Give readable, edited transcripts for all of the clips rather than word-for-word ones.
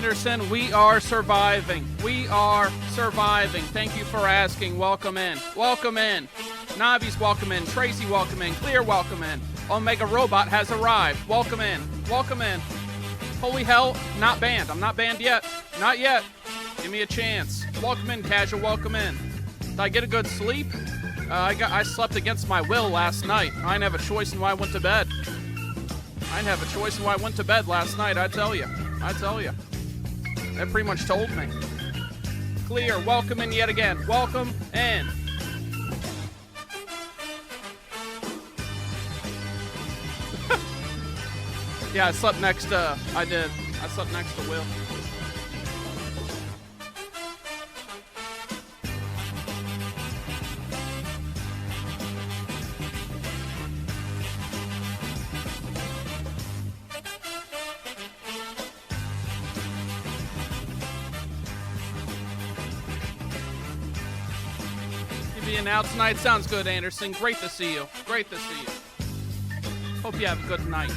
Anderson, we are surviving. We are surviving. Thank you for asking. Welcome in. Welcome in. Navi's welcome in. Tracy welcome in. Clear welcome in. Omega Robot has arrived. Welcome in. Welcome in. Holy hell, not banned. I'm not banned yet. Not yet. Give me a chance. Welcome in, Casual. Welcome in. Did I get a good sleep? I slept against my will last night. I didn't have a choice in why I went to bed. I didn't have a choice in why I went to bed last night, I tell you. I tell you. That pretty much told me. Clear, welcome in yet again. Welcome in. Yeah, I slept next to, I slept next to Will. Being out tonight sounds good, Anderson. Great to see you. Great to see you. Hope you have a good night.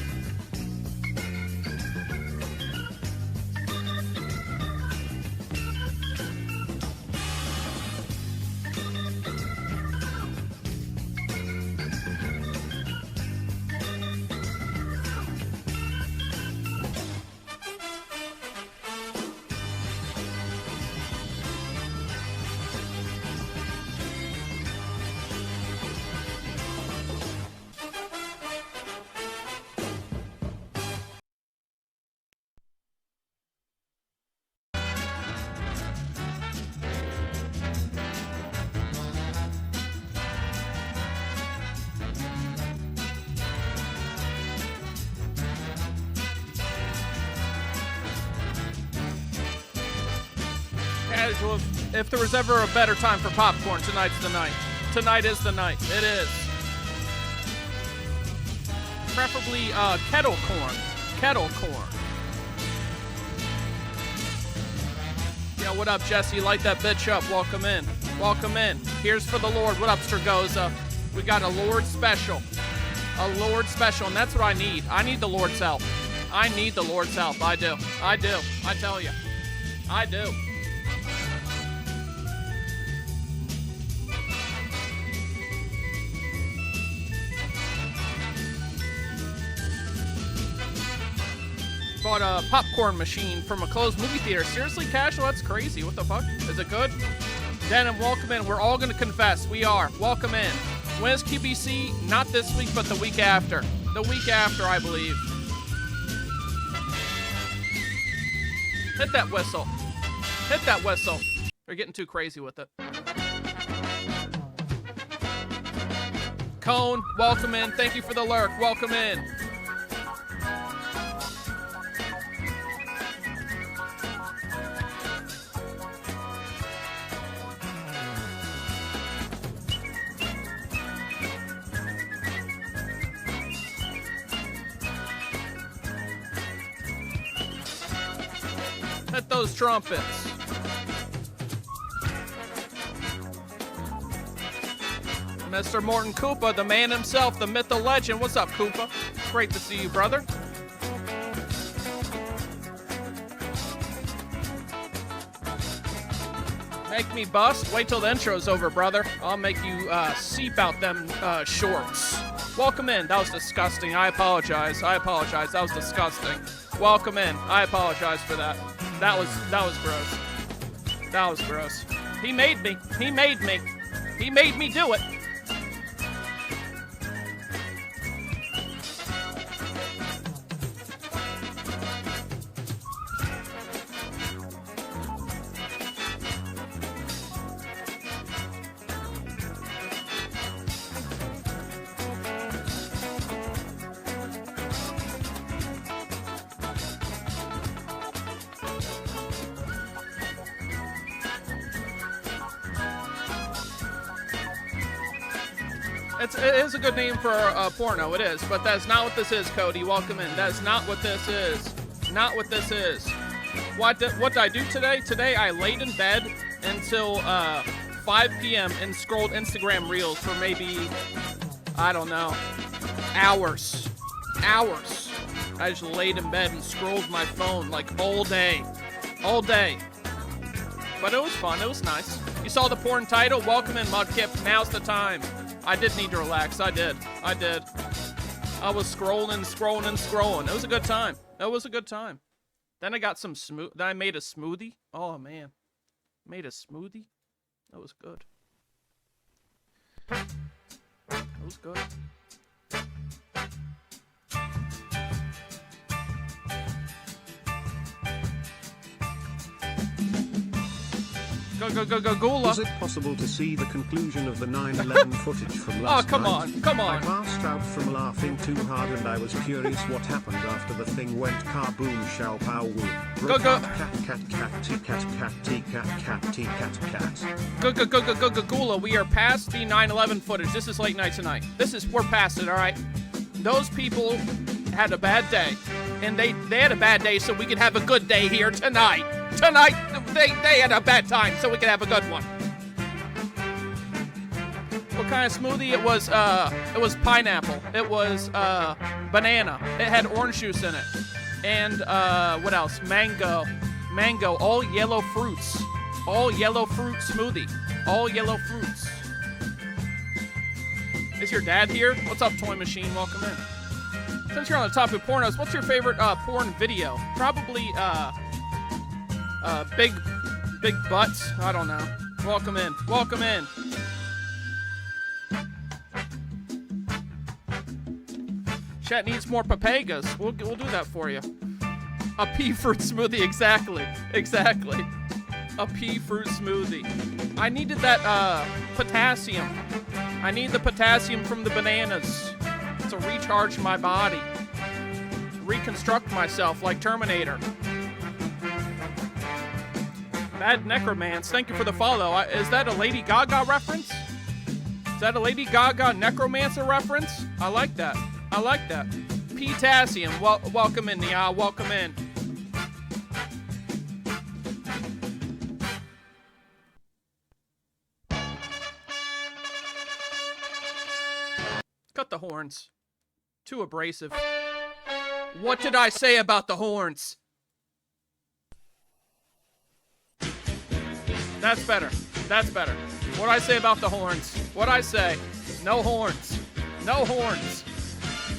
Casual, if there was ever a better time for popcorn, tonight's the night. Tonight is the night. It is. Preferably kettle corn. Kettle corn. Yeah, what up, Jesse? Light that bitch up. Welcome in. Welcome in. Here's for the Lord. What up, Stragoza? We got a Lord special. A Lord special, and that's what I need. I need the Lord's help. I need the Lord's help. I do. I do. I tell you. I do. Bought a popcorn machine from a closed movie theater. Seriously, Casual? That's crazy. What the fuck? Is it good? Denim, welcome in. We're all going to confess. We are. Welcome in. When is QBC? Not this week, but the week after. The week after, I believe. Hit that whistle. Hit that whistle. They're getting too crazy with it. Cone, welcome in. Thank you for the lurk. Welcome in. Hit those trumpets. Mr. Morton Koopa, the man himself, the myth, the legend. What's up, Koopa? Great to see you, brother. Make me bust? Wait till the intro's over, brother. I'll make you seep out them shorts. Welcome in. That was disgusting. I apologize. I apologize. That was disgusting. Welcome in. I apologize for that. That was gross. That was gross. He made me. He made me. He made me do it. It is a good name for a porno, it is, but that's not what this is, Cody. Welcome in. That's not what this is. Not what this is. What did I do today? Today I laid in bed until 5 p.m. and scrolled Instagram Reels for maybe, I don't know, hours. Hours. I just laid in bed and scrolled my phone like all day. All day. But it was fun. It was nice. You saw the porn title? Welcome in, Mudkip. Now's the time. I did need to relax. I did. I was scrolling. It was a good time. It was a good time. Then I got some then I made a smoothie. Oh, man. Made a smoothie? That was good. That was good. Go, Gula. Is it possible to see the conclusion of the 9/11 footage from last night? Oh, come on. I passed out from laughing too hard and I was curious what happened after the thing went kaboom, shao pow woo. Go. Go, Gula. We are past the 9/11 footage. This is late night tonight. We're past it, all right? Those people had a bad day, and they had a bad day so we could have a good day here tonight. Tonight, they had a bad time so we could have a good one. What kind of smoothie? It was pineapple. It was banana. It had orange juice in it. And what else? Mango, all yellow fruits. All yellow fruit smoothie. All yellow fruits. Is your dad here? What's up, Toy Machine? Welcome in. Since you're on the topic of pornos, what's your favorite porn video? Probably big butts. I don't know. Welcome in. Chat needs more papagas. We'll do that for you. A pea fruit smoothie. Exactly. A pea fruit smoothie. I needed that potassium. I need the potassium from the bananas to recharge my body, reconstruct myself like Terminator. Bad Necromance, thank you for the follow. Is that a Lady Gaga reference? Is that a Lady Gaga Necromancer reference? I like that. Potassium, welcome in, Nia, welcome in. Cut the horns. Too abrasive. What did I say about the horns? That's better. What'd I say about the horns? What'd I say? No horns.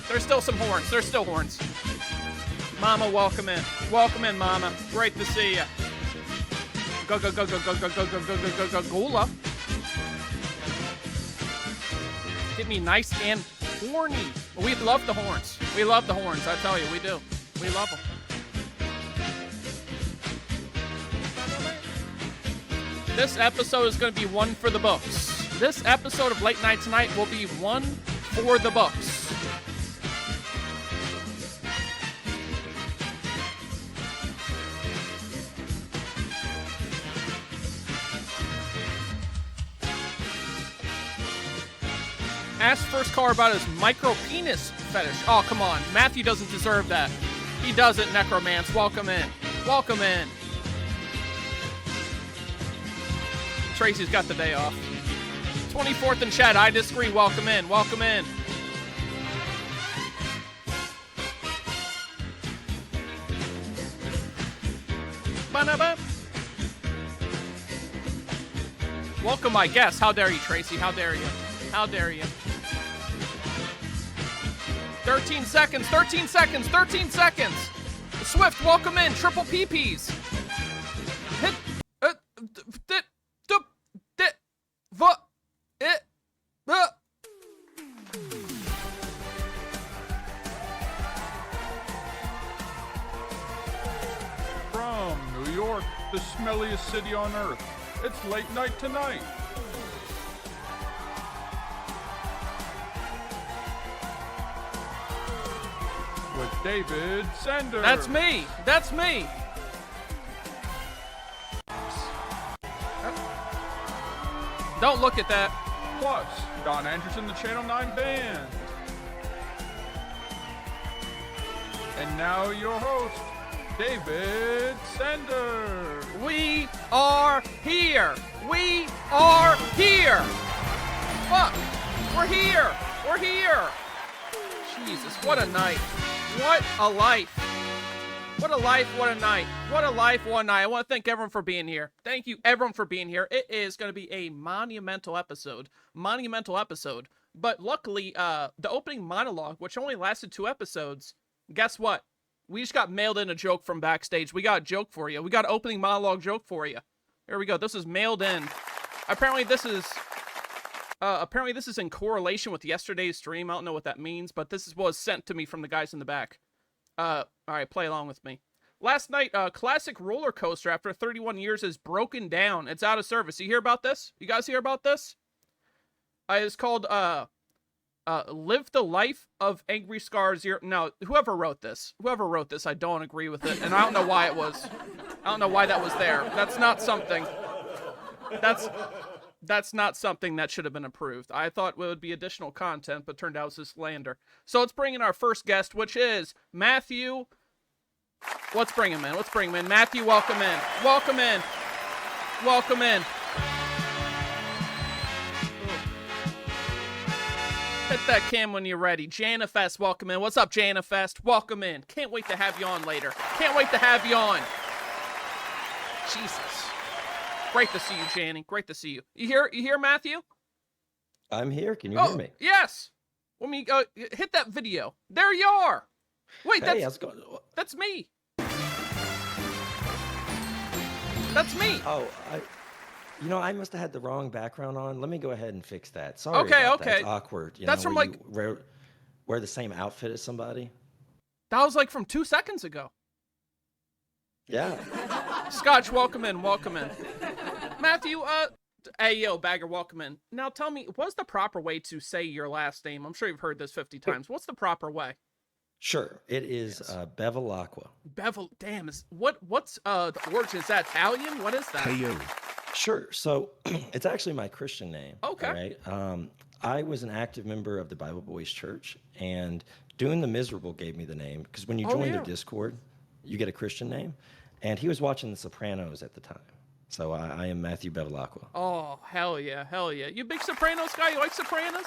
There's still some horns. There's still horns. Mama, welcome in. Welcome in, Mama. Great to see ya. Go, Gula. Get me nice and horny. We love the horns. I tell you, we do. We love them. This episode is going to be one for the books. This episode of Late Night Tonight will be one for the books. Ask First Car about his micro penis fetish. Oh, come on. Matthew doesn't deserve that. He doesn't, Necromance. Welcome in. Tracy's got the day off. 24th in chat. I disagree. Welcome in. Ba-na-ba. Welcome, my guest. How dare you, Tracy? How dare you? 13 seconds. Swift, welcome in. Triple PPs. Hit. From New York, the smelliest city on earth, it's Late Night Tonight. With David Sender. That's me. Don't look at that. Plus, Don Anderson, the Channel 9 Band. And now your host, David Sender. We are here. We are here. Fuck. We're here. We're here. Jesus, what a night. What a life. What a life, what a night. What a life, what a night. I want to thank everyone for being here. Thank you, everyone, for being here. It is going to be a monumental episode. But luckily, the opening monologue, which only lasted 2 episodes, guess what? We just got mailed in a joke from backstage. We got a joke for you. We got an opening monologue joke for you. Here we go. This is mailed in. Apparently this is in correlation with yesterday's stream. I don't know what that means, but this is what was sent to me from the guys in the back. All right, play along with me. Last night, classic roller coaster after 31 years is broken down. It's out of service. You hear about this? You guys hear about this? It's called, Live the Life of Angry Scar Zero. No, whoever wrote this, I don't agree with it, and I don't know why it was. I don't know why that was there. That's not something that should have been approved. I thought it would be additional content, but turned out it was just slander. So let's bring in our first guest, which is Matthew. Let's bring him in. Matthew, welcome in. Hit that cam when you're ready. Janifest, welcome in. What's up, Janifest? Welcome in. Can't wait to have you on later. Jesus. Great to see you, Janny. Great to see you. You hear, Matthew? I'm here. Can you hear me? Yes. Let me hit that video. There you are. Wait, hey, how's it going? That's me. That's me. Oh, I must have had the wrong background on. Let me go ahead and fix that. Sorry. Okay. That. It's awkward. That's from like you wear the same outfit as somebody. That was like from 2 seconds ago. Yeah. Scotch, welcome in. Matthew, hey, yo, Bagger, welcome in. Now tell me, what's the proper way to say your last name? I'm sure you've heard this 50 times. What's the proper way? Sure. It is Bevilacqua. Damn, what's the origin? Is that Italian? What is that? Hey, yo. Sure. So it's actually my Christian name. Okay. All right. I was an active member of the Bible Boys Church, and Doing the Miserable gave me the name, because when you join their Discord, you get a Christian name. And he was watching The Sopranos at the time. So I am Matthew Bevilacqua. Oh, hell yeah. You big Sopranos guy? You like Sopranos?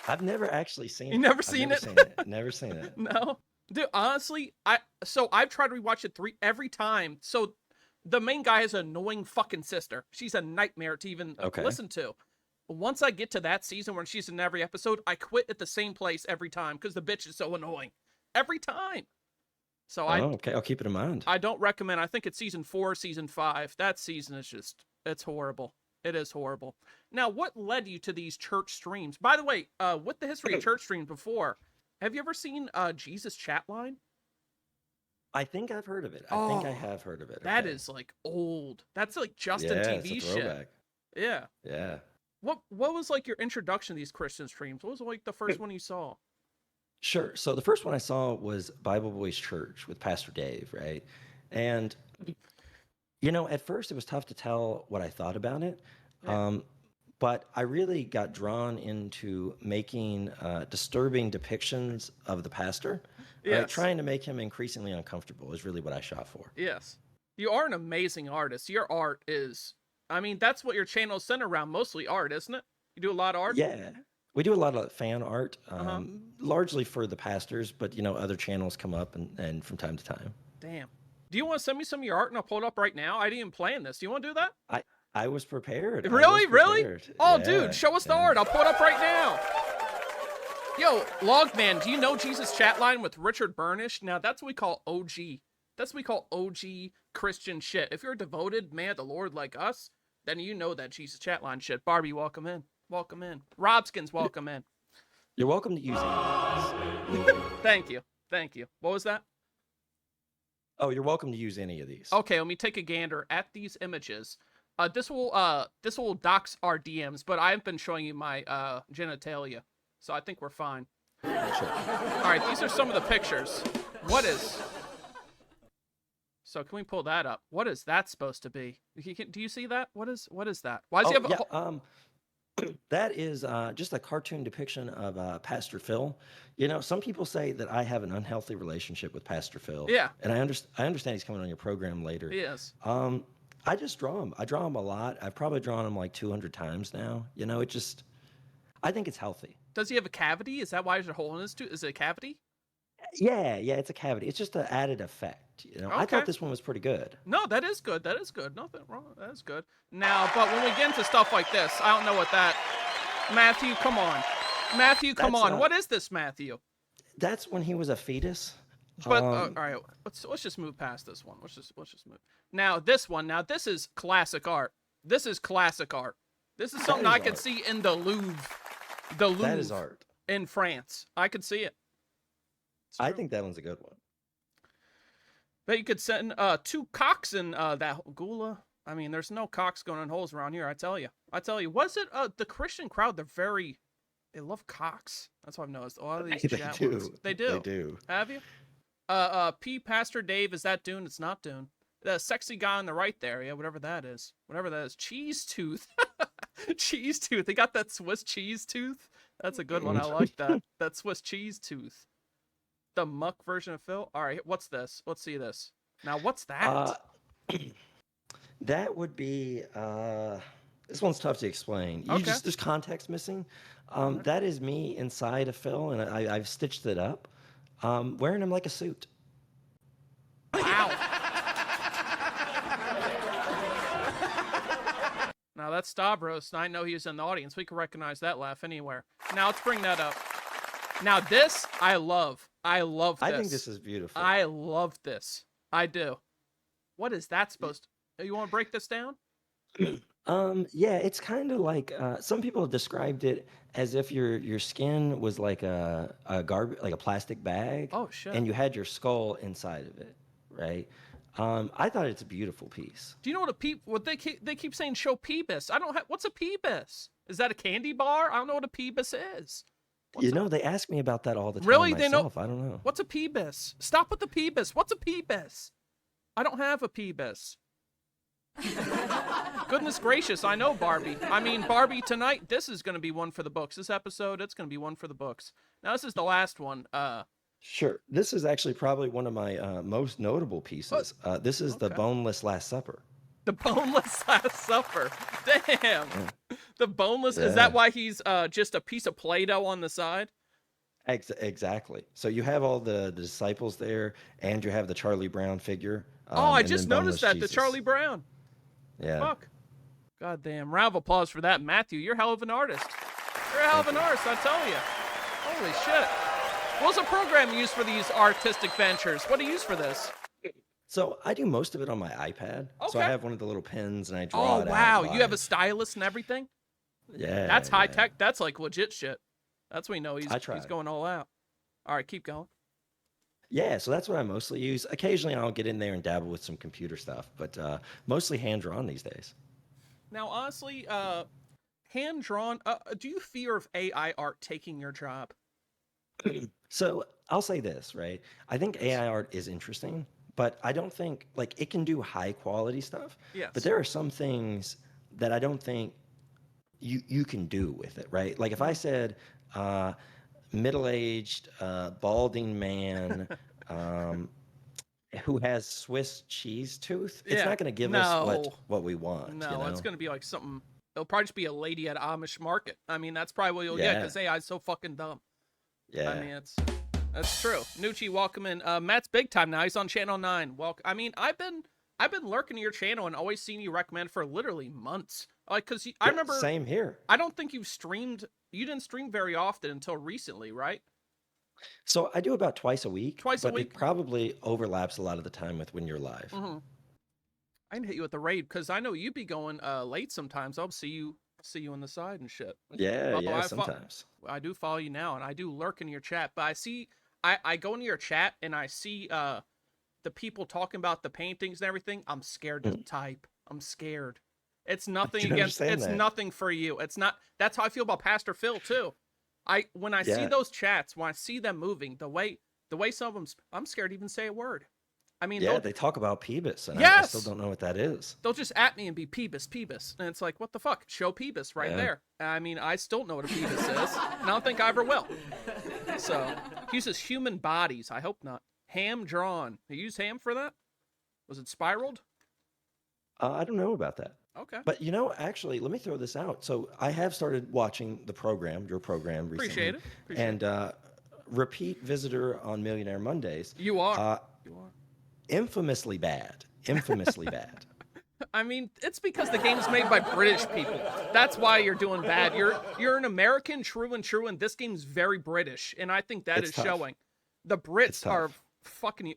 I've never actually seen it. You never seen it? Never seen it. No? Dude, honestly, I've tried to rewatch it every time. So the main guy has an annoying fucking sister. She's a nightmare to even listen to. Once I get to that season when she's in every episode, I quit at the same place every time because the bitch is so annoying. Every time. So okay, I'll keep it in mind. I don't recommend. I think it's season 4, season 5. That season is it's horrible. It is horrible. Now, what led you to these church streams? By the way, with the history of church streams before, have you ever seen Jesus Chatline? I think I've heard of it. I think I have heard of it. That is like old. That's like Justin TV it's a throwback. Shit. Yeah. Yeah. What was like your introduction to these Christian streams? What was like the first one you saw? Sure. So the first one I saw was Bible Boys Church with Pastor Dave, right? And, at first it was tough to tell what I thought about it. Yeah. But I really got drawn into making disturbing depictions of the pastor. Yes. Right? Trying to make him increasingly uncomfortable is really what I shot for. Yes. You are an amazing artist. Your art is, that's what your channel is centered around, mostly art, isn't it? You do a lot of art? Yeah. We do a lot of fan art, largely for the pastors, but, other channels come up and from time to time. Damn. Do you want to send me some of your art and I'll pull it up right now? I didn't even plan this. Do you want to do that? I was prepared. Really? Oh, yeah, dude, show us the art. I'll pull it up right now. Yo, Logman, do you know Jesus Chatline with Richard Burnish? Now, that's what we call OG. That's what we call OG Christian shit. If you're a devoted man of the Lord like us, then you know that Jesus Chatline shit. Barbie, welcome in. Robskins, welcome in. You're welcome to use it. Thank you. What was that? Oh, you're welcome to use any of these. Okay, let me take a gander at these images. This will dox our DMs, but I've been showing you my genitalia, so I think we're fine. Sure. All right, these are some of the pictures. So can we pull that up? What is that supposed to be? Do you see that? What is that? Why does he have? That is just a cartoon depiction of Pastor Phil. You know, some people say that I have an unhealthy relationship with Pastor Phil, Yeah, and I understand he's coming on your program later. he is. Um, I just draw him. I draw him a lot. I've probably drawn him like 200 times now. You know, I think it's healthy. Does he have a cavity? Is that why there's a hole in his tooth? Is it a cavity? Yeah, yeah, it's a cavity. It's just an added effect. You know, I Okay. thought this one was pretty good. No, that is good. That is good. Nothing wrong. That is good. Now, but when we get into stuff like this, I don't know what that. Matthew, come on. Matthew, come That's on. What is this, Matthew? that's when he was a fetus. But Um, all right, let's just move past this one. Let's just move. Now this one. Now this is classic art. This is classic art. This is something is I could art. see in the Louvre. The Louvre that is art. in France. I could see it. It's I true. think that one's a good one. But you could send two cocks in that gula. I mean, there's no cocks going in holes around here. I tell you. Was it the Christian crowd? They love cocks. That's what I've noticed. A lot of these They chat do. ones. They do. They do. Have you? P. Pastor Dave, is that Dune? It's not Dune. The sexy guy on the right there, yeah, whatever that is. Whatever that is. Cheese tooth. Cheese tooth. They got that Swiss cheese tooth. That's a good one. I like that. That Swiss cheese tooth. The muck version of Phil. All right, what's this? Let's see this. Now, what's that? Uh, that would be. This one's tough to explain. Okay. There's context missing. That is me inside a Phil, and I've stitched it up, wearing him like a suit. Wow. Now that's Stavros, and I know he was in the audience. We can recognize that laugh anywhere. Now let's bring that up. Now this, I love. I love this. I think this is beautiful. I love this. I do. What is that supposed to... You want to break this down? Yeah, it's kind of like some people have described it as if your skin was like a like a plastic bag, Oh, shit. and you had your skull inside of it, right? I thought it's a beautiful piece. Do you know what they keep saying show Peebus? I don't have... What's a Peebus? Is that a candy bar? I don't know what a Peebus is. You know, they ask me about that all the time. Really? They know- myself. I don't know. What's a Peebus? Stop with the Peebus. What's a Peebus? I don't have a Peebus. Goodness gracious, I know Barbie. I mean, Barbie, tonight, this is going to be one for the books. This episode, it's going to be one for the books. Now, this is the last one. Sure. This is actually probably one of my most notable pieces. This is the Okay. Boneless Last Supper. The Boneless Last Supper. Damn. The Boneless, is Yeah. that why he's just a piece of Play-Doh on the side? Exactly. So you have all the disciples there, and you have the Charlie Brown figure. Oh, I and just then noticed Boneless that, the Jesus. Charlie Brown. Yeah. Fuck. God damn. Round of applause for that, Matthew. You're a hell of an artist. You're a hell of an artist, I tell you. Holy shit. What's a program you use for these artistic ventures? What do you use for this? So I do most of it on my iPad. So I Okay. have one of the little pens, and I draw Oh, it out wow. You have a live. stylus and everything? Yeah. That's high yeah. tech. That's like legit shit. That's when you know I he's tried. going all out. All right, keep going. Yeah, so that's what I mostly use. Occasionally, I'll get in there and dabble with some computer stuff, but mostly hand drawn these days. Now, honestly, hand drawn. Do you fear of AI art taking your job? So I'll say this, right? I think AI art is interesting, but I don't think like it can do high quality stuff. Yes. But there are some things that I don't think you can do with it, right? Like if I said middle-aged balding man who has Swiss cheese tooth, it's Yeah, not going to give no. us what we want. No, you know? it's going to be like something. It'll probably just be a lady at Amish market. I mean, that's probably what you'll get Yeah. because AI's so fucking dumb. Yeah. I mean, that's true. Nucci, welcome in. Matt's big time now. He's on Channel 9. Welcome. I mean, I've been lurking to your channel and always seen you recommend for literally months. Like, cause I Yeah, remember. Same here. I don't think you've streamed. You didn't stream very often until recently, right? So I do about twice a week. Twice a but week? it probably overlaps a lot of the time with when you're live. Mm-hmm. I can hit you with the raid because I know you'd be going late sometimes. I'll see you on the side and shit. Yeah, Bubba, yeah, I fo- sometimes. I do follow you now, and I do lurk in your chat. But I see, I go into your chat and I see the people talking about the paintings and everything. I'm scared to type. I'm scared. It's nothing can against. understand It's that. nothing for you. It's not. That's how I feel about Pastor Phil too. When I see Yeah. those chats, when I see them moving, the way some of them, I'm scared to even say a word. I mean, Yeah, they talk about Peebus, and I still yes, don't know what that is. they'll just at me and be Peebus, Peebus, and it's like, what the fuck? Show Peebus right Yeah. there. I mean, I still don't know what a Peebus is, and I don't think I ever will. So, he uses human bodies. I hope not. Ham drawn. You use ham for that? Was it spiraled? I don't know about that. Okay. But actually, let me throw this out. So I have started watching the program, your program, recently, Appreciate it. Appreciate and repeat visitor on Millionaire Mondays. You are. Uh, You are. infamously bad. Infamously bad. I mean, it's because the game's made by British people. That's why you're doing bad. You're an American, true and true, and this game's very British, and I think that It's is tough. showing. The It's Brits are tough. fucking.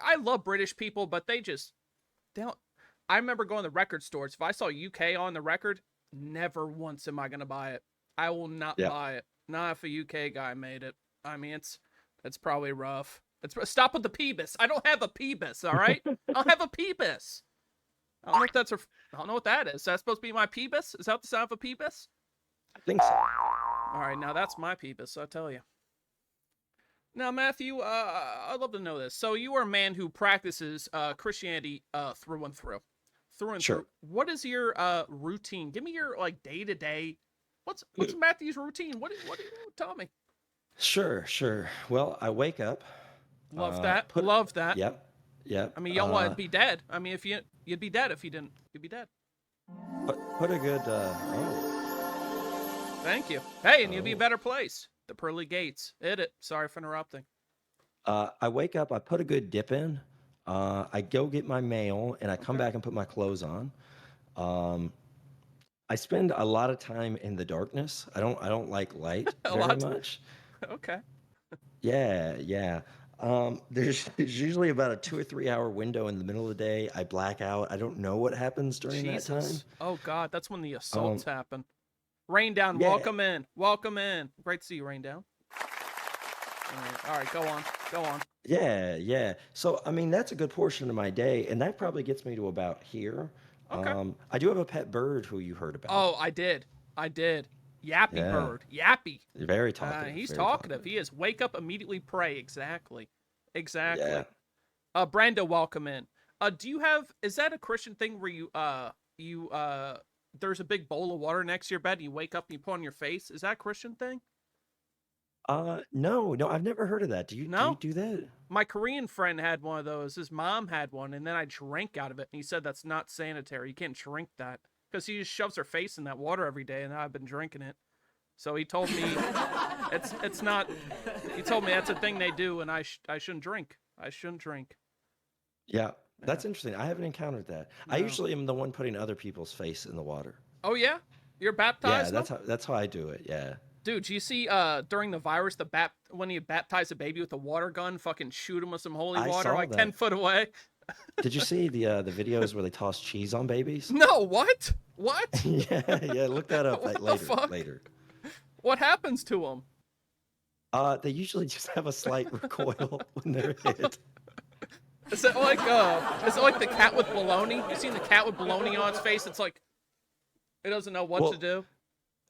I love British people, but they don't. I remember going to record stores. If I saw UK on the record, never once am I gonna buy it. I will not Yeah. buy it. Not if a UK guy made it. I mean, it's probably rough. Stop with the Peebus. I don't have a Peebus. All right, I don't have a Peebus. I don't know if that's I don't know what that is. Is that supposed to be my Peebus? Is that the sound of a Peebus? I think so. All right, now that's my Peebus, I tell you. Now, Matthew, I'd love to know this. So you are a man who practices Christianity through and through. Through and Sure. through. What is your routine? Give me your like day-to-day. What's Matthew's routine? What do you tell me? Sure. Well, I wake up. Love that. Put Love that. Yep. I mean, you don't want to be dead. I mean, if you'd be dead if you didn't. You'd be dead. Put a good. Thank you. Hey, and you'd be a Oh. better place. The pearly gates. Hit it. Sorry for interrupting. I wake up. I put a good dip in. I go get my mail, and I come Okay. back and put my clothes on. I spend a lot of time in the darkness. I don't like light A very lot. much. Okay. Yeah. There's usually about a 2 or 3 hour window in the middle of the day. I black out. I don't know what happens during that time. Jesus. Oh God, that's when the assaults Um, happen. Rain down, yeah. welcome in. Welcome in. Great to see you, Rain down. All right, go on. Go on. Yeah. So, I mean, that's a good portion of my day, and that probably gets me to about here. Okay. I do have a pet bird who you heard about. Oh, I did. Yappy Yeah. bird. Yappy. Very talkative. He's very talkative. He is wake up, immediately pray. Exactly. Yeah. Brando, welcome in. Is that a Christian thing where there's a big bowl of water next to your bed and you wake up and you put on your face? Is that a Christian thing? No, I've never heard of that. Do you No? do that? My Korean friend had one of those. His mom had one, and then I drank out of it. And he said that's not sanitary. You can't drink that because he just shoves her face in that water every day, and I've been drinking it. So he told me it's not. He told me that's a thing they do, and I shouldn't drink. I shouldn't drink. Yeah, that's interesting. I haven't encountered that. I No. usually am the one putting other people's face in the water. Oh yeah, you're Yeah, baptized. that's how I do it. Yeah. Dude, do you see during the virus when you baptize a baby with a water gun, fucking shoot him with some holy I water saw like that. 10 foot away? Did you see the videos where they toss cheese on babies? No, what? What? Yeah. Look that up What the later. fuck? Later. What happens to him? They usually just have a slight recoil when they're hit. Is it like the cat with baloney? You seen the cat with baloney on its face? It's like it doesn't know what Well, to do.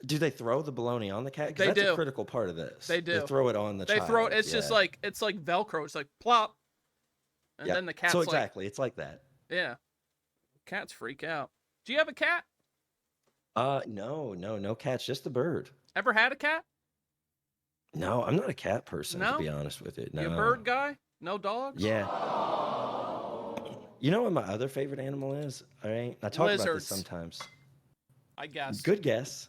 Do they throw the bologna on the cat? 'Cause They that's do. a critical part of this. They do. They throw it on the They child. throw it. It's just yeah. like Velcro. It's like plop, and Yeah. then the cat's So like, exactly, it's like that. yeah. Cats freak out. Do you have a cat? No cats, just the bird. Ever had a cat? No, I'm not a cat person, No? to be honest with it. No. You a bird guy? No dogs? Yeah. You know what my other favorite animal is? All right. I talk about Lizards. this sometimes. I guess. Good guess.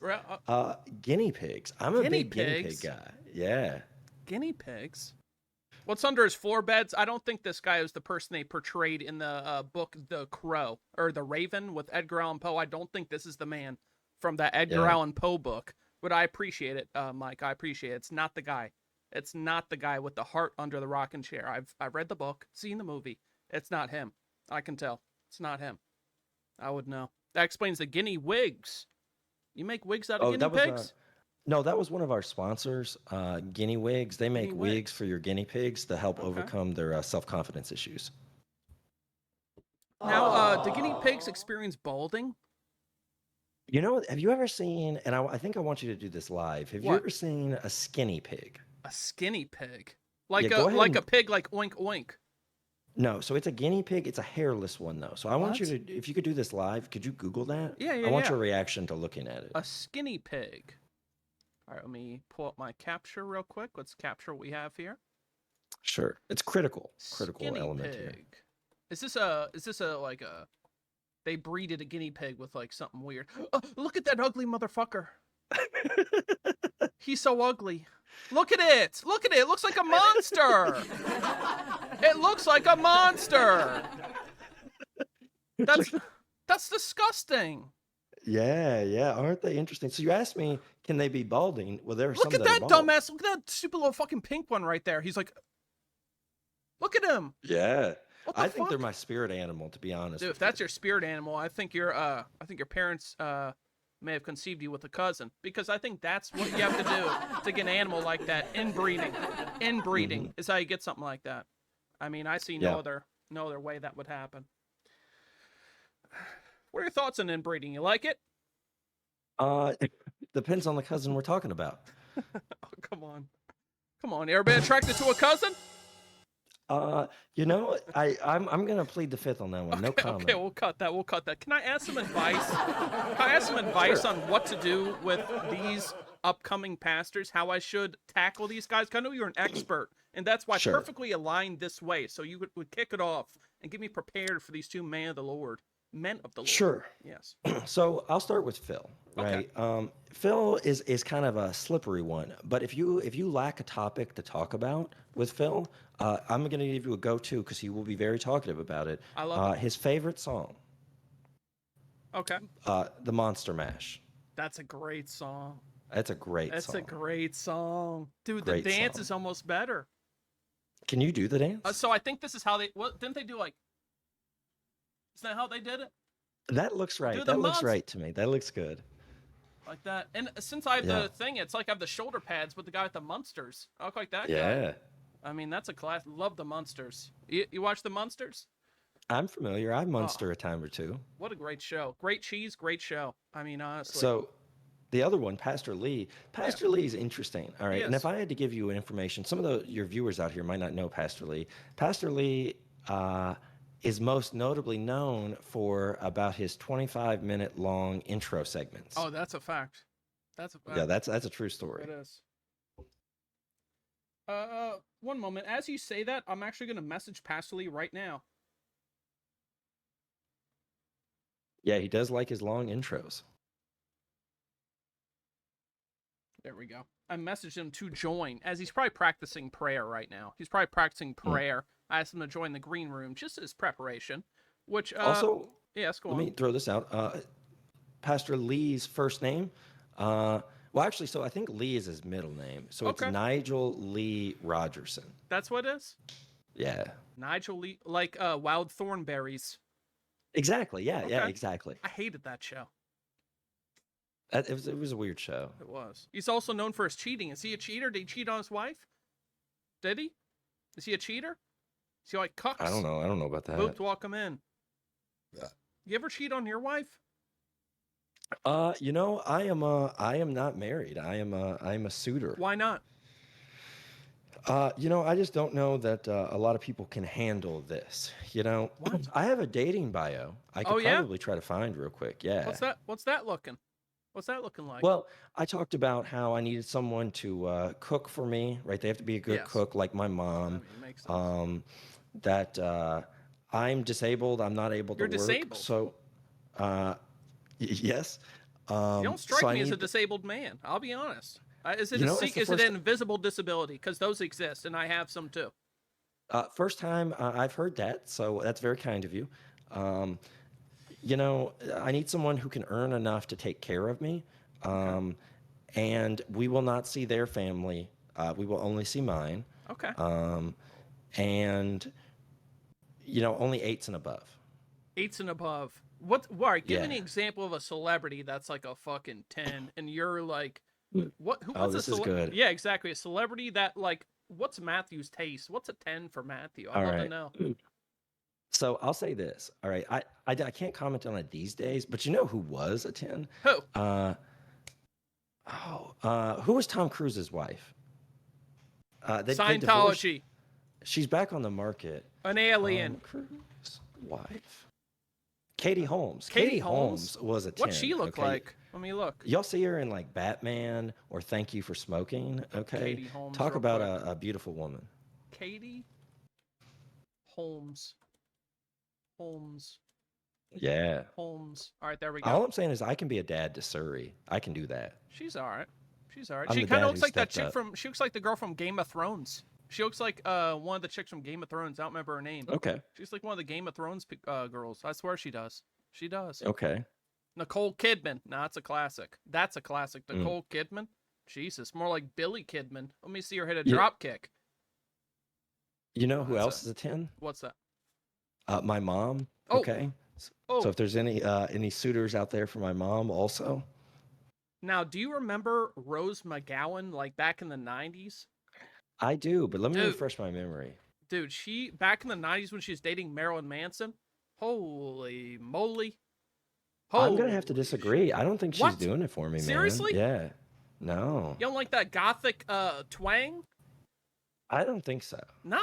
Guinea pigs. I'm a Guinea big guinea pigs? pig guy. Yeah. Guinea pigs. What's under his floor beds? I don't think this guy is the person they portrayed in the book The Crow or The Raven with Edgar Allan Poe. I don't think this is the man from that Edgar Yeah. Allan Poe book. But I appreciate it, Mike. I appreciate it. It's not the guy. It's not the guy with the heart under the rocking chair. I've read the book, seen the movie. It's not him. I can tell. It's not him. I would know. That explains the guinea wigs. You make wigs out of guinea that was pigs? no, that was one of our sponsors, Guinea Wigs. They make Guinea wigs Wigs. for your guinea pigs to help Okay. overcome their self-confidence issues. Now, do guinea pigs experience balding? You know, have you ever seen, and I think I want you to do this live. Have you What? ever seen a skinny pig? A skinny pig, like Yeah, go ahead like a and- pig, like oink oink. No, so it's a guinea pig. It's a hairless one though. So I want you What? to, if you could do this live, could you Google that? Yeah, I yeah, want yeah. your reaction to looking at it. A skinny pig. All right, let me pull up my capture real quick. Let's capture what we have here. Sure. It's critical Skinny element here. pig. Is this a like a they breeded a guinea pig with like something weird. Oh, look at that ugly motherfucker. He's so ugly. Look at it. Look at it. It looks like a monster. It looks like a monster. That's disgusting. Yeah, aren't they interesting? So you asked me, can they be balding? Well, there are Look some at that are that bald. dumbass. Look at that stupid little fucking pink one right there. He's like, look at him. Yeah. What the I think they're fuck? my spirit animal, to be honest Dude, with if that's your spirit animal, I think your parents may have conceived you with a cousin, because I think that's what you have to do to get an animal like that. Inbreeding. Inbreeding is how you get something like that. I mean, I see Yeah. no other way that would happen. What are your thoughts on inbreeding? You like it? It depends on the cousin we're talking about. Oh, come on. Come on. Everybody attracted to a cousin? I'm gonna plead the fifth on that one. No comment. Okay, we'll cut that. We'll cut that. Can I ask some advice? Can I ask some advice Sure. on what to do with these upcoming pastors? How I should tackle these guys? 'Cause I know you're an expert, and that's why Sure. perfectly aligned this way. So you would kick it off and get me prepared for these two men of the Lord. Sure. Yes. So I'll start with Phil, Okay. right? Phil is kind of a slippery one, but if you lack a topic to talk about with Phil, I'm going to give you a go-to because he will be very talkative about it. I love it. His favorite song, Okay. "The Monster Mash." That's a great song. That's a great That's song. a great song. Dude, Great the dance song. is almost better. Can you do the dance? So I think this is how they. What didn't they do? Like, isn't that how they did it? That looks right. Do the That looks monster- right to me. That looks good. Like that. And since I have Yeah. the thing, it's like I have the shoulder pads with the guy with the Munsters. I look like that guy. Yeah, I mean, that's a class. Love the Munsters. You watch the Munsters? I'm familiar. I've Munster a time or two. What a great show. Great cheese, great show. I mean, honestly. So the other one, Pastor Lee. Pastor Lee is interesting. All right. And Yes. if I had to give you information, some of your viewers out here might not know Pastor Lee. Pastor Lee is most notably known for about his 25-minute long intro segments. Oh, that's a fact. That's a fact. Yeah, that's a true story. It is. One moment. As you say that, I'm actually going to message Pastor Lee right now. Yeah, he does like his long intros. There we go. I messaged him to join, as he's probably practicing prayer right now. He's probably practicing prayer. I asked him to join the green room just as preparation. Which Also, yes, go let on. me throw this out. Pastor Lee's first name. Well, actually, so I think Lee is his middle name. So Okay. it's Nigel Lee Rogerson. That's what it is. Yeah. Nigel Lee, like Wild Thornberries. Exactly. Yeah. Yeah. Okay. Exactly. I hated that show. It was a weird show. It was. He's also known for his cheating. Is he a cheater? Did he cheat on his wife? Did he? Is he a cheater? Is he like cucks? I don't know. I don't know about that. Booped, welcome in. You ever cheat on your wife? I am not married. I am a suitor. Why not? I just don't know that a lot of people can handle this. What? I have a dating bio. I could Oh, yeah? probably try to find real quick. Yeah. What's that looking? What's that looking like? Well, I talked about how I needed someone to cook for me, right? They have to be a good Yes. cook, like my I mean, mom. it makes sense. That I'm disabled. I'm not able to You're work. disabled? So, yes. You don't strike so I me as a need- disabled man. I'll be honest. Is it You a know, it's the is it first- an invisible disability? Because those exist, and I have some too. First time I've heard that, so that's very kind of you. I need someone who can earn enough to take care of me, and we will not see their family. We will only see mine, Okay. and only eights and above. Eights and above. All right, give me an Yeah. example of a celebrity that's like a fucking 10, and you're like, what? Who? Oh, what's a this is good. Yeah, exactly. A celebrity that like, what's Matthew's taste? What's a 10 for Matthew? I'd All love to right. know. So I'll say this. All right, I can't comment on it these days, but you know who was a 10? Who? Who was Tom Cruise's wife? They divorced. Scientology. she's back on the market. An alien. Kurt's wife. Katie Holmes. Katie Holmes? was a 10. What's she look okay? like? Let me look. Y'all see her in like Batman or Thank You for Smoking. Okay. Katie Holmes, Talk real about quick. a beautiful woman. Katie Holmes. Holmes. Yeah. Holmes. All right, there we go. All I'm saying is I can be a dad to Suri. I can do that. She's all right. She's all right. I'm She the kind dad of who looks like that stepped chick up. from. She looks like the girl from Game of Thrones. She looks like one of the chicks from Game of Thrones. I don't remember her name. Okay. She's like one of the Game of Thrones girls. I swear she does. She does. Okay. Nicole Kidman. Nah, that's a classic. That's a classic. Mm. Nicole Kidman. Jesus, more like Billy Kidman. Let me see her hit a Yeah. drop kick. You know who That's else is a 10? What's that? My mom. Oh. Okay. Oh, So if there's any suitors out there for my mom also, now do you remember Rose McGowan like back in the 90s? I do, but let me Dude. refresh my memory. Dude, she back in the 90s when she was dating Marilyn Manson. Holy moly. I'm gonna have to Holy disagree. I don't think she's What? doing it for me, man. Seriously? Yeah. No. You don't like that gothic twang? I don't think so. No.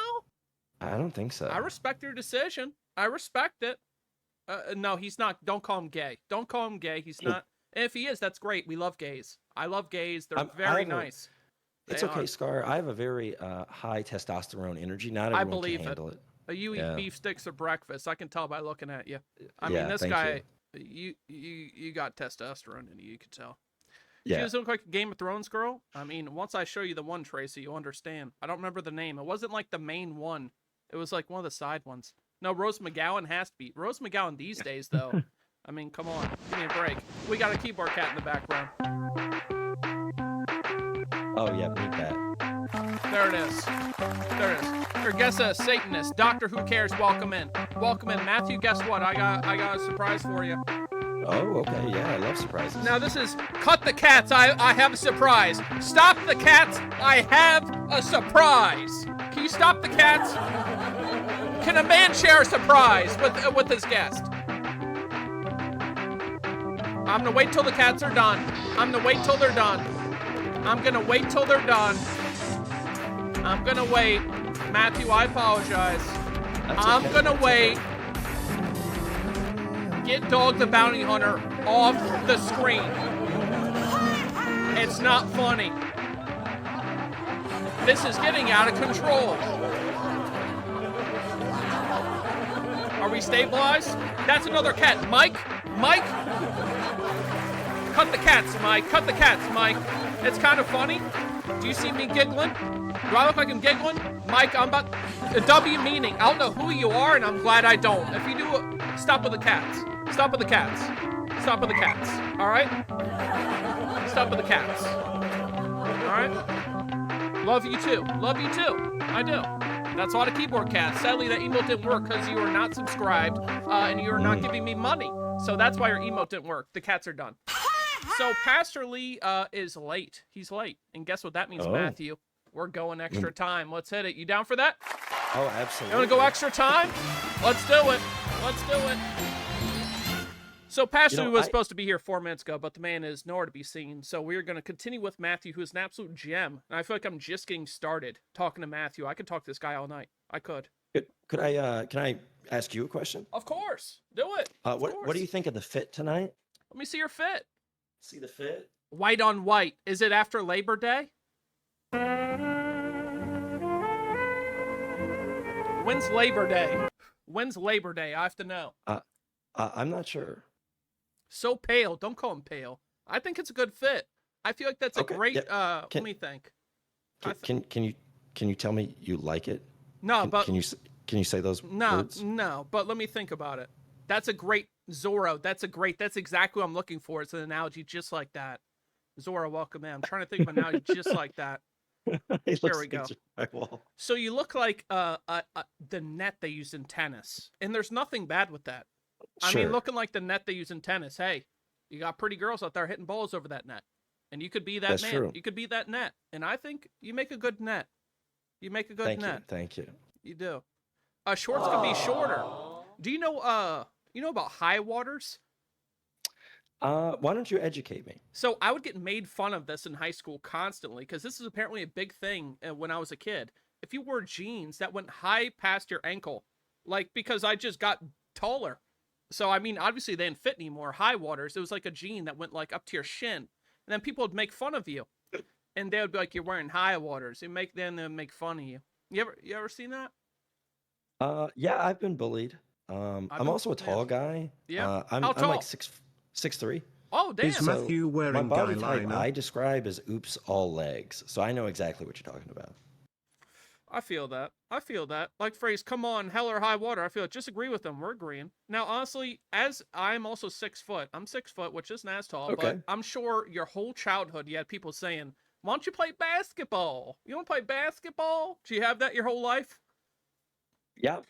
I don't think so. I respect your decision. I respect it. No, he's not. Don't call him gay. Don't call him gay. He's not. And if he is, that's great. We love gays. I love gays. They're I very have a- nice. It's They okay, are. Scar. I have a very high testosterone energy. Not I everyone believe can it. handle it. You eat Yeah. beef sticks for breakfast. I can tell by looking at you. I Yeah, mean, this thank guy, you got testosterone in you. You can tell. She Yeah. doesn't look like a Game of Thrones girl. I mean, once I show you the one, Tracy, you'll understand. I don't remember the name. It wasn't like the main one. It was like one of the side ones. No, Rose McGowan has to be. Rose McGowan these days, though. I mean, come on. Give me a break. We got a keyboard cat in the background. Oh yeah, beat that. There it is. There it is. Or guess a Satanist. Doctor Who Cares, welcome in. Welcome in. Matthew, guess what? I got a surprise for you. Oh, okay. Yeah, I love surprises. Now this is cut the cats. I have a surprise. Stop the cats. I have a surprise. Can you stop the cats? Can a man share a surprise with his guest? I'm gonna wait till the cats are done. I'm gonna wait till they're done. I'm gonna wait till they're done. I'm gonna wait. Matthew, I apologize. That's I'm okay, gonna that's wait. okay. Get Dog the Bounty Hunter off the screen. It's not funny. This is getting out of control. Are we stabilized? That's another cat. Mike? Mike? Cut the cats, Mike. Cut the cats, Mike. It's kind of funny. Do you see me giggling? Do I look like I'm giggling? Mike, I'm about... A W meaning. I don't know who you are, and I'm glad I don't. If you do, stop with the cats. Stop with the cats. Stop with the cats. All right? Stop with the cats. All right? Love you too. Love you too. I do. That's a lot of keyboard cats. Sadly, that emote didn't work because you are not subscribed and you are not giving me money. So that's why your emote didn't work. The cats are done. So Pastor Lee is late. He's late. And guess what that means, Oh. Matthew? We're going extra time. Let's hit it. You down for that? Oh, You absolutely. want to go extra time? Let's do it. Let's do it. So Pastor You know, Lee was I- supposed to be here 4 minutes ago, but the man is nowhere to be seen. So we're going to continue with Matthew, who is an absolute gem. And I feel like I'm just getting started talking to Matthew. I could talk to this guy all night. I could. Could I can I ask you a question? Of course. Do it. Of What do course. you think of the fit tonight? Let me see your fit. See the fit? White on white. Is it after Labor Day? When's Labor Day? When's Labor Day? I have to know. I'm not sure. So pale. Don't call him pale. I think it's a good fit. I feel like that's a Okay, great. yeah. Let me think. Can you tell me you like it? No, Can, but can you say those words? no. But let me think about it. That's a great Zorro. That's exactly what I'm looking for. It's an analogy just like that. Zorro, welcome in. I'm trying to think of an analogy just like that. He looks we go. like Jack Wall. So you look like the net they use in tennis, and there's nothing bad with that. I mean, Sure. looking like the net they use in tennis. Hey, you got pretty girls out there hitting balls over that net, and you could be that That's man. true. You could be that net, and I think you make a good net. You make a good Thank you. net. Thank you. You do. Shorts could be shorter. Do you know about high waters? Why don't you educate me? So I would get made fun of this in high school constantly because this is apparently a big thing when I was a kid. if you wore jeans that went high past your ankle, like because I just got taller. So I mean, obviously they didn't fit anymore. High waters, it was like a jean that went like up to your shin, and then people would make fun of you, and they would be like, "You're wearing high waters." They'd make fun of you. You ever seen that? Yeah, I've been bullied. I'm also a tall guy. Yeah. I'm How I'm tall? like 6'3". Oh damn! Is Matthew My wearing body guy type liner? I describe as oops all legs, so I know exactly what you're talking about. I feel that. I feel that. Like phrase, come on, hell or high water. I feel it. Just agree with them. We're agreeing. Now, honestly, as I'm also 6 foot, I'm 6 foot, which isn't as tall, Okay. but I'm sure your whole childhood you had people saying, why don't you play basketball? You don't play basketball? Do you have that your whole life? Yeah.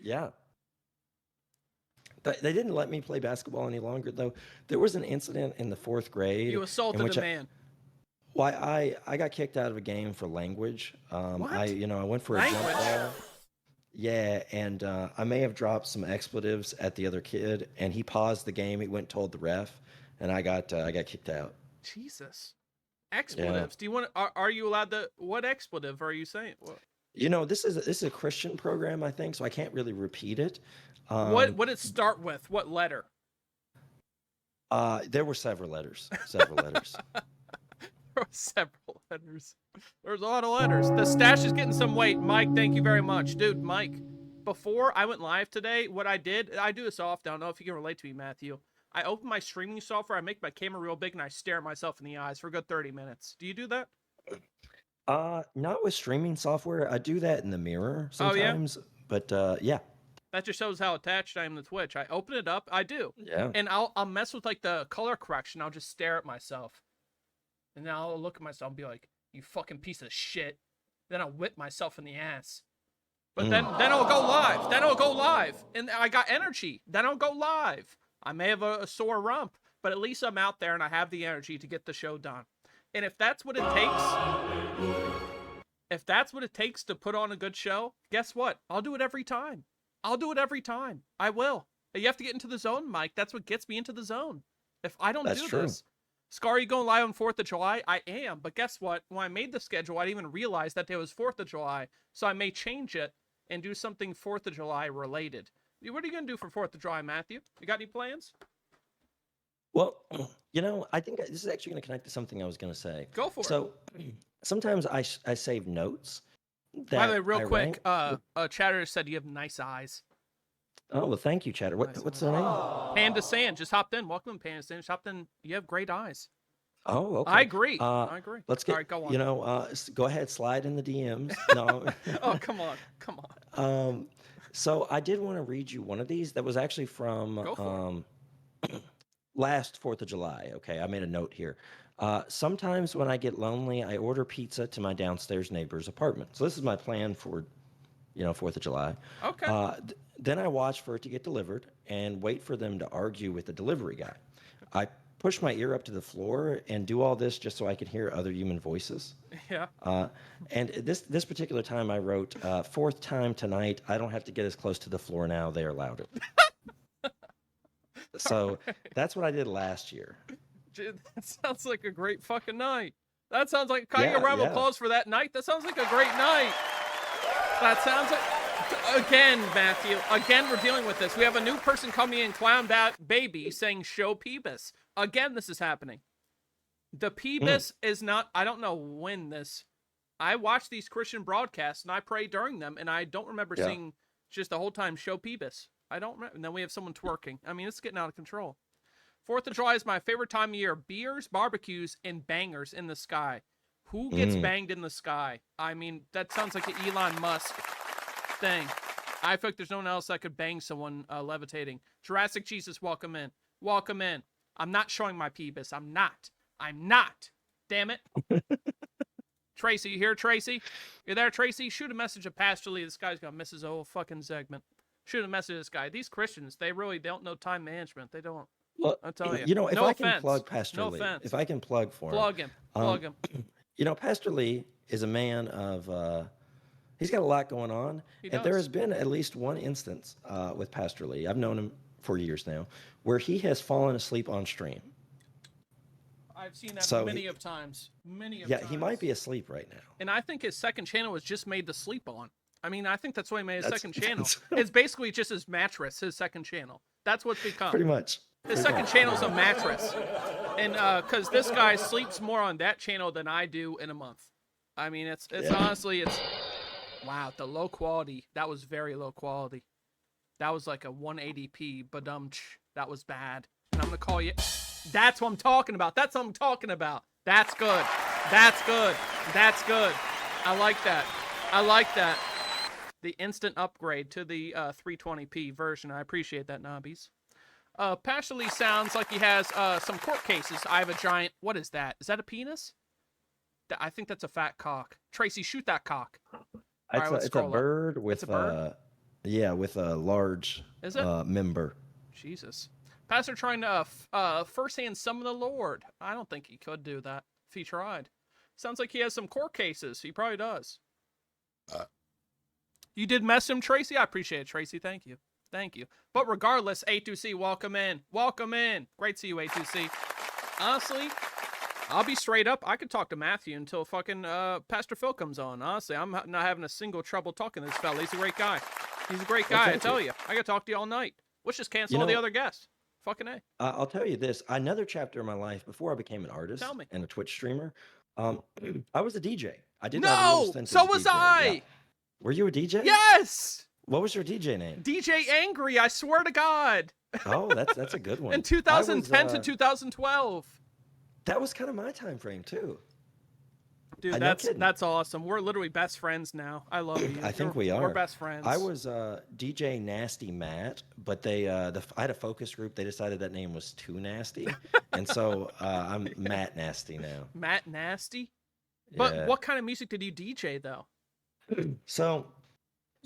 They didn't let me play basketball any longer, though. There was an incident in the fourth grade You in assaulted which a man. I got kicked out of a game for language. What? I went for a jump Language? ball. Yeah, and I may have dropped some expletives at the other kid, and he paused the game. He went and told the ref, and I got kicked out. Jesus. Expletives. Do you want? Are you allowed to? What expletive are you saying? This is a Christian program, I think, so I can't really repeat it. What did it start with? What letter? There were several letters. Several letters. There were several letters. There's a lot of letters. The stash is getting some weight. Mike, thank you very much. Dude, Mike, before I went live today, what I did, I do this often. I don't know if you can relate to me, Matthew. I open my streaming software, I make my camera real big, and I stare at myself in the eyes for a good 30 minutes. Do you do that? Not with streaming software. I do that in the mirror Oh, yeah? sometimes, but yeah. That just shows how attached I am to Twitch. I open it up, I do. Yeah. And I'll mess with like the color correction. I'll just stare at myself. And then I'll look at myself and be like, you fucking piece of shit. Then I'll whip myself in the ass. But then I'll go live. Then I'll go live. And I got energy. Then I'll go live. I may have a sore rump, but at least I'm out there and I have the energy to get the show done. And if that's what it takes to put on a good show, guess what? I'll do it every time. I'll do it every time. I will. You have to get into the zone, Mike. That's what gets me into the zone. If I don't That's do true. this, Scar, you going live on 4th of July? I am. But guess what? When I made the schedule, I didn't even realize that it was 4th of July. So I may change it and do something 4th of July related. What are you going to do for 4th of July, Matthew? You got any plans? Well, I think this is actually going to connect to something I was going to say. Go for it. So sometimes I save notes. By the way, that real I quick, write. Chatter said you have nice eyes. Oh, well, thank you, Chatter. Nice What's eyes. the name? Panda Sand just hopped in. Welcome, Panda Sand. Just hopped in. You have great eyes. Oh, okay. I agree. Uh, I agree. Let's get, All right, go on. go ahead, slide in the DMs. No. Oh, come on. So I did want to read you one of these that was actually from Go for last 4th of July. Okay, I made a note here. Sometimes when I get lonely, I order pizza to my downstairs neighbor's apartment. So this is my plan for, 4th of July. Okay. Then I watch for it to get delivered and wait for them to argue with the delivery guy. I push my ear up to the floor and do all this just so I can hear other human voices. Yeah. And this particular time I wrote, 4th time tonight, I don't have to get as close to the floor now, they are louder. So that's what I did last year. Dude, that sounds like a great fucking night. That sounds like, can I get a Yeah, round of yeah. applause for that night? That sounds like a great night. That sounds like, again, Matthew, again, we're dealing with this. We have a new person coming in, Clown Baby, saying show Peebus. Again, this is happening. The Peebus is not, I don't know when this, I watch these Christian broadcasts and I pray during them and I don't remember Yeah. seeing just the whole time show Peebus. I don't remember. And then we have someone twerking. I mean, it's getting out of control. 4th of July is my favorite time of year. Beers, barbecues, and bangers in the sky. Who gets banged in the sky? I mean, that sounds like an Elon Musk thing. I feel like there's no one else that could bang someone levitating. Jurassic Jesus, welcome in. Welcome in. I'm not showing my peebus. I'm not. Damn it. Tracy, you here, Tracy? You there, Tracy? Shoot a message to Pastor Lee. This guy's gonna miss his whole fucking segment. Shoot a message to this guy. These Christians, they really don't know time management. They don't. Well, I'll tell you. if No I can offense. plug Pastor No Lee, offense. if I can plug for him. Plug him. Pastor Lee is a man of, he's got a lot going on. He And there does. has been at least one instance with Pastor Lee, I've known him for years now, where he has fallen asleep on stream. I've seen that So times. Many of Yeah, times. he might be asleep right now. And I think his second channel was just made to sleep on. I mean, I think that's why he made his That's- second channel. that's- It's basically just his mattress, his second channel. That's what's become. Pretty much. His second channel's a mattress. And because this guy sleeps more on that channel than I do in a month. I mean, it's Yeah. honestly, it's, wow, the low quality. That was very low quality. That was like a 180p, badumch. That was bad. And I'm going to call you. That's what I'm talking about. That's what I'm talking about. That's good. That's good. That's good. I like that. I like that. The instant upgrade to the 320p version. I appreciate that, Nobbies. Pashley sounds like he has some court cases. I have a giant. What is that? Is that a penis? I think that's a fat cock. Tracy, shoot that cock. Alright, let's It's a scroll up. bird with a bird? with a large Is it? member. Jesus. Pastor trying to firsthand summon the Lord. I don't think he could do that if he tried. Sounds like he has some court cases. He probably does. You did mess him, Tracy? I appreciate it, Tracy. Thank you. Thank you. But regardless, A2C, welcome in. Welcome in. Great to see you, A2C. Honestly, I'll be straight up. I could talk to Matthew until fucking Pastor Phil comes on. Honestly, I'm not having a single trouble talking to this fella. He's a great guy. He's a great guy, I thank tell you. you. I could talk to you all night. Let's just cancel You all the know- other guests. Fucking A. I'll tell you this. Another chapter of my life before I became an artist Tell me. and a Twitch streamer, I was a DJ. I did No! So was I! Were you a DJ? Yes! What was your DJ name? DJ Angry, I swear to God. Oh, that's a good one. In 2010 I to was, 2012. That was kind of my time frame too. Dude, no that's kidding. that's awesome. We're literally best friends now. I love you. I think We're- we are. We're best friends. I was DJ Nasty Matt, but I had a focus group. They decided that name was too nasty, and so I'm Matt Nasty now. Matt Nasty. But Yeah. what kind of music did you DJ though? So,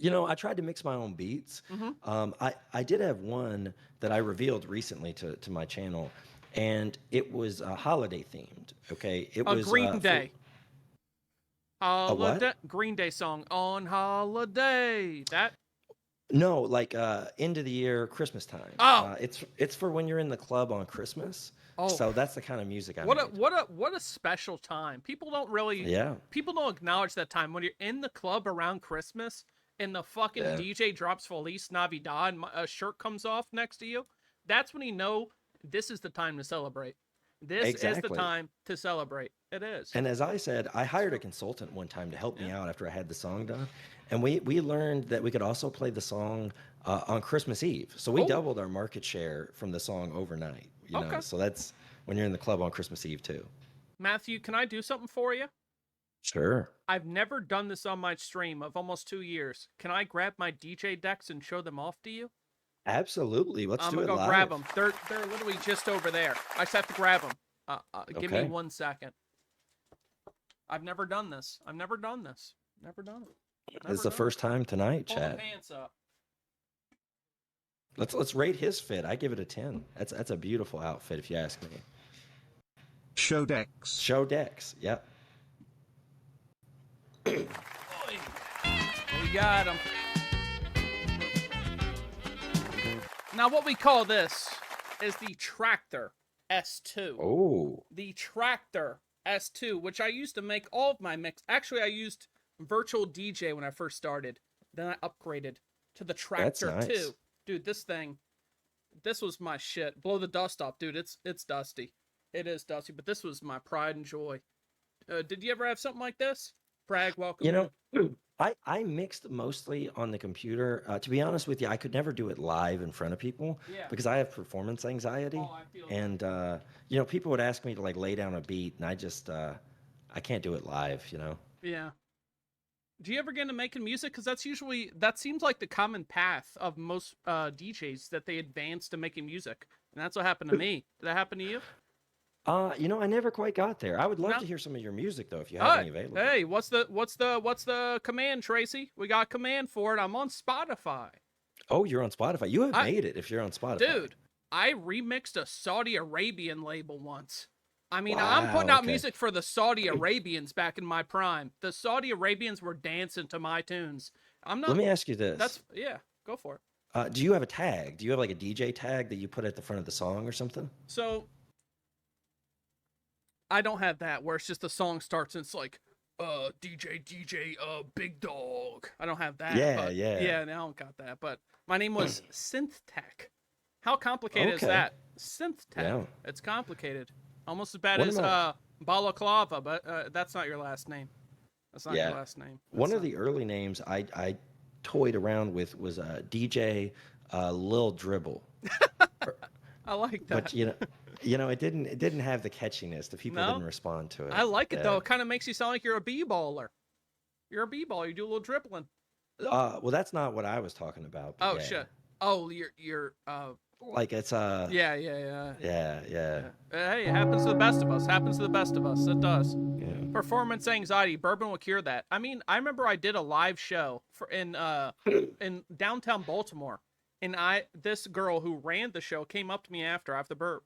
I tried to mix my own beats. Mhm. I did have one that I revealed recently to my channel, and it was holiday themed. Okay, it was Green Day. what? Holiday. Green Day song on holiday. That. No, like end of the year, Christmas time. Oh. It's for when you're in the club on Christmas. Oh. So that's the kind of music I What a made. what a special time. People don't really. Yeah. People don't acknowledge that time when you're in the club around Christmas and the fucking Yeah. DJ drops Feliz Navidad and a shirt comes off next to you. That's when you know this is the time to celebrate. This is the Exactly. time to celebrate. It is. And as I said, I hired a consultant one time to help me out after I had the song done. And we learned that we could also play the song on Christmas Eve. So we Oh. doubled our market share from the song overnight. Okay. So that's when you're in the club on Christmas Eve too. Matthew, can I do something for you? Sure. I've never done this on my stream of almost 2 years. Can I grab my DJ decks and show them off to you? Absolutely. Let's I'm do gonna it go live. grab them. They're literally just over there. I just have to grab them. Give me Okay. 1 second. I've never done this. Never done it. It's Never the done first time tonight, it. Pull the chat. pants up. Let's rate his fit. I give it a 10. That's a beautiful outfit if you ask me. Show decks. Show decks. Yep. We got them. Now, what we call this is the Tractor S2. Oh. The Tractor S2, which I used to make all of my mix. Actually, I used Virtual DJ when I first started. Then I upgraded to the Tractor nice. 2. Dude, this was my shit. Blow the dust off, dude. It's dusty. It is dusty, but this was my pride and joy. Did you ever have something like this? Bragg, welcome. I mixed mostly on the computer. To be honest with you, I could never do it live in front of people Yeah. because I have performance anxiety. Oh, I feel And people would ask me to like lay down a beat, and I just I can't do it live. Yeah. Do you ever get into making music? Because that seems like the common path of most DJs, that they advance to making music. And that's what happened to me. Did that happen to you? I never quite got there. I would love No? to hear some of your music though, if you have any available. Hey, what's the command, Tracy? We got a command for it. I'm on Spotify. Oh, you're on Spotify. You have I- made it if you're on Spotify. Dude, I remixed a Saudi Arabian label once. I mean, I'm Wow, putting out okay. music for the Saudi Arabians back in my prime. The Saudi Arabians were dancing to my tunes. I'm not. Let me ask you this. Yeah, go for it. Do you have a tag? Do you have like a DJ tag that you put at the front of the song or something? So I don't have that where it's just the song starts and it's like DJ, Big Dog. I don't have that. Yeah, but yeah. Yeah, no, I don't got that. But my name was Synth Tech. How complicated is Okay. that? Synth Tech. Yeah. It's complicated. Almost as bad One as of my- Balaclava, but that's not your last name. That's not Yeah. your last name. One That's of the early names I toyed around with was DJ Lil Dribble. I like that. But it didn't have the catchiness. The people No? didn't respond to it. I like it Yeah. though. It kind of makes you sound like you're a b-baller. You're a b-baller. You do a little dribbling. Well, that's not what I was talking about. but Oh yeah. shit. Oh, you're Like it's yeah. yeah. Hey, it happens to the best of us. Happens to the best of us. It does. Yeah. Performance anxiety. Bourbon will cure that. I mean, I remember I did a live show in downtown Baltimore, and this girl who ran the show came up to me after burp.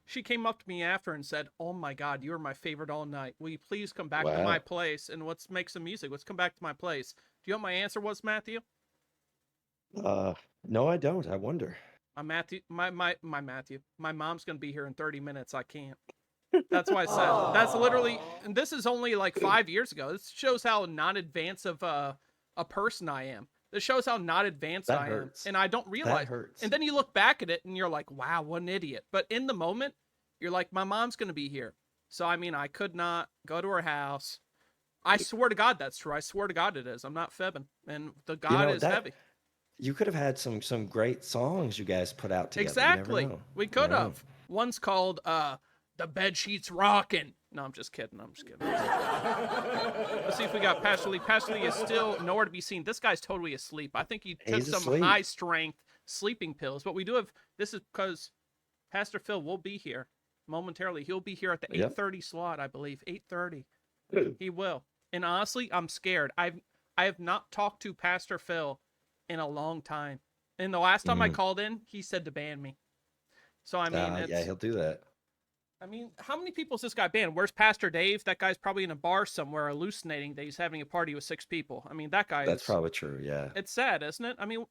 She came up to me after and said, "Oh my God, you are my favorite all night. Will you please come back to Wow. my place and let's make some music? Let's come back to my place." Do you know what my answer was, Matthew? No, I don't. I wonder. My Matthew. My mom's gonna be here in 30 minutes. I can't. That's why I said. That's literally. And this is only like 5 years ago. This shows how not advanced of a person I am. This shows how not advanced That I am, hurts. and I don't realize. That hurts. And then you look back at it and you're like, "Wow, what an idiot!" But in the moment, you're like, "My mom's gonna be here." So I mean, I could not go to her house. I swear to God, that's true. I swear to God, it is. I'm not fibbing, and the God is heavy. You could have had some great songs you guys put out together. Exactly. You never know. We could Yeah. have. One's called The Bed Sheets Rockin'. No, I'm just kidding. Let's see if we got Pastor Lee. Pastor Lee is still nowhere to be seen. This guy's totally asleep. I think he took He's some asleep. high strength sleeping pills. But we do have this is because Pastor Phil will be here momentarily. He'll be here at the Yep. 8:30 slot, I believe. 8:30. He will. And honestly, I'm scared. I have not talked to Pastor Phil in a long time. And the last time I called in, he said to ban me. So I mean, Yeah, he'll do that. I mean, how many people's this guy banned? Where's Pastor Dave? That guy's probably in a bar somewhere hallucinating that he's having a party with 6 people. I mean, that guy That's is. probably true. Yeah. It's sad, isn't it? I mean,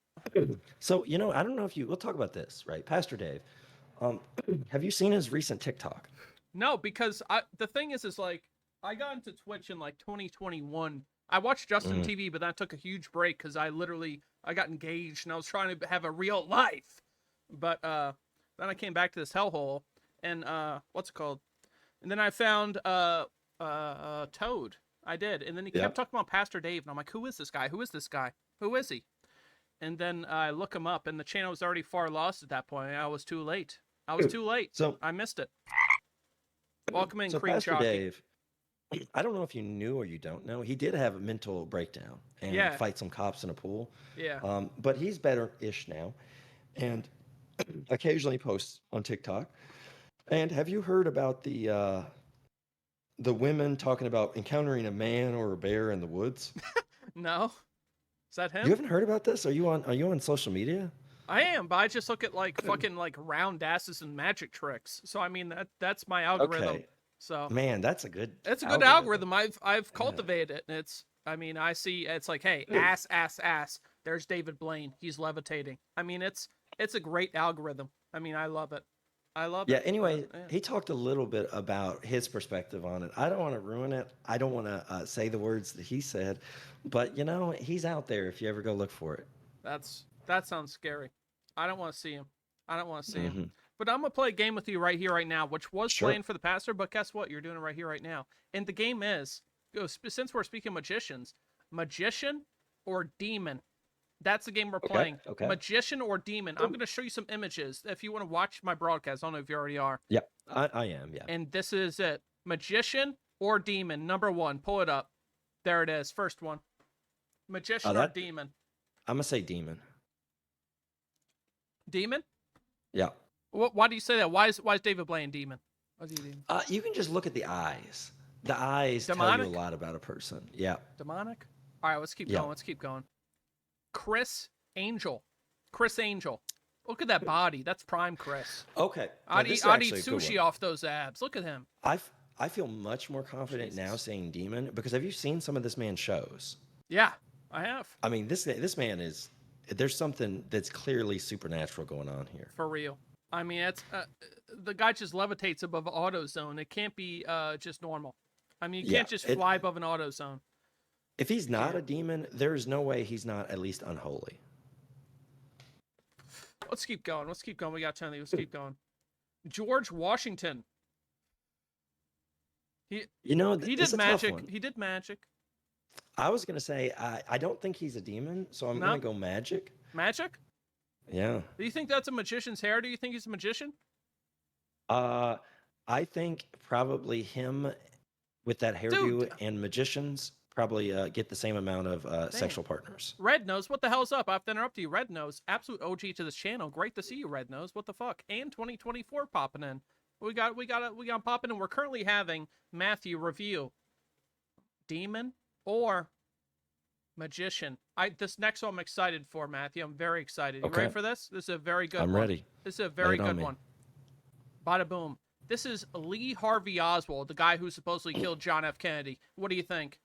So I don't know if we'll talk about this, right, Pastor Dave. Have you seen his recent TikTok? no, because the thing is like, I got into Twitch in like 2021. I watched Justin TV, but then I took a huge break because I got engaged and I was trying to have a real life. But then I came back to this hellhole and what's it called? And then I found Toad. I did, and then he kept talking about Pastor Dave, and I'm like, who is this guy? Who is this guy? Who is he? And then I look him up, and the channel was already far lost at that point. I was too late. So I missed it. Welcome in, So Cream Pastor Chalky. Dave, I don't know if you knew or you don't know, he did have a mental breakdown and Yeah. fight some cops in a pool. Yeah. But he's better-ish now, and occasionally posts on TikTok. And have you heard about the women talking about encountering a man or a bear in the woods? No, is that him? You haven't heard about this? Are you on social media? I am, but I just look at like fucking like round asses and magic tricks. So I mean that's my algorithm. Okay. So Man, that's a good. it's a good algorithm. I've cultivated it, and I see it's like, hey, ass. There's David Blaine. He's levitating. I mean, it's a great algorithm. I mean, I love it. Yeah, anyway, Yeah. he talked a little bit about his perspective on it. I don't want to ruin it. I don't want to say the words that he said, but he's out there if you ever go look for it. That sounds scary. I don't want to see him. Mm-hmm. But I'm gonna play a game with you right here, right now, which was Sure. playing for the pastor. But guess what? You're doing it right here, right now. And the game is, since we're speaking magicians, magician or demon. That's the game we're playing. Okay. Magician or demon. I'm gonna show you some images if you want to watch my broadcast. I don't know if you already are. Yeah, I am. Yeah. And this is it. Magician or demon. Number 1. Pull it up. There it is. First one. Magician or that- demon. I'm gonna say demon. Demon? Yeah. Why do you say that? Why is David Blaine demon? Why is he demon? You can just look at the eyes. The eyes Demonic? tell you a lot about a person. Yeah. Demonic? All right, let's keep Yeah. going. Let's keep going. Chris Angel. Chris Angel. Look at that body. That's prime Chris. Okay. Now, I'd this eat, is I'd actually eat a good sushi one. off those abs. Look at him. I feel much more confident now Jesus. saying demon because have you seen some of this man's shows? Yeah, I have. I mean, this man is. There's something that's clearly supernatural going on here. For real. I mean, it's the guy just levitates above auto zone. It can't be just normal. I mean, you Yeah, can't just fly above an auto zone. if he's not Yeah. a demon, there's no way he's not at least unholy. Let's keep going. Let's keep going. We got 10. Let's keep going. George Washington. He You know, he it's did a tough magic. one. He did magic. I was gonna say I don't think he's a demon, so I'm No? gonna go magic. Magic? Yeah. Do you think that's a magician's hair? Do you think he's a magician? I think probably him with that hairdo Dude. and magicians probably get the same amount of sexual partners. Red Nose, what the hell's up? I have to interrupt you. Red Nose, absolute OG to this channel. Great to see you, Red Nose. What the fuck? And 2024 popping in. We got popping in. We're currently having Matthew review demon or magician. This next one I'm excited for, Matthew. I'm very excited. You Okay. ready for this? This is a very good I'm one. ready. This is a very it on good me. one. Bada boom. This is Lee Harvey Oswald, the guy who supposedly killed John F. Kennedy. What do you think?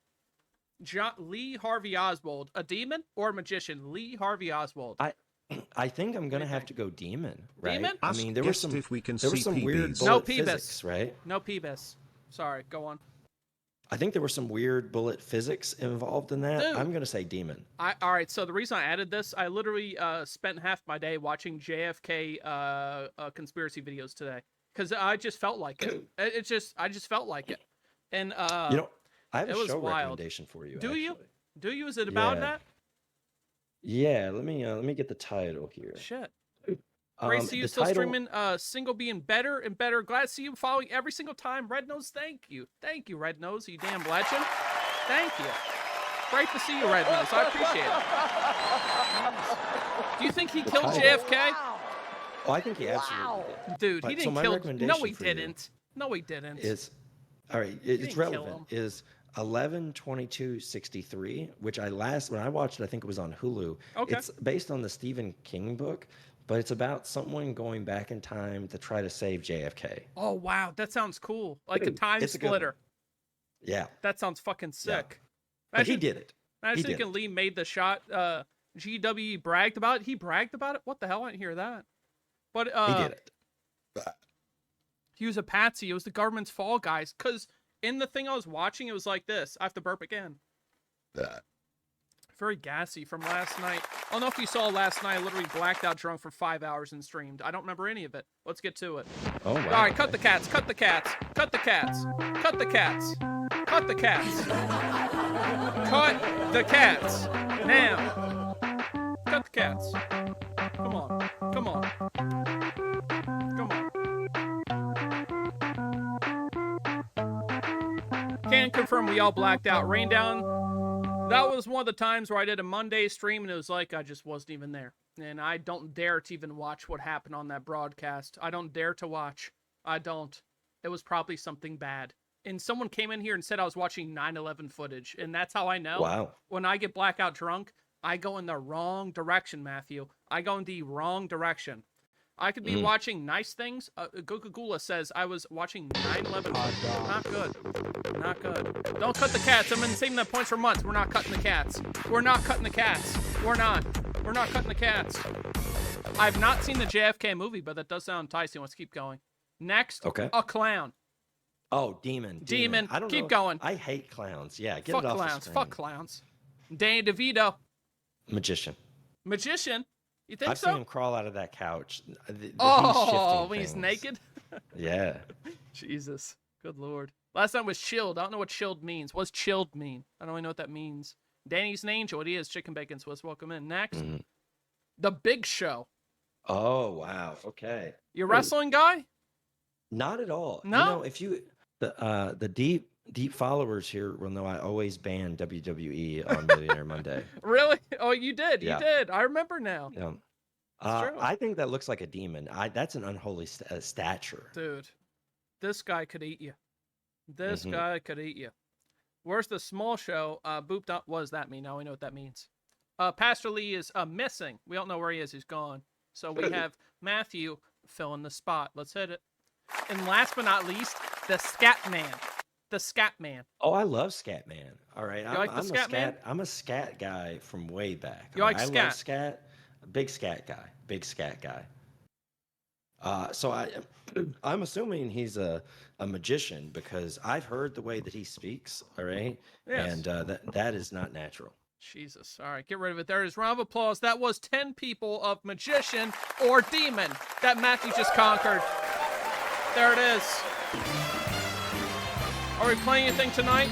Lee Harvey Oswald, a demon or a magician? Lee Harvey Oswald. I think I'm gonna you have think? to go demon, right? Demon? I Ask mean, there were guest some if we can there were see some weird PBs. bullet No Peebus. physics, right? No Peebus. Sorry, go on. I think there were some weird bullet physics involved in that. Dude. I'm gonna say demon. All right, so the reason I added this, I literally spent half my day watching JFK conspiracy videos today because I just felt like it. I just felt like it. And You know, I have it a was show wild. recommendation for you. Do you? actually. Do you? Is it about Yeah. that? Yeah, let me get the title here. Shit. Great to see you the still title- streaming. Single being better and better. Glad to see you following every single time. Red Nose, thank you. Thank you, Red Nose, you damn legend. Thank you. Great to see you, Red Nose. I appreciate it. Do you think he killed title. JFK? Oh, I think he absolutely did. Dude, But- he so didn't my kill. No, recommendation he for you didn't. No, he didn't. Is all right. didn't It's kill relevant. him. Is 11/22/63, which when I watched it, I think it was on Hulu. Okay. It's based on the Stephen King book, but it's about someone going back in time to try to save JFK. Oh wow, that sounds cool. Like a Dude, time it's a good one. splitter. Yeah, That sounds fucking sick. but he Imagine- did it. Imagine did thinking Lee made the shot. GW bragged about it. He bragged about it. What the hell? I didn't hear that. But He did it. he was a patsy. It was the government's fault, guys. Because in the thing I was watching, it was like this. I have to burp again. Very gassy from last night. I don't know if you saw last night. I literally blacked out drunk for 5 hours and streamed. I don't remember any of it. Let's get to it. Oh wow. All right, cut the cats. Cut the cats. Cut the cats. Cut the cats. Cut the cats. Cut the cats. Now. Cut the cats. Come on. Come on. Come on. Can confirm we all blacked out. Rain down. That was one of the times where I did a Monday stream and it was like I just wasn't even there. And I don't dare to even watch what happened on that broadcast. I don't dare to watch. I don't. It was probably something bad. And someone came in here and said I was watching 9/11 footage. And that's how I know. Wow. When I get blackout drunk, I go in the wrong direction, Matthew. I go in the wrong direction. I could be watching nice things. Gugagula says I was watching 9/11. Not good. Not good. Don't cut the cats. I've been saving that points for months. We're not cutting the cats. We're not cutting the cats. We're not. We're not cutting the cats. I've not seen the JFK movie, but that does sound enticing. Let's keep going. Next, Okay. a clown. Oh, demon. Demon. I don't Keep know. going. I hate clowns. Yeah, get Fuck it off clowns. the Fuck screen. clowns. Danny DeVito. Magician. Magician. You think I've so? seen him crawl out of that couch. He's Oh, shifting when he's things. naked? Yeah. Jesus. Good lord. Last time was chilled. I don't know what chilled means. What's chilled mean? I don't really know what that means. Danny's an angel. What he is. Chicken Bacon Swiss. Welcome in. Next. Mhm. The Big Show. Oh wow. Okay. You a wrestling guy? Not at all. No? You know, if you the deep followers here will know I always ban WWE on Millionaire Monday. Really? Oh, you did. Yeah. You did. I remember now. Yeah. It's true. I think that looks like a demon. That's an unholy stature. Dude, this guy could eat you. This Mhm. guy could eat you. Where's the small show? Booped up. What does that mean? Now we know what that means. Pastor Lee is missing. We don't know where he is. He's gone. So we have Matthew filling the spot. Let's hit it. And last but not least, the Scat Man. The Scat Man. Oh, I love Scatman. All right, like the I'm a Scat Man? I'm a scat guy from way back. You All like right, I scat? love scat. Big scat guy. Big scat guy. So I'm assuming he's a magician because I've heard the way that he speaks. All right, Yes. and that is not natural. Jesus. All right, get rid of it. There it is. Round of applause. That was 10 people of magician or demon that Matthew just conquered. There it is. Are we playing anything tonight?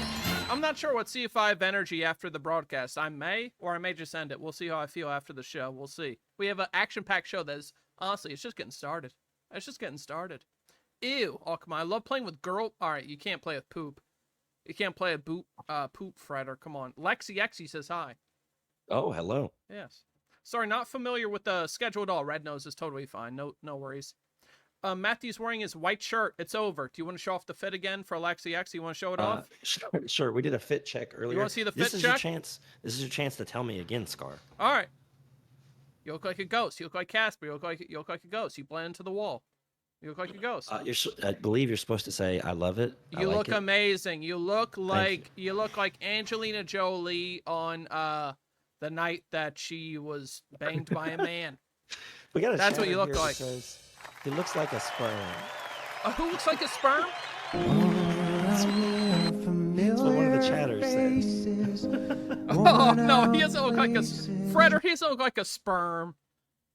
I'm not sure what see if I have energy after the broadcast. I may, or I may just end it. We'll see how I feel after the show. We'll see. We have an action-packed show that is, honestly, it's just getting started. It's just getting started. Ew. Oh, come on. I love playing with girl. All right, you can't play with poop. You can't play with poop, Fredder. Come on. Lexi Exy says hi. Oh, hello. Yes. Sorry, not familiar with the schedule at all. Red Nose is totally fine. No worries. Matthew's wearing his white shirt. It's over. Do you want to show off the fit again for Alexi X? You want to show it off? Sure. We did a fit check earlier. You want to see the fit This is check? your chance. This is your chance to tell me again, Scar. All right. You look like a ghost. You look like Casper. You look like a ghost. You blend into the wall. You look like a ghost. I believe you're supposed to say, "I love it." I You like look it. amazing. You look like you look like Angelina Jolie on the night that she was banged by a man. We got a That's what chatter you look here that like. says, he looks like a sperm. Who looks like a sperm? That's what one of the chatters says. Oh no, he doesn't look like a Fredder. He doesn't look like a sperm.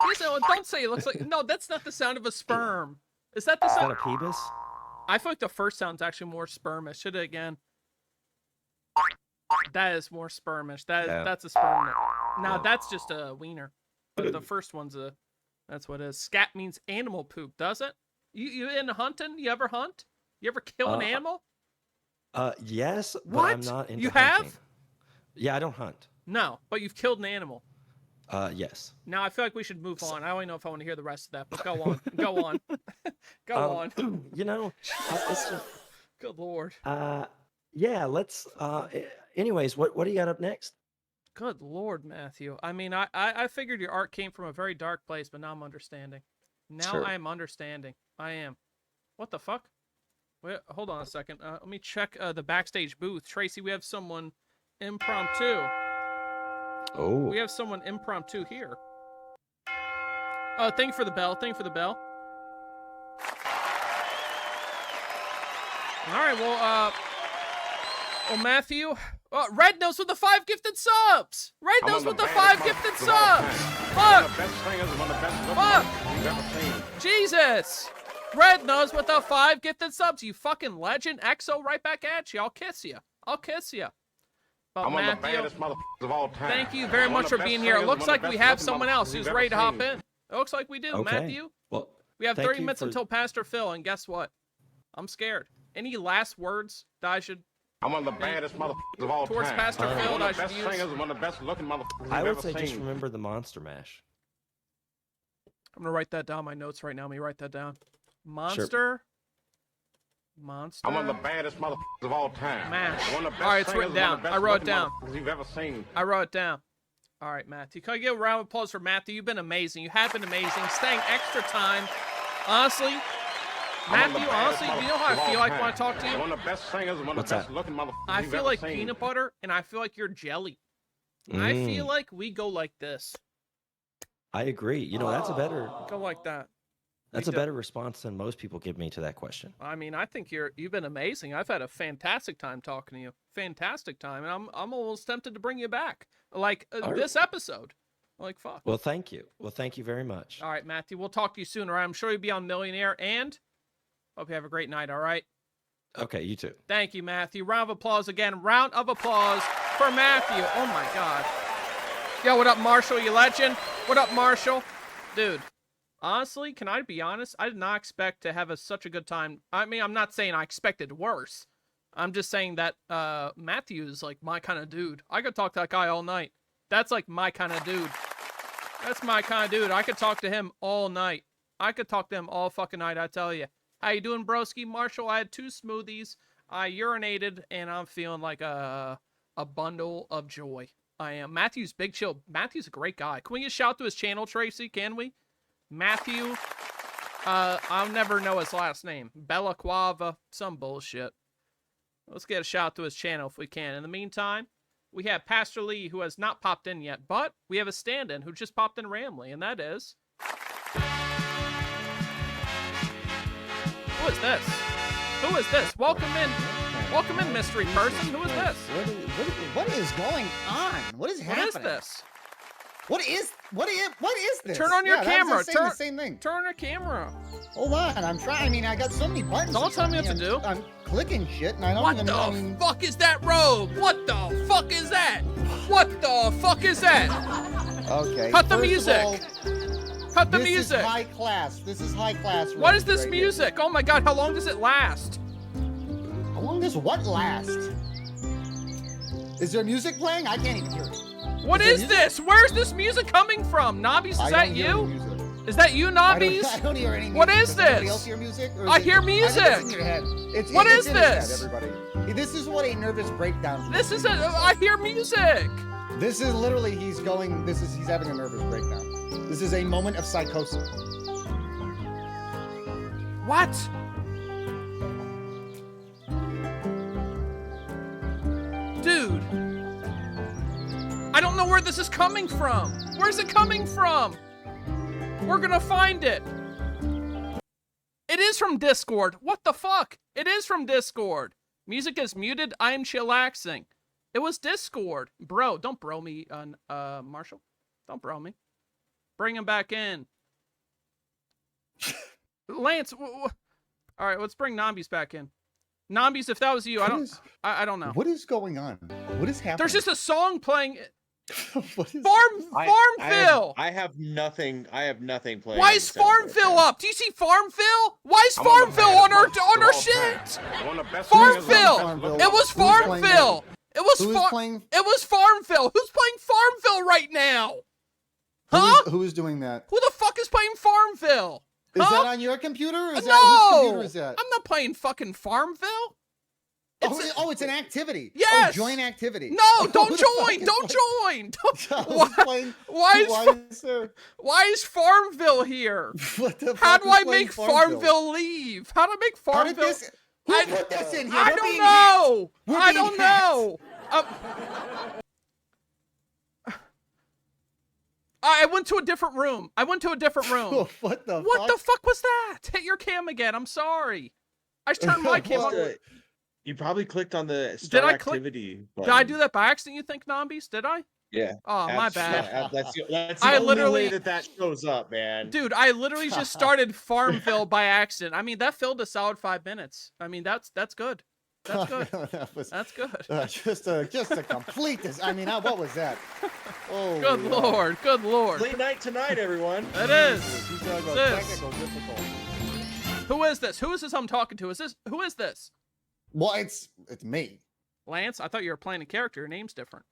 He doesn't, don't say he looks like. No, that's not the sound of a sperm. Is that the Is that sound? a peebus? I feel like the first sound's actually more spermish. Hit it again. That is more spermish. That's a sperm. Now that's just a wiener. But the first one's a. That's what it is. Scat means animal poop, does it? You into hunting? You ever hunt? You ever kill an animal? Yes, but What? I'm not into You hunting. have? Yeah, I don't hunt. No, but you've killed an animal. Yes. Now I feel like we should move on. I don't know if I want to hear the rest of that, but go on. Go on. Go on. You know, it's just, Good Lord. yeah. Let's. Anyways, what do you got up next? Good Lord, Matthew. I mean, I figured your art came from a very dark place, but now I'm understanding. Now Sure. I am understanding. I am. What the fuck? Wait, hold on a second. Let me check the backstage booth. Tracy, we have someone impromptu. Oh. We have someone impromptu here. Oh, thank you for the bell. Thank you for the bell. All right, well, Matthew. Red Nose with the 5 gifted subs. Red Nose with the 5 gifted subs. Fuck. Fuck. Jesus. Red Nose with the 5 gifted subs. You fucking legend. EXO right back at you. I'll kiss you. I'll kiss you. But I'm one of the Matthew, baddest motherfuckers of all time. thank you very much for being here. It looks like we have someone else who's ready to hop in. It looks like we do, Okay. Matthew. Well, We have thank 30 you minutes for- until Pastor Phil, and guess what? I'm scared. Any last words that I should... I'm one of the baddest motherfuckers of all Towards time. Pastor I'm Phil, one I of the should best use- singers and one of the best looking motherfuckers I you've would ever say just seen. remember the Monster Mash. I'm going to write that down in my notes right now. Let me write that down. Monster. Monster. I'm one of the baddest motherfuckers of all time. Mash. One of the best All right, it's singers written and one of down. the best I wrote it looking down. motherfuckers you've ever seen. I wrote it down. All right, Matthew. Can I give a round of applause for Matthew? You've been amazing. You have been amazing. Staying extra time. Honestly, I'm one of the Matthew, baddest honestly, you know how I motherfuckers of feel all like when I time. talk to you? One of the best singers and one of What's the best that? looking motherfuckers I you've feel ever like seen. peanut butter, and I feel like you're jelly. I feel Mm, like we go like this. I agree. You know, that's a better Go like that. that's We a do. better response than most people give me to that question. I mean, I think you've been amazing. I've had a fantastic time talking to you. Fantastic time, and I'm almost tempted to bring you back. Like Are- this episode. Like fuck. Well, thank you. Well, thank you very much. All right, Matthew. We'll talk to you soon. All right. I'm sure you'll be on Millionaire, and hope you have a great night. All right. Okay, you too. Thank you, Matthew. Round of applause again. Round of applause for Matthew. Oh my God. Yo, what up, Marshall? You legend. What up, Marshall? Dude. Honestly, can I be honest? I did not expect to have such a good time. I mean, I'm not saying I expected worse. I'm just saying that Matthew is like my kind of dude. I could talk to that guy all night. That's like my kind of dude. That's my kind of dude. I could talk to him all night. I could talk to him all fucking night, I tell you. How you doing, broski? Marshall, I had 2 smoothies. I urinated, and I'm feeling like a bundle of joy. I am. Matthew's big chill. Matthew's a great guy. Can we get a shout to his channel, Tracy? Can we? Matthew, I'll never know his last name. Bella Quava, some bullshit. Let's get a shout to his channel if we can. In the meantime, we have Pastor Lee, who has not popped in yet, but we have a stand-in who just popped in randomly, and that is Who is this? Who is this? Welcome in. Welcome in, mystery person. Who is this? What is going on? What is happening? What is this? What is this? Turn on your Yeah, camera. That was Turn the same thing. Turn your camera. Hold on, I'm trying. I mean, I got so many buttons. Don't tell me what to do. I'm clicking shit, and I don't What even. the I mean, fuck is that robe? What the fuck is that? What the fuck is that? okay. Cut the first of music. all, Cut the this music. is high class. This is high class. What is this right here. music? Oh my god, how long does it last? How long does what last? Is there music playing? I can't even hear it. What Is is there this? Where's this music coming from? Nobbies, is I that don't hear any you? music. Is that you, I Nobbies? don't hear any music. What is Does anybody this? else hear music? Or is I it- hear I think it's music. in your head. What It's is in his head, this? everybody. This is what a nervous breakdown. This is I hear music. This is literally he's having a nervous breakdown. This is a moment of psychosis. What? Dude. I don't know where this is coming from. Where's it coming from? We're gonna find it. It is from Discord. What the fuck? It is from Discord. Music is muted. I am chillaxing. It was Discord. Bro, don't bro me, Marshall. Don't bro me. Bring him back in. Lance, all right, let's bring Nambies back in. Nambies, if that was you, I don't know. What is going on? What is happening? There's just a song playing. what is Farmville. I have nothing. I have nothing playing. Why on is the soundboard, Farmville man. up? Do you see Farmville? Why is I'm one of the Farmville on baddest our motherfuckers of all shit? time. One of the best singers of all Farmville. time. Farmville. It was Who's playing that? Farmville. It was Who is playing? It was Farmville. Who's playing Farmville right now? Who Huh? is- who is doing that? Who the fuck is playing Farmville? Is Huh? that on your computer? Or is No. that whose computer is that? I'm not playing fucking Farmville. It's an activity. Yes. Oh, join activity. No, don't Who the fuck join. is Don't playing- join. Who's playing- Why is Farmville here? What the How fuck do is I playing make Farmville leave? How do I make How did Farmville? this? Who put this in here? I We're don't being hacked. know. We're I being don't know. I went to a different room. What the What fuck? the fuck was that? Hit your cam again. I'm sorry. I just turned my cam What? on. You probably clicked on the start I click- activity. Did I do that by accident, you think, Nambies? Did I? Yeah. Oh, my bad. That's I the only literally- way that shows up, man. Dude, I literally just started Farmville by accident. I mean, that filled a solid 5 minutes. I mean, that's good. That's good. That was That's good. just to complete this. I mean, what was that? Oh, Good lord. Good lord. Late night tonight, everyone. It is. He's talking about This. technical difficulties. Who is this? Who is this I'm talking to? Who is this? Well, it's me. Lance? I thought you were playing a character. Your name's different.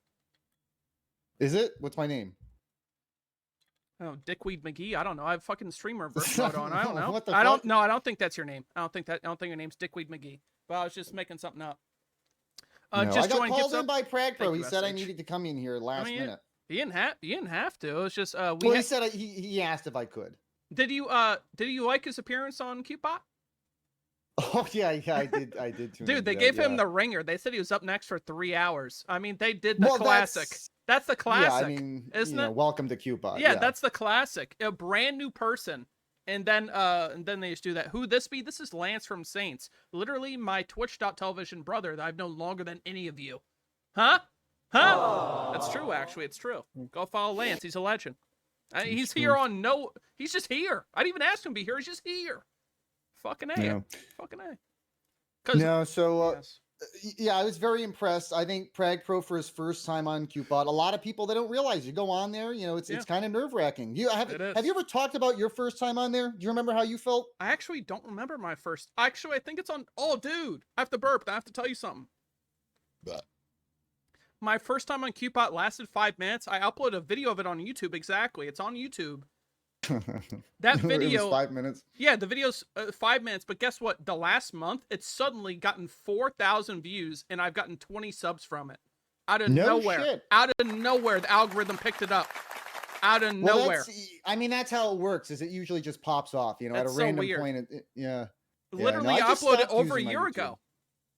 Is it? What's my name? Oh, Dickweed McGee. I don't know. I have fucking streamer mode on. I don't know. What the I don't fuck? know. I don't think that's your name. I don't think your name's Dickweed McGee. But I was just making something up. No, Just I got join called Gifts in Up. by Prag Pro. Thank He you, said I SH. needed to come in here last mean, minute. You didn't have to. It was just Well, he said he asked if I could. Did you like his appearance on Cupid? Oh yeah, I did. I did. tune Dude, into they that, gave him yeah. the ringer. They said he was up next for 3 hours. I mean, they did the Well, classic. That's the classic. Yeah, I mean, isn't it? welcome to Cupid. Yeah, that's the classic. A brand new person. And then they just do that. Who this be? This is Lance from Saints. Literally my Twitch.television brother that I've known longer than any of you. Huh? That's true, actually. It's true. Go follow Lance. He's a legend. He's here on he's just here. I didn't even ask him to be here. He's just here. Fucking A. Yeah. Fucking A. 'Cause- No, so Yes. yeah, I was very impressed. I think Prag Pro for his first time on Cupid. A lot of people they don't realize you go on there. It's Yeah. kind of nerve wracking. It is. Have you ever talked about your first time on there? Do you remember how you felt? I actually don't remember my first. Actually, I think it's on. Oh, dude. I have to burp. I have to tell you something. My first time on Cupid lasted 5 minutes. I uploaded a video of it on YouTube. Exactly. It's on YouTube. That It was video. 5 minutes. Yeah, the video's 5 minutes. But guess what? The last month, it's suddenly gotten 4,000 views, and I've gotten 20 subs from it. Out of No nowhere. shit. Out of nowhere, the algorithm picked it up. Out of Well, nowhere. I mean, that's how it works. Is it usually just pops off? At That's a so random weird. point. Yeah. Yeah, Literally, no, I I just uploaded stopped over a using my year YouTube. ago.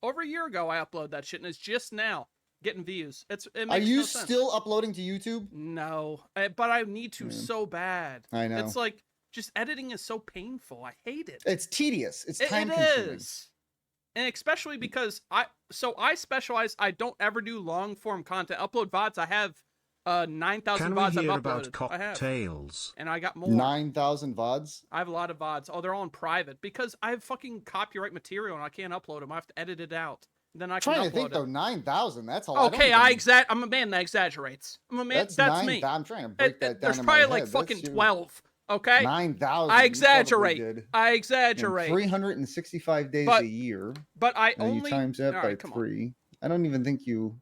Over a year ago, I uploaded that shit, and it's just now getting views. It Are makes you no sense. still uploading to YouTube? No, but I need to so bad. I know. It's like just editing is so painful. I hate it. It's tedious. It's It time consuming. is. And especially because I specialize. I don't ever do long form content. Upload VODs. I have 9,000 Can we VODs I've hear about uploaded. I have. cocktails? And I got more. 9,000 VODs. I have a lot of VODs. Oh, they're all in private because I have fucking copyright material and I can't upload them. I have to edit it out. Then I can Trying upload to think it. though, 9,000. That's a lot. Okay, I'm a man that exagerates. I'm a man. That's me. I'm trying to break that down. There's in probably my like head. fucking That's you. 12. Okay. 9,000. I you exaggerate. probably did. I In exaggerate. 365 days But a year. But I And only you times that all by right, come on. 3. I don't even think you.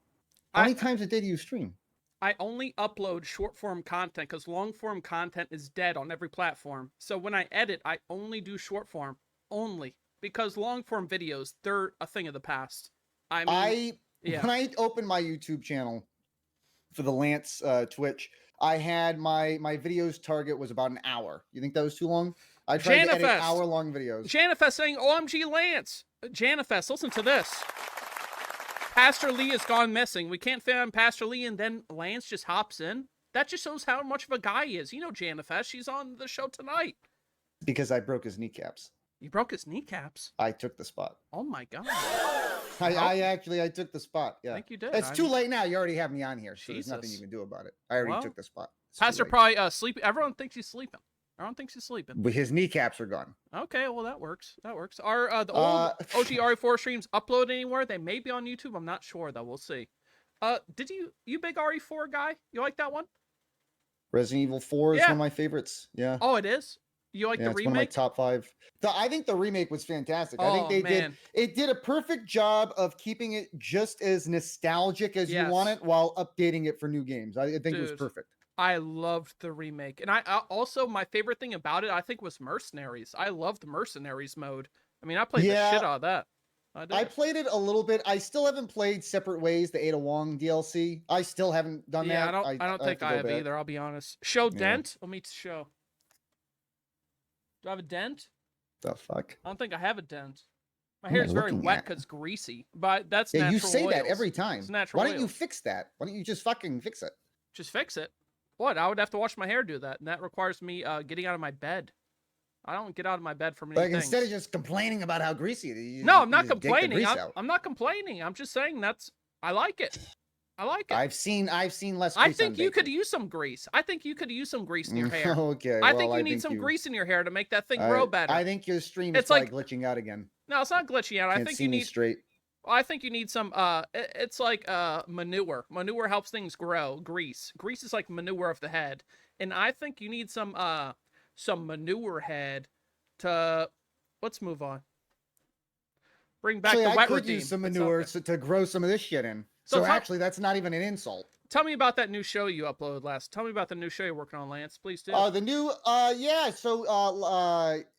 How many times a day do you stream? I only upload short form content because long form content is dead on every platform. So when I edit, I only do short form only because long form videos, they're a thing of the past. I mean, yeah. When I opened my YouTube channel for the Lance Twitch, I had my videos target was about an hour. You think that was too long? I tried to edit Janifest. hour-long videos. Janifest saying, OMG Lance. Janifest, listen to this. Pastor Lee has gone missing. We can't find Pastor Lee, and then Lance just hops in. That just shows how much of a guy he is. You know Janifest. She's on the show tonight. Because I broke his kneecaps. You broke his kneecaps. I took the spot. Oh my god. I took the spot. Yeah. I think you did. It's too late now. You already have me on here, so there's nothing Jesus. you can do about it. I already Well, took the spot. It's too Pastor late. probably sleeping. Everyone thinks he's sleeping. Everyone thinks he's sleeping. But his kneecaps are gone. Okay, well that works. That works. Are the old OG RE4 streams upload anywhere? They may be on YouTube. I'm not sure though. We'll see. Did you big RE4 guy? You like that one? Resident Evil 4 is Yeah. one of my favorites. Yeah. Oh, it is. You like Yeah, the it's one of my remake? top 5. I think the remake was fantastic. I Oh, think they man. did a perfect job of keeping it just as nostalgic as you want Yes. it while updating it for new games. I think it was Dude. perfect. I loved the remake, and I also my favorite thing about it I think was Mercenaries. I loved Mercenaries mode. I mean, I played the Yeah. shit out of that. I did. I played it a little bit. I still haven't played Separate Ways, the Ada Wong DLC. I still haven't done yeah, that. I don't think to I go have back. either. I'll be honest. Show Yeah. dent. Let me show. Do I have a dent? The fuck? I don't think I have a dent. My What am hair is I very looking wet at? because greasy. But that's Yeah, natural you say that oils. every time. It's natural Why don't you oils. fix that? Why don't you just fucking fix it? Just fix it. What? I would have to wash my hair to do that, and that requires me getting out of my bed. I don't get out of my bed for many Like things. instead of just complaining about how greasy it is. you- No, you I'm not just dig the complaining. grease I'm, out. I'm not complaining. I'm just saying I like it. I like it. I've seen less. I grease think on you could bacon. use some grease. I think you could use some grease in your hair. Okay. I well, think you need some you- grease in your hair to make that thing grow better. I think your stream is It's like- glitching out again. No, it's not glitchy out. I Can't think see you me need. straight. I think you need some. It's like manure. Manure helps things grow. Grease. Grease is like manure of the head, and I think you need some manure head to. Let's move on. Bring back Actually, the I wet could redeem. use some It's manure okay. to grow some of this shit in. So So, tell- actually, that's not even an insult. Tell me about that new show you uploaded last. Tell me about the new show you're working on, Lance. Please do. The new, yeah. So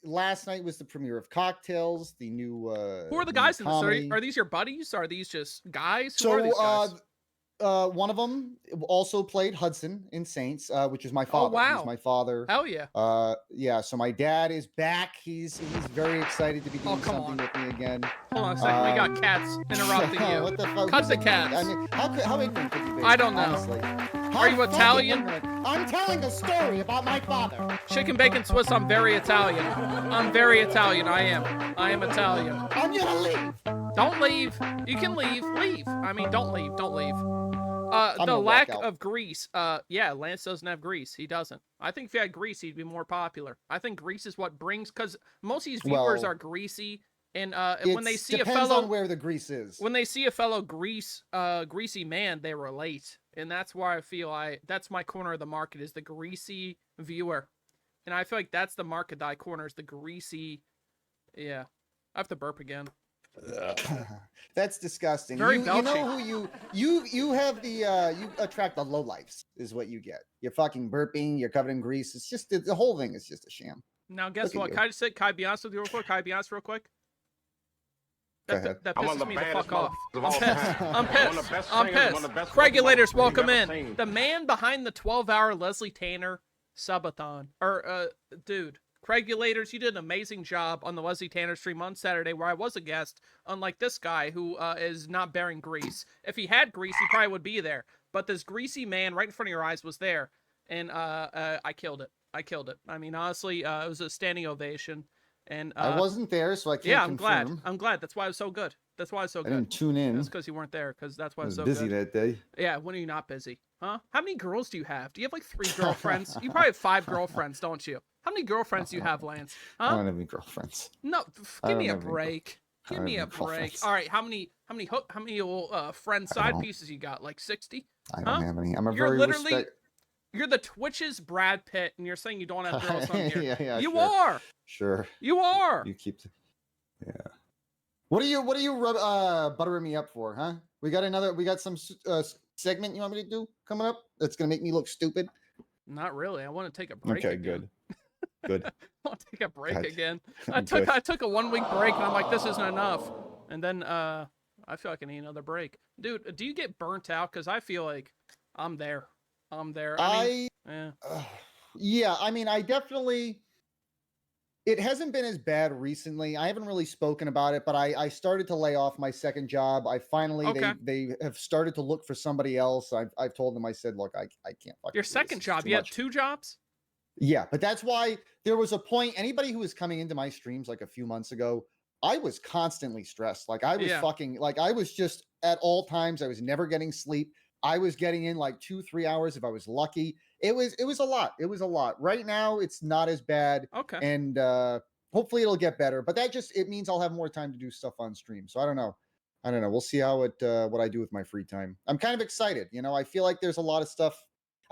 last night was the premiere of Cocktails, the new. Who are the new guys in this? comedy. Are these your buddies? Are these just guys? Who are these guys? One of them also played Hudson in Saints, which is my father. wow. He's my father. Hell yeah. Yeah. So my dad is back. He's very excited to be doing come something on. with me again. Hold on a second. We got cats interrupting you. What the fuck? Cut the cats. I mean, how ignorant could you be? I don't know. Honestly. Are you How fucking Italian? ignorant. I'm telling a story about my father. Chicken bacon Swiss. I'm very Italian. I'm very Italian. I am Italian. I'm gonna leave. Don't leave. You can leave. Leave. I mean, don't leave. Don't leave. The gonna walk lack out. of grease. Yeah, Lance doesn't have grease. He doesn't. I think if he had grease, he'd be more popular. I think grease is what brings, because most of these viewers Well, are greasy, and when they It see a depends fellow, on where the grease is. when they see a fellow greasy man, they relate, and that's why I feel that's my corner of the market is the greasy viewer, and I feel like that's the market that I corner is the greasy. Yeah, I have to burp again. That's disgusting. Very you know who you have the you attract the lowlifes is what you get. You're fucking burping. You're covered in grease. It's just the whole thing is just a sham. Now, guess Look at what? you. Can I be honest with you real quick? Can I be honest real quick? Go ahead. That I'm one pisses of the me the baddest fuck off. motherfuckers of I'm all pissed. time. I'm One of pissed. the best I'm singers, one pissed. of the best Regulators, motherfuckers welcome you've in. ever seen. The man behind the 12-hour Leslie Tanner subathon. Dude, Regulators, you did an amazing job on the Leslie Tanner stream on Saturday where I was a guest, unlike this guy who is not bearing grease. If he had grease, he probably would be there. But this greasy man right in front of your eyes was there, and I killed it. I killed it. I mean, honestly, it was a standing ovation. And I wasn't there, so I can't yeah, I'm confirm. glad. I'm glad. That's why it was so good. That's why it's so I good. didn't tune in. That's because you weren't there. Because that's why I it's was so busy good. that day. Yeah, when are you not busy? Huh? How many girls do you have? Do you have like 3 girlfriends? You probably have 5 girlfriends, don't you? How many girlfriends do you have, Lance? I Huh? don't have any girlfriends. No, I give don't me a have any break. I Give don't me a have any break. girlfriends. All right, how many little friend I side don't. pieces you got? Like 60? I Huh? don't have any. I'm a You're very literally you're the Twitch's Brad Pitt, and you're saying you don't have girls on here. yeah, You sure. are. Sure. You are. You keep. Yeah. What are you buttering me up for, huh? We got some segment you want me to do coming up that's gonna make me look stupid. Not really. I want to take a break. Okay, again. good. I want to take a break God. again. Good. I took a 1-week break, and I'm like, this isn't enough. And then I feel like I need another break, dude. Do you get burnt out? Because I feel like I'm there. I mean, yeah. Yeah, I mean, I definitely. It hasn't been as bad recently. I haven't really spoken about it, but I started to lay off my second job. I finally Okay. they have started to look for somebody else. I've told them, I said, look, I can't fucking Your do this. second It's job, too you had much. 2 jobs? Yeah, but that's why there was a point. Anybody who was coming into my streams like a few months ago, I was constantly stressed. Like I was Yeah. I was just at all times, I was never getting sleep. I was getting in like 2-3 hours if I was lucky. It was a lot. It was a lot. Right now, it's not as bad. Okay. And hopefully it'll get better. But it means I'll have more time to do stuff on stream. So I don't know. We'll see how what I do with my free time. I'm kind of excited. I feel like there's a lot of stuff.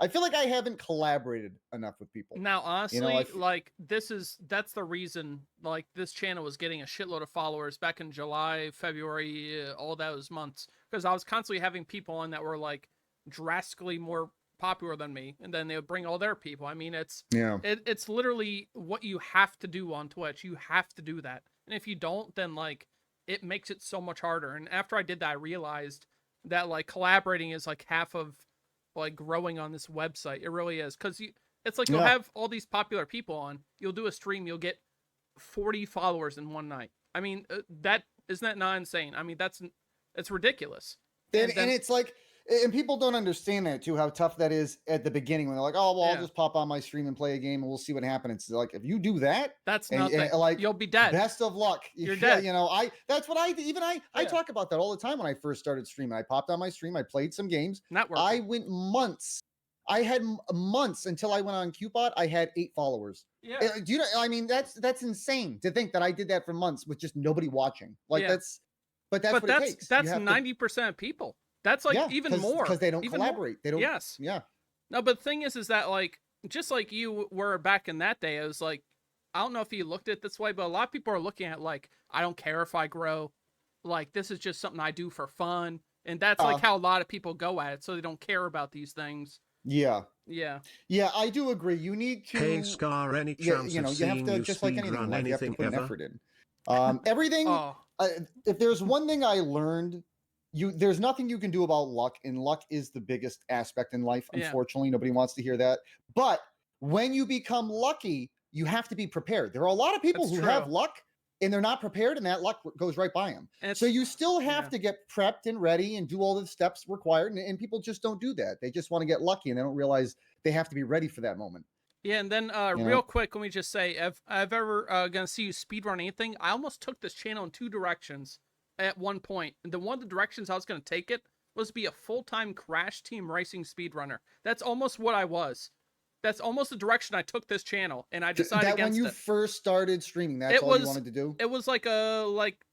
I feel like I haven't collaborated enough with people. Now, honestly, I f- like that's the reason like this channel was getting a shitload of followers back in July, February, all those months, because I was constantly having people on that were like drastically more popular than me, and then they would bring all their people. I mean, it's literally what you have to do on Twitch. You have to do that, and if you don't, then like it makes it so much harder. And after I did that, I realized that like collaborating is like half of like growing on this website. It really is, because it's like you'll Yeah. have all these popular people on, you'll do a stream, you'll get 40 followers in one night. I mean, that isn't that not insane? I mean, it's ridiculous. And then- it's like, and people don't understand that too, how tough that is at the beginning when they're like, oh, well, Yeah. I'll just pop on my stream and play a game and we'll see what happens. It's like, if you do that, That's and- nothing. like, You'll be dead. best of luck. You're Yeah, dead. That's what I Yeah. talk about that all the time when I first started streaming. I popped on my stream, I played some games. Network. I went months. I had months until I went on Qbot. I had 8 followers. Yeah. Do you know? I mean, that's insane to think that I did that for months with just nobody watching. Like Yeah. that's what it takes. That's 90% of people. That's like even more because they don't even more. collaborate. They don't. Yes. Yeah. No, but the thing is that like just like you were back in that day, it was like I don't know if you looked at it this way, but a lot of people are looking at like I don't care if I grow, like this is just something I do for fun, and that's like how a lot of people go at it, so they don't care about these things. Yeah. Yeah. Yeah, I do agree. You need to. Hey Scar, any chance you of have seeing to you just like speed anything. in run life, you have to anything put an ever? effort in. Everything. Oh, If there's one thing I learned, there's nothing you can do about luck, and luck is the biggest aspect in life. Yeah. Unfortunately, nobody wants to hear that. But when you become lucky, you have to be prepared. There are a lot of people That's who have true. luck and they're not prepared, and that luck goes right by them. and So you still have yeah. to get prepped and ready and do all the steps required, and people just don't do that. They just want to get lucky, and they don't realize they have to be ready for that moment. Yeah, and then You real know? quick, let me just say, if I've ever gonna see you speedrun anything, I almost took this channel in 2 directions at one point. And one of the directions I was gonna take it was to be a full-time Crash Team Racing speedrunner. That's almost what I was. That's almost the direction I took this channel, and I decided That against when you it. first started streaming, that's It all you was- wanted to do. It was like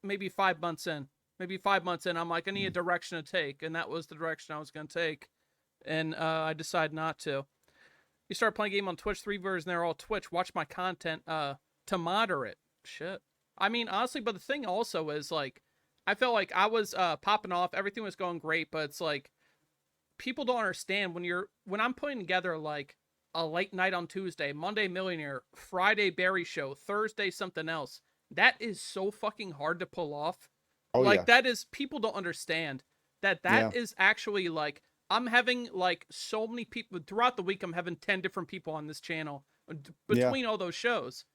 maybe 5 months in. Maybe 5 months in, I'm like, I need a direction to take, and that was the direction I was gonna take. And I decided not to. You start playing a game on Twitch, 3 viewers, and they're all Twitch. Watch my content to moderate. Shit. I mean, honestly, but the thing also is, like, I felt like I was popping off. Everything was going great, but it's like, people don't understand when I'm putting together, like, a late night on Tuesday, Monday Millionaire, Friday Barry Show, Thursday something else. That is so fucking hard to pull off. Oh, like, yeah. that is, people don't understand that is actually, like, I'm having like so many people throughout the week. I'm having 10 different people on this channel between all those shows,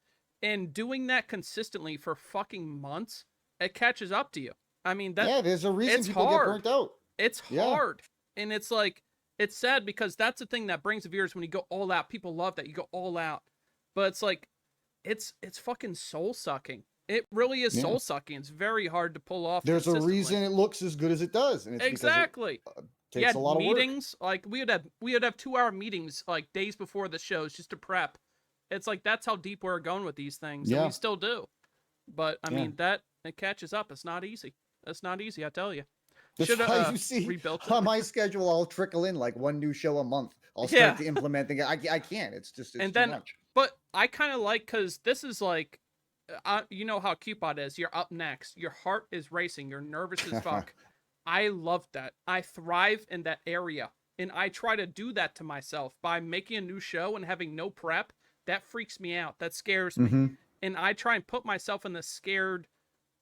and doing that consistently for fucking months, it catches up to you. I mean, Yeah, there's a reason it's people hard. get burnt out. It's Yeah. hard, and it's like it's sad because that's the thing that brings the viewers when you go all out. People love that you go all out, but it's like, it's fucking soul sucking. It really is Yeah. soul sucking. It's very hard to pull off. There's a consistently. reason it looks as good as it does, and it's Exactly. because it takes a lot of work. meetings. Like we would have 2-hour meetings like days before the shows just to prep. It's like that's how deep we're going with these things, and Yeah. we still do. But I Yeah. mean that it catches up. It's not easy. It's not easy, I tell you. That's Shoulda, why you see rebuilt it. on my schedule, I'll trickle in like one new show a month. I'll Yeah. start to implement things. I can't. It's And too then- much. But I kind of like because this is like, you know how Cupid is. You're up next. Your heart is racing. You're nervous as fuck. I love that. I thrive in that area, and I try to do that to myself by making a new show and having no prep. That freaks me out. That scares me. Mhm. And I try and put myself in the scared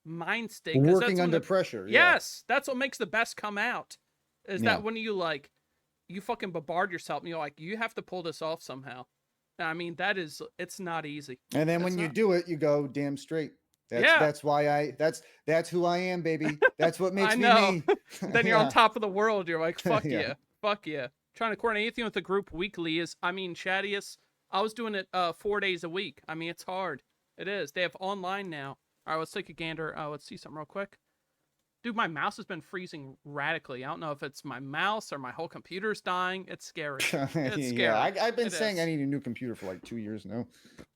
mind state. 'cause that's Working when under the- pressure. Yeah. Yes, that's what makes the best come out. Is Yeah. that when you like, you fucking bombard yourself and you're like, you have to pull this off somehow. I mean, it's not easy. And then That's when you not- do it, you go damn straight. Yeah. That's why that's who I am, baby. That's what makes I me know. me. Then you're Yeah. on top of the world. You're like, fuck Yeah. yeah. Fuck yeah. Trying to coordinate anything with the group weekly is, I mean, Shadius, I was doing it 4 days a week. I mean, it's hard. It is. They have online now. All right, let's take a gander. Let's see something real quick. Dude, my mouse has been freezing radically. I don't know if it's my mouse or my whole computer's dying. It's scary. It's scary. Yeah, I've been It saying I is. need a new computer for like 2 years now.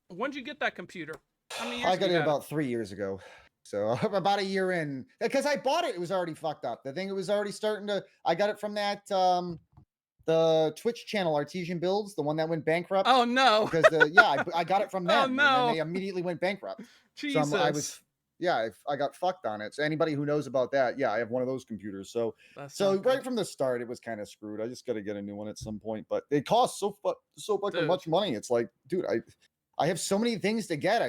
When'd you get that computer? How many years I have got you it had about 3 years ago. So about a year in, because I bought it, it was already fucked up. The thing, it was already starting to. I got it from that the Twitch channel Artesian Builds, the one that went bankrupt. Oh, no. Because I got it from Oh, them, and no. then they immediately went bankrupt. Jesus. So I was, yeah, I got fucked on it. So anybody who knows about that, yeah, I have one of those computers. So That's so not good. right from the start, it was kind of screwed. I just got to get a new one at some point, but it costs so fucking Dude. much money. It's like, dude, I have so many things to get.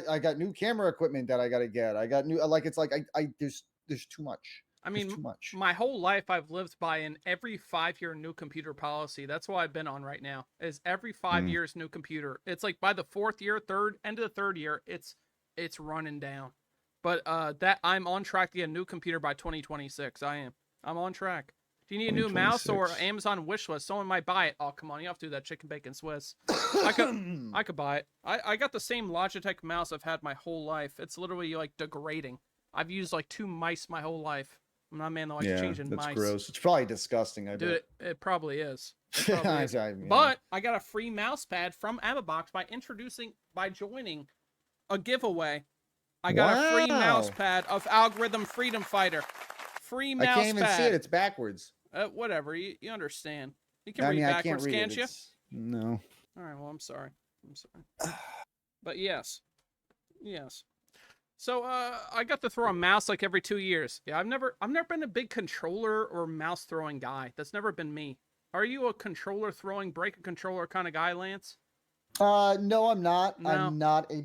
I got new camera equipment that I got to get. I got new, like, it's like there's too much. I There's mean, too much. my whole life I've lived by an every 5-year new computer policy. That's what I've been on right now. Is every 5 Mm. years new computer. It's like by the 4th year, end of the 3rd year, it's running down. But that I'm on track to get a new computer by 2026. I'm on track. Do you need a new mouse or 2026. Amazon wish list? Someone might buy it. Oh, come on, you have to do that chicken bacon Swiss. I could buy it. I got the same Logitech mouse I've had my whole life. It's literally like degrading. I've used like 2 mice my whole life. I'm not a man that likes changing that's mice. gross. It's probably disgusting. I Dude, bet. it probably is. It probably is. Yeah. But I got a free mouse pad from Amabox by joining a giveaway. I got a free mouse Wow. pad of Algorithm Freedom Fighter. Free I mouse can't even pad. see it. It's backwards. Whatever. You understand. You can I read mean, I backwards, can't read can't it. you? No. All right. Well, I'm sorry. But yes. So I got to throw a mouse like every 2 years. Yeah, I've never been a big controller or mouse throwing guy. That's never been me. Are you a controller throwing, break a controller kind of guy, Lance? No, I'm not. No. I'm not a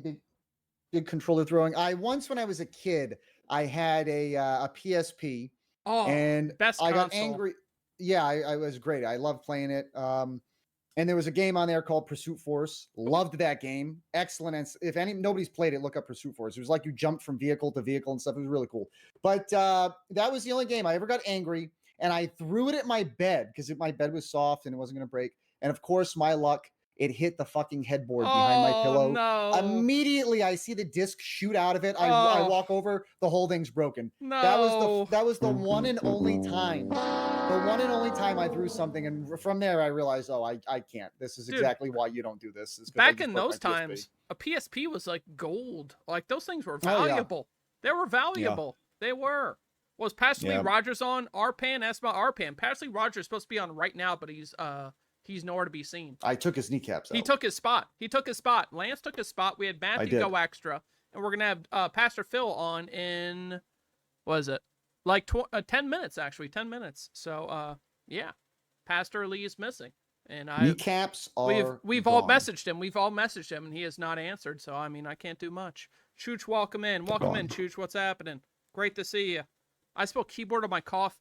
big controller throwing. When I was a kid, I had a PSP, Oh, and best I got console. angry. Yeah, I was great. I loved playing it. And there was a game on there called Pursuit Force. Loved that game. Excellent. And if nobody's played it, look up Pursuit Force. It was like you jumped from vehicle to vehicle and stuff. It was really cool. But that was the only game I ever got angry. And I threw it at my bed because my bed was soft and it wasn't going to break. And of course, my luck, it hit the fucking headboard behind my pillow. No. Immediately, I see the disc shoot out of it. I Oh. walk over, the whole thing's broken. No. That was the one and only time. The one and only time I threw something, and from there I realized, oh, I can't. This is Dude, exactly why you don't do this. It's 'cause I Back just in broke my those PSP. times, a PSP was like gold. Like those things were Oh, yeah. valuable. They were valuable. They were. Was Pastor Lee Yeah. Rogers on? RPAN, ask about RPAN. Pastor Lee Rogers is supposed to be on right now, but he's nowhere to be seen. I took his kneecaps out. He took his spot. Lance took his spot. We had Matthew did. go extra, and we're gonna have Pastor Phil on in what is it? Like 10 minutes actually. 10 minutes. So yeah, Pastor Lee is missing, and Kneecaps are we've all gone. messaged him. We've all messaged him, and he has not answered. So I mean, I can't do much. Chooch, welcome in. Welcome in, Chooch. What's happening? Great to see you. I spill keyboard on my coffee.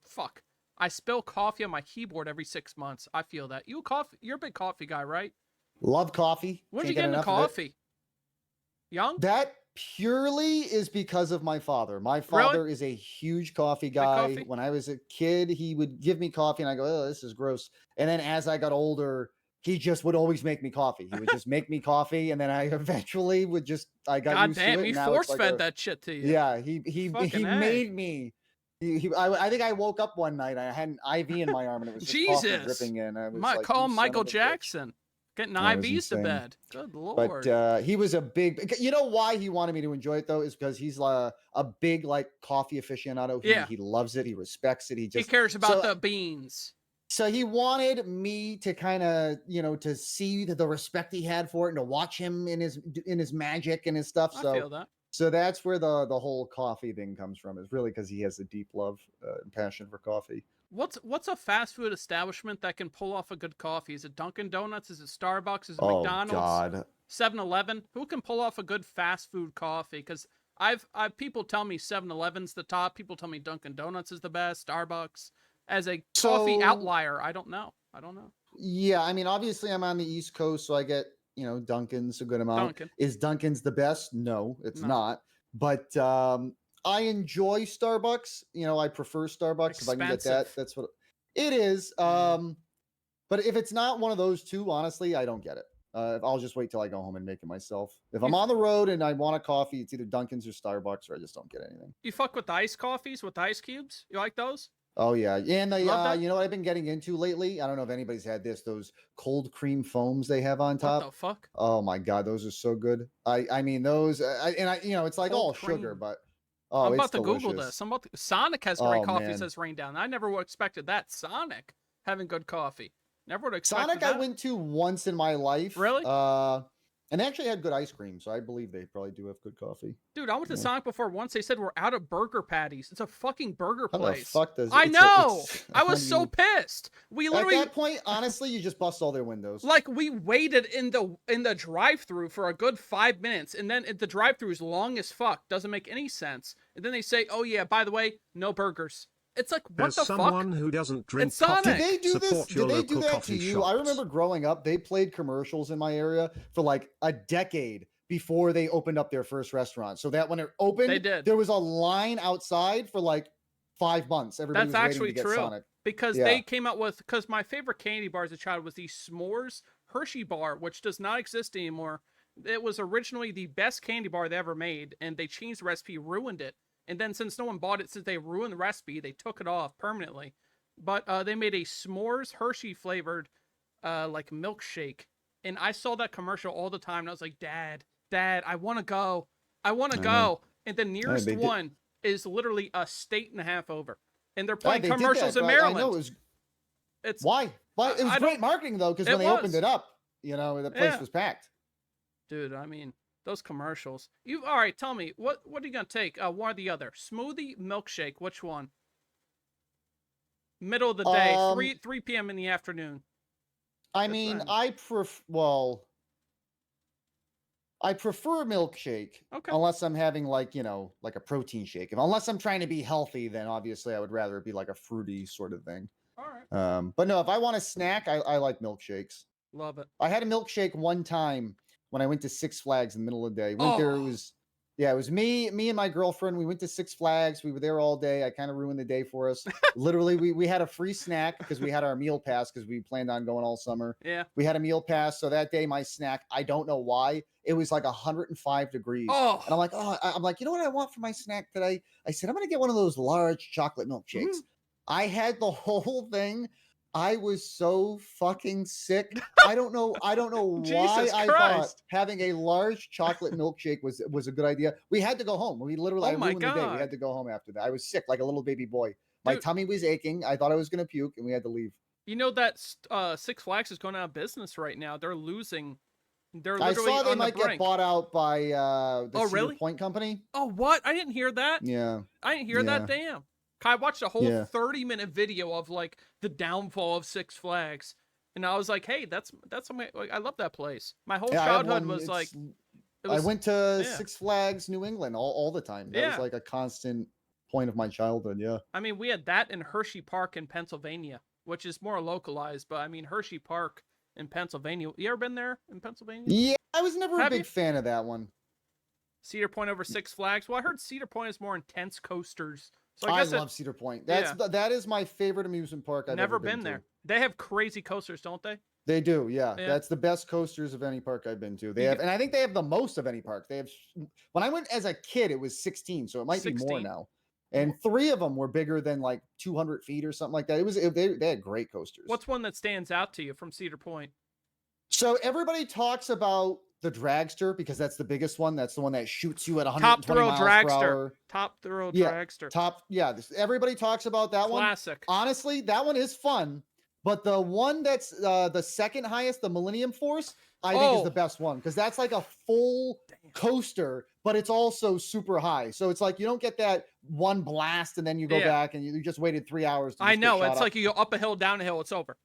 Fuck. I spill coffee on my keyboard every 6 months. I feel that. You're a big coffee guy, right? Love coffee. When'd Can't you get get into enough of it. coffee? Young? That purely is because of my father. My father is a huge coffee guy. coffee? When I was a kid, he would give me coffee and I go, oh, this is gross. And then as I got older, he just would always make me coffee. He would just make me coffee, and then I eventually would I got God used damn, to it. he and now it's force fed like that shit to you. Yeah, he Fucking A. made me. I think I woke up one night. I had an IV in my arm, and it was just coffee Jesus. dripping in. I was Might like, call "You him son Michael of a bitch." Jackson. Getting That was IVs to insane. bed. Good lord. But he was a big. You know why he wanted me to enjoy it though is because he's a big like coffee aficionado. Yeah. He loves it. He respects it. He he just cares about so- the beans. So he wanted me to kind of, to see the respect he had for it and to watch him in his magic and his stuff. I feel that. So that's where the whole coffee thing comes from. Is really because he has a deep love and passion for coffee. What's a fast food establishment that can pull off a good coffee? Is it Dunkin' Donuts? Is it Starbucks? Is it Oh McDonald's? God. 7-Eleven? Who can pull off a good fast food coffee? Because I've people tell me 7-Eleven's the top. People tell me Dunkin' Donuts is the best. Starbucks. As a coffee So- outlier, I don't know. Yeah, I mean, obviously I'm on the East Coast, so I get, Dunkin's a good amount. Dunkin'. Is Dunkin's the best? No, it's No. not. But I enjoy Starbucks. I prefer Starbucks if I can get that. Expensive. That's what it is. But if it's not one of those two, honestly, I don't get it. I'll just wait till I go home and make it myself. If I'm on the road and I want a coffee, it's either Dunkin's or Starbucks, or I just don't get anything. You fuck with the iced coffees with the ice cubes? You like those? Oh yeah, and the Love that. you know what I've been getting into lately? I don't know if anybody's had those cold cream foams they have on top. What the fuck? Oh my god, those are so good. I mean those, it's like all Cold sugar, cream. but I'm it's about to Google delicious. this. Sonic has great Oh, coffee, man. says Rain Down. I never would have expected that. Sonic having good coffee. Never would have expected Sonic that. I went to once in my life. Really? And they actually had good ice cream, so I believe they probably do have good coffee. Dude, I went to Yeah. Sonic before once. They said we're out of burger patties. It's a fucking burger How the place. fuck does I it's a- know. it's- I was so mean, pissed. We At literally that point, honestly, you just bust all their windows. like we waited in the drive-through for a good 5 minutes, and then the drive-through is long as fuck. Doesn't make any sense. And then they say, "Oh yeah, by the way, no burgers." It's like what As the someone fuck? who doesn't drink It's coffee, Sonic. Did they do this? support your Did they do local that to coffee you? I shops. remember growing up, they played commercials in my area for like a decade before they opened up their first restaurant. So that when it opened, They did. there was a line outside for like 5 months. Everybody That's was actually waiting to get true. Sonic. Because Yeah. they came out with, because my favorite candy bar as a child was the S'mores Hershey bar, which does not exist anymore. It was originally the best candy bar they ever made, and they changed the recipe, ruined it. And then since no one bought it, since they ruined the recipe, they took it off permanently. But they made a S'mores Hershey flavored like milkshake. And I saw that commercial all the time, and I was like, Dad, I want to go. I want to I go. know. And the nearest they did- one is literally a state and a half over. And they're Yeah, playing they did commercials that, in but Maryland. I know it was It's why? Why? It was I great don't- marketing though, because It when they opened was. it up, the place Yeah. was packed. Dude, I mean, those commercials. All right, tell me, what are you gonna take? One or the other? Smoothie, milkshake, which one? Middle of the day, Um, 3 p.m. in the afternoon. I That's mean, fine. I prefer a milkshake Okay. unless I'm having like a protein shake. Unless I'm trying to be healthy, then obviously I would rather it be like a fruity sort of thing. All right. But no, if I want a snack, I like milkshakes. Love it. I had a milkshake one time when I went to Six Flags in the middle of the day. Went there, Oh. it was me and my girlfriend. We went to Six Flags. We were there all day. I kind of ruined the day for us. Literally, we had a free snack because we had our meal pass because we planned on going all summer. Yeah. We had a meal pass. So that day, my snack, I don't know why, it was like 105 degrees. Oh. And I'm like, I'm like, you know what I want for my snack today? I said, I'm going to get one of those large chocolate Mm-hmm. milkshakes. I had the whole thing. I was so fucking sick. I don't know why Jesus I thought Christ. having a large chocolate milkshake was a good idea. We had to go home. We literally Oh I my ruined the day. We God. had to go home after that. I was sick like a little baby boy. My Dude. tummy was aching. I thought I was gonna puke, and we had to leave. You know that Six Flags is going out of business right now. They're losing. They're I literally saw they on the might get brink. bought out by the Oh, Cedar really? Point Company. Oh, what? I didn't hear that. Yeah. I didn't hear that. Damn. I watched a whole Yeah. 30-minute video of like the downfall of Six Flags, and I was like, "Hey, that's like, I love that place." My whole Yeah, I have childhood one- was like, it's- it was, I went to yeah. Six Flags New England all the time. That Yeah. was like a constant point of my childhood. Yeah. I mean, we had that in Hershey Park in Pennsylvania, which is more localized. But I mean, Hershey Park in Pennsylvania. You ever been there in Pennsylvania? Yeah, I was never a Have big you? fan of that one. Cedar Point over Six Flags. Well, I heard Cedar Point is more intense coasters. So I guess love Cedar Point. That is my favorite amusement park I've never ever been there. to. They have crazy coasters, don't they? They do, yeah. Yeah. That's the best coasters of any park I've been to. They You have, get- and I think they have the most of any park. They have. When I went as a kid, it was 16, so it might be more 16? now. And 3 of them were bigger than like 200 feet or something like that. They had great coasters. What's one that stands out to you from Cedar Point? So everybody talks about the dragster because that's the biggest one. That's the one that shoots you at 120 Top Thrill miles per Dragster. hour. Top Thrill Yeah, Dragster. Everybody talks about that one. Classic. Honestly, that one is fun, but the one that's the second highest, the Millennium Force, I think is the best one because that's like a full coaster, but it's also super high. So it's like you don't get that one blast and then you go back and you just waited 3 hours. I know. It's like you go up a hill, down a hill, it's over.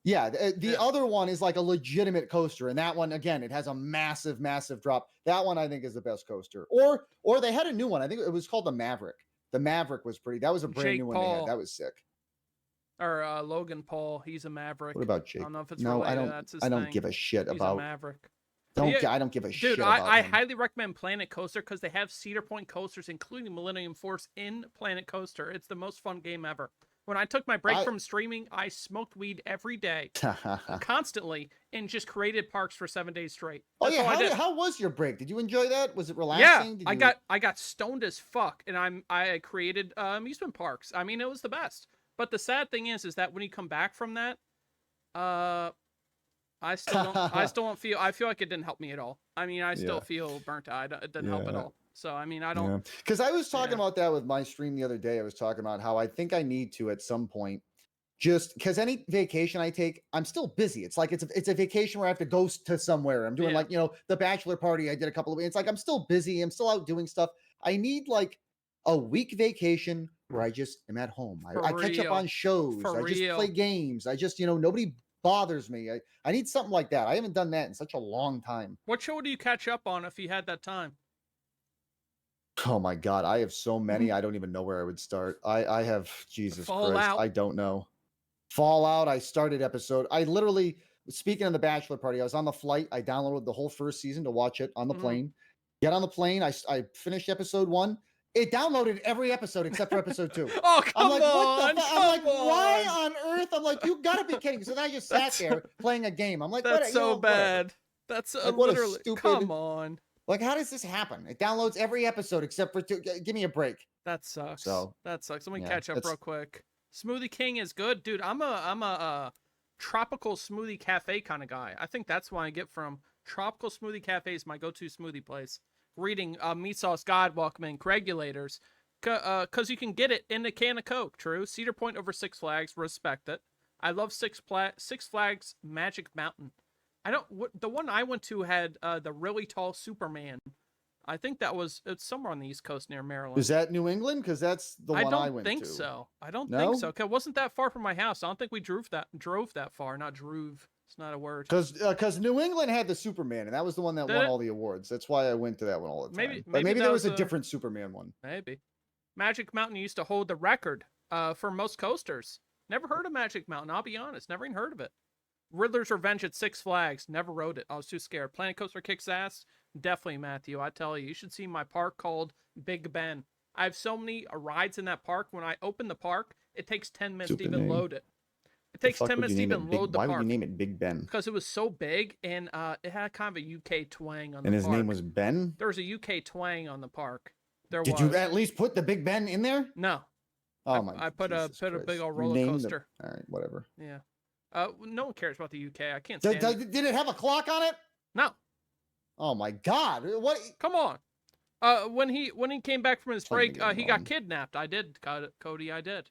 Yeah, the other one is like a legitimate coaster, and that one again, it has a massive, massive drop. That one I think is the best coaster. Or they had a new one. I think it was called the Maverick. The Maverick was pretty. That was a brand Jake new one they Paul. had. That was sick. Or Logan Paul, he's a Maverick. What about Jake? I don't know if it's No, related. I don't. That's his I don't thing. give a shit He's about. a Maverick. I don't give a shit Dude, about. I him. highly recommend Planet Coaster because they have Cedar Point coasters, including Millennium Force in Planet Coaster. It's the most fun game ever. When I took my break from streaming, I smoked weed every day, constantly, and just created parks for 7 days straight. That's all I did. How was your break? Did you enjoy that? Was it relaxing? Yeah, I got stoned as fuck, and I created amusement parks. I mean, it was the best. But the sad thing is that when you come back from that, I still don't feel. I feel like it didn't help me at all. I mean, I still feel burnt out. It didn't help at all. So I mean, I don't. Because I was talking about that with my stream the other day. I was talking about how I think I need to at some point, just because any vacation I take, I'm still busy. It's like it's a vacation where I have to go to somewhere. I'm doing like the bachelor party. I did a couple of. It's like I'm still busy. I'm still out doing stuff. I need like a week vacation where I just am at home. I catch up on shows. I just play games. I just nobody bothers me. I need something like that. I haven't done that in such a long time. What show do you catch up on if you had that time? Oh my God, I have so many. I don't even know where I would start. I have Jesus Fallout. Christ. I don't know. Fallout. I started episode. I literally, speaking of the bachelor party, I was on the flight. I downloaded the whole first season to watch it on the plane. Get on the plane. I finished episode 1. It downloaded every episode except for episode 2. Oh, come I'm like, on! What the I'm like, why on earth? I'm like, you gotta be kidding me. So then I just sat there playing a game. I'm like, that's so bad. That's like, what a literally. stupid. Come on. Like, how does this happen? It downloads every episode except for 2. Give me a break. That sucks. So that sucks. Let me catch up real quick. Smoothie King is good, dude. I'm a tropical smoothie cafe kind of guy. I think that's why I get from. Tropical Smoothie Cafe is my go-to smoothie place. Reading Meat Sauce God welcoming Regulators, because you can get it in a can of Coke. True. Cedar Point over Six Flags. Respect it. I love Six Flags Magic Mountain. The one I went to had the really tall Superman. I think it's somewhere on the East Coast near Maryland. Is that New England? Because that's the one I went to. I don't think so. I don't think so. Cause it wasn't that far from my house. I don't think we drove that far. Not drove. It's not a word. Because New England had the Superman, and that was the one that won all the awards. That's why I went to that one all the time. Maybe there was a different Superman one. Maybe. Magic Mountain used to hold the record for most coasters. Never heard of Magic Mountain. I'll be honest. Never even heard of it. Riddler's Revenge at Six Flags. Never rode it. I was too scared. Planet Coaster kicks ass. Definitely, Matthew. I tell you, you should see my park called Big Ben. I have so many rides in that park. When I open the park, it takes 10 minutes to even load it. It takes 10 minutes to even load the park. Why would you name it Big Ben? Because it was so big, and it had kind of a UK twang on the park. And his name was Ben? There was a UK twang on the park. Did you at least put the Big Ben in there? No. Oh my! I put a big old roller coaster. All right, whatever. Yeah. No one cares about the UK. I can't stand it. Did it have a clock on it? No. Oh my God! What? Come on. When he came back from his break, he got kidnapped. I did, Cody. I did.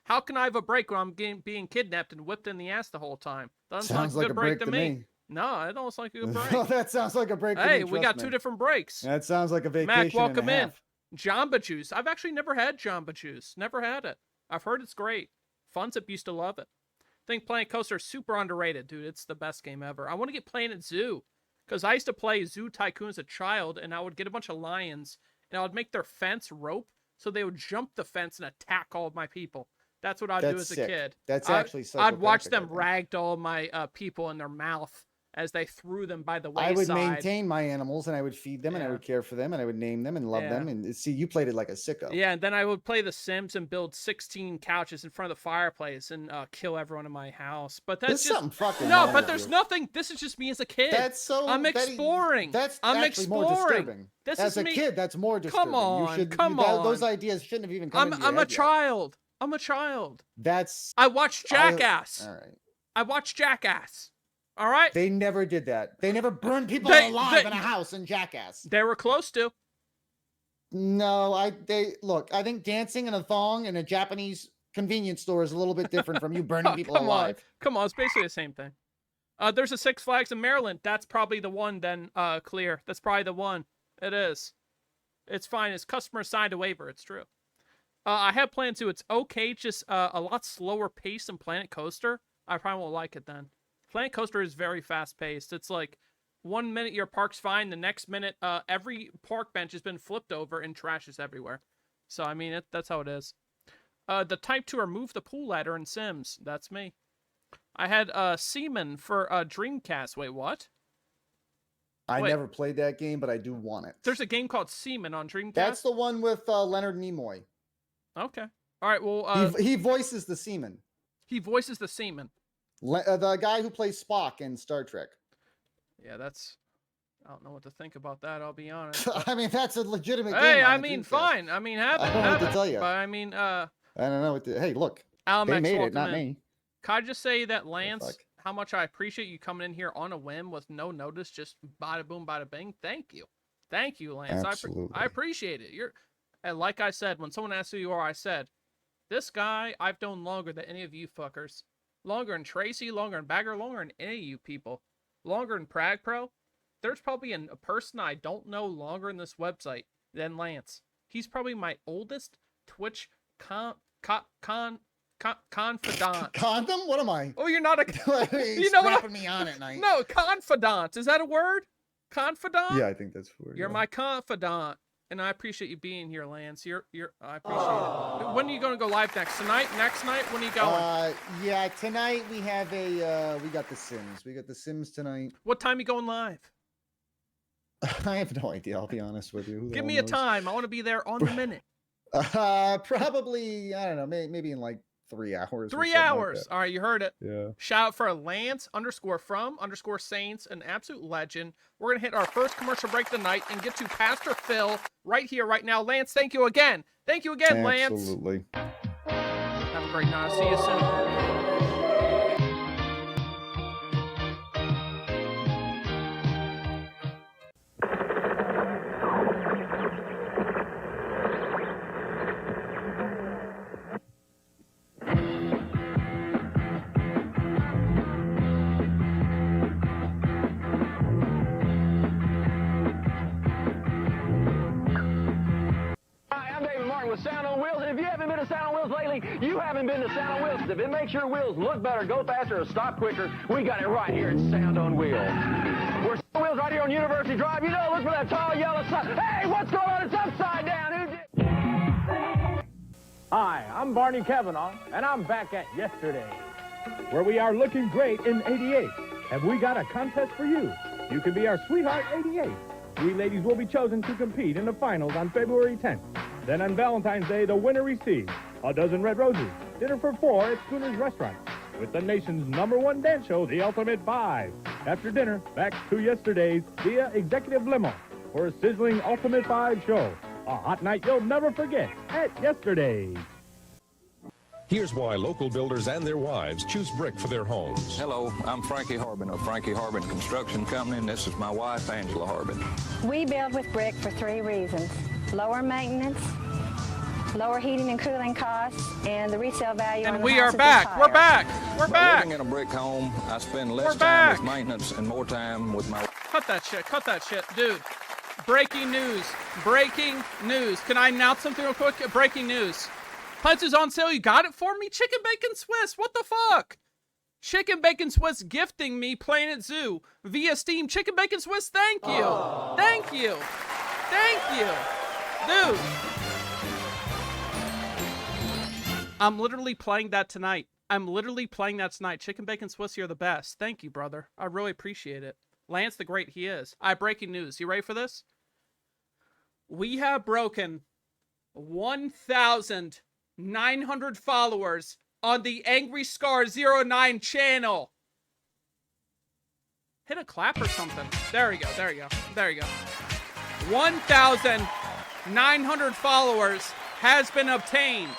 How can I have a break when I'm being kidnapped and whipped in the ass the whole time? Doesn't sounds like a break to me. No, it don't sound like a good break. That sounds like a break. Hey, to me, we got 2 different breaks. That sounds like a vacation. Mac, welcome in. Jamba Juice. I've actually never had Jamba Juice. Never had it. I've heard it's great. Funsip used to love it. I think Planet Coaster is super underrated, dude. It's the best game ever. I want to get Planet Zoo because I used to play Zoo Tycoon as a child, and I would get a bunch of lions, and I would make their fence rope so they would jump the fence and attack all of my people. That's what I'd do as a kid. That's actually I'd watch them ragdoll my people in their mouth as they threw them by the I wayside. would maintain my animals and I would feed them and I Yeah. would care for them and I would name them and love them. And see, you played it like a sicko. Yeah, and then I would play The Sims and build 16 couches in front of the fireplace and kill everyone in my house. But that's There's just something fucking no. wrong But with there's you. nothing. This is just me as a kid. That's so. I'm exploring. That's I'm actually more exploring. disturbing. This As is a me. kid, that's more disturbing. on, You come Those on. ideas shouldn't have even come into your I'm a head yet. child. I'm a child. That's I watched Jackass. all right. I watched Jackass. All right. They never did that. They never burned people They- alive they- in a house in Jackass. They were close to. No, look. I think dancing in a thong in a Japanese convenience store is a little bit different from you burning Oh, people come alive. on. Come on. It's basically the same thing. There's a Six Flags in Maryland. That's probably the one then, Clear. That's probably the one. It is. It's fine. It's customer signed a waiver. It's true. I have planned to. It's okay. Just a lot slower pace than Planet Coaster. I probably won't like it then. Planet Coaster is very fast paced. It's like 1 minute your park's fine. The next minute, every park bench has been flipped over and trash is everywhere. So, I mean, that's how it is. The type to remove the pool ladder in Sims. That's me. I had Seaman for Dreamcast. Wait, what? I Wait. never played that game, but I do want it. There's a game called Seaman on Dreamcast. That's the one with Leonard Nimoy. Okay. All right. Well, He voices the seaman. he voices the Seaman. The guy who plays Spock in Star Trek. Yeah, that's. I don't know what to think about that. I'll be honest. I mean, that's a legitimate game. Hey, on I the mean, Dreamcast. fine. I mean, have it. I don't know have what to it. tell ya. But I mean, I don't know what to. Hey, look, Almex they made it, welcome not in. me. Can I just say that Lance, fuck? how much I appreciate you coming in here on a whim with no notice, just bada boom, bada bing. Thank you, Lance. Absolutely. I appreciate it. And like I said, when someone asks who you are, I said, this guy I've known longer than any of you fuckers, longer than Tracy, longer than Bagger, longer than any of you people, longer than Prag Pro. There's probably a person I don't know longer in this website than Lance. He's probably my oldest Twitch confidant. Condom? What am I? Oh, you're not a. He's You know what? strapping me on at night. No, confidant. Is that a word? Confidant? Yeah, I think that's weird. You're my confidant. And I appreciate you being here, Lance. I appreciate it. When are you going to go live next? Tonight? Next night? When are you going? Yeah, tonight we have we got The Sims. We got The Sims tonight. What time are you going live? I have no idea, I'll be honest with you. Who the Give hell me a knows? time. I want to be there on the minute. Probably, I don't know, maybe in like 3 hours. or 3 something like hours. that. All right, you heard it. Yeah. Shout out for Lance_from_Saints, an absolute legend. We're going to hit our first commercial break of the night and get to Pastor Phil right here, right now. Lance, thank you again. Thank you again, Lance. Absolutely. Have a great night. See you soon. Hi, I'm David Martin with Sound on Wheels, and if you haven't been to Sound on Wheels lately, you haven't been to Sound on Wheels. If it makes your wheels look better, go faster, or stop quicker, we got it right here at Sound on Wheels. We're Sound on Wheels right here on University Drive. You know, look for that tall yellow sign. Hey, what's going on? It's upside down. Who did? Hi, I'm Barney Kavanaugh, and I'm back at yesterday, where we are looking great in 88. Have we got a contest for you? You can be our Sweetheart 88. 3 ladies will be chosen to compete in the finals on February 10th. Then on Valentine's Day, the winner receives a dozen red roses, dinner for 4 at Schooner's Restaurant, with the nation's #1 dance show, The Ultimate 5. After dinner, back to yesterday's via Executive Limo for a sizzling Ultimate 5 show. A hot night you'll never forget at yesterday's. Here's why local builders and their wives choose brick for their homes. Hello, I'm Frankie Harbin of Frankie Harbin Construction Company, and this is my wife, Angela Harbin. We build with brick for 3 reasons: lower maintenance, lower heating and cooling costs, and the resale value. And on the we are house is back. higher. We're back. We're By back. living in a brick home, I spend We're less time back. with maintenance and more time with my... Cut that shit. Cut that shit. Dude. Breaking news. Breaking news. Can I announce something real quick? Breaking news. Punch is on sale. You got it for me? Chicken Bacon Swiss. What the fuck? Chicken Bacon Swiss gifting me Planet Zoo via Steam. Chicken Bacon Swiss, thank you. Thank you. Thank you. Dude. I'm literally playing that tonight. I'm literally playing that tonight. Chicken Bacon Swiss, you're the best. Thank you, brother. I really appreciate it. Lance the Great, he is. All right, breaking news. You ready for this? We have broken 1,900 followers on the Angry Scar 09 channel. Hit a clap or something. There we go. There you go. There you go. 1,900 followers has been obtained.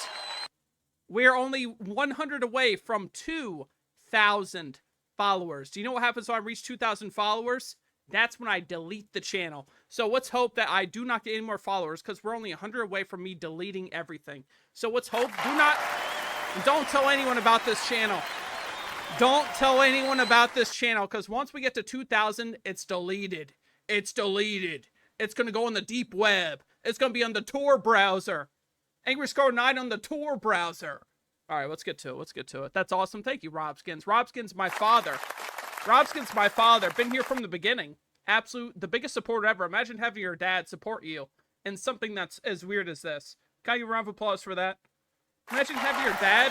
We're only 100 away from 2,000 followers. Do you know what happens when I reach 2,000 followers? That's when I delete the channel. So let's hope that I do not get any more followers, because we're only 100 away from me deleting everything. So let's hope. Don't tell anyone about this channel. Don't tell anyone about this channel, because once we get to 2,000, it's deleted. It's deleted. It's going to go on the deep web. It's going to be on the Tor browser. Angry Scar 9 on the Tor browser. All right, let's get to it. Let's get to it. That's awesome. Thank you, Robskins. Robskins, my father. Robskins, my father. Been here from the beginning. The biggest supporter ever. Imagine having your dad support you in something that's as weird as this. Can I give a round of applause for that? Imagine having your dad...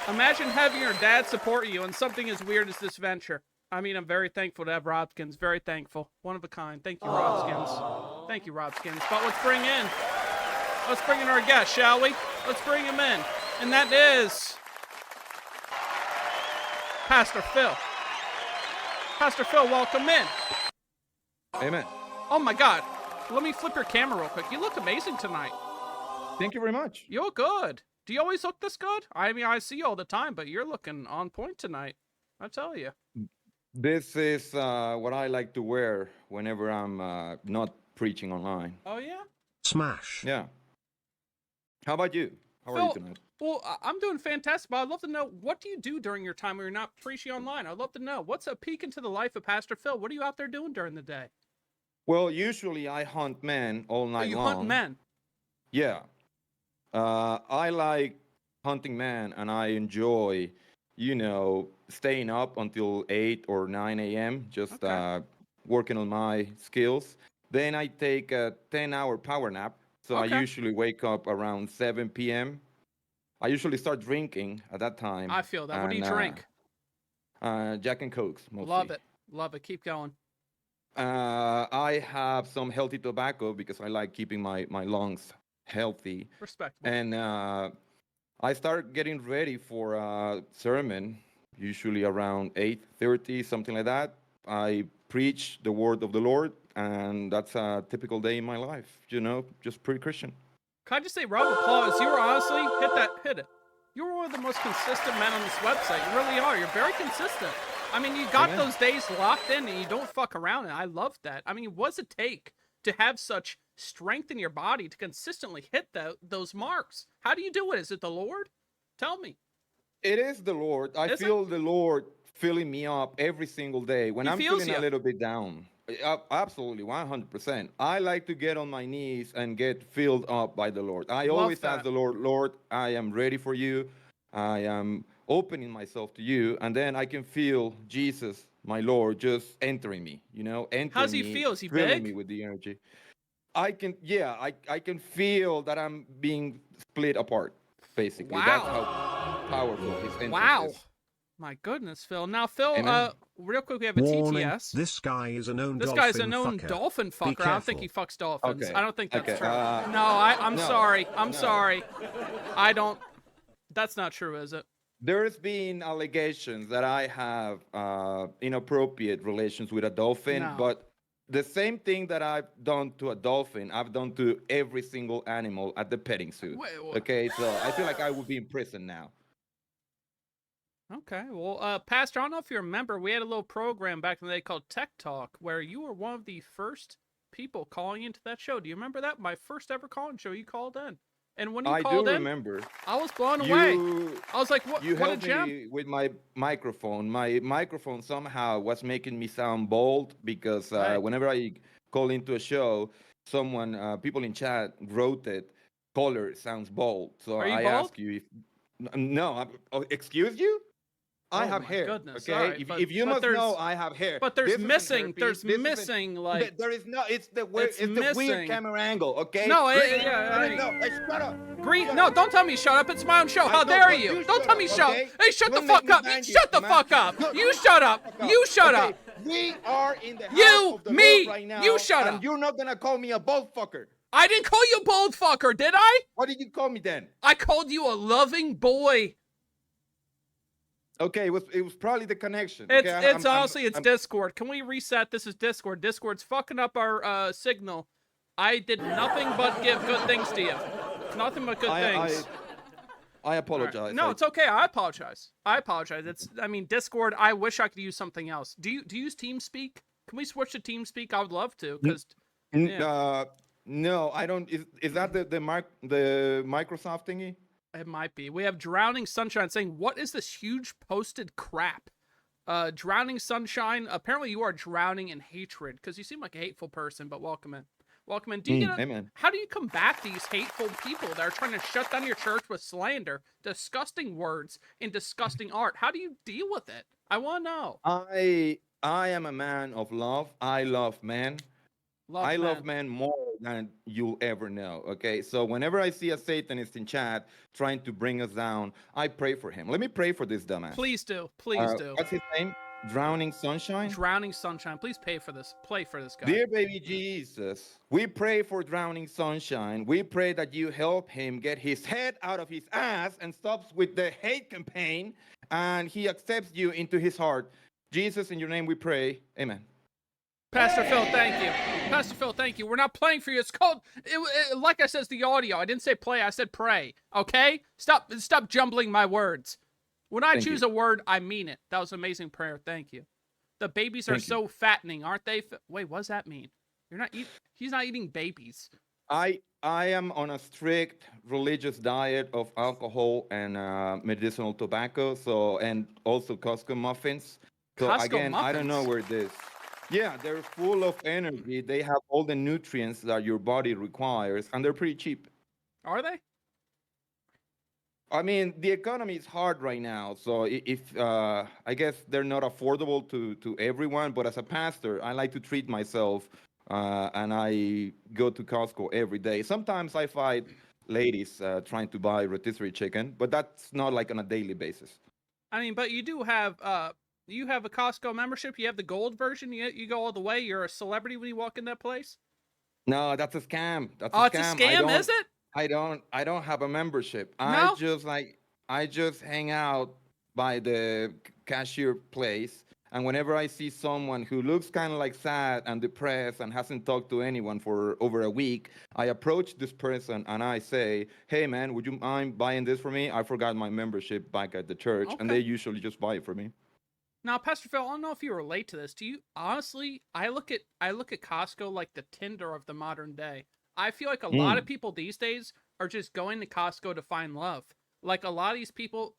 Imagine having your dad support you in something as weird as this venture. I mean, I'm very thankful to have Robskins. Very thankful. One of a kind. Thank you, Robskins. Thank you, Robskins. But let's bring in our guest, shall we? Let's bring him in. And that is... Pastor Phil. Pastor Phil, welcome in. Amen. Oh my God. Let me flip your camera real quick. You look amazing tonight. Thank you very much. You look good. Do you always look this good? I mean, I see you all the time, but you're looking on point tonight. I tell you. This is what I like to wear whenever I'm not preaching online. Oh, yeah? Smash. Yeah. How about you? How are you tonight? Well, I'm doing fantastic, but I'd love to know, what do you do during your time when you're not preaching online? I'd love to know. What's a peek into the life of Pastor Phil? What are you out there doing during the day? Well, usually I hunt men all night long. You hunt men? Yeah. I like hunting men, and I enjoy, staying up until 8 or 9 a.m., just working on my skills. Then I take a 10-hour power nap. So I usually wake up around 7 p.m. I usually start drinking at that time. I feel that. What do you drink? Jack and Cokes, mostly. Love it. Love it. Keep going. I have some healthy tobacco because I like keeping my lungs healthy. Respectable. And I start getting ready for a sermon, usually around 8:30, something like that. I preach the word of the Lord, and that's a typical day in my life, just pretty Christian. Can I just say, round of applause? You were honestly, hit it. You were one of the most consistent men on this website. You really are. You're very consistent. I mean, you got those days locked in, and you don't fuck around, and I love that. I mean, what does it take to have such strength in your body to consistently hit those marks? How do you do it? Is it the Lord? Tell me. It is the Lord. I feel the Lord filling me up every single day when I'm feeling a little bit down. Absolutely, 100%. I like to get on my knees and get filled up by the Lord. I always ask the Lord, Lord, I am ready for you. I am opening myself to you. And then I can feel Jesus, my Lord, just entering me, entering How's he feel? Is he filling big? me with the energy. I can feel that I'm being split apart, basically. Wow. That's how powerful his entrance is. My goodness, Phil. Now, Phil, real quick, we have a Warning, TTS. this guy is a known This dolphin guy's a known fucker. dolphin Be fucker. I don't think he careful. fucks dolphins. Okay. I don't think that's Okay. true. I'm no. sorry. I'm No. sorry. I don't. That's not true, is it? There's been allegations that I have inappropriate relations with a dolphin, No. but the same thing that I've done to a dolphin, I've done to every single animal at the petting zoo. Wait, what? Okay, so I feel like I would be in prison now. Okay. Well, Pastor, I don't know if you remember, we had a little program back in the day called Tech Talk, where you were one of the first people calling into that show. Do you remember that? My first ever calling show, you called in. And when you I called do in, remember. I was blown away. I was like, what You a helped gem. me with my microphone. My microphone somehow was making me sound bold because whenever I call into a show, people in chat wrote it, caller sounds bold. So Are you I bold? ask you if, no, excuse you? I Oh have my hair. goodness, Okay, alright, if you but must there's- know, I have hair. But there's This isn't missing. herpes, There's this isn't- missing like. There is no. It's the weird. It's It's the missing. weird camera angle. Okay. No, Listen, yeah, listen, no, hey, shut up. Green. No, don't tell me shut up. It's my own show. How No, dare but you? you Don't shut tell me up, shut. okay? Hey, shut the Don't fuck make me up. bang you, Shut the man. fuck up. No, You shut up. You shut Okay, up. We are in the house You, of the me, Lord right now. you shut and up. You're not gonna call me a bold fucker. I didn't call you a bold fucker, did I? What did you call me then? I called you a loving boy. Okay, it was probably the connection. It's okay? it's honestly it's Discord. Can we reset? This is Discord. Discord's fucking up our signal. I did nothing but give good things to you. Nothing but good things. I apologize. Right. No, it's okay. I apologize. I mean, Discord. I wish I could use something else. Do you use TeamSpeak? Can we switch to TeamSpeak? I would love to. Because no, I don't. Is that the Microsoft thingy? It might be. We have Drowning Sunshine saying, "What is this huge posted crap?" Drowning Sunshine. Apparently, you are drowning in hatred because you seem like a hateful person. But welcome in. Welcome in. Do you get Amen. How do you combat these hateful people that are trying to shut down your church with slander, disgusting words, and disgusting art? How do you deal with it? I want to know. I am a man of love. I love men. I love men more than you'll ever know. Okay, so whenever I see a Satanist in chat trying to bring us down, I pray for him. Let me pray for this dumbass. Please do. Please do. What's his name? Drowning Sunshine? Drowning Sunshine. Please pay for this. Play for this guy. Dear baby Jesus, we pray for Drowning Sunshine. We pray that you help him get his head out of his ass and stops with the hate campaign and he accepts you into his heart. Jesus, in your name we pray. Amen. Pastor Phil, thank you. Pastor Phil, thank you. We're not playing for you. It's called, like I said, it's the audio. I didn't say play. I said pray. Okay? Stop jumbling my words. When I choose a word, I mean it. That was an amazing prayer. Thank you. The babies are so fattening, aren't they? Wait, what does that mean? He's not eating babies. I am on a strict religious diet of alcohol and medicinal tobacco, and also Costco muffins. So Costco again, muffins? I don't know where this. Yeah, they're full of energy. They have all the nutrients that your body requires, and they're pretty cheap. Are they? I mean, the economy is hard right now, so if I guess they're not affordable to everyone. But as a pastor, I like to treat myself, and I go to Costco every day. Sometimes I fight ladies trying to buy rotisserie chicken, but that's not like on a daily basis. I mean, but you do have you have a Costco membership. You have the gold version. You go all the way. You're a celebrity when you walk in that place. No, that's a scam. That's Oh, a it's a scam. scam, is it? I don't have a membership. No? I just hang out by the cashier place, and whenever I see someone who looks kind of like sad and depressed and hasn't talked to anyone for over a week, I approach this person and I say, "Hey man, would you mind buying this for me? I forgot my membership back at the church." And they usually just buy it for me. Now, Pastor Phil, I don't know if you relate to this. Do you honestly? I look at Costco like the Tinder of the modern day. I feel like a lot of people these days are just going to Costco to find love. Like a lot of these people,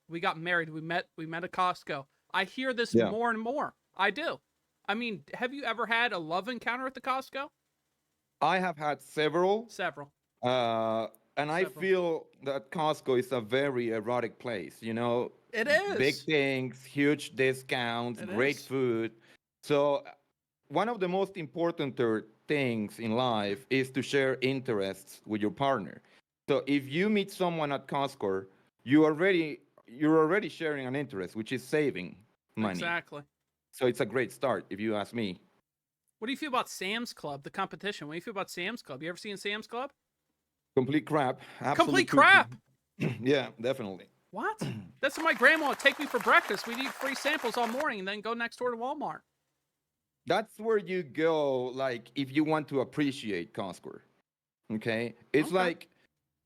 we got married, we met at Costco. I hear this more and more. I do. I mean, have you ever had a love encounter at the Costco? I have had several. And I feel that Costco is a very erotic place, you know? It is. Big things, huge discounts, great food. So one of the most important things in life is to share interests with your partner. So if you meet someone at Costco, you're already sharing an interest, which is saving money. Exactly. So it's a great start, if you ask me. What do you feel about Sam's Club, the competition? What do you feel about Sam's Club? You ever seen Sam's Club? Complete crap. Complete crap. Yeah, definitely. What? That's what my grandma would take me for breakfast. We'd eat free samples all morning and then go next door to Walmart. That's where you go, like, if you want to appreciate Costco. Okay? It's like,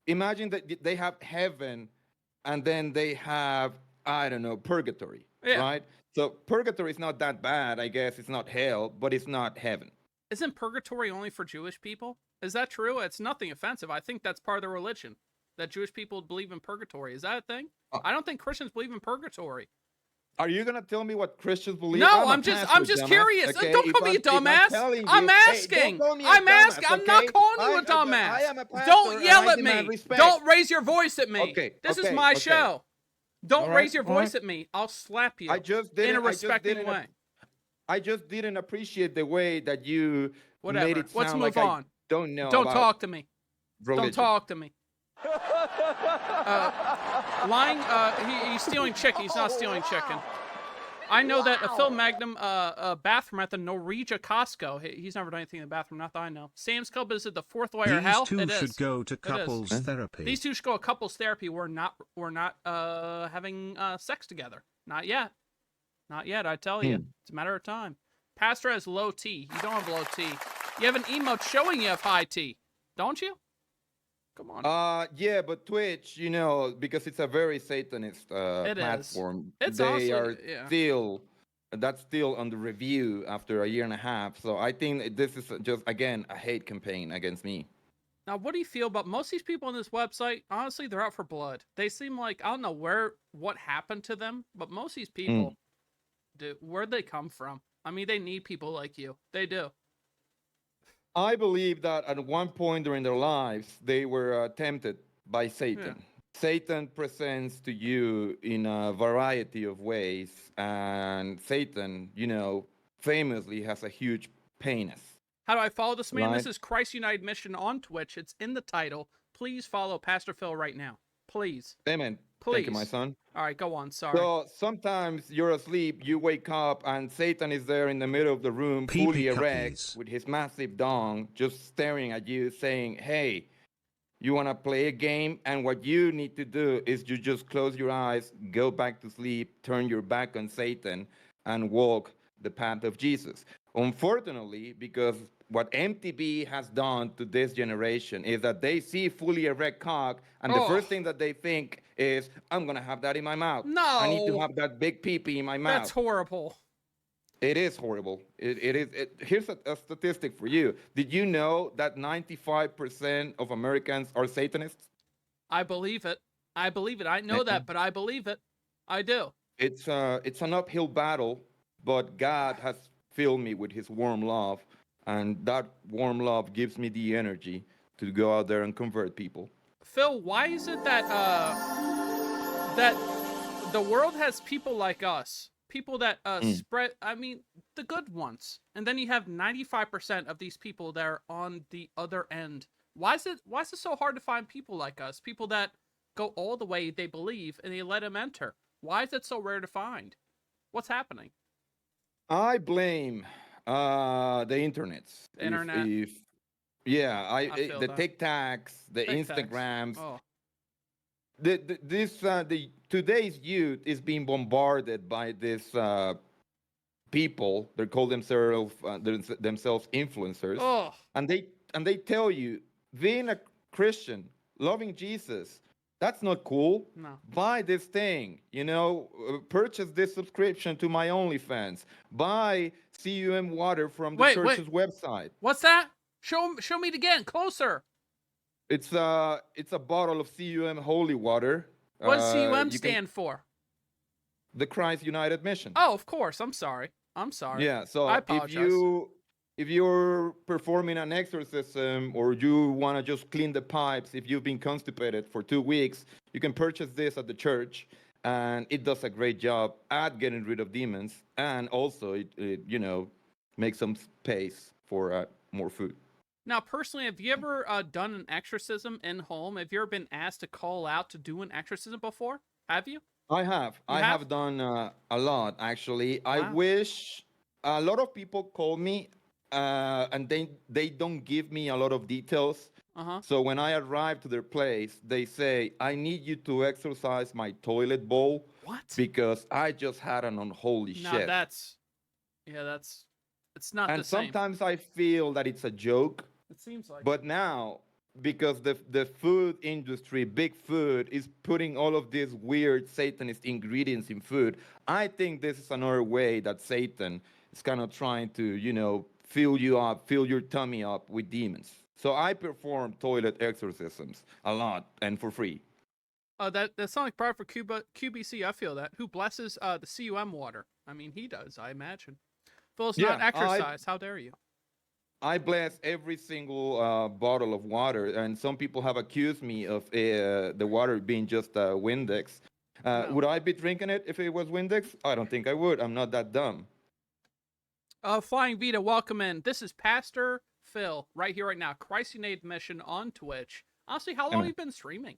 imagine that they have heaven and then they have, I don't know, purgatory, right? So purgatory is not that bad, I guess. It's not hell, but it's not heaven. Isn't purgatory only for Jewish people? Is that true? It's nothing offensive. I think that's part of the religion, that Jewish people believe in purgatory. Is that a thing? I don't think Christians believe in purgatory. Are you gonna tell me what Christians believe? No, I'm just curious. Okay? Don't call me a dumbass. I'm asking. I'm asking. I'm not calling you a dumbass. Don't yell at me. Don't raise your voice at me. This is my show. Don't raise your voice at me. I'll slap you. I just didn't, in a respecting way. I just didn't appreciate the way that you made it sound Let's move like on. I don't know. Don't about talk to me. religion. Don't talk to me. Lying. He's stealing chicken. He's not stealing chicken. I know that a Phil Magnum bathroom at the Norwegia Costco. He's never done anything in the bathroom, not that I know. Sam's Club is at the fourth layer of hell. These two It should is. go to It is. couples therapy. These two should go to couples therapy. We're not having sex together. Not yet. Not yet, I tell you. It's a matter of time. Pastor has low T. You don't have low T. You have an emote showing you have high T. Don't you? Come on. Yeah, but Twitch, you know, because it's a very Satanist platform. It's they honestly, are still that's still under review after a year and a half. So I think this is just again a hate campaign against me. Now, what do you feel about most of these people on this website? Honestly, they're out for blood. They seem like, I don't know what happened to them, but most of these people, where'd they come from? I mean, they need people like you. They do. I believe that at one point during their lives, they were tempted by Satan. Yeah. Satan presents to you in a variety of ways, and Satan, you know, famously has a huge penis. How do I follow this man? Right. This is Christ United Mission on Twitch. It's in the title. Please follow Pastor Phil right now. Please. Amen. Please. Thank you, my son. All right, go on. Sorry. So sometimes you're asleep, you wake up, and Satan is there in the middle of the room, fully erect, with his massive dong, just staring at you, saying, hey, you want to play a game? And what you need to do is you just close your eyes, go back to sleep, turn your back on Satan, and walk the path of Jesus. Unfortunately, because what MTV has done to this generation is that they see fully erect cock, and the first thing that they think is, I'm going to have that in my mouth. No. I need to have that big pee-pee in my mouth. That's horrible. It is horrible. It is. Here's a statistic for you. Did you know that 95% of Americans are Satanists? I believe it. I believe it. I know that, but I believe it. I do. It's an uphill battle, but God has filled me with his warm love, and that warm love gives me the energy to go out there and convert people. Phil, why is it that that the world has people like us, people that spread, I mean, the good ones, and then you have 95% of these people that are on the other end? Why is it so hard to find people like us, people that go all the way they believe and they let them enter? Why is it so rare to find? What's happening? I blame the internet. Internet. The TikToks, the Instagrams. Oh. Today's youth is being bombarded by this people. They call themselves influencers. Oh. And they tell you, being a Christian, loving Jesus, that's not cool. No. Buy this thing, purchase this subscription to my OnlyFans. Buy CUM water from the church's website. What's that? Show me it again, closer. It's a bottle of CUM holy water. What does CUM stand for? The Christ United Mission. Oh, of course. I'm sorry. Yeah, so I apologize. if you're performing an exorcism or you want to just clean the pipes, if you've been constipated for 2 weeks, you can purchase this at the church, and it does a great job at getting rid of demons, and also it makes some space for more food. Now, personally, have you ever done an exorcism in home? Have you ever been asked to call out to do an exorcism before? Have you? I have. I have done a lot, actually. Wow. I wish a lot of people call me, and they don't give me a lot of details. Uh-huh. So when I arrive to their place, they say, I need you to exorcise my toilet bowl. What? Because I just had an unholy shit. It's not and the same. And sometimes I feel that it's a joke. It seems like. But now, because the food industry, big food, is putting all of these weird Satanist ingredients in food, I think this is another way that Satan is kind of trying to, fill you up, fill your tummy up with demons. So I perform toilet exorcisms a lot and for free. That sounds like part for QBC. I feel that. Who blesses the CUM water? I mean, he does, I imagine. Phil, it's not exercise. How dare you? I bless every single bottle of water, and some people have accused me of the water being just a Windex. No. Would I be drinking it if it was Windex? I don't think I would. I'm not that dumb. Flying Vita, welcome in. This is Pastor Phil right here, right now. Christ United Mission on Twitch. Honestly, how long have you been streaming?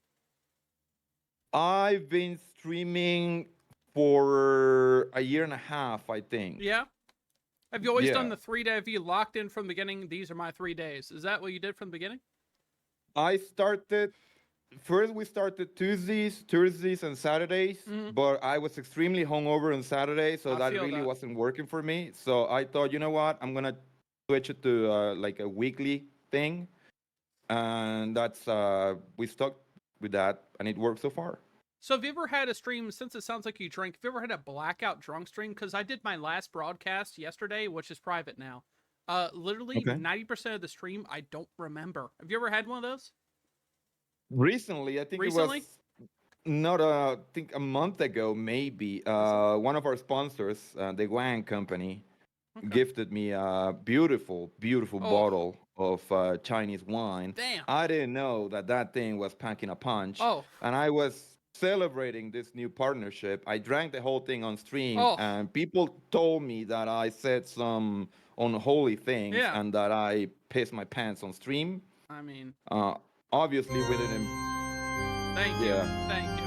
I've been streaming for a year and a half, I think. Yeah. Have you always done the 3-day? Have you locked in from the beginning? These are my 3 days. Is that what you did from the beginning? First we started Tuesdays, Thursdays, and Saturdays, but I was extremely hungover on Saturday, so that really wasn't working for me. So I thought, you know what, I'm gonna switch it to like a weekly thing, and that's we stuck with that, and it worked so far. So have you ever had a stream, since it sounds like you drink, have you ever had a blackout drunk stream? Because I did my last broadcast yesterday, which is private now. Literally 90% of the stream I don't remember. Have you ever had one of those? Recently, I think it was not I think a month ago, maybe. One of our sponsors, the Wang Company, gifted me a beautiful bottle of Chinese wine. Damn. I didn't know that thing was packing a punch. And I was celebrating this new partnership. I drank the whole thing on stream, and people told me that I said some unholy things and that I pissed my pants on stream. I mean, obviously we didn't. Thank you. Thank you.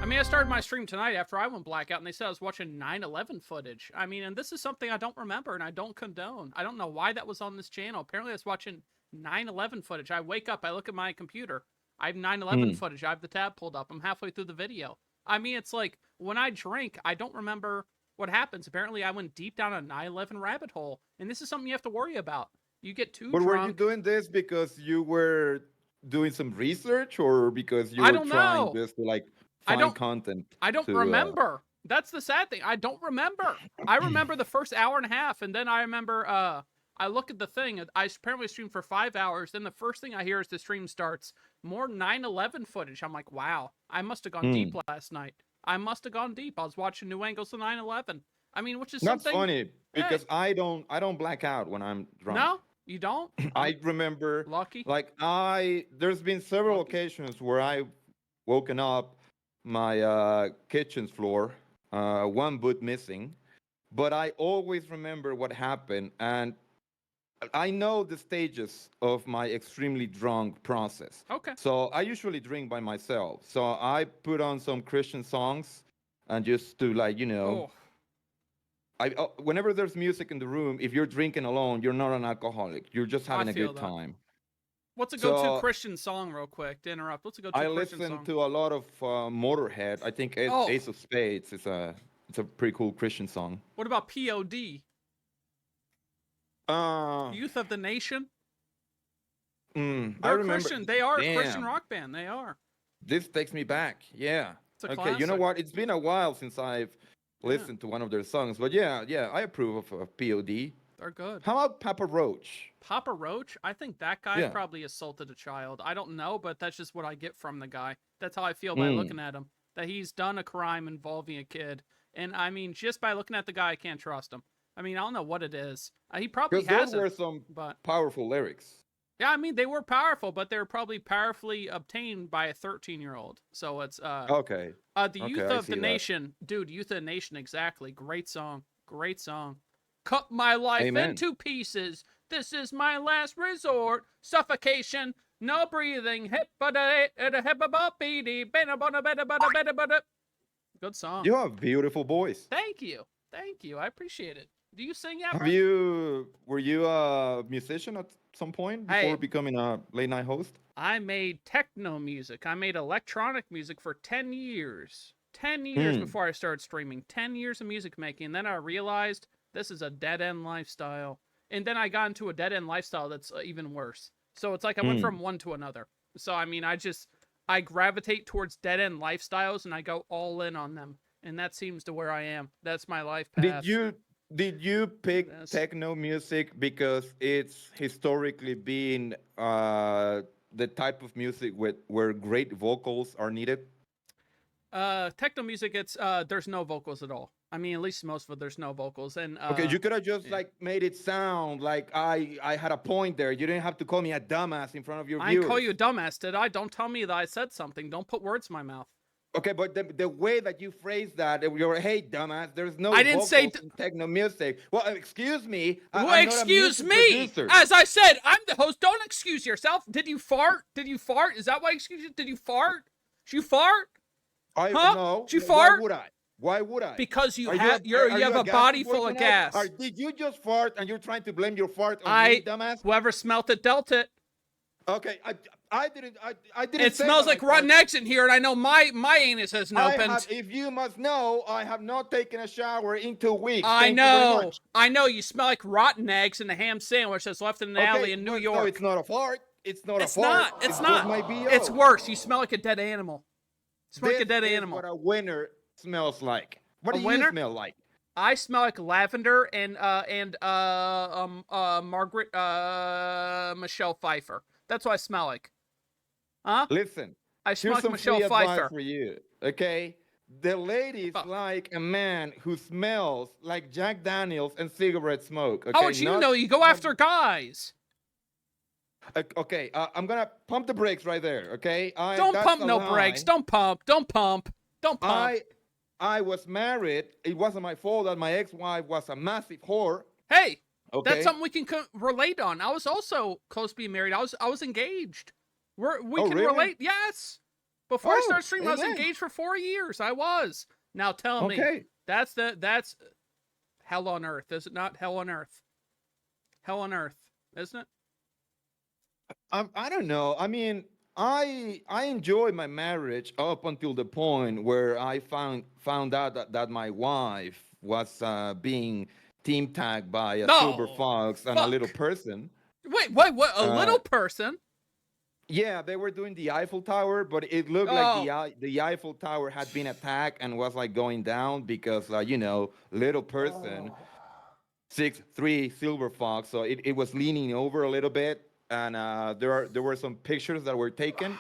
I mean, I started my stream tonight after I went blackout, and they said I was watching 9/11 footage. I mean, and this is something I don't remember and I don't condone. I don't know why that was on this channel. Apparently, I was watching 9/11 footage. I wake up, I look at my computer. I have 9/11 footage. I have the tab pulled up. I'm halfway through the video. I mean, it's like when I drink, I don't remember what happens. Apparently, I went deep down a 9/11 rabbit hole, and this is something you have to worry about. You get too drunk. But were you doing this because you were doing some research, or because you were trying just to like find content? I don't remember. That's the sad thing. I don't remember. I remember the first hour and a half, and then I remember I look at the thing. I apparently streamed for 5 hours. Then the first thing I hear as the stream starts, more 9/11 footage. I'm like, wow, I must have gone deep last night. I must have gone deep. I was watching new angles of 9/11. I mean, which is That's something. funny because I don't black out when I'm drunk. No, you don't. I remember. Lucky. Like there's been several occasions where I woken up my kitchen floor, one boot missing, but I always remember what happened, and I know the stages of my extremely drunk process. Okay. So I usually drink by myself. So I put on some Christian songs and just to whenever there's music in the room, if you're drinking alone, you're not an alcoholic. You're just having a good time. What's a go-to Christian song, real quick, to interrupt? What's a go-to Christian song? I listen to a lot of Motorhead. I think Ace of Spades is a pretty cool Christian song. What about POD? Youth of the Nation? They're Christian. They are a Christian rock band. They are. This takes me back. Yeah. It's a okay, classic. You know what? It's been a while since I've listened to one of their songs, but yeah, I approve of POD. They're good. How about Papa Roach? Papa Roach? I think that guy probably assaulted a child. I don't know, but that's just what I get from the guy. That's how I feel by looking at him. That he's done a crime involving a kid. And I mean, just by looking at the guy, I can't trust him. I mean, I don't know what it is. He probably has those were some powerful lyrics. Yeah, I mean, they were powerful, but they were probably powerfully obtained by a 13-year-old. So it's okay. The Youth of the Nation, dude. Youth of the Nation, exactly. Great song. Great song. Cut my life into pieces. This is my last resort. Suffocation. No breathing. Good song. You have a beautiful voice. Thank you. Thank you. I appreciate it. Do you sing yet? Were you a musician at some point before becoming a late night host? I made techno music. I made electronic music for 10 years. 10 years before I started streaming. 10 years of music making. And then I realized this is a dead-end lifestyle. And then I got into a dead-end lifestyle that's even worse. So it's like I went from one to another. So, I mean, I gravitate towards dead-end lifestyles and I go all in on them. And that seems to where I am. That's my life path. Did you pick techno music because it's historically been the type of music where great vocals are needed? Techno music, it's there's no vocals at all. I mean, at least most of it, there's no vocals. And okay, you could have just like made it sound like I had a point there. You didn't have to call me a dumbass in front of your viewers. I didn't call you a dumbass, did I? Don't tell me that I said something. Don't put words in my mouth. Okay, but the way that you phrase that, you're, hey, dumbass, there's no I didn't say vocals in techno music. Well, excuse me. Well, I'm not a excuse music me. producer. As I said, I'm the host. Don't excuse yourself. Did you fart? Did you fart? Is that why excuse you? Did you fart? Did you fart? No. Did you fart? Why would I? Why would I? Because you Are have you you have a gassy body boy full of tonight? gas. Or did you just fart and you're trying to blame your fart on me, dumbass? Whoever smelt it dealt it. Okay, I didn't. It say smells that like I rotten farted. eggs in here, and I know my anus hasn't opened. If you must know, I have not taken a shower in 2 weeks. I Thank you very know. much. I know. You smell like rotten eggs in a ham sandwich that's left in an alley in New York. No, it's not a fart. It's not It's a fart. not. It's just not. my BO. It's worse. You smell like a dead animal. You smell like a dead This is animal. what a winner smells like. What do winner? you smell like? I smell like lavender and Margaret Michelle Pfeiffer. That's what I smell like. Huh? Listen, I smell here's like some Michelle free advice Pfeiffer. for you. Okay, the ladies like a man who smells like Jack Daniels and cigarette smoke. Okay? How would you know? You go after guys. Okay, I'm gonna pump the brakes right there. Okay, Don't that's pump a no lie. brakes. Don't pump. Don't pump. Don't pump. I was married. It wasn't my fault that my ex-wife was a massive whore. Hey, Okay. that's something we can relate on. I was also close to being married. I was engaged. We can really? relate. Yes. Before I started streaming, I was amen. engaged for 4 years. I was. Now tell me, Okay. that's hell on earth, is it not? Hell on earth. Hell on earth, isn't it? I don't know. I mean, I enjoyed my marriage up until the point where I found out that my wife was being team tagged by a silver fox and a little person. Wait, what? A little person? Yeah, they were doing the Eiffel Tower, but it looked like the Eiffel Tower had been attacked and was like going down because little person, 6'3" silver fox. So it was leaning over a little bit, and there were some pictures that were taken,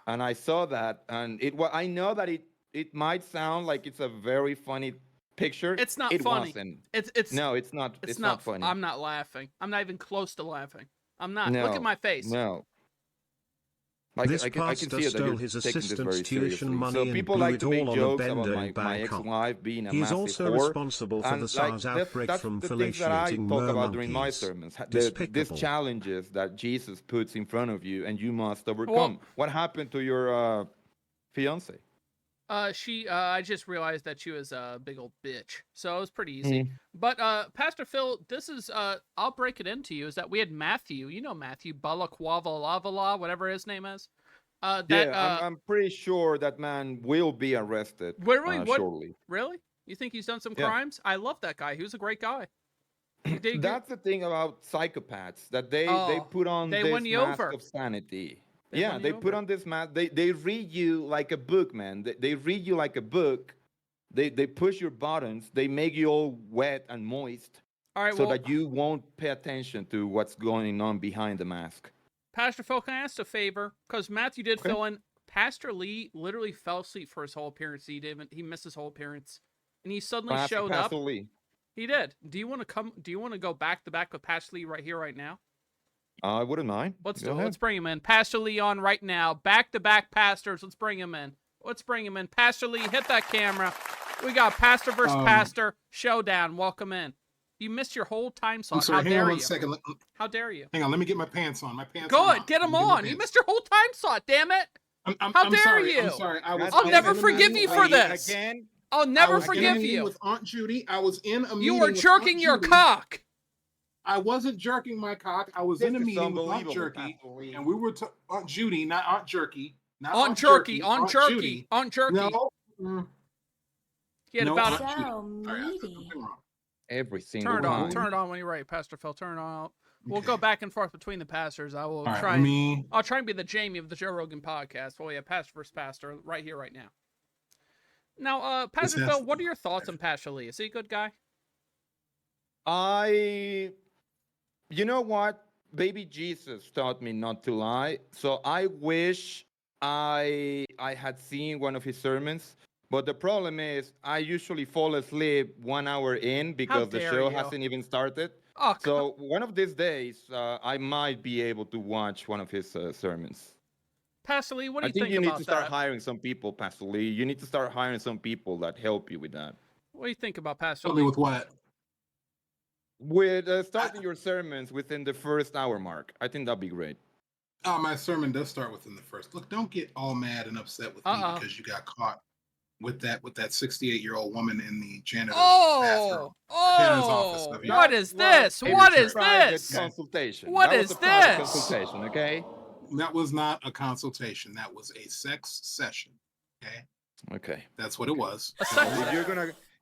and I saw that, and I know that it might sound like it's a very funny picture. It's not it funny. Wasn't. It's no, it's not. It's not funny. I'm not laughing. I'm not even close to laughing. I'm not. No, Look at my face. No. This I can pastor see it that stole you're his taking this assistant's very tuition seriously. money So and people blew like it to make all on a jokes about bender my in Bangkok. ex-wife being a He is massive also whore. responsible for And, the SARS outbreak that's from the things that I fellaciating talk mer about during my monkeys. sermons. Despicable. These challenges that Jesus puts in front of you and you must overcome. What happened to your fiance? I just realized that she was a big old bitch, so it was pretty easy. But Pastor Phil, this is I'll break it into you, is that we had Matthew, Matthew Balakwava, whatever his name is. I'm pretty sure that man will be arrested shortly. Really? You think he's done some Yeah. crimes? I love that guy. He was a great guy. That's the thing about psychopaths, that they put on they this won you mask over. of sanity. They Yeah, won they you put over. on this mask. They read you like a book, man. They read you like a book. They push your buttons. They make you all wet and moist, All right, so well, that you won't pay attention to what's going on behind the mask. Pastor Phil, can I ask a favor? Because Matthew did fill in. Pastor Lee literally fell asleep for his whole appearance. He missed his whole appearance, and he suddenly showed up. Pastor Lee. He did. Do you want to come? Do you want to go back to back with Pastor Lee right here, right now? I wouldn't mind. Let's Go do it. ahead. Let's bring him in. Pastor Lee on right now. Back to back pastors. Let's bring him in. Pastor Lee, hit that camera. We got pastor versus pastor showdown. Welcome in. You missed your whole time slot. I'm sorry, How hang dare on you? 1 second. How dare you? Hang on, let me get my pants on. My pants. Good. Get them on. You missed your whole time slot. Damn it. How dare sorry, you? I'm sorry. I'll never forgive you for this. Again. I'll never forgive you. With Aunt Judy, I was in a meeting. You were with jerking Aunt your Judy. cock. I wasn't jerking my cock. I was in a meeting with Aunt Jerky, and we were Aunt Judy, not Aunt Jerky. Not Aunt Jerky. Aunt Jerky. Judy. Aunt Jerky. No. He had No, about Aunt Judy. So Sorry, I said meaty. something wrong. Every single Turn it on. time. Turn it on when you're ready, Pastor Phil. Turn it on. We'll go back and forth between the pastors. I will All right, try. let me- I'll try and be the Jamie of the Joe Rogan podcast. Well, yeah, pastor versus pastor, right here, right now. Now, Pastor This Phil, has- what are your thoughts on Pastor Lee? Is he a good guy? You know what? Baby Jesus taught me not to lie. So I wish I had seen one of his sermons. But the problem is, I usually fall asleep 1 hour in because the dare show you. hasn't even started. Oh, So one of these days, I might be able to watch one of his sermons. Pastor Lee, what do you think think you need about to start that? hiring some people, Pastor Lee. You need to start hiring some people that help you with that. What do you think about Pastor Help Lee? me with what? With starting your sermons within the first hour mark. I think that'd be great. Oh, my sermon does start within the first. Look, don't get all mad and upset with me because you got caught with that 68-year-old woman in the janitor's bathroom. What is this? What is this? Consultation. What That is was a private this? Consultation, okay? That was not a consultation. That was a sex session. Okay. Okay. That's what it was.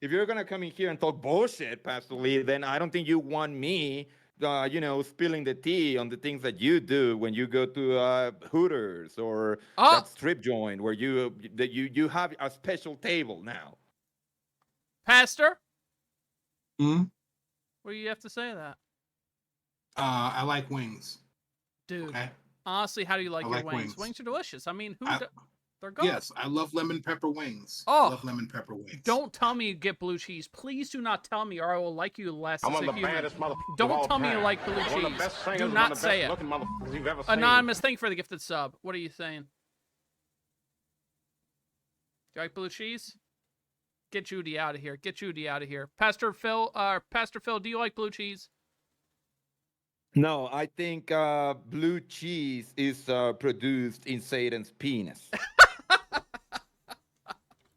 If you're gonna come in here and talk bullshit, Pastor Lee, then I don't think you want me, spilling the tea on the things that you do when you go to Hooters or that strip joint where you have a special table now. Pastor? Hmm? What do you have to say to that? I like wings. Dude, Okay. honestly, how do you like I your like wings? wings. Wings are delicious. I mean, they're good. Yes, I love lemon pepper wings. Oh. I love lemon pepper wings. Don't tell me you get blue cheese. Please do not tell me, or I will like you less I'm as one a of the human. baddest motherfuckers of Don't all tell me you time. like blue One of the cheese. best singers, Do one not of the say best it. looking motherfuckers you've ever seen. Anonymous, thank you for the gifted sub. What are you saying? Do you like blue cheese? Get Judy out of here. Get Judy out of here. Pastor Phil, do you like blue cheese? No, I think blue cheese is produced in Satan's penis.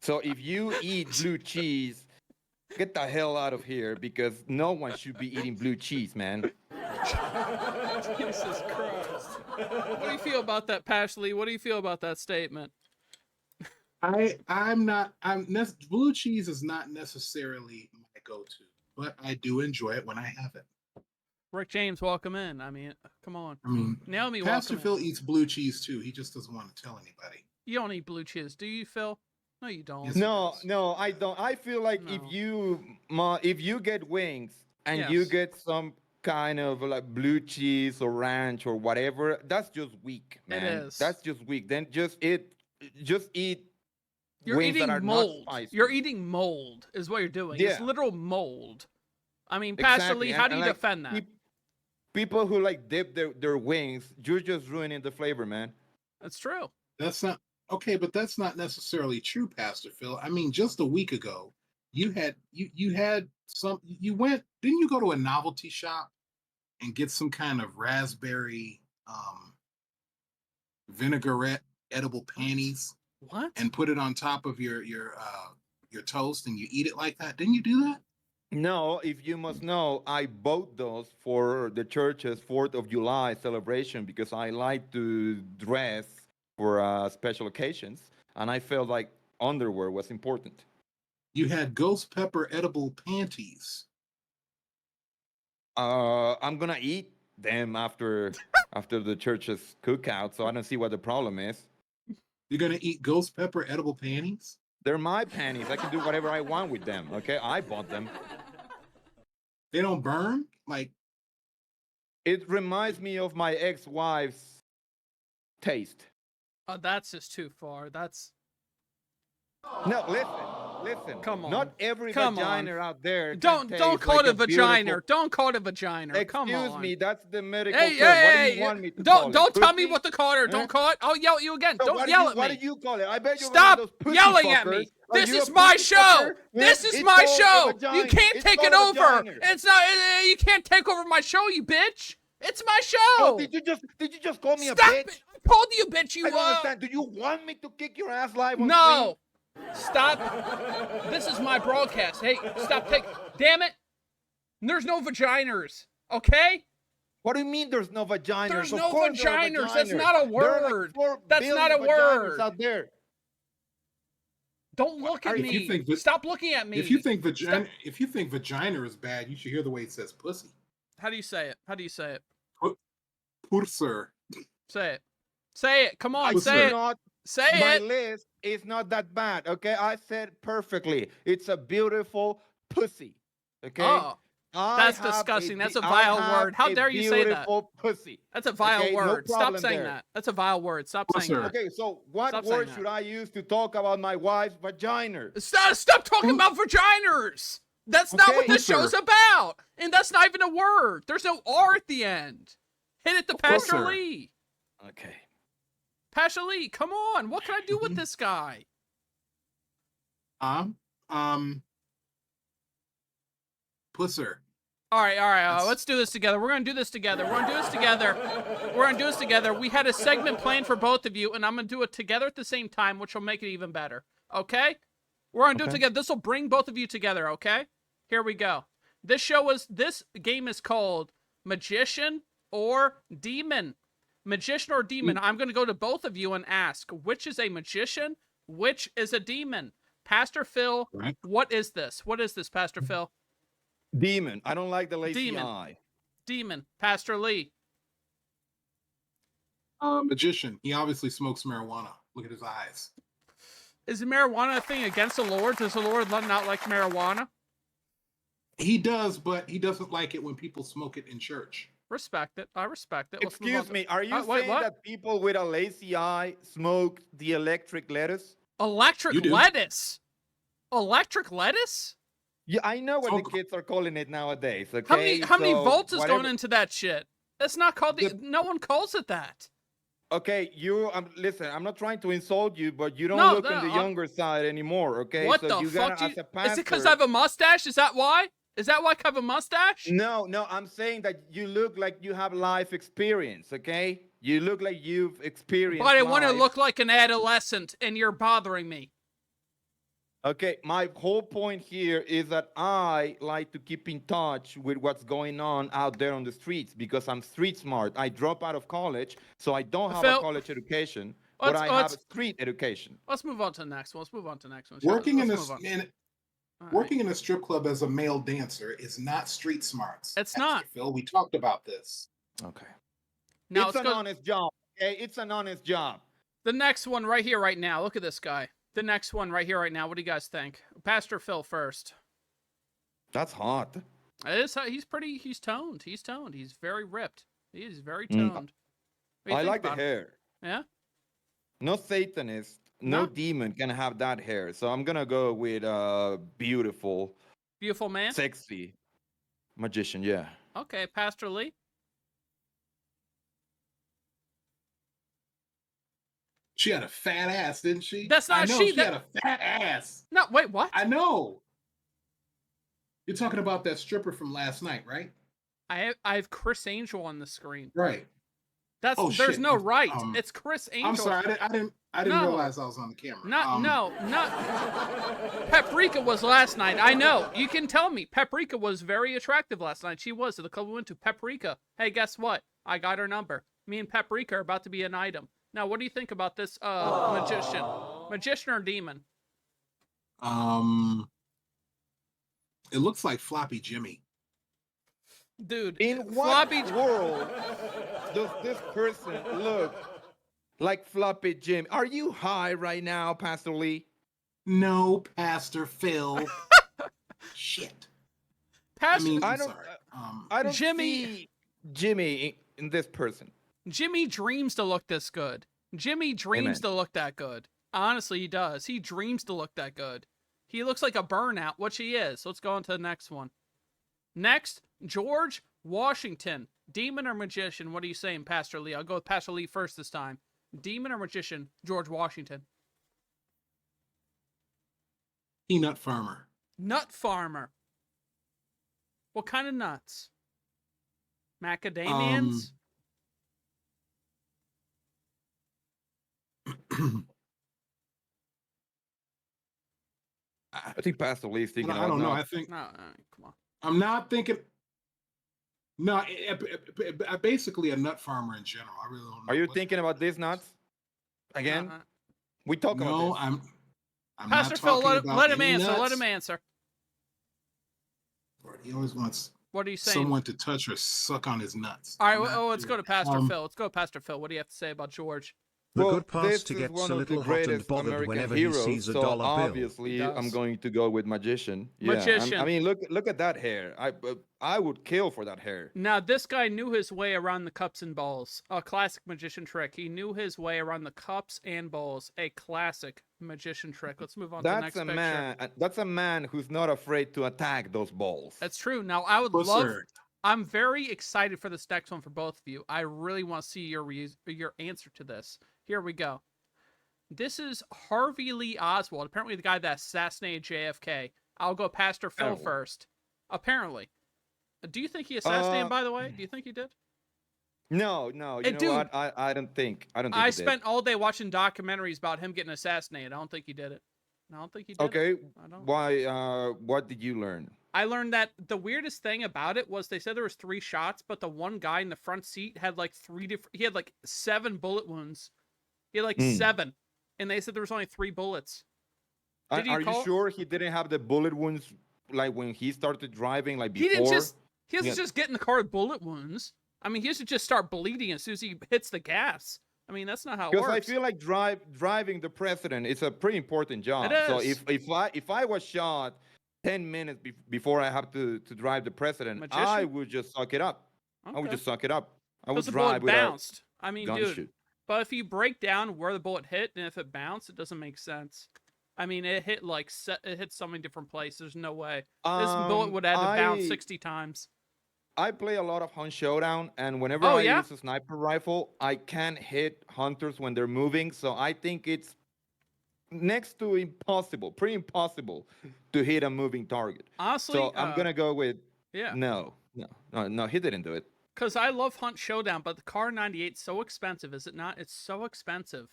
So if you eat blue cheese, get the hell out of here because no one should be eating blue cheese, man. Jesus Christ. What do you feel about that, Pastor Lee? What do you feel about that statement? Blue cheese is not necessarily my go-to, but I do enjoy it when I have it. Rick James, welcome in. I mean, come on. I mean, Naomi, Pastor welcome Phil in. eats blue cheese too. He just doesn't want to tell anybody. You don't eat blue cheese, do you, Phil? No, you don't. No, I don't. I feel like if you get wings and you get some kind of like blue cheese or ranch or whatever, that's just weak, man. It is. That's just weak. Then just eat You're wings eating that are mold. not spicy. You're eating mold, is what you're doing. It's Yeah. literal mold. I mean, Pastor Lee, how do you like, defend that? People who like dip their wings, you're just ruining the flavor, man. That's true. That's not okay, but that's not necessarily true, Pastor Phil. I mean, just a week ago, you went, didn't you go to a novelty shop and get some kind of raspberry vinaigrette edible panties? What? And put it on top of your toast and you eat it like that? Didn't you do that? No, if you must know, I bought those for the church's 4th of July celebration because I like to dress for special occasions, and I felt like underwear was important. You had ghost pepper edible panties. I'm gonna eat them after the church's cookout, so I don't see what the problem is. You're gonna eat ghost pepper edible panties? They're my panties. I can do whatever I want with them. Okay, I bought them. They don't burn? Like, it reminds me of my ex-wife's taste. Oh, that's just too far. That's no. Listen. Come on. Not every Come vagina on. out there. Don't call it a vagina. Don't call it a vagina. Come on. Excuse me. That's the medical Hey, term. What do hey, you want me to don't call it? tell me Pussy? what to call it. Don't call it. I'll yell at you again. So Don't yell at me. What do you call it? I bet you're Stop one of those pussy yelling at fuckers. me. Are This you is a my pussy show. fucker? This It's is my called a show. vagina. You can't It's take it called a over. vagina. It's not. You can't take over my show, you bitch. It's my show. Oh, did you just call me Stop a bitch? it. I called you a bitch. You I don't understand. Do you want me to kick your ass live on No. Stop. This is my broadcast. Hey, stop. Damn it. There's no vaginas. Okay? What do you mean there's no vaginas? There's Of no course there are vaginas. That's vaginas. not a There are like word. 4 That's not a billion vaginas word. out there. Don't look at if me. you think Stop looking at me. If you think vagina is bad, you should hear the way it says pussy. How do you say it? How do you say it? Purser. Say it. Say it. Come on, I say do it. not- Say My it. list is not that bad, okay? I said perfectly. It's a beautiful pussy, okay? Oh, that's I have disgusting. That's a I vile have word. How a dare you say that? Beautiful pussy. That's a vile okay? No word. Stop problem saying there. that. That's a vile word. Stop saying that. Okay, so what Stop saying word that. should I use to talk about my wife's vagina? Stop talking about vaginas. That's not what this Pusser. show's about. And that's not even a word. There's no R at the end. Hit it to Pastor Pusser. Lee. Okay. Pasha Lee, come on. What can I do with this guy? Pusser. All right. Let's do this together. We're gonna do this together. We had a segment planned for both of you, and I'm gonna do it together at the same time, which will make it even better. Okay? We're gonna do it together. This will bring both of you together. Okay? Here we go. This game is called Magician or Demon. Magician or Demon. I'm gonna go to both of you and ask which is a magician, which is a demon. Pastor Phil, what is this? What is this, Pastor Phil? Demon. I don't like the lazy eye. Demon. Pastor Lee. Magician. He obviously smokes marijuana. Look at his eyes. Is marijuana a thing against the Lord? Does the Lord not like marijuana? He does, but he doesn't like it when people smoke it in church. Respect it. I respect it. Excuse me. Are you saying that people with a lazy eye smoke the electric lettuce? Electric lettuce? Electric lettuce? Yeah, I know what the kids are calling it nowadays. Okay? How many volts is going into that shit? That's not called no one calls it that. Okay, listen, I'm not trying to insult you, but you don't look on the younger side anymore, okay? What the fuck? Is it because I have a mustache? Is that why? Is that why I have a mustache? No, I'm saying that you look like you have life experience, okay? You look like you've experienced But I want to look like an adolescent, and you're bothering me. Okay, my whole point here is that I like to keep in touch with what's going on out there on the streets because I'm street smart. I dropped out of college, so I don't have a college education, but I have a street education. Let's move on to the next one. Working in a strip club as a male dancer is not street smarts. It's not. Phil, we talked about this. Okay. Now it's an honest job. Okay, it's an honest job. The next one right here, right now. Look at this guy. The next one right here, right now. What do you guys think? Pastor Phil first. That's hot. He's toned. He's very ripped. He is very toned. I like the hair. Yeah? No Satanist, no demon can have that hair. So I'm going to go with beautiful. Beautiful man? Sexy magician, yeah. Okay, Pastor Lee? She had a fat ass, didn't she? That's not she had a fat ass. No, wait, what? I know. You're talking about that stripper from last night, right? I have Chris Angel on the screen. Right. There's no right. It's Chris Angel. I'm sorry, I didn't realize I was on the camera. Not Paprika was last night. I know. You can tell me. Paprika was very attractive last night. She was at the club we went to. Paprika. Hey, guess what? I got her number. Me and Paprika are about to be an item. Now, what do you think about this magician? Magician or demon? It looks like Floppy Jimmy. Dude, in what world does this person look like Floppy Jimmy? Are you high right now, Pastor Lee? No, Pastor Phil. Shit. Pastor, I don't see Jimmy in this person. Jimmy dreams to look this good. Jimmy dreams to look that good. Honestly, he does. He dreams to look that good. He looks like a burnout, which he is. Let's go on to the next one. Next, George Washington. Demon or magician? What are you saying, Pastor Lee? I'll go with Pastor Lee first this time. Demon or magician? George Washington. Peanut farmer. Nut farmer. What kind of nuts? Macadamians? I think Pastor Lee's thinking. I don't know. I think. No, come on. I'm not thinking. No, basically a nut farmer in general. I really don't know. Are you thinking about these nuts again? We talk about this. No, I'm Pastor Phil, let him answer. Nuts. Let him answer. Lord, he always wants. What are you saying? Someone to touch or suck on his nuts. All right, let's go to Pastor Phil. Let's go to Pastor Phil. What do you have to say about George? The good pastor gets a little hot and bothered American whenever heroes, he sees a so dollar bill. obviously, I'm going to go with magician. Yeah, magician. I mean, look at that hair. I would kill for that hair. Now, this guy knew his way around the cups and bowls. A classic magician trick. He knew his way around the cups and bowls. A classic magician trick. Let's move on to the next picture. That's a man who's not afraid to attack those balls. That's true. Now, I would love... I'm very excited for this next one for both of you. I really want to see your answer to this. Here we go. This is Harvey Lee Oswald, apparently the guy that assassinated JFK. I'll go Pastor Phil first. Apparently. Do you think he assassinated him, by the way? Do you think he did? No. You know what? I don't think. I spent all day watching documentaries about him getting assassinated. I don't think he did it. I don't think he did. Okay. It. I don't. Why? What did you learn? I learned that the weirdest thing about it was they said there was 3 shots, but the one guy in the front seat had like 3 different. He had like 7 bullet wounds. He had like 7, and they said there was only 3 bullets. Are you sure he didn't have the bullet wounds like when he started driving? Like before? He doesn't just get in the car with bullet wounds. I mean, he has to just start bleeding as soon as he hits the gas. I mean, that's not how it works. Because I feel like driving the president is a pretty important job. It is. So if I was shot 10 minutes before I have to drive the president, I would just suck it up. Okay. I would just suck it up. I would the drive bullet without bounced. I mean, gunshot. dude. But if you break down where the bullet hit and if it bounced, it doesn't make sense. I mean, it hit it hit so many different places. There's no way this bullet would have had to bounce 60 times. I play a lot of Hunt Showdown, and whenever I use a sniper rifle, I can't hit hunters when they're moving. So I think it's next to impossible, pretty impossible, to hit a moving target. Honestly, so I'm gonna go with yeah. No, he didn't do it. Because I love Hunt Showdown, but the Kar 98 is so expensive, is it not? It's so expensive.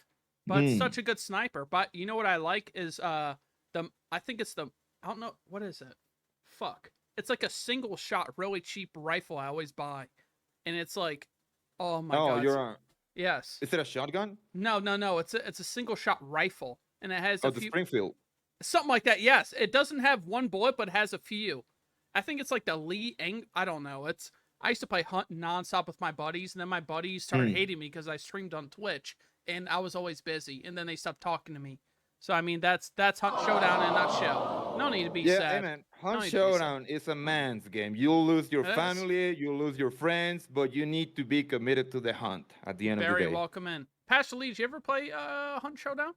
But it's such a good sniper. But you know what I like is I think it's I don't know, what is it? Fuck. It's like a single shot, really cheap rifle I always buy. And it's like, oh my god. Yes. Is it a shotgun? No. It's a single shot rifle. And it has the Springfield. Something like that, yes. It doesn't have one bullet, but it has a few. I think it's like the Lee I don't know. I used to play Hunt nonstop with my buddies, and then my buddies started hating me because I streamed on Twitch, and I was always busy, and then they stopped talking to me. So, I mean, that's Hunt Showdown in a nutshell. No need to be sad. Yeah, man. Hunt Showdown is a man's game. You'll lose your family, you'll lose your friends, but you need to be committed to the hunt at the end of the day. Very welcome in. Pastor Lee, did you ever play Hunt Showdown?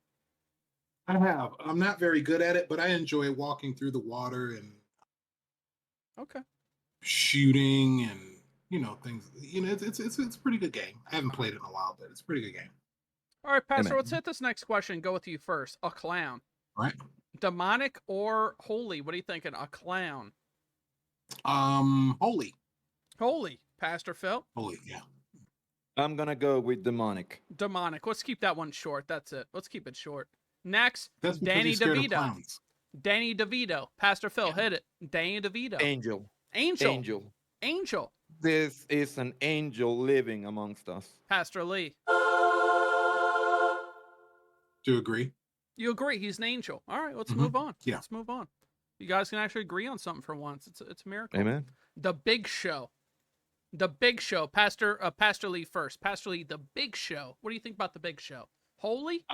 I have. I'm not very good at it, but I enjoy walking through the water and shooting and things. It's a pretty good game. I haven't played it in a while, but it's a pretty good game. All right, Pastor, let's hit this next question and go with you first. A clown. All right. Demonic or holy? What are you thinking? A clown. Holy. Holy. Pastor Phil? Holy, yeah. I'm going to go with demonic. Demonic. Let's keep that one short. That's it. Let's keep it short. Next, That's Danny DeVito. Danny DeVito. Pastor Phil, hit it. Danny DeVito. Angel. This is an angel living amongst us. Pastor Lee. Do you agree? You agree? He's an angel. All right, let's move on. Yeah. Let's move on. You guys can actually agree on something for once. It's a miracle. Amen. The Big Show. The Big Show. Pastor Lee first. Pastor Lee, The Big Show. What do you think about The Big Show? Holy?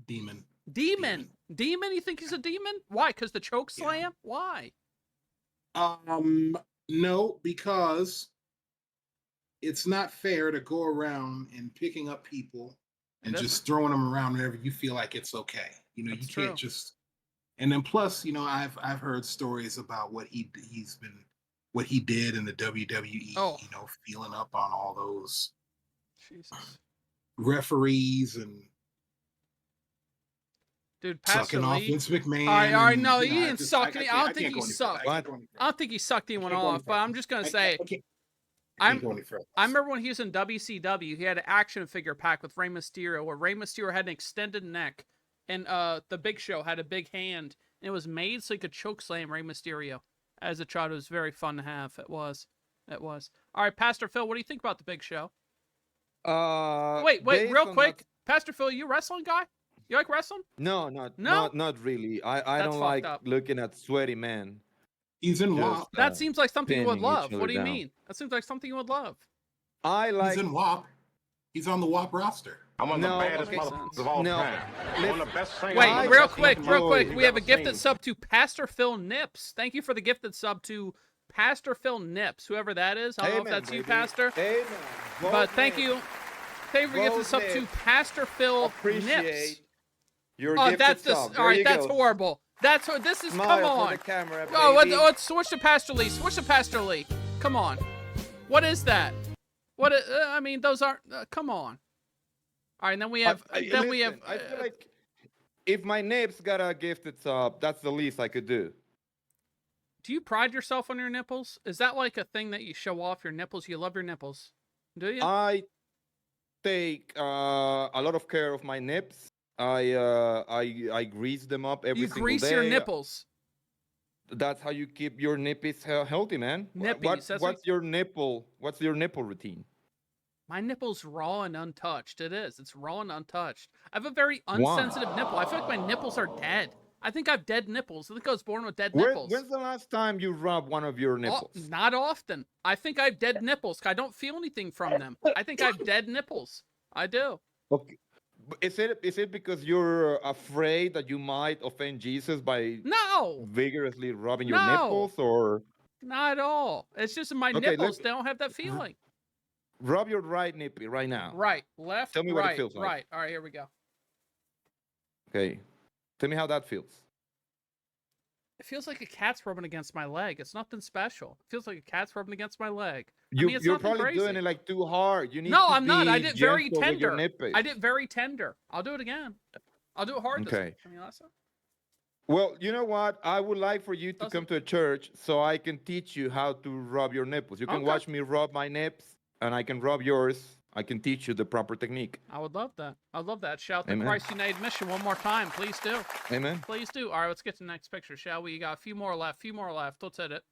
Demon. Demon? You think he's a demon? Why? Because the choke slam? Why? No, because it's not fair to go around and picking up people and just throwing them around whenever you feel like it's okay. You can't just. And then plus, I've heard stories about what he did in the WWE. Feeling up on all those referees and. Dude, Pastor sucking Lee. off Vince McMahon. All right, no, he didn't suck any. I don't think he sucked. I don't think he sucked anyone off. But I'm just gonna say, I remember when he was in WCW, he had an action figure pack with Rey Mysterio, where Rey Mysterio had an extended neck, and the Big Show had a big hand, and it was made so he could choke slam Rey Mysterio. As a child, it was very fun to have. It was. All right, Pastor Phil, what do you think about the Big Show? Wait, real quick, Pastor Phil, you a wrestling guy? You like wrestling? No, not really. I don't like looking at sweaty men. He's in WAP. That seems like something you would love. What do you mean? That seems like something you would love. He's in WAP. He's on the WAP roster. I'm on the baddest motherfuckers of all time. I'm on the best singer. Wait, real quick. We have a gifted sub to Pastor Phil Nips. Thank you for the gifted sub to Pastor Phil Nips, whoever that is. I don't know if that's you, Pastor. Amen. But thank you. Thank you for gifted sub to Pastor Phil Nips. That's horrible. This is. Come on. Let's switch to Pastor Lee. Come on. What is that? I mean, those aren't. Come on. All right, and then we have. I feel like if my nips got a gifted sub, that's the least I could do. Do you pride yourself on your nipples? Is that like a thing that you show off your nipples? You love your nipples, do you? I take a lot of care of my nips. I grease them up every single day. You grease your nipples. That's how you keep your nippies healthy, man. Nippies. What's your nipple? What's your nipple routine? My nipple's raw and untouched. It is. It's raw and untouched. I have a very unsensitive nipple. I feel like my nipples are dead. I think I have dead nipples. I think I was born with dead nipples. When's the last time you rubbed one of your nipples? Not often. I think I have dead nipples. I don't feel anything from them. I think I have dead nipples. I do. Okay. Is it because you're afraid that you might offend Jesus by vigorously rubbing your nipples, or not at all? It's just my nipples. They don't have that feeling. Rub your right nippy right now. Right, left. Tell me right, what it feels like. Right. All right, here we go. Okay, tell me how that feels. It feels like a cat's rubbing against my leg. It's nothing special. It feels like a cat's rubbing against my leg. You're probably doing it like too hard. You need no, to I'm not. I did very tender. Nippy. I did very tender. I'll do it again. I'll do it hard. Okay. This time. Well, you know what? I would like for you to come to a church so I can teach you how to rub your nipples. You can watch me rub my nips, and I can rub yours. I can teach you the proper technique. I would love that. I'd love that. Shout the Christ United Mission one more time. Please do. Amen. Please do. All right, let's get to the next picture, shall we? You got a few more left. Let's hit it.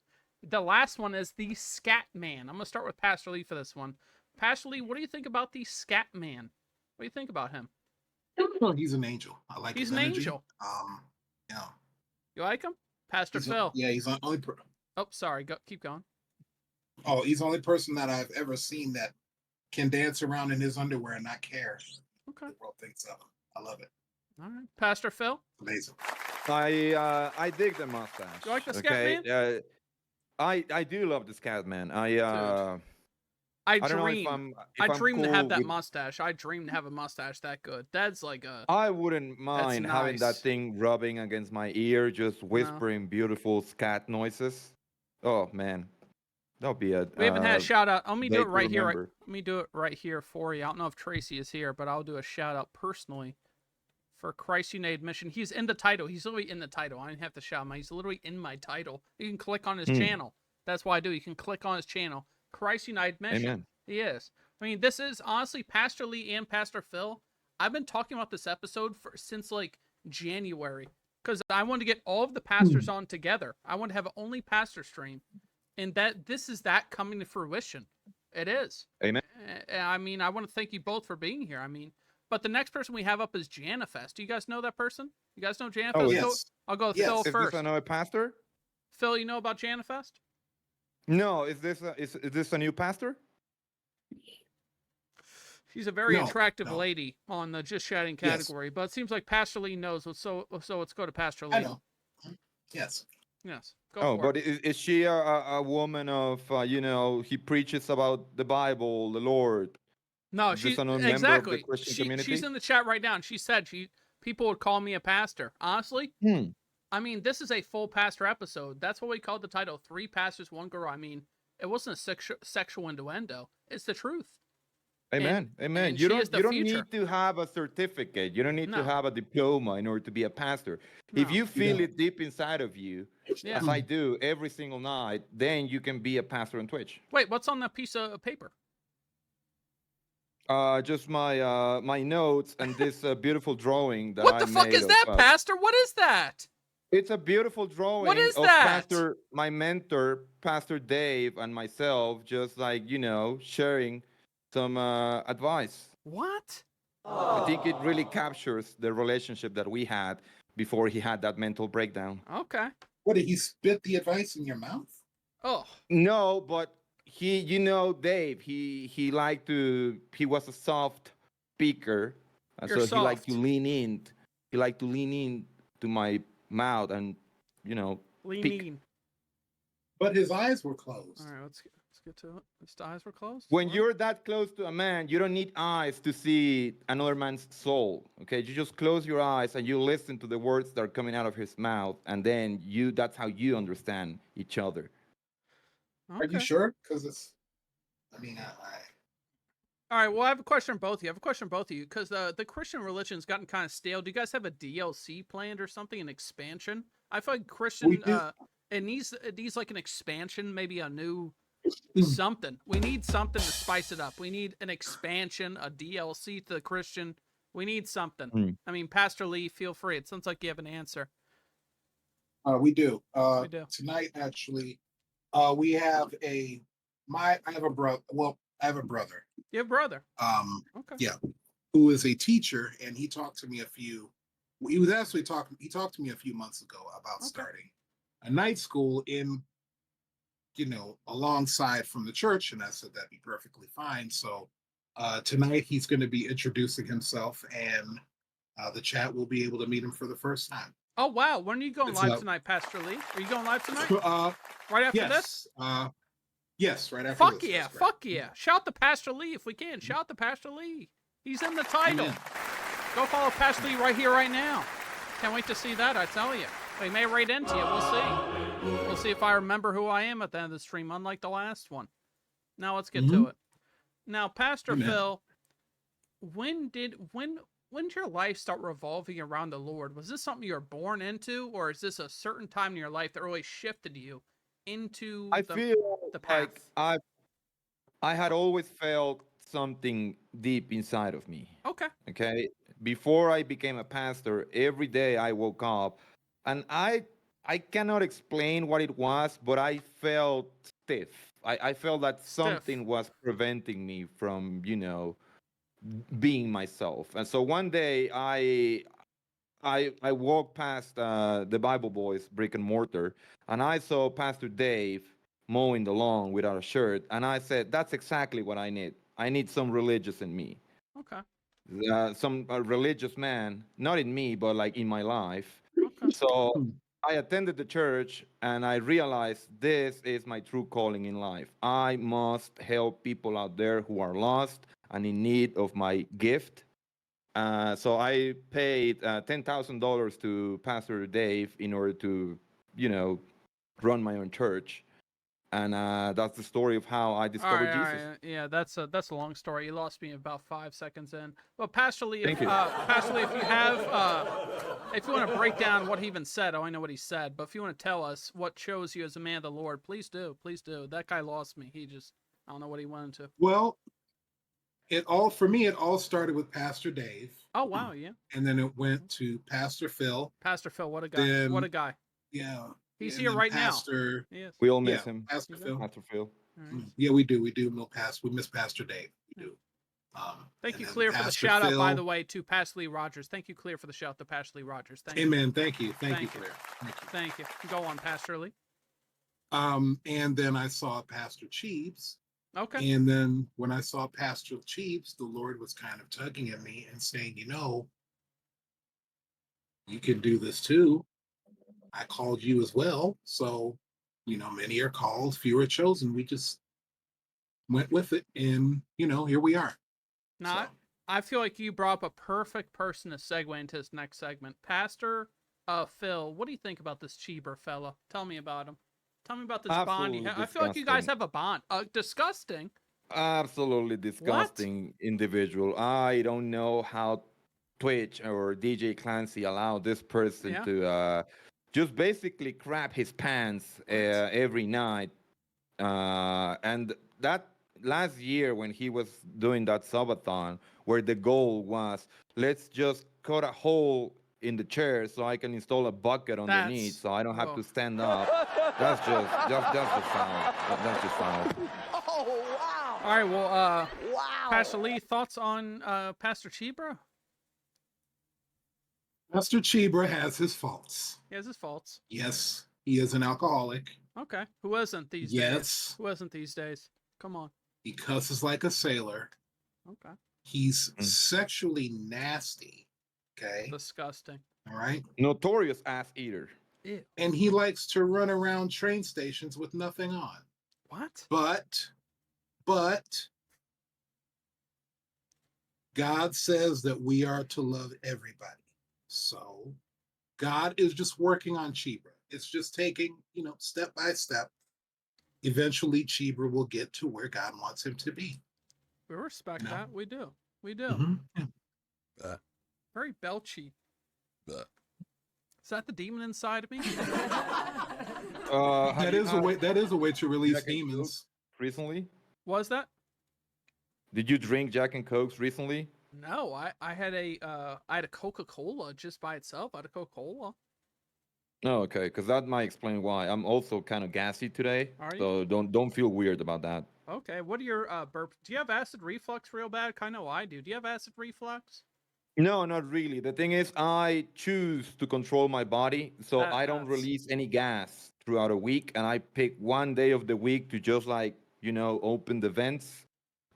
The last one is the Scat Man. I'm going to start with Pastor Lee for this one. Pastor Lee, what do you think about the Scat Man? What do you think about him? He's an angel. I like his energy. He's an angel. Yeah. You like him? Pastor Phil. He's the only Oh, sorry. Keep going. Oh, he's the only person that I've ever seen that can dance around in his underwear and not care. Okay. The world thinks of him. I love it. All right. Pastor Phil? Amazing. I dig the mustache. You like the Scat Man? I do love the Scat Man. I dream to have that mustache. I dream to have a mustache that good. That's like a. I wouldn't mind having that thing rubbing against my ear, just whispering beautiful scat noises. Oh man, that'll be a. We haven't had a shout out. Let me do it right here. Let me do it right here for you. I don't know if Tracy is here, but I'll do a shout out personally for Christ United Mission. He's in the title. He's literally in the title. I didn't have to shout him out. He's literally in my title. You can click on his channel. That's what I do. You can click on his channel. Christ United Mission. Amen. He is. I mean, this is honestly Pastor Lee and Pastor Phil. I've been talking about this episode since like January because I wanted to get all of the pastors on together. I want to have an only pastor stream, and this is that coming to fruition. It is. Amen. I mean, I want to thank you both for being here. I mean, but the next person we have up is Janifest. Do you guys know that person? You guys know Janifest? Oh, yes. I'll go with Phil first. Is this another pastor? Phil, you know about Janifest? No, is this a new pastor? She's a very attractive lady on the Just Chatting category, but it seems like Pastor Lee knows. So let's go to Pastor Lee. I know. Yes. Go for but is she a woman of he preaches about the Bible, the Lord? No, she's exactly. Of the Christian community? She's in the chat right now, and she said people would call me a pastor. Honestly, I mean, this is a full pastor episode. That's what we called the title: 3 pastors, 1 girl. I mean, it wasn't a sexual innuendo. It's the truth. Amen. Amen. You don't need to have a certificate. You don't need to have a diploma in order to be a pastor. No. If you feel it deep inside of you, as I do every single night, then you can be a pastor on Twitch. Wait, what's on that piece of paper? Just my my notes and this beautiful drawing that I made. What the fuck is that, Pastor? What is that? It's a beautiful drawing what is of that? my mentor, Pastor Dave, and myself, just like, sharing some advice. What? I think it really captures the relationship that we had before he had that mental breakdown. Okay. What, did he spit the advice in your mouth? Oh. No, but he, Dave, he was a soft speaker. And so he liked to lean in. He liked to lean in to my mouth and, speak. In. But his eyes were closed. All right, let's get to it. His eyes were closed. When you're that close to a man, you don't need eyes to see another man's soul. Okay, you just close your eyes and you listen to the words that are coming out of his mouth, and then that's how you understand each other. Okay. Are you sure? Because All right. Well, I have a question for both of you. Because the Christian religion's gotten kind of stale. Do you guys have a DLC planned or something, an expansion? I feel like Christian, it needs like an expansion, maybe a new something. We need something to spice it up. We need an expansion, a DLC to the Christian. We need something. I mean, Pastor Lee, feel free. It sounds like you have an answer. We do. We do. Tonight, actually, we have I have a brother. Well, I have a brother. You have a brother. Okay. Yeah, who is a teacher, and he talked to me He was actually talking. He talked to me a few months ago about starting a night school in, alongside from the church, and I said that'd be perfectly fine. So tonight he's going to be introducing himself, and the chat will be able to meet him for the first time. Oh wow! When are you going live tonight, Pastor Lee? Are you going live tonight? Right after this? Yes, right after this. Fuck yeah! Shout to Pastor Lee if we can. Shout to Pastor Lee. He's in the title. Amen. Go follow Pastor Lee right here, right now. Can't wait to see that. I tell you, we may raid into you. We'll see. We'll see if I remember who I am at the end of the stream, unlike the last one. Now let's get to it. Now, Pastor Phil, when did your life start revolving around the Lord? Was this something you were born into, or is this a certain time in your life that really shifted you into the path? Like I had always felt something deep inside of me. Okay. Before I became a pastor, every day I woke up, and I cannot explain what it was, but I felt stiff. I felt that something was preventing me from, being myself. And so one day I walked past the Bible Boys brick and mortar, and I saw Pastor Dave mowing the lawn without a shirt, and I said, that's exactly what I need. I need some religious in me. Some religious man, not in me, but like in my life. So I attended the church, and I realized this is my true calling in life. I must help people out there who are lost and in need of my gift. So I paid $10,000 to Pastor Dave in order to, run my own church. And that's the story of how I discovered Jesus. Right. Yeah, that's a long story. You lost me about 5 seconds in. Well, Pastor Lee, if you want to break down what he even said, I know what he said, but if you want to tell us what chose you as a man of the Lord, please do. Please do. That guy lost me. I don't know what he went into. Well, for me, it all started with Pastor Dave. Oh, wow, yeah. And then it went to Pastor Phil. Pastor Phil, what a guy. What a guy. Yeah. He's here right now. Yes. We all miss him. Pastor Phil. Pastor Phil. Right. Yeah, we do. We miss Pastor Dave. We do. Thank you, Clear, for the shout out, by the way, to Pastor Lee Rogers. Thank you, Clear, for the shout out to Pastor Lee Rogers. Thank you. Amen. Thank you. Thank you, Clear. Thank you. Go on, Pastor Lee. And then I saw Pastor Cheeps. Okay. And then when I saw Pastor Cheeps, the Lord was kind of tugging at me and saying, you can do this too. I called you as well. So, many are called, few are chosen. We just went with it, and, here we are. Now, I feel like you brought up a perfect person to segue into this next segment. Pastor Phil, what do you think about this Cheever fella? Tell me about him. Tell me about this bond you have. I feel like you guys have a bond. Disgusting. Absolutely disgusting individual. I don't know how Twitch or DJ Clancy allowed this person to just basically crap his pants every night. And that last year when he was doing that subathon, where the goal was, let's just cut a hole in the chair so I can install a bucket underneath so I don't have to stand up. That's just foul. That's just foul. Oh, wow. All right, well, Pastor Lee, thoughts on Pastor Chibra? Pastor Chibra has his faults. He has his faults. Yes, he is an alcoholic. Okay. Who isn't these days? Yes. Who isn't these days? Come on. He cusses like a sailor. Okay. He's sexually nasty. Okay. Disgusting. All right. Notorious ass eater. Ew. And he likes to run around train stations with nothing on. What? But God says that we are to love everybody. So God is just working on Chibra. It's just taking, step by step. Eventually, Chibra will get to where God wants him to be. We respect No. that. We do. We do. Mhm. Very belchy. Is that the demon inside of me? That is a way. That is a way to release Jack and demons. Coke recently? Was that? Did you drink Jack and Cokes recently? No, I had a Coca-Cola just by itself. I had a Coca-Cola. Oh, okay, because that might explain why. I'm also kind of gassy today, Are you? so don't feel weird about that. Okay, what are your burp? Do you have acid reflux real bad? I know I do. Do you have acid reflux? No, not really. The thing is, I choose to control my body, so I don't release any gas throughout a week, and I pick one day of the week to just open the vents,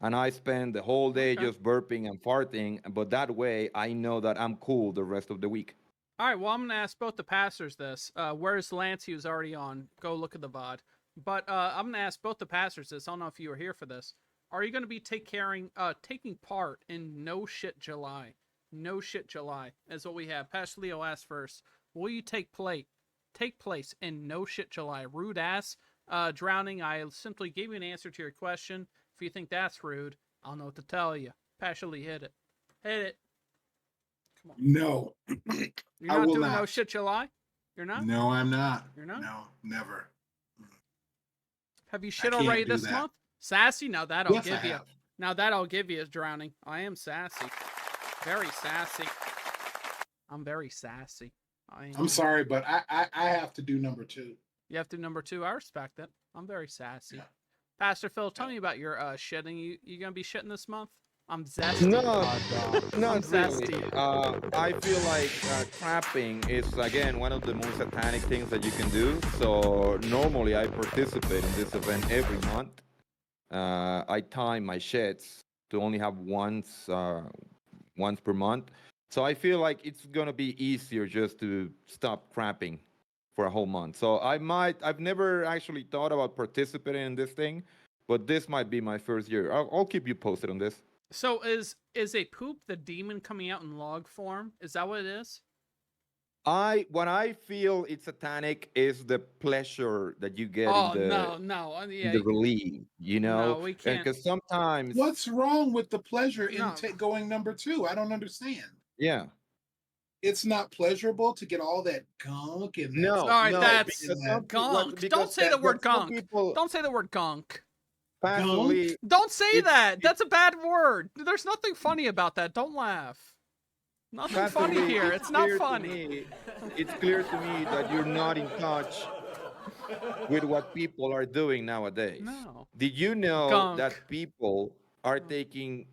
and I spend the whole day just burping and farting. But that way, I know that I'm cool the rest of the week. All right, well, I'm going to ask both the pastors this. Where's Lance? He was already on. Go look at the VOD. But I'm going to ask both the pastors this. I don't know if you were here for this. Are you going to be taking part in No Shit July? No Shit July is what we have. Pastor Leo asked first. Will you take place in No Shit July? Rude ass drowning. I simply gave you an answer to your question. If you think that's rude, I'll know what to tell you. Pastor Lee, hit it. Hit it. No. You're I not will doing not. No Shit July? You're not? No, I'm not. You're not? No, never. Have you shit I can't already do this that. month? Sassy? Now that I'll Yes, I give you. have. Now that I'll give you is drowning. I am sassy. Very sassy. I'm very sassy. I'm sorry, but I have to do number 2. You have to number 2. I respect it. I'm very sassy. Pastor Phil, tell me about your shitting. You gonna be shitting this month? I'm zesty. No, I'm not really. zesty. I feel like trapping is, again, one of the most satanic things that you can do. So normally I participate in this event every month. I time my shits to only have once per month. So I feel like it's going to be easier just to stop crapping for a whole month. So I've never actually thought about participating in this thing, but this might be my first year. I'll keep you posted on this. So is a poop the demon coming out in log form? Is that what it is? What I feel it's satanic is the pleasure that you get in the relief, No, we can't. Because sometimes What's wrong with the pleasure in going number 2? I don't understand. Yeah. It's not pleasurable to get all that gunk and No, All right, no, that's because some people- gunk. because Don't say the word some gunk. people- Don't say the word gunk. Personally, Don't say that. That's a bad word. There's nothing funny about that. Don't laugh. Nothing funny personally, here. It's not clear to funny. me- It's clear to me that you're not in touch with what people are doing nowadays. No. Did you know Gunk. that people are taking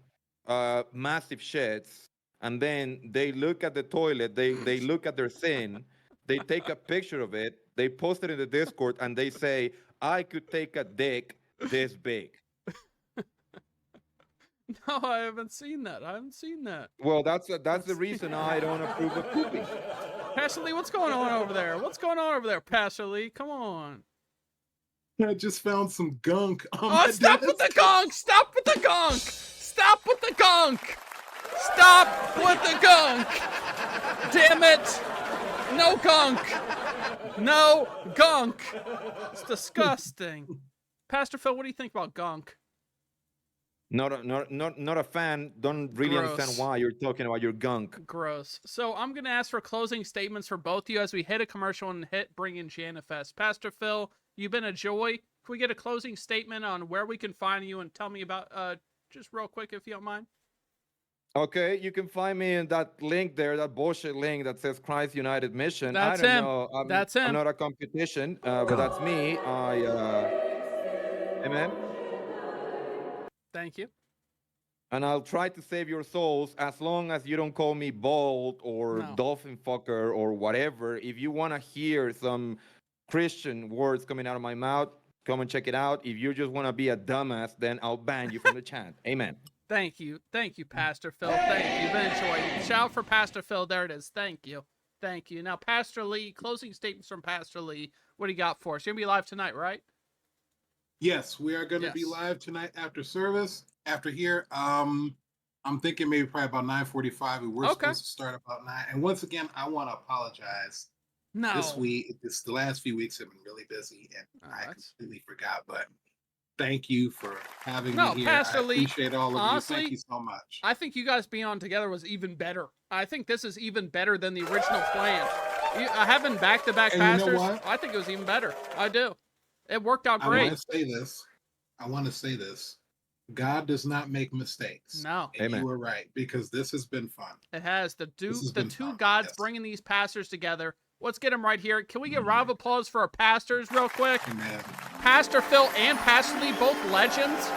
massive shits and then they look at the toilet, they look at their sin, they take a picture of it, they post it in the Discord, and they say, I could take a dick this big. No, I haven't seen that. Well, that's the reason I don't approve of pooping. Pastor Lee, what's going on over there? What's going on over there, Pastor Lee? Come on. I just found some gunk. Oh, stop with the gunk! Stop with the gunk! Stop with the gunk! Stop with the gunk! Damn it! No gunk! No gunk! It's disgusting. Pastor Phil, what do you think about gunk? Not a fan. Don't really Gross. understand why you're talking about your gunk. Gross. So I'm going to ask for closing statements for both of you as we hit a commercial and bring in Janifest. Pastor Phil, you've been a joy. Can we get a closing statement on where we can find you and tell me about, just real quick if you don't mind? Okay, you can find me in that link there, that bullshit link that says Christ United Mission. That's I don't him. know. That's him. I'm not a competition, but that's me. Amen. Thank you. And I'll try to save your souls as long as you don't call me bald or No. dolphin fucker or whatever. If you want to hear some Christian words coming out of my mouth, come and check it out. If you just want to be a dumbass, then I'll ban you from the chat. Amen. Thank you, Pastor Phil. Thank you. Been enjoying. Shout out for Pastor Phil. There it is. Thank you. Now, Pastor Lee, closing statements from Pastor Lee. What do you got for us? You're going to be live tonight, right? Yes, we are going to be live tonight after service. After here, I'm thinking maybe probably about 9:45. We were supposed to start about 9. And once again, I want to apologize. No. The last few weeks have been really busy, and I completely forgot. But thank you for having No, me here. Pastor I Lee, appreciate all of honestly, you. Thank you so much. I think you guys being on together was even better. I think this is even better than the original plan. Having back-to-back And you know pastors, what? I think it was even better. I do. It worked out I great. want to say this. God does not make mistakes. No. And you were right, because this has been fun. It has. The been two fun, gods yes. bringing these pastors together. Let's get them right here. Can we get a round of applause for our pastors real quick? Amen. Pastor Phil and Pastor Lee, both legends.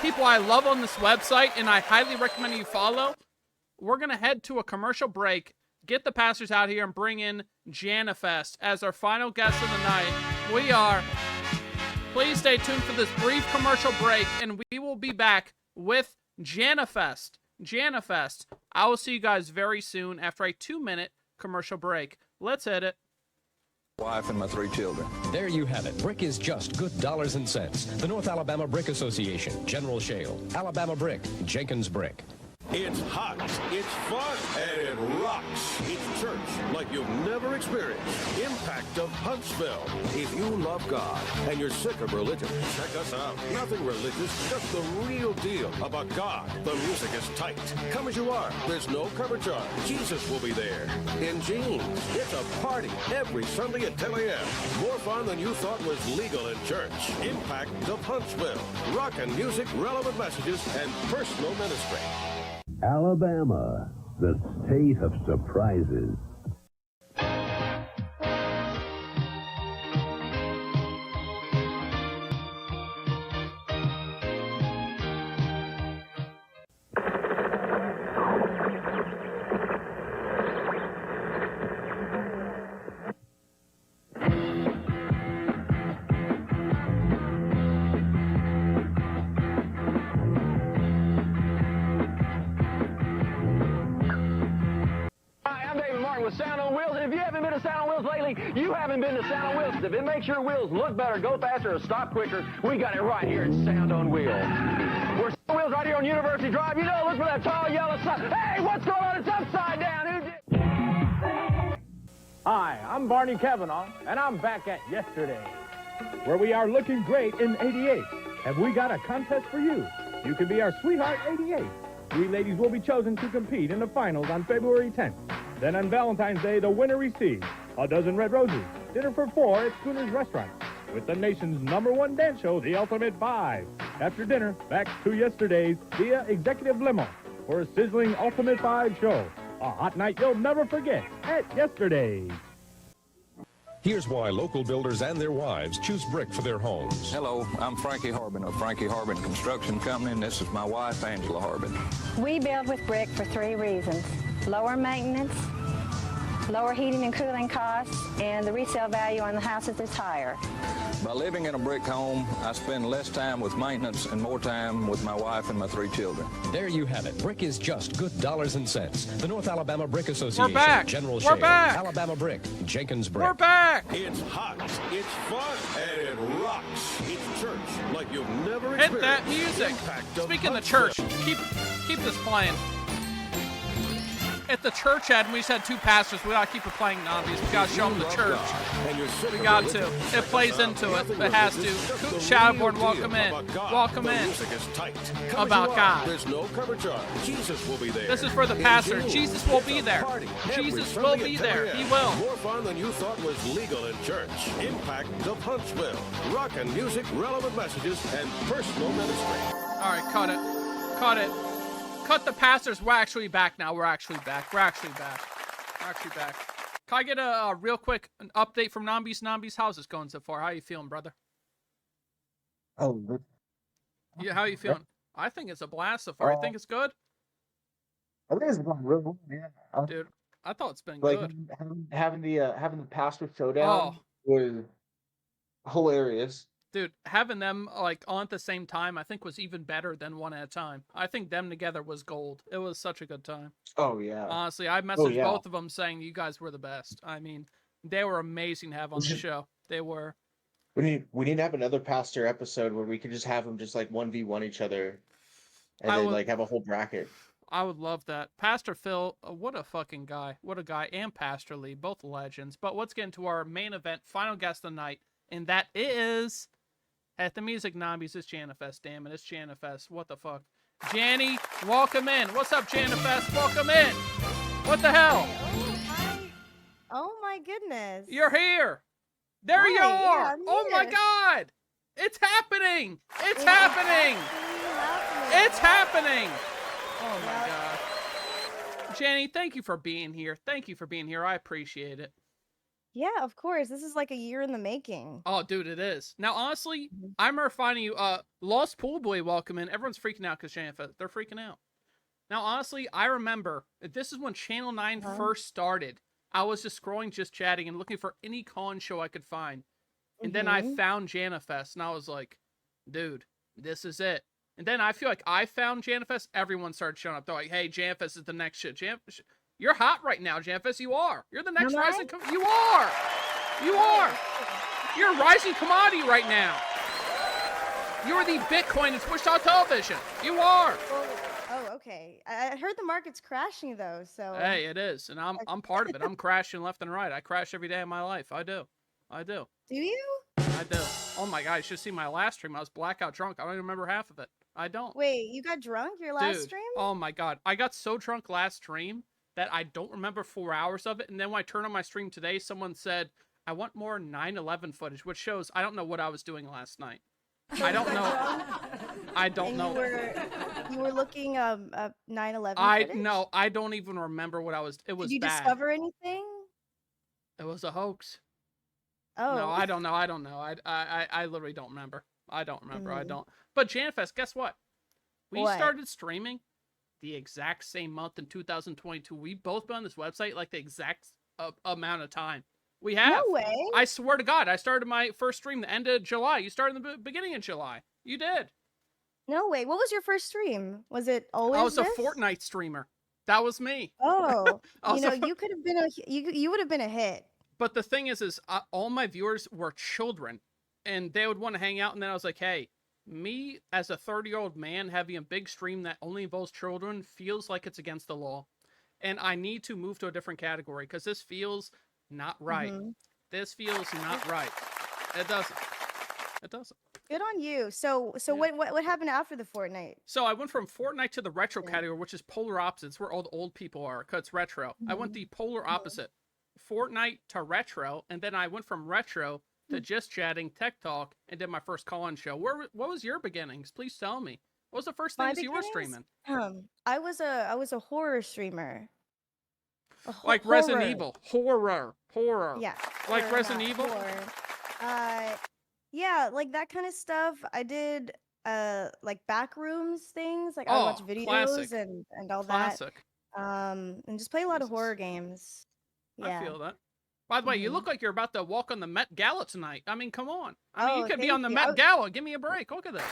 People I love on this website, and I highly recommend you follow. We're going to head to a commercial break, get the pastors out here, and bring in Janifest as our final guest of the night. Please stay tuned for this brief commercial break, and we will be back with Janifest. Janifest. I will see you guys very soon after a 2-minute commercial break. Let's hit it. Wife and my 3 children. There you have it. Brick is just good dollars and cents. The North Alabama Brick Association, General Shale, Alabama Brick, Jenkins Brick. It's hot, it's fun, and it rocks. It's church like you've never experienced. Impact of Huntsville. If you love God and you're sick of religion, check us out. Nothing religious, just the real deal about God. The music is tight. Come as you are. There's no cover charge. Jesus will be there in jeans. It's a party every Sunday at 10 a.m. More fun than you thought was legal in church. Impact of Huntsville. Rock and music, relevant messages, and personal ministry. Alabama, the state of surprises. Sound on Wheels, and if you haven't been to Sound on Wheels lately, you haven't been to Sound on Wheels. If it makes your wheels look better, go faster, or stop quicker, we got it right here at Sound on Wheels. We're Sound on Wheels right here on University Drive. You know, look for that tall yellow sign. Hey, what's going on? It's upside down. Who did? Hi, I'm Barney Kavanaugh, and I'm back at yesterday, where we are looking great in 88. Have we got a contest for you? You can be our Sweetheart 88. 3 ladies will be chosen to compete in the finals on February 10th. Then on Valentine's Day, the winner receives a dozen red roses, dinner for 4 at Schooner's Restaurant, with the nation's #1 dance show, The Ultimate 5. After dinner, back to yesterday's via Executive Limo for a sizzling Ultimate 5 show. A hot night you'll never forget at yesterday's. Here's why local builders and their wives choose brick for their homes. Hello, I'm Frankie Harbin of Frankie Harbin Construction Company, and this is my wife, Angela Harbin. We build with brick for 3 reasons: lower maintenance, lower heating and cooling costs, and the resale value on the houses is higher. By living in a brick home, I spend less time with maintenance and more time with my wife and my 3 children. There you have it. Brick is just good dollars and cents. The North Alabama Brick Association, back. General We're Shale, back. Alabama Brick, Jenkins Brick. We're back. It's hot, it's fun, and it rocks. It's church like you've never experienced. Hit that music. Impact of Speaking of the church, Huntsville. keep this playing. At the church ad, we just had 2 pastors. We gotta keep it playing, Nobbies. We gotta show them the church. We got to. It plays into it. It has to. Coop Shadowboard, welcome in. Welcome in. About God. There's no cover charge. Jesus will be there. This is for the pastor. Jesus will be there. Jesus will be there. He will. More fun than you thought was legal in church. Impact of Huntsville. Rock and music, relevant messages, and personal ministry. All right, cut it. Cut it. Cut the pastors. We're actually back now. We're actually back. We're actually back. Can I get a real quick update from Nambi's? Nambi's, how's this going so far? How you feeling, brother? Oh, Yeah, how you feeling? I think it's a blast so far. You think it's good? I think it's going real well, yeah. Dude, I thought it's been Like good. having the pastor showdown was hilarious. Dude, having them like on at the same time, I think was even better than one at a time. I think them together was gold. It was such a good time. Oh yeah. Honestly, I messaged both of them saying you guys were the best. I mean, they were amazing to have on the show. They were. We need to have another pastor episode where we could just have them just like 1v1 each other, and then like have a whole bracket. I would love that. Pastor Phil, what a fucking guy. What a guy. And Pastor Lee, both legends. But let's get into our main event, final guest of the night, and that is At the Music Nobbies, it's Janifest, damn it. It's Janifest. What the fuck? Janny, welcome in. What's up, Janifest? Welcome in. What the hell? Oh my goodness. You're here. There you are. Yeah, oh my God. It's happening. It's happening. It's happening. Oh my God. Janny, thank you for being here. Thank you for being here. I appreciate it. Yeah, of course. This is like a year in the making. Oh, dude, it is. Now, honestly, I remember finding you. Lost Pool Boy, welcome in. Everyone's freaking out because they're freaking out. Now, honestly, I remember this is when Channel 9 first started. I was just scrolling, just chatting, and looking for any con show I could find. And then I found Janifest, and I was like, dude, this is it. And then I feel like I found Janifest. Everyone started showing up. They're like, hey, Janifest is the next shit. You're hot right now, Janifest. You are. You're the next rising. You are. You are. You're a rising commodity right now. You're the Bitcoin in Twitch television. You are. Oh, okay. I heard the market's crashing though, so. Hey, it is, and I'm part of it. I'm crashing left and right. I crash every day of my life. I do. I do. Do you? I do. Oh my God, you should see my last stream. I was blackout drunk. I don't even remember half of it. I don't. Wait, you got drunk your last Dude, stream? Oh my God, I got so drunk last stream that I don't remember 4 hours of it. And then when I turned on my stream today, someone said, I want more 9/11 footage, which shows I don't know what I was doing last night. I don't know. I don't know. You were looking up 9/11 footage? No, I don't even remember what I was. It was Did you bad. discover anything? It was a hoax. Oh. No, I don't know. I don't know. I literally don't remember. I don't remember. I don't. But Janifest, guess what? We started streaming the exact same month in 2022. We've both been on this website like the exact amount of time. We have. No way. I swear to God, I started my first stream the end of July. You started in the beginning of July. You did. No way. What was your first stream? Was it always I was this? a Fortnite streamer. That was me. Oh, you know, you could have been you would have been a hit. But the thing is all my viewers were children, and they would want to hang out. And then I was like, hey, me as a 30-year-old man having a big stream that only involves children feels like it's against the law, and I need to move to a different category because this feels not right. This feels not right. It doesn't. It doesn't. Good on you. So what happened after the Fortnite? So I went from Fortnite to the retro category, which is polar opposites, where all the old people are, because it's retro. I went the polar opposite, Fortnite to retro, and then I went from retro to just chatting, tech talk, and did my first call-in show. What was your beginnings? Please tell me. What was the first things you were streaming? I was a horror streamer. Like Resident Evil. Horror. Yeah. Like horror, Resident Evil? Yeah, like that kind of stuff. I did like backrooms things. Like I watch videos classic. and all Classic. that. And just play a lot of horror games. Yeah. I feel that. By the way, you look like you're about to walk on the Met Gala tonight. I mean, come on. I mean, you could be on the Met Gala. Give me a break. Look at this.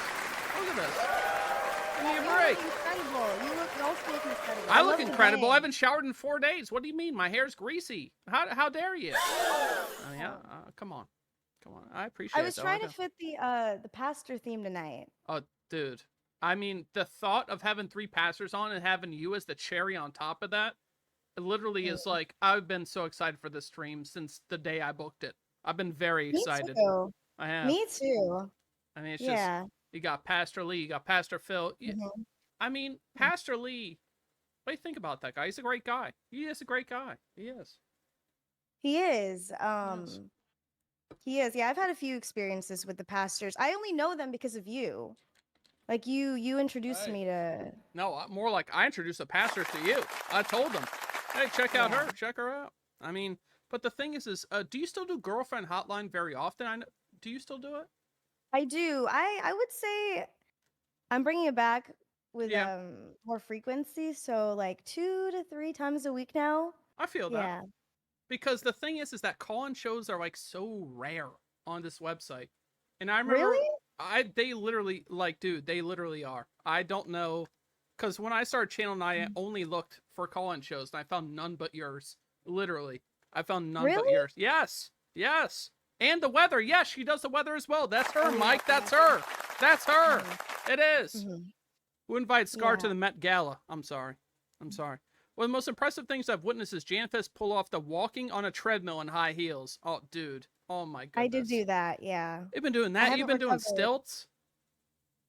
Look at this. Give me a break. You also look incredible. I look incredible. I haven't showered in 4 days. What do you mean? My hair's greasy. How dare you? Yeah. Come on. Come on. I appreciate it. I was trying to fit the pastor theme tonight. Oh, dude. I mean, the thought of having 3 pastors on and having you as the cherry on top of that, it literally is like, I've been so excited for this stream since the day I booked it. I've been very excited. Me too. I have. Me too. I mean, it's just, you got Pastor Lee, you got Pastor Phil. I mean, Pastor Lee, what do you think about that guy? He's a great guy. He is a great guy. He is. He is. He is. Yeah, I've had a few experiences with the pastors. I only know them because of you. Like you introduced me to. No, more like I introduced the pastors to you. I told them, hey, check out her. Check her out. I mean, but the thing is do you still do Girlfriend Hotline very often? Do you still do it? I do. I would say I'm bringing it back with more frequency. So like 2 to 3 times a week now. I feel that. Yeah. Because the thing is that call-in shows are like so rare on this website. And I remember they literally they literally are. I don't know. Because when I started Channel 9, I only looked for call-in shows and I found none but yours. Literally. I found none but yours. Yes. Yes. And the weather. Yes, she does the weather as well. That's her, Mike. That's her. That's her. It is. Who invited Scar to the Met Gala? I'm sorry. I'm sorry. One of the most impressive things I've witnessed is Janfest pull off the walking on a treadmill in high heels. Oh, dude. Oh my goodness. I did do that, yeah. You've been doing that? You've been doing stilts?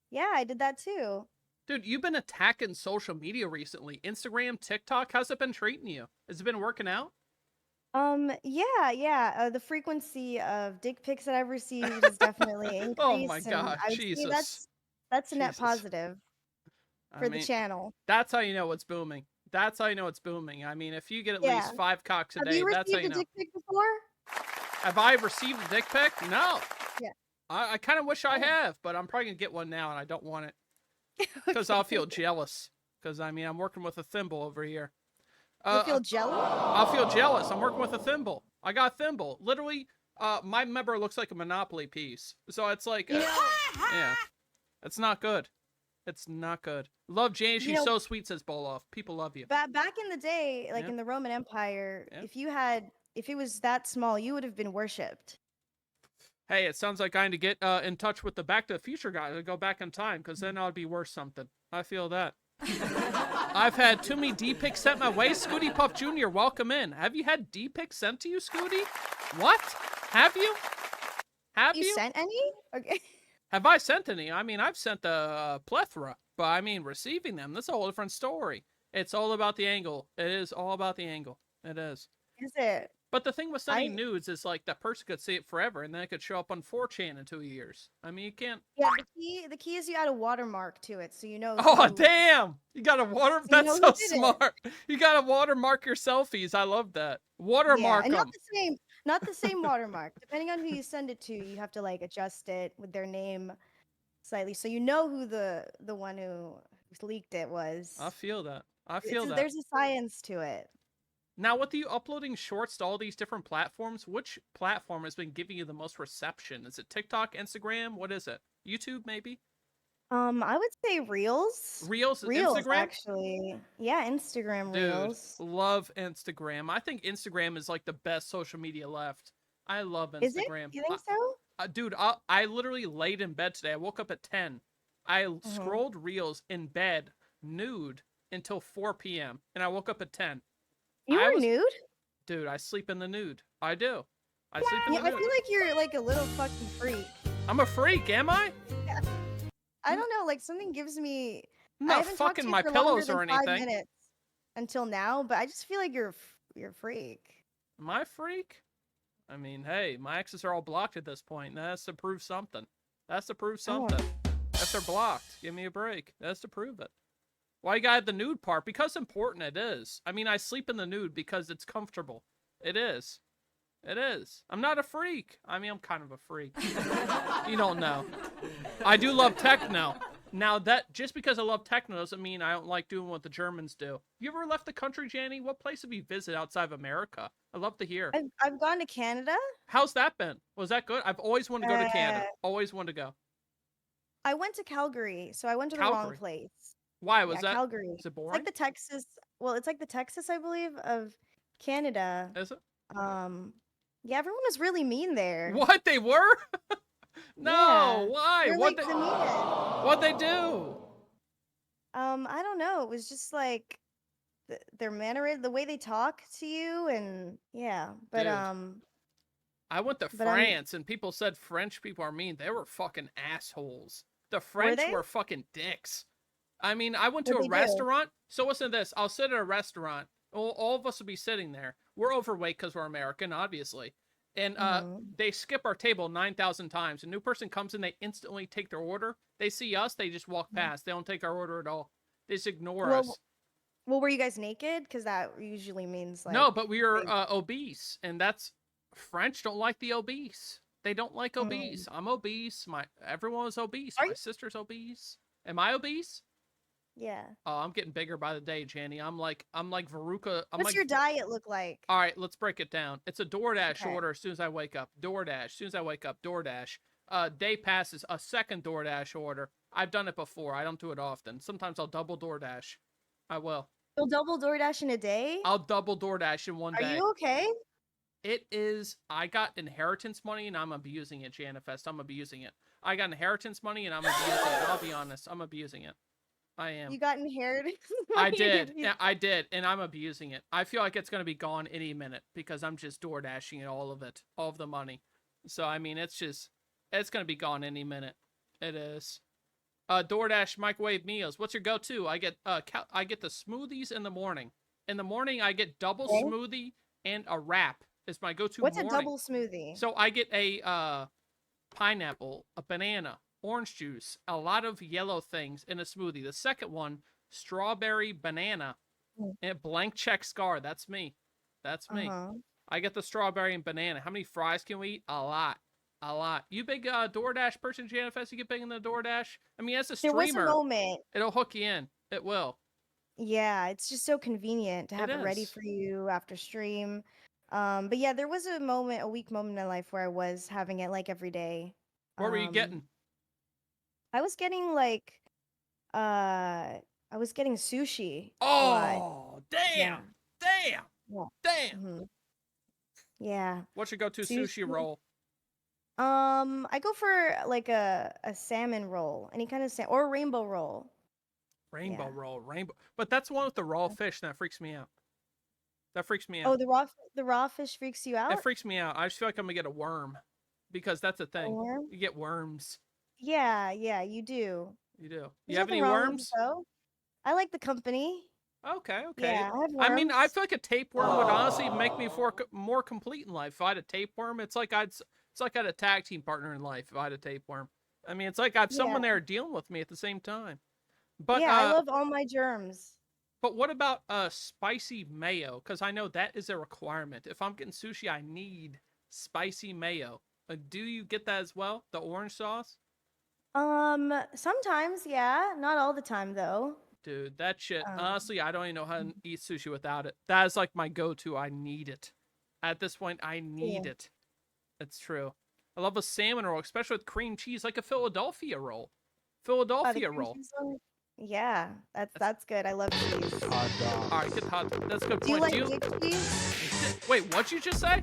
Yeah, I did that too. Dude, you've been attacking social media recently. Instagram, TikTok, how's it been treating you? Has it been working out? Yeah. The frequency of dick pics that I've received is definitely increased. Oh my and God, I would say Jesus. that's a net Jesus. positive I for mean, the channel. That's how you know it's booming. That's how you know it's booming. I mean, if you get at Yeah. least 5 cocks a Have day, you that's how received you a know. dick pic before? Have I received a dick pic? No. Yeah. I kind of wish I have, but I'm probably going to get one now, and I don't want it. Because I'll feel jealous. Because, I mean, I'm working with a thimble over here. You feel jealous? I'll feel jealous. I'm working with a thimble. I got a thimble. Literally, my member looks like a Monopoly piece. So it's like, yeah. It's not good. It's not good. Love Jane. She's so sweet, says Boloff. People love you. Back in the day, like in the Roman Empire, if it was that small, you would have been worshipped. Hey, it sounds like I need to get in touch with the Back to the Future guy to go back in time, because then I'll be worth something. I feel that. I've had too many D-pics sent my way. Scooty Puff Jr., welcome in. Have you had D-pics sent to you, Scooty? What? Have you? Have you? You sent any? Okay. Have I sent any? I mean, I've sent a plethora, but I mean, receiving them, that's a whole different story. It's all about the angle. It is all about the angle. It is. Is it? But the thing with sending nudes is like that person could see it forever, and then it could show up on 4chan in 2 years. I mean, you can't. Yeah, the key is you add a watermark to it, so you know. Oh damn! You got a water. So you That's know so who did it. smart. You got to watermark your selfies. I love that. Watermark and them. not the same watermark. Depending on who you send it to, you have to like adjust it with their name slightly, so you know who the one who leaked it was. I feel that. I feel that. There's a science to it. Now, with you uploading shorts to all these different platforms, which platform has been giving you the most reception? Is it TikTok, Instagram? What is it? YouTube, maybe? I would say Reels. Reels, Instagram? Actually. Yeah, Instagram Dude, Reels. love Instagram. I think Instagram is like the best social media left. I love Instagram. Is it? You think so? Dude, I literally laid in bed today. I woke up at 10. I scrolled Reels in bed, nude, until 4 p.m. And I woke up at 10. You were nude? Dude, I sleep in the nude. I do. I sleep in the I nude. feel like you're like a little fucking freak. I'm a freak, am I? I don't know, like something gives me. I'm I not haven't talked fucking to you my for longer pillows than or 5 anything. minutes until now, but I just feel like you're a freak. Am I a freak? I mean, hey, my exes are all blocked at this point. That's to prove something. That's to prove something. If they're blocked, give me a break. That's to prove it. Why you got the nude part? Because important it is. I mean, I sleep in the nude because it's comfortable. It is. It is. I'm not a freak. I mean, I'm kind of a freak. You don't know. I do love techno. Now, that just because I love techno doesn't mean I don't like doing what the Germans do. You ever left the country, Janny? What place have you visited outside of America? I'd love to hear. I've gone to Canada. How's that been? Was that good? I've always wanted to go to Canada. Always wanted to go. I went to Calgary, so I went to the wrong Calgary. place. Why was that? Calgary. Is it boring? It's like the Texas. Well, it's like the Texas, I believe, of Canada. Is it? Yeah, everyone was really mean there. What they were? No, Yeah. why? They're, What like, they? the meanest. What they do? I don't know. It was just like their manner, the way they talk to you, and yeah. But Dude. I went to but I'm- France and people said French people are mean. They were fucking assholes. The French they? were fucking dicks. I mean, I went to What'd a they do? restaurant. So listen to this. I'll sit at a restaurant. All of us will be sitting there. We're overweight because we're American, obviously. And they skip our table 9,000 times. A new person comes in, they instantly take their order. They see us, they just walk past. They don't take our order at all. They just ignore us. Well, were you guys naked? Because that usually means like No, but we are obese, and that's French don't like the obese. They don't like obese. I'm obese. Everyone is obese. My sister's obese. Am I obese? Yeah. Oh, I'm getting bigger by the day, Janny. I'm like Veruca. What's your diet look like? All right, let's break it down. It's a DoorDash Okay. order as soon as I wake up. DoorDash. As soon as I wake up, DoorDash. Day passes, a second DoorDash order. I've done it before. I don't do it often. Sometimes I'll double DoorDash. I will. You'll double DoorDash in a day? I'll double DoorDash in one Are day. you okay? It is. I got inheritance money and I'm abusing it, Janifest. I'm abusing it. I got inheritance money and I'm abusing it. I'll be honest. I'm abusing it. I am. You got inherited. I did. Yeah, I did, and I'm abusing it. I feel like it's going to be gone any minute because I'm just door dashing all of it, all of the money. So I mean, it's going to be gone any minute. It is. DoorDash microwave meals. What's your go-to? I get the smoothies in the morning. In the morning, I get double smoothie and a wrap. Is my go-to. What's morning. a double smoothie? So I get a pineapple, a banana, orange juice, a lot of yellow things in a smoothie. The second one, strawberry banana, and a blank check scar. That's me. That's me. I get the strawberry and banana. How many fries can we eat? A lot. A lot. You big DoorDash person, JFS? You get big in the DoorDash? I mean, as a streamer, there was a moment. It'll hook you in. It will. Yeah, it's just so convenient to have it ready for you after stream. But yeah, there was a weak moment in my life where I was having it like every day. What were you getting? I was getting like, I was getting sushi. Oh, damn, damn, damn. Yeah. What's your go-to sushi roll? I go for like a salmon roll, any kind of or a rainbow roll. Rainbow roll, rainbow. But that's the one with the raw fish, and that freaks me out. That freaks me out. Oh, the raw fish freaks you out? It freaks me out. I just feel like I'm gonna get a worm, because that's the thing. A worm? You get worms. Yeah, you do. You do. There's You have any nothing wrong with worms? it, though. I like the company. Okay. Yeah, I have I mean, I worms. feel like a tapeworm would honestly make me more complete in life. If I had a tapeworm, it's like I'd a tag team partner in life if I had a tapeworm. I mean, it's like I have someone there dealing with me at the same time. But yeah, I love all my germs. But what about spicy mayo? Because I know that is a requirement. If I'm getting sushi, I need spicy mayo. Do you get that as well? The orange sauce? Sometimes, yeah. Not all the time, though. Dude, that shit. Honestly, I don't even know how to eat sushi without it. That is like my go-to. I need it. At this point, I need it. It's true. I love a salmon roll, especially with cream cheese, like a Philadelphia roll. Philadelphia roll. Yeah, that's good. I love cheese. Hot dog. All right, get hot. That's a good point. Do you like dick cheese? Wait, what'd you just say?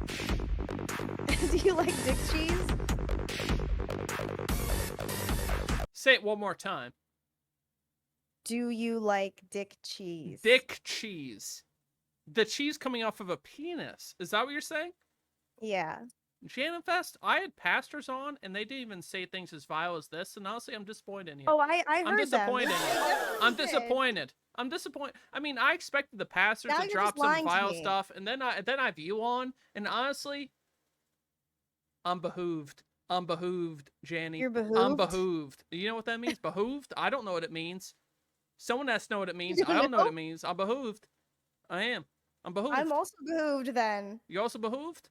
Do you like dick cheese? Say it one more time. Do you like dick cheese? Dick cheese. The cheese coming off of a penis. Is that what you're saying? Yeah. Janifest, I had pastors on, and they didn't even say things as vile as this, and honestly, I'm disappointed in you. Oh, I heard I'm disappointed them. in you. I'm disappointed. I'm disappointed. I mean, I expected the pastors Now to you're drop just some lying to vile me. stuff, and then I have you on, and honestly, I'm behooved. I'm behooved, Janny. You're I'm behooved? behooved. You know what that means? Behooved? I don't know what it means. Someone has to know what it means. You I don't know what know? it means. I'm behooved. I am. I'm behooved. I'm also behooved then. You also behooved?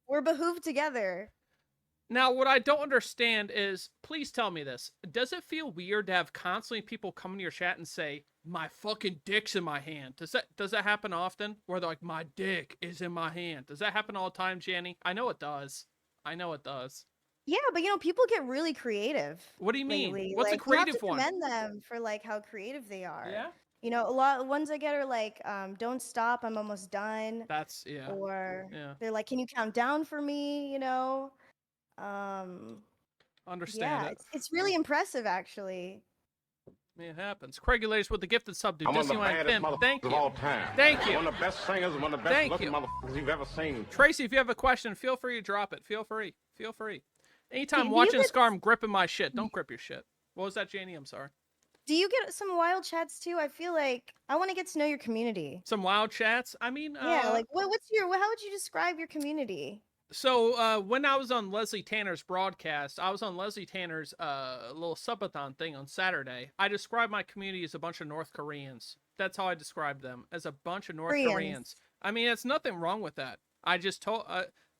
We're behooved together. Now, what I don't understand is, please tell me this. Does it feel weird to have constantly people come into your chat and say, my fucking dick's in my hand? Does that happen often? Where they're like, my dick is in my hand. Does that happen all the time, Janny? I know it does. I know it does. Yeah, but people get really creative. What do you mean? lately. What's a Like, you have creative to one? commend them for like how creative they are. Yeah? A lot of ones I get are like, don't stop, I'm almost done. That's, yeah. Or Yeah. they're like, can you count down for me? Understand Yeah, it. it's really impressive actually. It happens. Craig Laters with the gifted sub to I'm one of the Disneyland baddest Pimp. Thank motherfuckers of you. all time. Thank you. One of the best singers, one of the best Thank looking you. motherfuckers you've ever seen. Tracy, if you have a question, feel free to drop it. Feel free. Feel free. Anytime Do you watching get- Scar, I'm gripping my shit. Don't grip your shit. What was that, Janie? I'm sorry. Do you get some wild chats too? I feel like I want to get to know your community. Some wild chats. I mean, Yeah, like how would you describe your community? So when I was on Leslie Tanner's broadcast, I was on Leslie Tanner's little subathon thing on Saturday. I described my community as a bunch of North Koreans. That's how I described them, as a bunch of North Koreans. I mean, it's nothing wrong with that. I just told,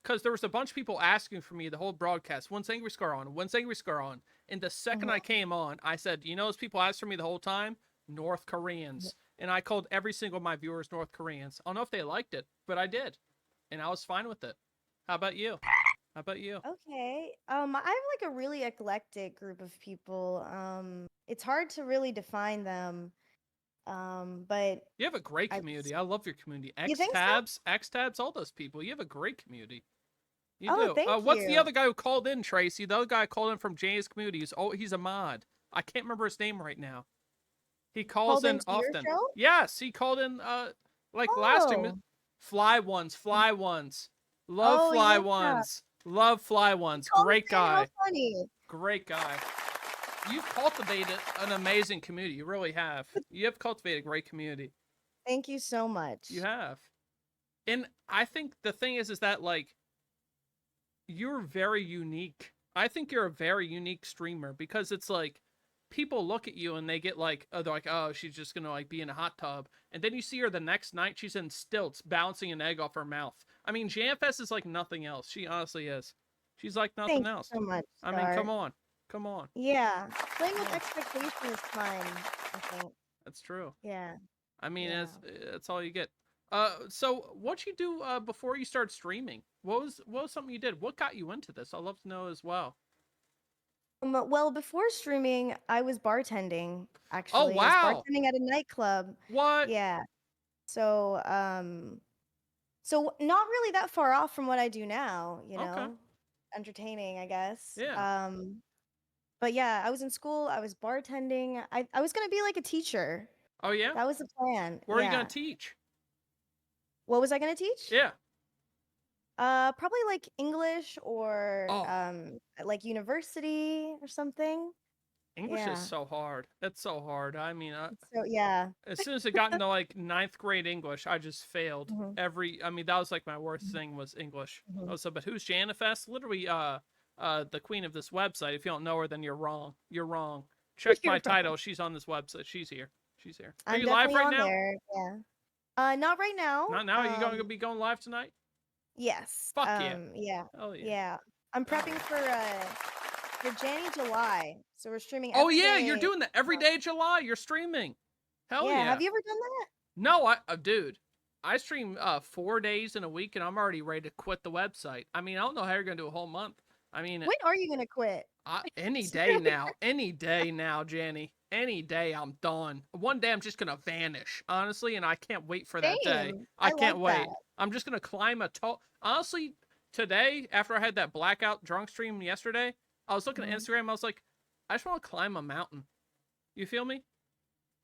because there was a bunch of people asking for me the whole broadcast. When's Angry Scar on? When's Angry Scar on? And the second I came on, I said, you know those people asked for me the whole time? North Koreans. And I called every single of my viewers North Koreans. I don't know if they liked it, but I did. And I was fine with it. How about you? How about you? Okay. I have like a really eclectic group of people. It's hard to really define them. But You have a great community. I love your community. You think so? X-Tabs, all those people. You have a great community. You Oh, do. thank What's the you. other guy who called in, Tracy? The other guy called in from Jane's community. He's a mod. I can't remember his name right now. He calls in into your often. show? Yes, he called in like last time. Oh. Fly ones. Love Oh, fly yeah. ones. Love fly ones. Call Great him in, how guy. funny. Great guy. You've cultivated an amazing community. You really have. You have cultivated a great community. Thank you so much. You have. And I think the thing is that like you're very unique. I think you're a very unique streamer because it's like people look at you and they get like, oh, they're like, oh, she's just gonna like be in a hot tub, and then you see her the next night, she's in stilts, bouncing an egg off her mouth. I mean, JFS is like nothing else. She honestly is. She's like nothing Thank else. you so much. I mean, Star. come on. Yeah, playing with expectation is fun. I think. That's true. Yeah. I mean, Yeah. that's all you get. So what'd you do before you started streaming? What was something you did? What got you into this? I'd love to know as well. Well, before streaming, I was bartending. Actually, I wow. was bartending at a nightclub. What? Yeah. So, so not really that far off from what I do now. You know, Okay. entertaining, I guess. Yeah. But yeah, I was in school. I was bartending. I was gonna be like a teacher. Oh yeah. That was the plan. Where are you Yeah. gonna teach? What was I gonna teach? Yeah. Probably like English or Oh. like university or something. English Yeah. is so hard. It's so hard. I mean, So yeah. as soon as it got into like 9th grade English, I just failed Mhm. I mean, that was like my worst thing was English. Mhm. Oh, so, but who's Janifest? Literally, the queen of this website. If you don't know her, then you're wrong. You're wrong. Check You're my wrong. title. She's on this website. She's here. She's here. Are I'm you live definitely right on now? there. Yeah. Not right now. Not now. Are you going to be going live tonight? Yes. Fuck yeah. Yeah. Hell yeah. Yeah. I'm prepping for January, July. So we're streaming. Oh every yeah, you're day. doing that every day of July. You're streaming. Hell yeah. Have you ever done that? No, dude, I stream 4 days in a week, and I'm already ready to quit the website. I mean, I don't know how you're gonna do a whole month. I mean, When are you gonna quit? any day now, Janny. Any day I'm done. One day I'm just gonna vanish, honestly, and I can't wait for that day. Same. I I can't love wait. that. I'm just gonna climb a tall. Honestly, today after I had that blackout drunk stream yesterday, I was looking at Instagram. I was like, I just want to climb a mountain. You feel me?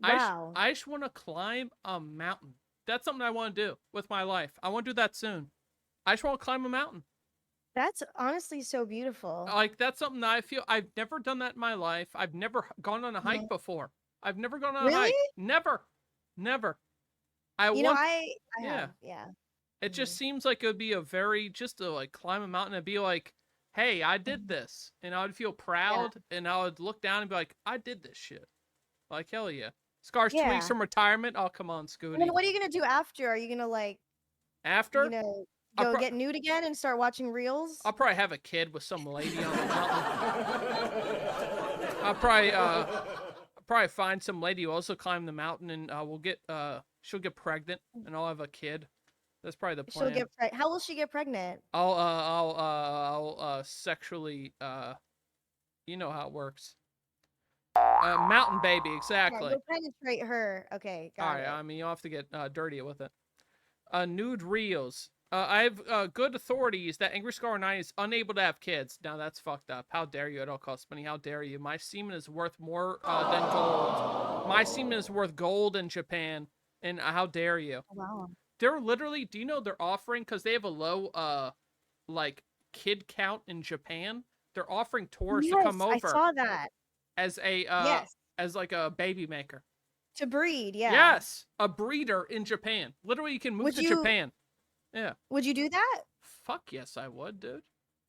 Wow. I just want to climb a mountain. That's something I want to do with my life. I want to do that soon. I just want to climb a mountain. That's honestly so beautiful. Like, that's something that I feel I've never done that in my life. I've never gone on a hike before. I've never gone on a hike. Never. I yeah. have. Yeah. It just seems like it would be just to like climb a mountain and be like, hey, I did this. And I would feel proud and I would look down and be like, I did this shit. Like, hell yeah. Scar's 2 weeks Yeah. from retirement. Oh, come on, Scooty. And then what are you gonna do after? Are you gonna like, After? you know, I'll go get nude again and start watching reels? I'll probably have a kid with some lady on the mountain. I'll probably find some lady who also climb the mountain and she'll get pregnant and I'll have a kid. That's probably the plan. She'll get How will she get pregnant? I'll sexually you know how it works. Mountain baby, exactly. Yeah, you'll penetrate her. Okay, got All right, it. I mean you'll have to get dirty with it. Nude reels. I have good authorities that Angry Scar 9 is unable to have kids. Now that's fucked up. How dare you at all costs money? How dare you? My semen is worth more than gold. My semen is worth gold in Japan. And how dare you? Wow. They're literally, do you know they're offering, because they have a low like kid count in Japan, they're offering tourists to come over. I saw that. As a Yes. as like a baby maker. To breed, yeah. Yes, a breeder in Japan. Literally, you can move to Japan. Yeah. Would you do that? Fuck yes, I would, dude.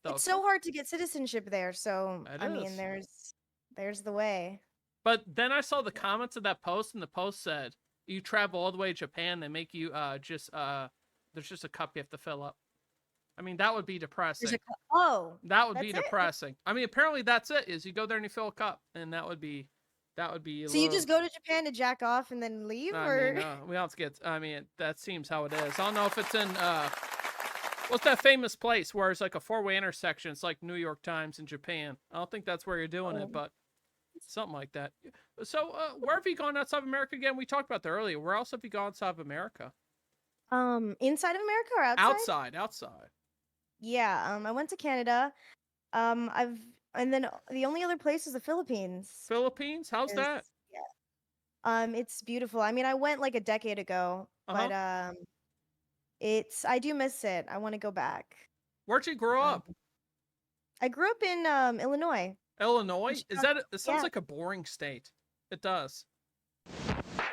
It's so hard to get citizenship there, so It I mean, is. there's the way. But then I saw the comments of that post, and the post said, "You travel all the way to Japan, they make you there's just a cup you have to fill up." I mean, that would be depressing. That would be that's it? depressing. I mean, apparently that's it. Is you go there and you fill a cup, and that would be. A So you just go to Japan to jack off and then leave, or? mean, we don't have to get. I mean, that seems how it is. I don't know if it's in. What's that famous place where it's like a 4-way intersection? It's like New York Times in Japan. I don't think that's where you're doing it, but something like that. So, where have you gone outside of America again? We talked about that earlier. Where else have you gone outside of America? Inside of America or outside? Outside. Yeah. I went to Canada. And then the only other place is the Philippines. Philippines? How's that? Yeah. It's beautiful. I mean, I went like a decade ago, but I do miss it. I want to go back. Where'd you grow up? I grew up in Illinois. Illinois? Is that? It sounds like a boring state. It does.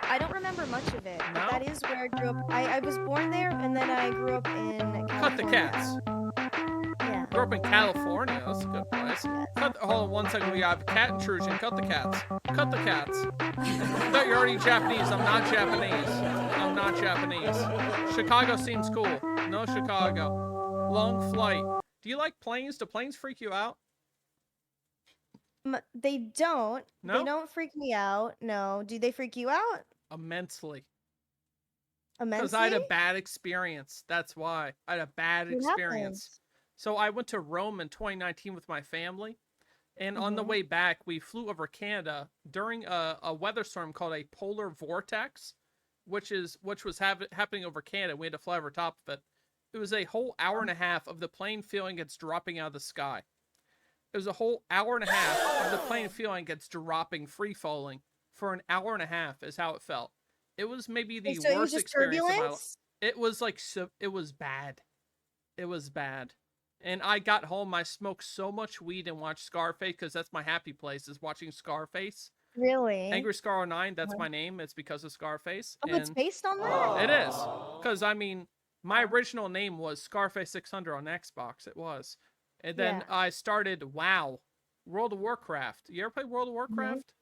I don't remember much of it. No? But that is where I grew up. I was born there, and then I grew up in California. Cut the cats. Yeah. Grew up in California. That's a good place. Hold on 1 second. We have cat intrusion. Cut the cats. Cut the cats. No, you're already Japanese. I'm not Japanese. I'm not Japanese. Chicago seems cool. No Chicago. Long flight. Do you like planes? Do planes freak you out? They don't. No? They don't freak me out. No. Do they freak you out? Immensely. Immensely? Because I had a bad experience. That's why. I had a bad What experience. So I went to Rome in 2019 with my family. And on the way back, we flew over Canada during a weather storm called a polar vortex, which was happening over Canada. We had to fly over top of it. It was a whole hour and a half of the plane feeling it's dropping out of the sky. It was a whole hour and a half of the plane feeling it's dropping, free falling for an hour and a half is how it felt. It was maybe the So it was worst just experience of my life. turbulence? It was like it was bad. It was bad. And I got home, I smoked so much weed and watched Scarface because that's my happy place is watching Scarface. Really? Angry Scar 09, that's my name. It's because of Scarface. Oh, it's And based on that? it is. Because, I mean, my original name was Scarface 600 on Xbox. It was. And then I started WoW, World of Warcraft. You ever play World of Warcraft?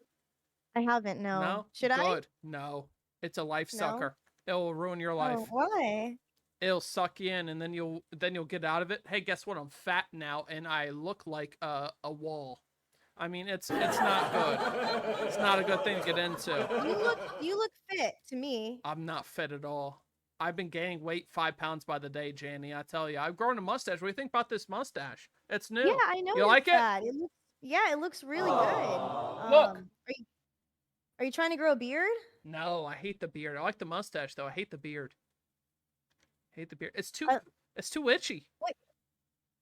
I haven't, no. No? Should I? Good. No. It's a life No? sucker. It will ruin your life. Oh, why? It'll suck you in and then you'll get out of it. Hey, guess what? I'm fat now and I look like a wall. I mean, it's not good. It's not a good thing to get into. You look fit to me. I'm not fit at all. I've been gaining weight 5 pounds by the day, Janie. I tell you, I've grown a mustache. What do you think about this mustache? It's new. Yeah, I know. You like that. It looks really good. Look. Are you trying to grow a beard? No, I hate the beard. I like the mustache though. I hate the beard. Hate the beard. It's too itchy. Wait.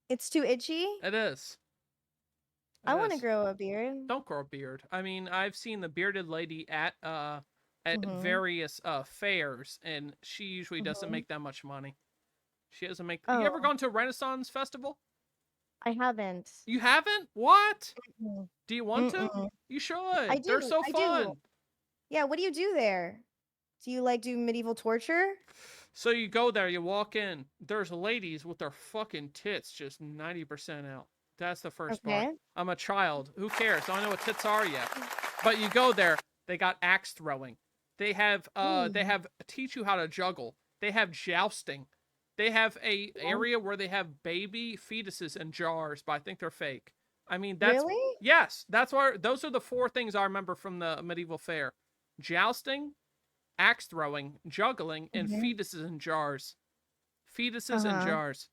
It's too itchy? It is. I want to grow a beard. Don't grow a beard. I mean, I've seen the bearded lady at Mm-hmm. various fairs, and she usually doesn't make that much money. She doesn't make. Oh. You ever gone to a Renaissance festival? I haven't. You haven't? What? Mm-mm. Do you want to? Mm-mm. You should. I do. They're so I fun. do. Yeah, what do you do there? Do you like do medieval torture? So you go there, you walk in. There's ladies with their fucking tits just 90% out. That's the first part. I'm a child. Who cares? I don't know what tits are yet. But you go there. They got axe throwing. They have teach you how to juggle. They have jousting. They have a area where they have baby fetuses in jars, but I think they're fake. I mean, that's Really? yes. That's why those are the 4 things I remember from the medieval fair: jousting, axe throwing, juggling, and fetuses in jars. Fetuses in jars.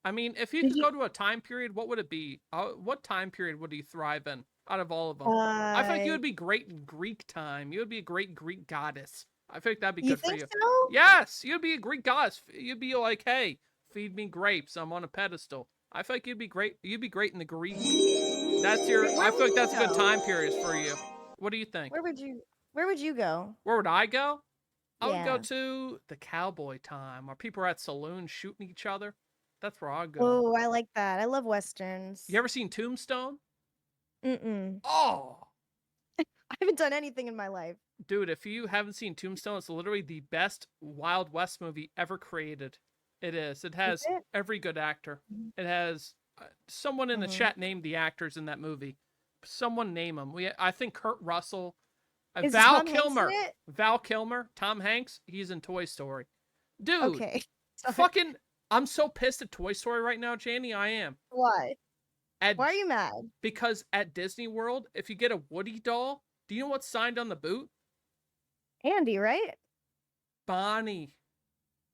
I mean, if you could go to a time period, what would it be? What time period would you thrive in out of all of them? I feel like you would be great in Greek time. You would be a great Greek goddess. I feel like that'd be You good for think you. so? Yes, you'd be a Greek goddess. You'd be like, hey, feed me grapes. I'm on a pedestal. I feel like you'd be great. You'd be great in the Greek. That's your. I feel like that's a good time period for you. What do you think? Where would you go? Where would I go? I would go Yeah. to the cowboy time, where people are at saloons shooting each other. That's where I'd go. Oh, I like that. I love westerns. You ever seen Tombstone? Mm-mm. Oh, I haven't done anything in my life. dude, if you haven't seen Tombstone, it's literally the best Wild West movie ever created. It is. It has it? every good actor. It has someone in the chat named the actors in that movie. Someone name them. I think Kurt Russell, Is Val Tom Hanks in Kilmer, it? Val Kilmer, Tom Hanks. He's in Toy Story. Dude, Okay. fucking, I'm so pissed at Toy Story right now, Janie. I am. Why? At, Why are you mad? Because at Disney World, if you get a Woody doll, do you know what's signed on the boot? Andy, right? Bonnie.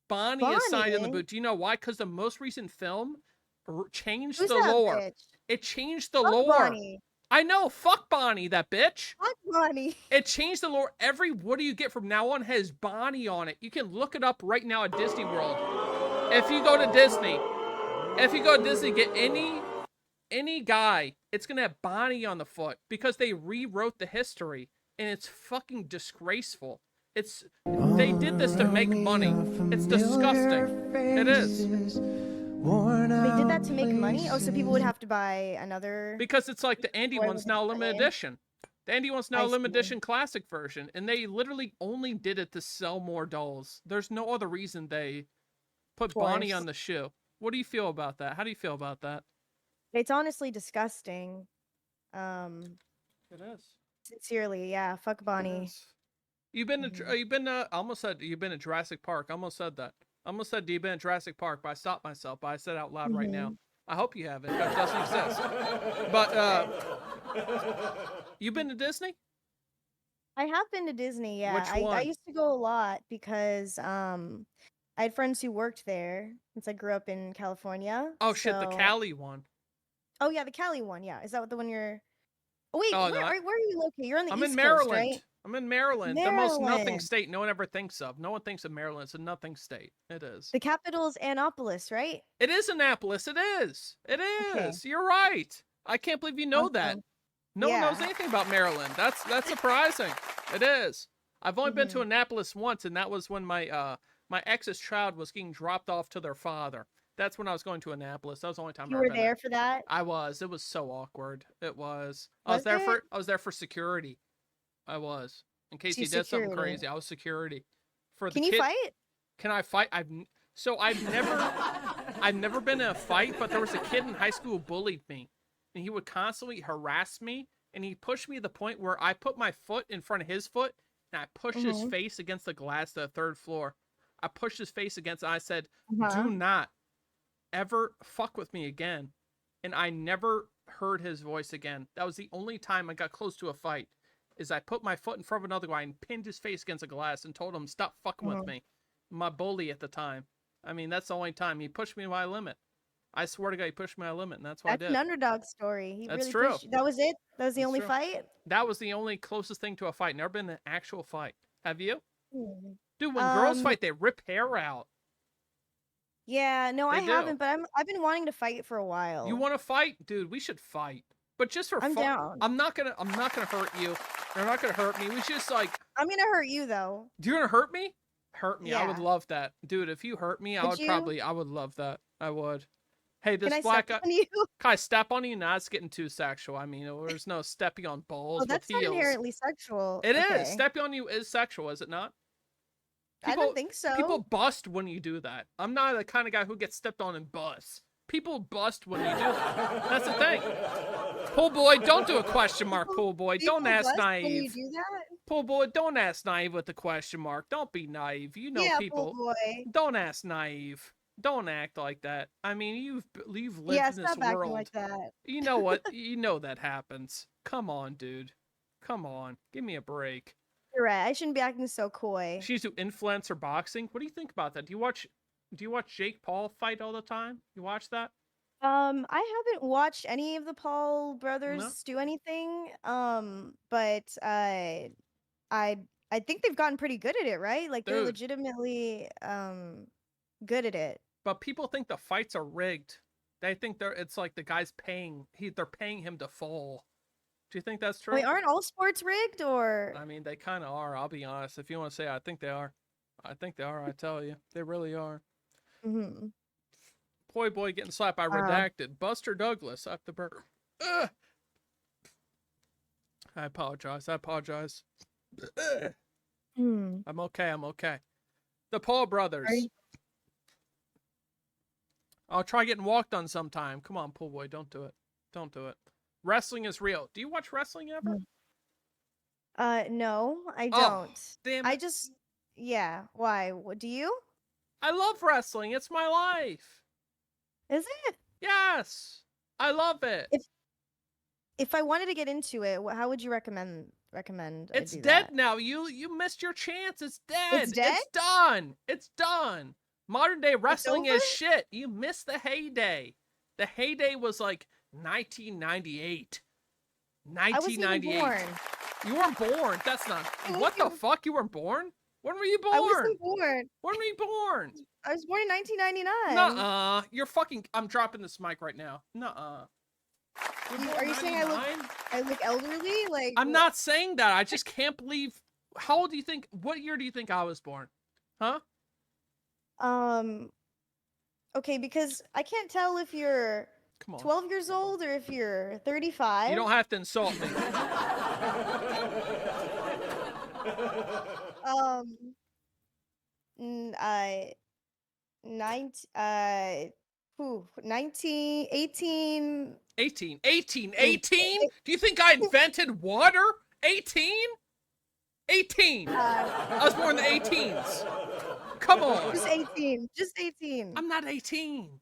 Bonnie is signed on the Bonnie? boot. Do you know why? Because the most recent film changed Who's the that lore. bitch? It changed the Fuck lore. Bonnie. I know. Fuck Bonnie, that bitch. Fuck Bonnie. It changed the lore. Every Woody you get from now on has Bonnie on it. You can look it up right now at Disney World. If you go to Disney, get any guy, it's gonna have Bonnie on the foot because they rewrote the history. and it's fucking disgraceful. They did this to make money. It's disgusting. It is. They did that to make money? Oh, so people would have to buy another... Because it's like the Andy one's now a limited edition. The Andy one's now a limited edition classic version, and they literally only did it to sell more dolls. There's no other reason they put Bonnie on the shoe. What do you feel about that? How do you feel about that? It's honestly disgusting. It is. Sincerely, yeah. Fuck Bonnie. You've been to, I almost said you've been to Jurassic Park. I almost said that. I almost said you've been to Jurassic Park, but I stopped myself. But I said it out loud right now. I hope you haven't. That doesn't exist. But you've been to Disney? I have been to Disney, yeah. Which one? I used to go a lot because I had friends who worked there since I grew up in California. Oh shit, the Cali one. Oh yeah, the Cali one, yeah. Is that the one you're... Oh wait, Oh, where no, are you located? You're on the I'm East in Coast, Maryland. right? I'm in Maryland. The most nothing Maryland. state no one ever thinks of. No one thinks of Maryland. It's a nothing state. It is. The capital is Annapolis, right? It is Annapolis. It is. It is. You're right. I can't believe you know that. No one knows anything about Maryland. That's surprising. It is. I've only been to Annapolis once, and that was when my my ex's child was getting dropped off to their father. That's when I was going to Annapolis. That was the only time You I were ever been there for that? I was. It was so awkward. It was. I Was was there it? I was there for security. I was. In case So he did something security. crazy, I was security. For the Can you kid- fight? Can I fight? I've never been in a fight, but there was a kid in high school who bullied me, and he would constantly harass me, and he pushed me to the point where I put my foot in front of his foot, and I pushed his face against the glass to the third floor. I pushed his face against it. I said, "Do not ever fuck with me again." And I never heard his voice again. That was the only time I got close to a fight. Is I put my foot in front of another guy and pinned his face against a glass and told him, "Stop fucking with me." My bully at the time. I mean, that's the only time he pushed me to my limit. I swear to God, he pushed me to my limit, and that's what That's I an did. underdog story. He That's really true. pushed you. That was it? That was the That's only true. fight? That was the only closest thing to a fight. Never been an actual fight. Have you? Hmm. Dude, when girls Um, fight, they rip hair out. Yeah, no, I They do. haven't, but I've been wanting to fight for a while. You want to fight, dude? We should fight, but just for I'm fun. down. I'm not gonna hurt you. You're not gonna hurt me. We should just like. I'm gonna hurt you though. You're gonna hurt me? Hurt me. I would Yeah. love that, dude. If you hurt me, I Would would you? probably. I would love that. I would. Hey, this Can I black step guy. on you? Can I step on you? Nah, it's getting too sexual. I mean, there's no stepping on balls Oh, that's with not heels. inherently sexual. It is. Okay. Stepping on you is sexual, is it not? I don't think so. People bust when you do that. I'm not the kind of guy who gets stepped on and busts. People bust when you do that. That's the thing. Pool boy, don't do a question mark, pool boy. Don't People ask bust when you naive. do that? Pool boy, don't ask naive with the question mark. Don't be naive. You know Yeah, people. pool boy. Don't ask naive. Don't act like that. I mean, you've lived Yeah, in this stop acting world. like that. You know what? You know that happens. Come on, dude. Come on. Give me a break. You're right. I shouldn't be acting so coy. She's do influencer boxing. What do you think about that? Do you watch Jake Paul fight all the time? You watch that? I haven't watched any of the Paul brothers do anything. But I think they've gotten pretty good at it, right? Like they're Dude. legitimately good at it. But people think the fights are rigged. They think it's like the guy's they're paying him to fall. Do you think that's true? Wait, aren't all sports rigged or I mean, they kind of are. I'll be honest. If you want to say, I think they are. I think they are. I tell you, they really are. Mhm. Poi boy getting slapped by redacted. Buster Douglas up the burger. Ugh. I apologize. Hmm. I'm okay. The Paul brothers. Are you- I'll try getting walked on sometime. Come on, pool boy. Don't do it. Don't do it. Wrestling is real. Do you watch wrestling ever? No, I Oh, don't. damn I it. just yeah. Why? What do you? I love wrestling. It's my life. Is it? Yes. I love it. If I wanted to get into it, how would you recommend I It's do dead that? now. You missed your chance. It's dead. It's dead? It's done. It's done. Modern day wrestling is over? shit. You missed the heyday. The heyday was like 1998. I wasn't even 1998. born. You weren't born. That's not. What the fuck? You weren't born? When were you born? I wasn't born. When were you born? I was born in 1999. Nuh-uh. You're fucking. I'm dropping this mic right now. Nuh-uh. You're born Are you saying I look? 99? I look elderly? Like I'm not saying that. I just can't believe. How old do you think? What year do you think I was born? Huh? Okay, because I can't tell if you're 12 years old or if you're 35. You don't have to insult me. I 19, 18. 18. Do you think I invented water? 18? 18. I was born in the 18s. Come on. Just 18. Just 18. I'm not 18.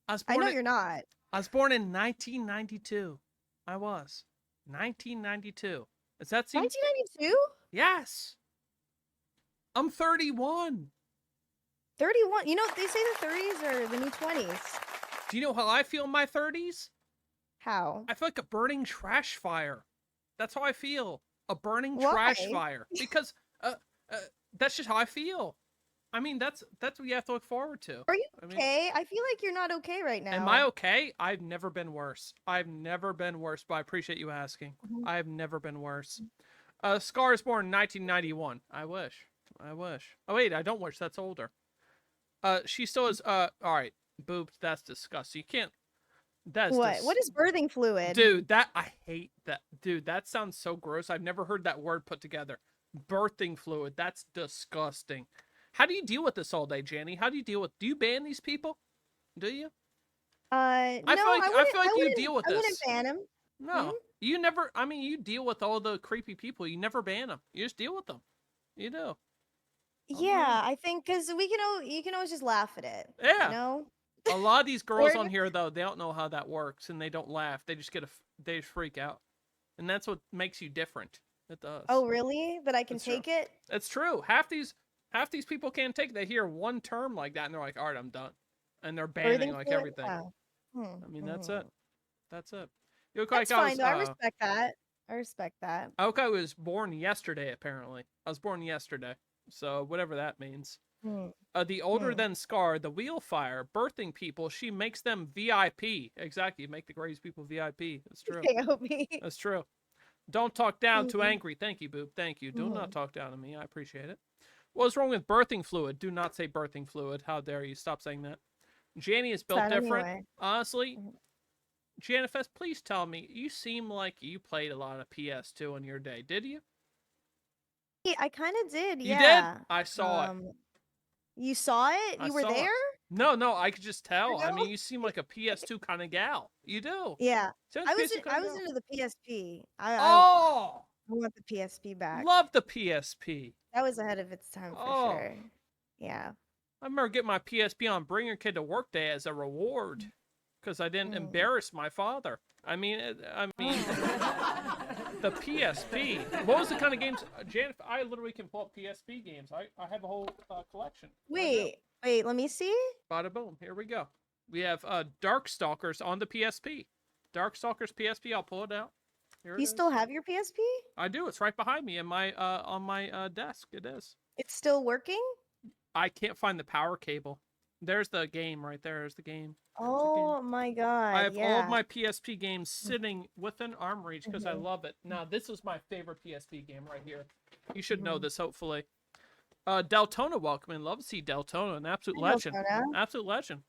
I know you're not. I was born in 1992. I was. 1992. Does that seem... 1992? Yes. I'm 31. 31. You know, they say the 30s are the new 20s. Do you know how I feel in my 30s? How? I feel like a burning trash fire. That's how I feel. A burning Why? trash fire. Because that's just how I feel. I mean, that's what you have to look forward to. Are you okay? I feel like you're not okay right now. Am I okay? I've never been worse. I've never been worse, but I appreciate you asking. I've never been worse. Scar is born in 1991. I wish. Oh, wait, I don't wish. That's older. She still is, all right. Boobs, that's disgusting. You can't, that's what is birthing fluid? Dude, I hate that. Dude, that sounds so gross. I've never heard that word put together. Birthing fluid. That's disgusting. How do you deal with this all day, Janny? How do you deal with? Do you ban these people? Do you? I feel like you deal with this. I wouldn't ban him. No, you never. I mean, you deal with all the creepy people. You never ban them. You just deal with them. You do. Yeah, I think because you can always just laugh at it. Yeah. You know? A lot of these girls on here though, they don't know how that works, and they don't laugh. They just they just freak out, and that's what makes you different. It does. Oh, really? That I can take it? It's true. Half these people can't take it. They hear one term like that, and they're like, "All right, I'm done," and they're banning like everything. I mean, that's it. That's it. You look That's like fine. I respect that. I respect that. I was born yesterday. Apparently, I was born yesterday. So whatever that means. The older than Scar, the wheel fire, birthing people, she makes them VIP. Exactly, you make the crazy people VIP. That's true. That's true. Don't talk down to angry. Thank you, Boob. Thank you. Do not talk down to me. I appreciate it. What's wrong with birthing fluid? Do not say birthing fluid. How dare you? Stop saying that. Janny is built different. Anyway. Honestly, Janifest, please tell me. You seem like you played a lot of PS2 in your day. Did you? I kind of did, yeah. You did? I saw it. You saw it? You were there? No, I could just tell. I mean, you seem like a PS2 kind of gal. You do. Yeah. I was into the PSP. I want the PSP back. Love the PSP. That was ahead of its time for sure. Yeah. I remember getting my PSP on Bring Your Kid to Work Day as a reward because I didn't embarrass my father. I mean, the PSP. What was the kind of games? Jan, I literally can pull up PSP games. I have a whole collection. Wait, let me see. Bada boom. Here we go. We have Darkstalkers on the PSP. Darkstalkers PSP. I'll pull it out. Here you still have your PSP? I do. It's right behind me in my on my desk. It is. It's still working? I can't find the power cable. There's the game right there. There's the game. Oh my god. I have all of my PSP games sitting within arm reach because I love it. Now, this is my favorite PSP game right here. You should know this, hopefully. Deltona, welcome in. Love to see Deltona, an absolute legend. Absolute legend.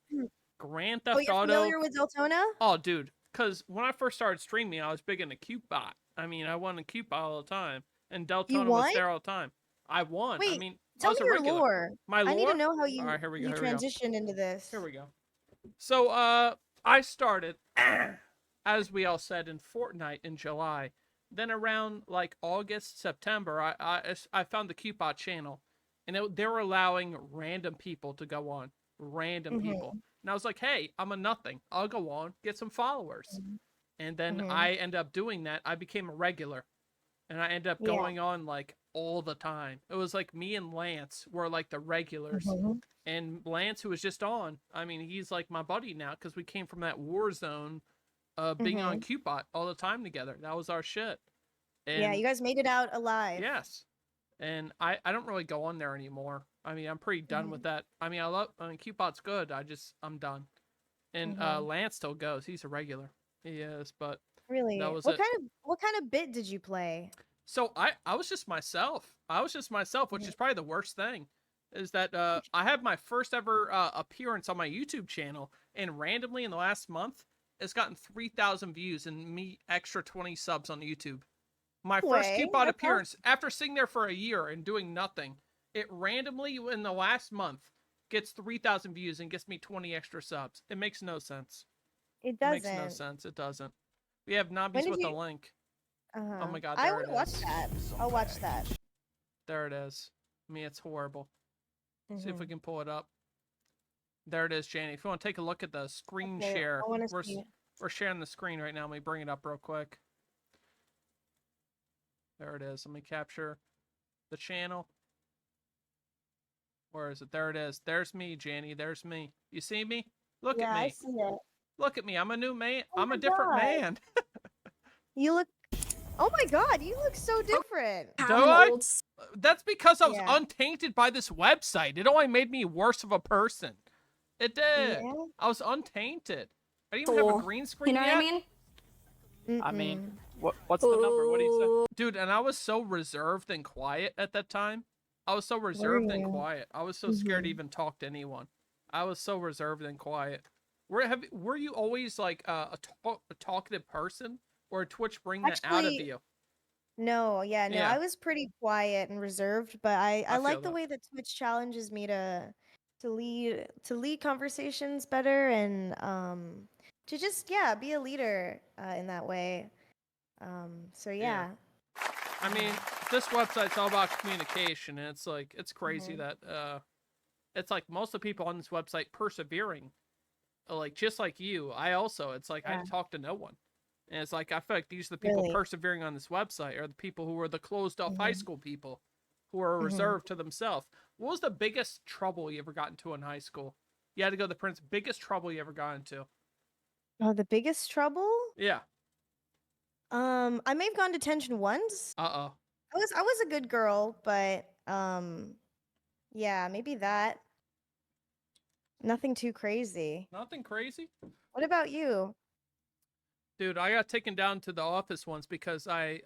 Grand Theft Auto. You're familiar with Deltona? Oh, dude. Because when I first started streaming, I was big into CubeBot. I mean, I won a CubeBot all the time. And Deltona was there all the time. I won. Wait, I mean, tell I was me a your regular. lore. My lore? I need to know how you, all right, here we go, you transitioned into this. Here we go. So, I started, as we all said, in Fortnite in July. Then around, like, August, September, I found the CubeBot channel. And they were allowing random people to go on. Random people. And I was like, hey, I'm a nothing. I'll go on, get some followers. And then I ended up doing that. I became a regular. And I ended up going on, like, all the time. It was like me and Lance were, like, the regulars. And Lance, who was just on, I mean, he's, like, my buddy now because we came from that war zone being on CubeBot all the time together. That was our shit. And yeah, you guys made it out alive. Yes. And I don't really go on there anymore. I mean, I'm pretty done with that. I mean, CubeBot's good. I'm done. And Lance still goes. He's a regular. He is. But Really? That was What it. kind of bit did you play? So I was just myself. I was just myself, which is probably the worst thing. Is that I had my first ever appearance on my YouTube channel, and randomly in the last month, it's gotten 3,000 views and me extra 20 subs on YouTube. My first Cupid appearance, after sitting there for a year and doing nothing, it randomly in the last month gets 3,000 views and gets me 20 extra subs. It makes no sense. It doesn't. It makes no sense. It doesn't. We have Nobbies with the link. Oh my god, I there would it watch is. that. I'll watch that. There it is. I mean, it's horrible. See if we Mhm. can pull it up. There it is, Janie. If you want to take a look at the screen Okay, share, I wanna see it. we're sharing the screen right now. Let me bring it up real quick. There it is. Let me capture the channel. Where is it? There it is. There's me, Janie. There's me. You see me? Look at me. I see it. Look at me. I'm a new man. Oh I'm my a different God. man. You look. Oh my god, you look so different. Do I? That's because I was untainted by this website. It only made me worse of a person. It did. Yeah. I was untainted. I didn't even have a green screen You know yet. what I mean? I mean, what's the number? What do you say? Dude, and I was so reserved and quiet at that time. I was so reserved and you? quiet. I was so scared to even talk to anyone. I was so reserved and quiet. Were you always like a talkative person, or did Twitch bring that out of Actually, you? No, yeah, no, Yeah. I was pretty quiet and reserved, but I I like feel the that. way that Twitch challenges me to lead conversations better and to just be a leader in that way. So yeah. I mean, this website's all about communication, and it's like it's crazy Mhm. that it's like most of the people on this website persevering, like just like you. It's like I Yeah. talk to no one, and it's like I feel like these are the people Really? persevering on this website are the people who are the closed off high Mhm. school people, who are Mhm. reserved to themselves. What was the biggest trouble you ever got into in high school? You had to go to the Prince. Biggest trouble you ever got into? Oh, the biggest trouble? Yeah. I may have gone to detention once. Uh-oh. I was a good girl, but yeah, maybe that. Nothing too crazy. Nothing crazy? What about you? Dude, I got taken down to the office once because I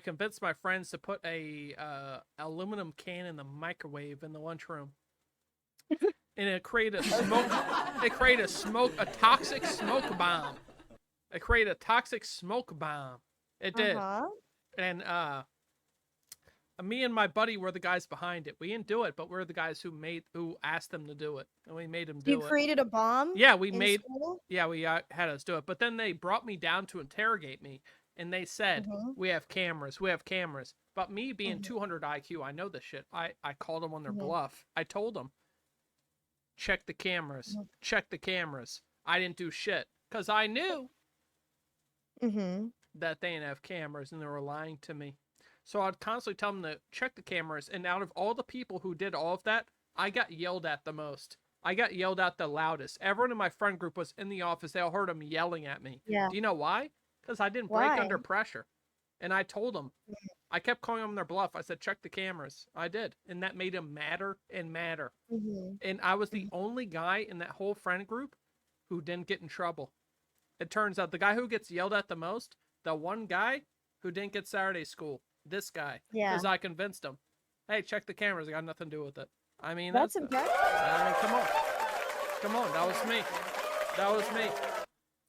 convinced my friends to put a aluminum can in the microwave in the lunchroom. And it created a toxic smoke bomb. It created a toxic smoke bomb. It did. And me and my buddy were the guys behind it. We didn't do it, but we're the guys who asked them to do it, and we made them do You it. created a bomb? Yeah, we in made. school? Yeah, we had us do it. But then they brought me down to interrogate me, and they said, Mhm. "We have cameras. We have cameras." But me being Mhm. 200 IQ, I know this shit. I called them on their Mhm. bluff. I told them, "Check the cameras. Mhm. Check the cameras." I didn't do shit because I knew Mhm. that they didn't have cameras, and they were lying to me. So I'd constantly tell them to check the cameras, and out of all the people who did all of that, I got yelled at the most. I got yelled at the loudest. Everyone in my friend group was in the office. They all heard them yelling at me. Yeah. Do you know why? Because I didn't break under Why? pressure. And I told them. I kept calling them their bluff. I said, check the cameras. I did. And that made them madder and madder. Mhm. And I was the only guy in that whole friend group who didn't get in trouble. It turns out the guy who gets yelled at the most, the one guy who didn't get Saturday school, this guy. Yeah. Because I convinced him, hey, check the cameras. I got nothing to do with it. I mean, That's impressive. I mean, come on. Come on. That was me. That was me.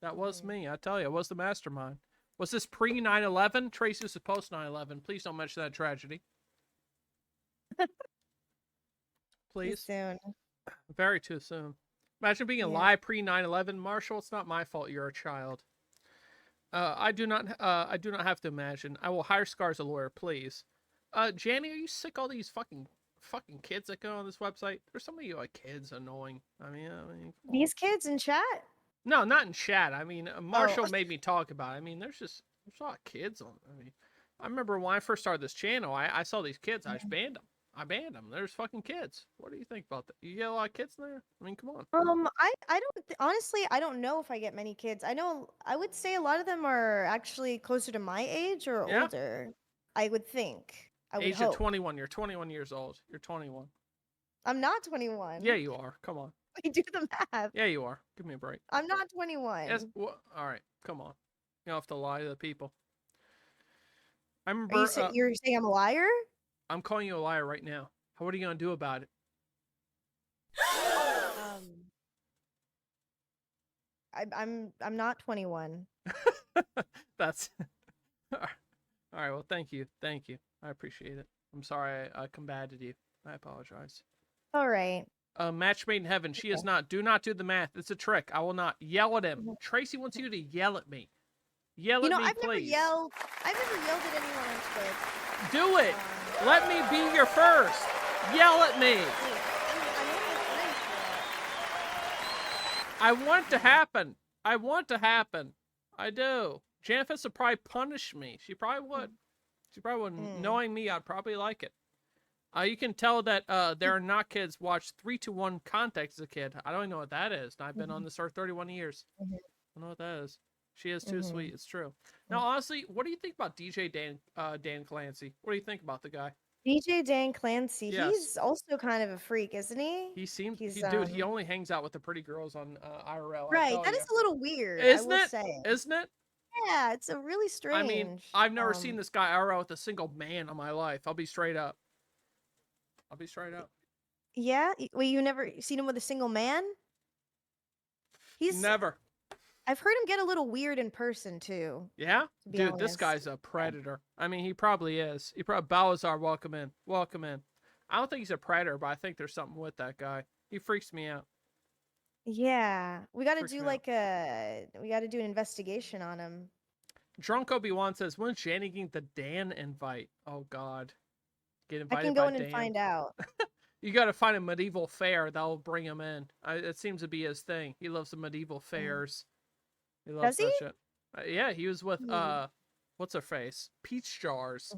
That was me. I tell you, I was the mastermind. Was this pre 9/11? Tracy was post 9/11. Please don't mention that tragedy. Please. Soon. Very too soon. Imagine being alive pre 9/11, Marshall. It's not my fault you're a child. I do not have to imagine. I will hire Scar as a lawyer, please. Janny, are you sick of all these fucking kids that go on this website? There's so many like kids annoying. I mean, These kids in chat? no, not in chat. I mean, Marshall made me talk about it. I mean, there's a lot of kids on. I mean, I remember when I first started this channel, I saw these kids. I just banned them. I banned them. There's fucking kids. What do you think about that? You get a lot of kids in there? I mean, come on. I don't honestly, I don't know if I get many kids. I know I would say a lot of them are actually closer to my age or Yeah. older. I would think. I would Age hope. of 21. You're 21 years old. You're 21. I'm not 21. Yeah, you are. Come on. I do the math. Yeah, you are. Give me a break. I'm not 21. Yes. Well, all right. Come on. You don't have to lie to the people. I Are remember. you you're saying I'm a liar? I'm calling you a liar right now. What are you gonna do about it? I'm not 21. That's all right. Well, thank you. I appreciate it. I'm sorry I combated you. I apologize. All right. Match made in heaven. She is not. Do not do the math. It's a trick. I will not yell at him. Tracy wants you to yell at me. Yell at me, I've please. I've never yelled at anyone on Twitch. Do it. Let me be your first. Yell at me. I want it to happen. I do. Janfess would probably punish me. She probably would. Knowing me, I'd probably like it. You can tell that there are not kids watch 3-2-1 Contact as a kid. I don't even know what that is. And I've been on this earth 31 years. I don't know what that is. She is too sweet. It's true. Now, honestly, what do you think about DJ Dan Clancy? What do you think about the guy? DJ Dan Clancy. Yes. He's also kind of a freak, isn't he? He seems. He's, Dude, he only hangs out with the pretty girls on IRL. Right. That is a little weird. Isn't I will it? say. Isn't it? Yeah, it's a really strange. I mean, I've never seen this guy IRL with a single man in my life. I'll be straight up. Yeah. Wait, you never seen him with a single man? He's never. I've heard him get a little weird in person too. Yeah, dude, this honest. guy's a predator. I mean, he probably is. Balazar, welcome in. I don't think he's a predator, but I think there's something with that guy. He freaks me out. Yeah, we got to Freaks do me out. we got to do an investigation on him. Drunk Obi-Wan says, when's Janny getting the Dan invite? Oh God, get I invited can go by in and Dan. find out. You got to find a medieval fair that'll bring him in. It seems to be his thing. He loves the medieval fairs. He loves Does that he? shit. Yeah, he was with what's her face? Peach Jars,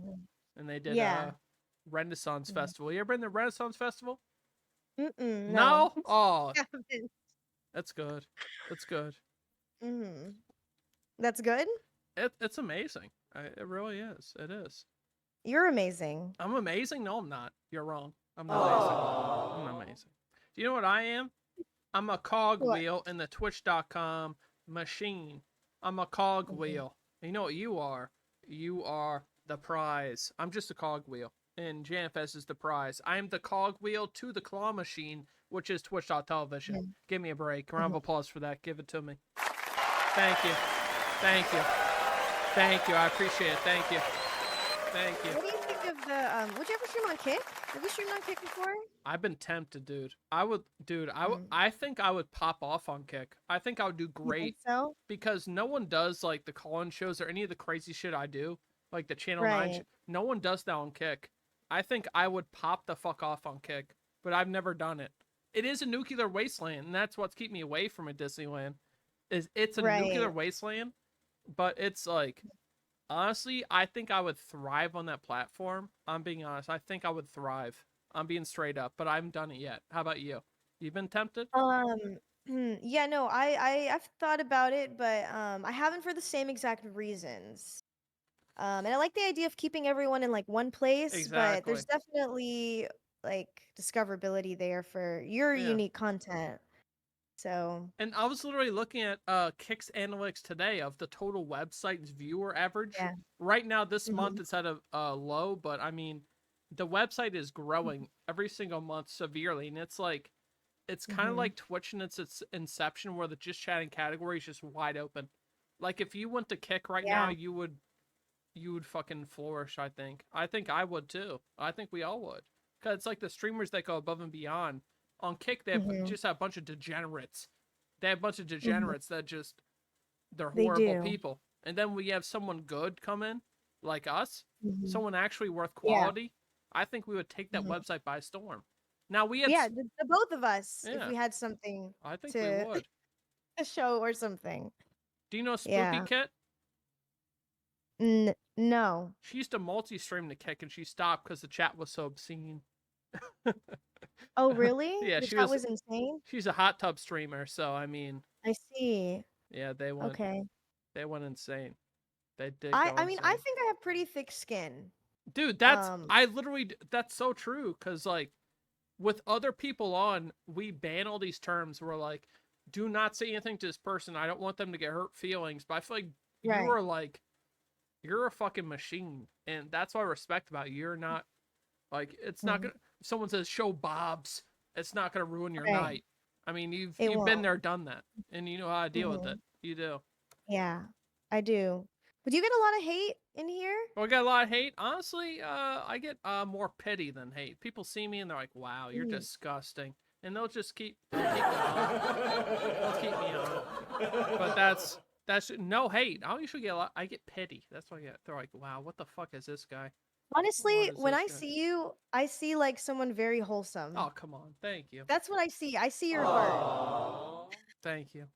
and they did Renaissance Festival. You ever been to the Renaissance Festival? No. Oh, that's good. That's good. That's good. It's amazing. It really is. It is. You're amazing. I'm amazing. No, I'm not. You're wrong. I'm not amazing. I'm not amazing. Do you know what I am? I'm a cogwheel in the Twitch.com machine. I'm a cogwheel. You know what you are? You are the prize. I'm just a cogwheel. And Janfest is the prize. I am the cogwheel to the claw machine, which is Twitch.television. Give me a break. Round of applause for that. Give it to me. Thank you. Thank you. Thank you. I appreciate it. Thank you. Thank you. What do you think of the would you ever stream on Kick? Have you streamed on Kick before? I've been tempted, dude. I think I would pop off on Kick. I think I would do great. You think so? Because no one does like the call-in shows or any of the crazy shit I do, like the Channel 9 Right. no one does that on Kick. I think I would pop the fuck off on Kick, but I've never done it. It is a nuclear wasteland, and that's what's keeping me away from a Disneyland. It's a nuclear wasteland, but it's like, honestly, I think I would thrive on that platform. I'm being honest. I think I would thrive. I'm being straight up, but I haven't done it yet. How about you? You've been tempted? Yeah, no, I've thought about it, but I haven't for the same exact reasons. And I like the idea of keeping everyone in like one place, but there's definitely like discoverability there for your unique content. So And I was literally looking at Kick's analytics today of the total website's viewer average. Yeah. Right now, this month it's at a low, but I mean, the website is growing every single month severely, and it's like, it's kind of like Twitch in its inception, where the just chatting category is just wide open. Like if you went to Kick right now, you would fucking flourish. I think I would too. I think we all would, because it's like the streamers that go above and beyond. On Kick, they have just have a bunch of degenerates. They have a bunch of degenerates that just, they're horrible people. And then we have someone good come in, like us, someone actually worth quality. I think we would take that website by storm. Now we have the both of us, if Yeah. we had something I think to we would. a show or something. Do you know Spoopy Yeah. Kit? No. She used to multi-stream the Kick, and she stopped because the chat was so obscene. Oh, really? Yeah, The she chat was insane. She's a hot tub streamer, so I mean, I see. yeah, they went. Okay. They went insane. They did. I go mean, insane. I think I have pretty thick skin. Dude, that's that's so true, because like with other people on, we ban all these terms. We're like, do not say anything to this person. I don't want them to get hurt feelings. But I feel like you Right. are like, you're a fucking machine, and that's what I respect about you. You're not like, it's not gonna. If someone says show Bob's, it's not gonna ruin your Right. night. I mean, you've It been won't. there, done that, and you know how to deal with it. Mhm. You do. Yeah, I do. But do you get a lot of hate in here? Well, I get a lot of hate. Honestly, I get more pity than hate. People see me and they're like, "Wow, you're disgusting," and they'll just they'll keep me on. They'll keep me on. But that's no hate. I don't usually get a lot. I get pity. That's what I get. They're like, "Wow, what the fuck is this guy?" Honestly, is when this I guy? see you, I see like someone very wholesome. Oh, come on. Thank you. That's what I see. I see your heart. Aw, thank you.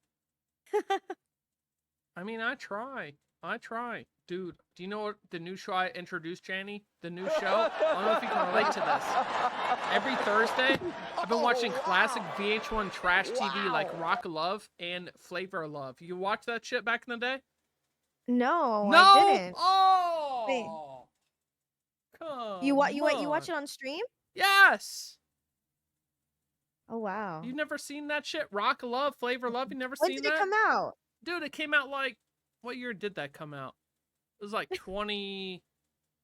I mean, I try. Dude, do you know what the new show I introduced, Janny? The new show? I don't know if you can relate to this. Every Thursday, I've been watching classic VH1 trash TV like Rock of Love and Flavor of Love. You watch that shit back in the day? No, No! I didn't. Wait, Oh! you Come watch on. it on stream? Yes! Oh wow. You've never seen that shit? Rock of Love, Flavor of Love? You never When seen did it that? come out? Dude, it came out like, what year did that come out? It was like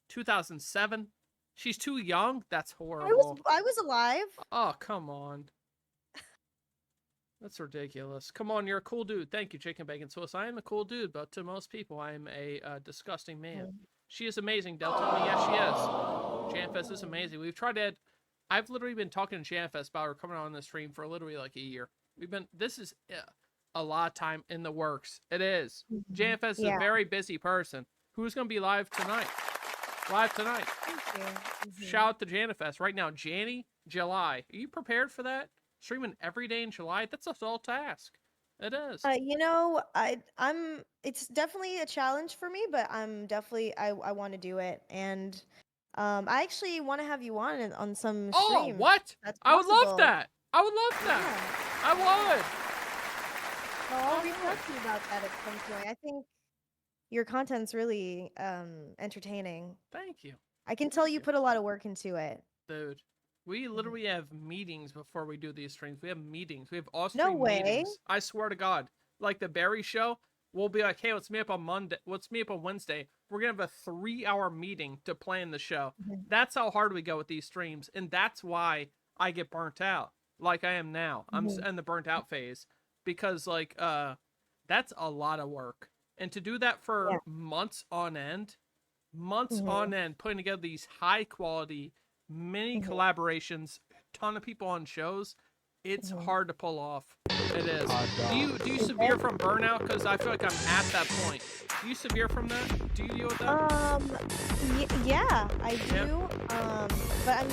2007. She's too young? That's horrible. I was alive. Oh, come on. That's ridiculous. Come on, you're a cool dude. Thank you, Chicken Bacon Swiss. I am a cool dude, but to most people, I am a disgusting man. She is amazing, Del told me. Yes, she is. Janfest is amazing. We've tried to... I've literally been talking to Janfest about her coming on the stream for literally like a year. This is a lot of time in the works. It is. Janfest is a very busy person. Who's going to be live tonight? Thank you. Shout out to Janifest right now. Janny, July. Are you prepared for that? Streaming every day in July? That's a tall task. It is. You know, I'm. It's definitely a challenge for me, but I'm definitely. I want to do it, and I actually want to have you on some stream. Oh, what? That's I would love possible. that. I would love that. I would. So I'll reach out to you about that at some point. I think your content's really entertaining. Thank you. I can tell you put a lot of work into it. Dude, we literally have meetings before we do these streams. We have meetings. We have all No stream way. meetings. I swear to God. Like the Barry show, we'll be like, hey, let's meet up on Monday. Let's meet up on Wednesday. We're going to have a 3-hour meeting to plan the show. That's how hard we go with these streams. And that's why I get burnt out like I am now. I'm in the burnt out phase because like, that's a lot of work. And to do that for months on end, putting together these high quality mini collaborations, ton of people on shows, it's hard to pull off. It is. Do you severe from burnout? Because I feel like I'm at that point. Do you severe from that? Do you deal with that? Yeah, I do. But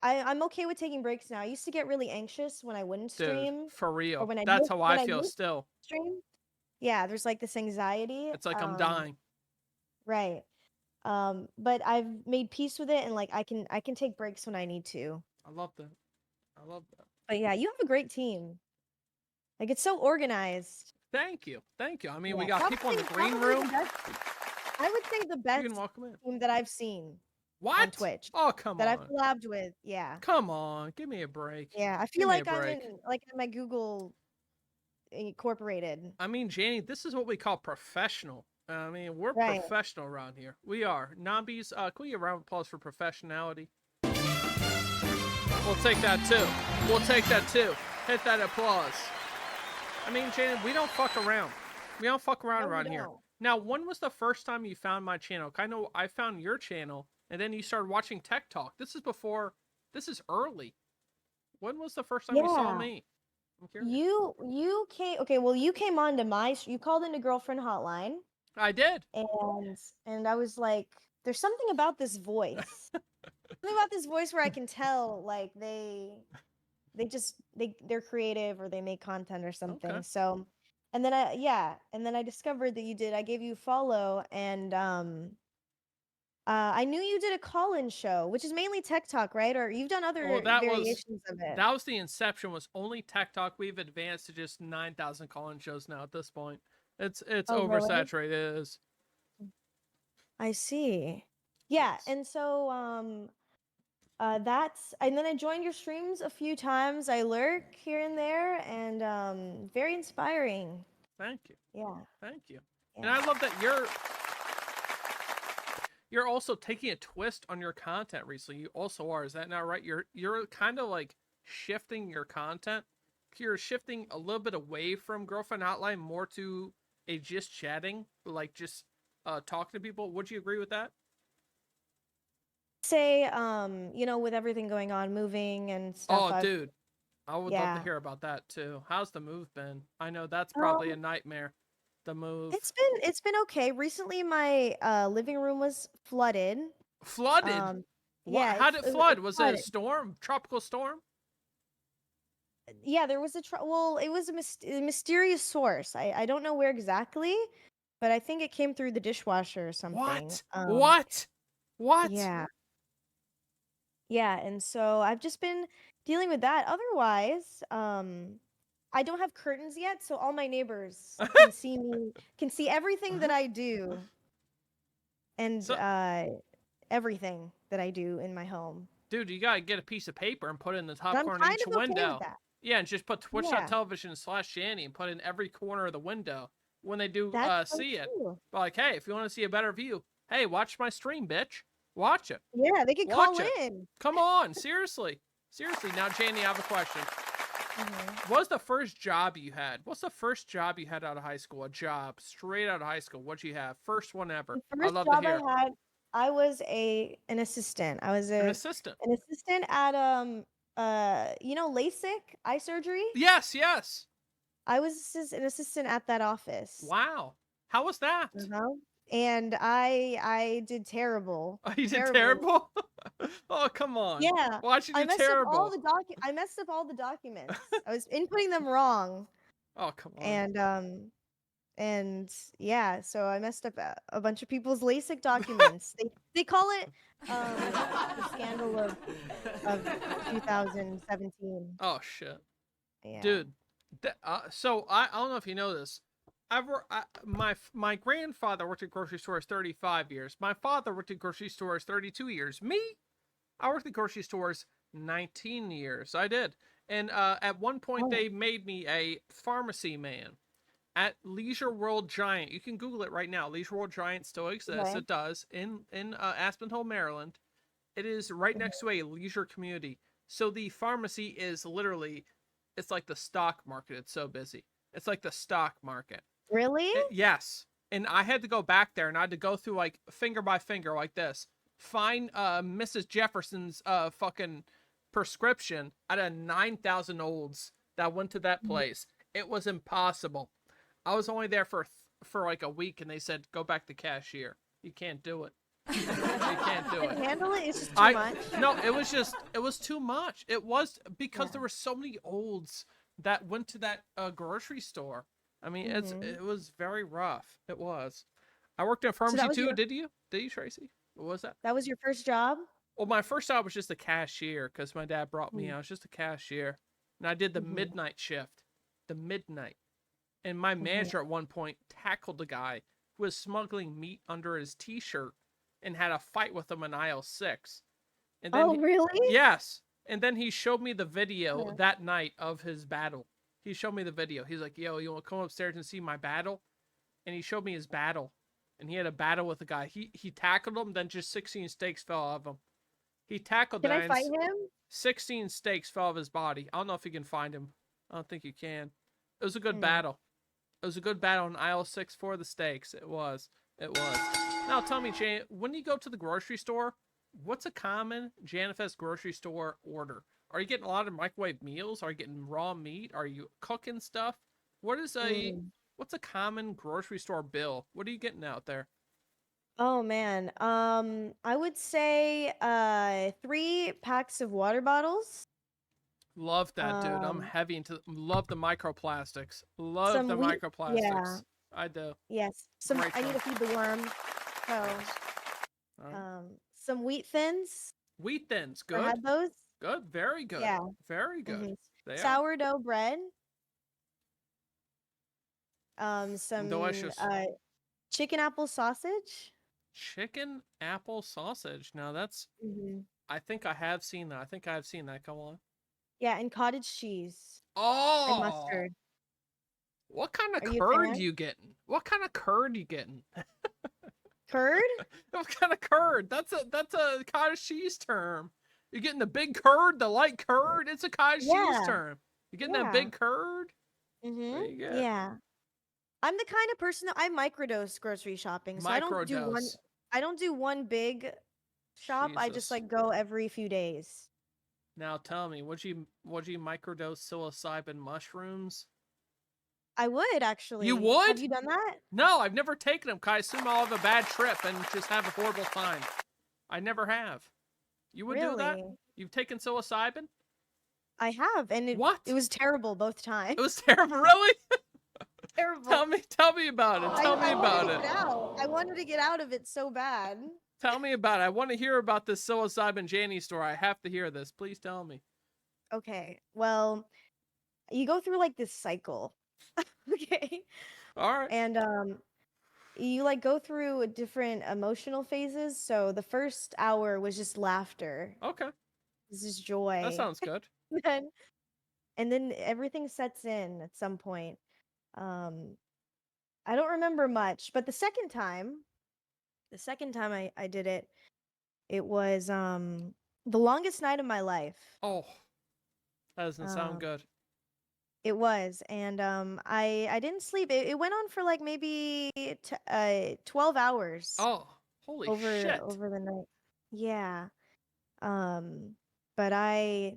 I'm okay with taking breaks now. I used to get really anxious when I wouldn't stream. Dude, for real. or when I That's missed- how when I feel missed still. Stream. Yeah, there's like this anxiety. It's like I'm dying. Right. But I've made peace with it, and like I can take breaks when I need to. I love that. But yeah, you have a great team. Like it's so organized. Thank you. I mean, we Yeah, got people in the green probably the room. best- I would think the best can welcome in. team that I've seen on What? Twitch. Oh, come that I've on. collabed with. Yeah. Come on. Give me a break. Yeah, I Give feel me like a I'm break. in my Google Incorporated. I mean, Janie, this is what we call professional. I mean, we're Right. professional around here. We are. Nobbies, can we get a round of applause for professionality? We'll take that too. Hit that applause. I mean, Janie, we don't fuck around. We don't fuck around No, we around here. don't. Now, when was the first time you found my channel? I know I found your channel, and then you started watching Tech Talk. This is early. When was the first time you saw Yeah. me? I'm curious. You came well, you came on to you called into Girlfriend Hotline. I did. And I was like, there's something about this voice. Something about this voice where I can tell like they're creative or they make content or something. Okay. So and then I discovered that you did. I gave you a follow, and I knew you did a call-in show, which is mainly Tech Talk, right? Or you've done other Well, variations of it. that was the inception. Was only Tech Talk. We've advanced to just 9,000 call-in shows now at this point. It's Oh, really? oversaturated. It is. I see. Yeah, and so and then I joined your streams a few times. I lurk here and there, and very inspiring. Thank you. Yeah. Thank you. And I love that you're also taking a twist on your content recently. You also are. Is that not right? You're kind of like shifting your content. You're shifting a little bit away from Girlfriend Hotline more to a just chatting, like just talking to people. Would you agree with that? Say, with everything going on, moving and stuff. Oh, dude, I would love to hear about that too. How's the move been? I know that's probably a nightmare. The move. It's been okay. Recently, my living room was flooded. Flooded? Yeah. How did it flood? Was it a flooded. storm? Tropical storm? Yeah, there was it was a mysterious source. I don't know where exactly, but I think it came through the dishwasher or something. What? Yeah. Yeah, and so I've just been dealing with that. Otherwise, I don't have curtains yet, so all my neighbors can see everything that I do, and everything that I do in my home. Dude, you gotta get a piece of paper and put it in the top But I'm corner of kind each of okay with window. that. Yeah, and just put Yeah. twitch.tv/Shanny and put in every corner of the window when they do That's so see it. true. Like, hey, if you want to see a better view, hey, watch my stream, bitch. Watch it. Yeah, they can Watch call it. in. Come on, seriously. Seriously. Now, Janie, I have a question. What was the first job you had? What's the first job you had out of high school? A job straight out of high school. What'd you have? First one ever. The I'd first love job to hear. I had, I was an assistant. I was An assistant. an assistant at LASIK eye surgery. Yes, yes. I was an assistant at that office. Wow. How was that? And I did terrible. Oh, you did terrible? Oh, come on. Yeah. Why'd you do I messed terrible? up all the I messed up all the documents. I was inputting them wrong. Oh, come on. And yeah, so I messed up a bunch of people's LASIK documents. They call it the scandal of 2017. Oh shit. Yeah. Dude. So I don't know if you know this. My grandfather worked at grocery stores 35 years. My father worked at grocery stores 32 years. Me, I worked at grocery stores 19 years. I did. And at one point they made me a pharmacy man at Leisure World Giant. You can Google it right now. Leisure World Giant still exists. Okay. It does in Aspinall, Maryland. It is right next to a leisure community. So the pharmacy is literally, it's like the stock market. It's so busy. It's like the stock market. Really? Yes. And I had to go back there and I had to go through like finger by finger like this. Find Mrs. Jefferson's fucking prescription out of 9,000 olds that went to that place. It was impossible. I was only there for like a week and they said, go back to cashier. You can't do it. You can't do it. Handle it? It's just too much. No, it was too much. It was because there were so many olds that went to that grocery store. I mean, it was very rough. It was. I worked in a pharmacy too. Did you, Tracy? What was that? That was your first job? Well, my first job was just a cashier because my dad brought me. I was just a cashier, and I did the midnight shift, And my manager at one point tackled a guy who was smuggling meat under his T-shirt and had a fight with him in aisle 6. And then really? Yes. And then he showed me the video that night of his battle. He showed me the video. He's like, yo, you want to come upstairs and see my battle? And he showed me his battle. And he had a battle with a guy. He tackled him, then just 16 steaks fell off him. He tackled the guy. Can I fight him? 16 steaks fell off his body. I don't know if you can find him. I don't think you can. It was a good battle. It was a good battle in aisle 6 for the steaks. It was. Now tell me, Jane, when you go to the grocery store, what's a common Janifest grocery store order? Are you getting a lot of microwave meals? Are you getting raw meat? Are you cooking stuff? What's a common grocery store bill? What are you getting out there? Oh man. I would say 3 packs of water bottles. Love that, dude. I'm heavy into love the microplastics. Love the microplastics. Yeah. I do. Yes. I need to feed the worm. So some wheat thins. Wheat thins, good. I had those. Good, very good. Yeah. Very good. Sourdough bread. Some delicious. Chicken apple sausage. Chicken apple sausage. Now that's I think I have seen that. Go on. Yeah, and cottage cheese. Oh, and mustard. What kind of Are you a curd fan? you getting? What kind of curd you getting? Curd? What kind of curd? That's a cottage cheese term. You're getting the big curd, the light curd. It's a cottage cheese Yeah. term. You're getting that Yeah. big curd. There Mm-hmm. you go. Yeah. I'm the kind of person that I microdose grocery shopping, so I don't do one. Microdose. I don't do one big shop. I just Jesus. like go every few days. Now tell me, would you microdose psilocybin mushrooms? I would actually. You would? Have you done that? No, I've never taken them. 'Cause I assume I'll have a bad trip and just have a horrible time. I never have. You would do that? Really? You've taken psilocybin? I have, and it was terrible both times. It was terrible, really? terrible. Tell me about it. Tell me about it. I wanted to get out of it so bad. Tell me about it. I want to hear about this psilocybin Janny story. I have to hear this. Please tell me. Okay, well, you go through like this cycle. Okay. All right. And you like go through different emotional phases. So the first hour was just laughter. Okay. This is joy. That sounds good. And then everything sets in at some point. I don't remember much, but the second time I did it, it was the longest night of my life. Oh, that doesn't sound good. It was, and I didn't sleep. It went on for like maybe 12 hours. Oh, holy over shit. over the night. Yeah. But I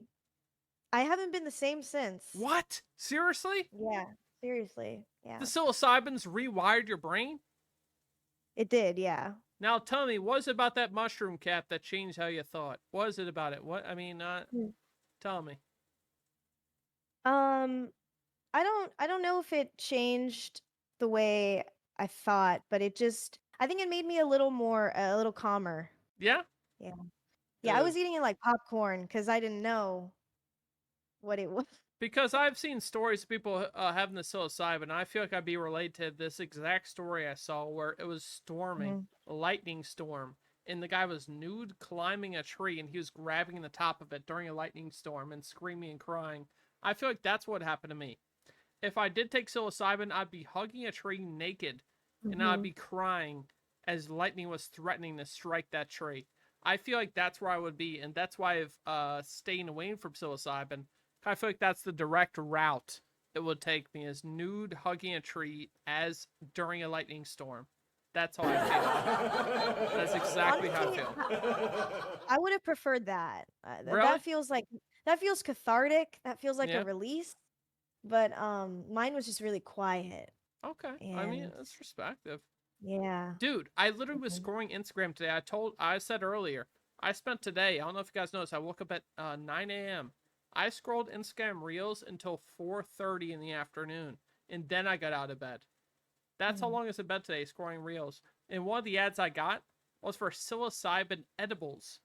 haven't been the same since. What? Seriously? Yeah, seriously. Yeah. The psilocybin's rewired your brain? It did, yeah. Now tell me, what is it about that mushroom cap that changed how you thought? What is it about it? Tell me. I don't know if it changed the way I thought, but I think it made me a little calmer. Yeah? Yeah. Yeah, I was eating it like popcorn because I didn't know what it was. Because I've seen stories of people having the psilocybin. I feel like I'd be related to this exact story I saw where it was storming, a lightning storm, and the guy was nude climbing a tree and he was grabbing the top of it during a lightning storm and screaming and crying. I feel like that's what happened to me. If I did take psilocybin, I'd be hugging a tree naked and I'd be crying as lightning was threatening to strike that tree. I feel like that's where I would be, and that's why I've staying away from psilocybin. I feel like that's the direct route it would take me, is nude hugging a tree as during a lightning storm. That's how I feel. That's exactly how I feel. I would have preferred that. Really? That feels cathartic. That feels like Yeah. a release. But mine was just really quiet. Okay. I mean, And that's respective. yeah. Dude, I literally was scrolling Instagram today. I said earlier, I spent today, I don't know if you guys noticed, I woke up at 9 a.m. I scrolled Instagram Reels until 4:30 in the afternoon, and then I got out of bed. That's how long I was in bed today, scrolling Reels. And one of the ads I got was for psilocybin edibles.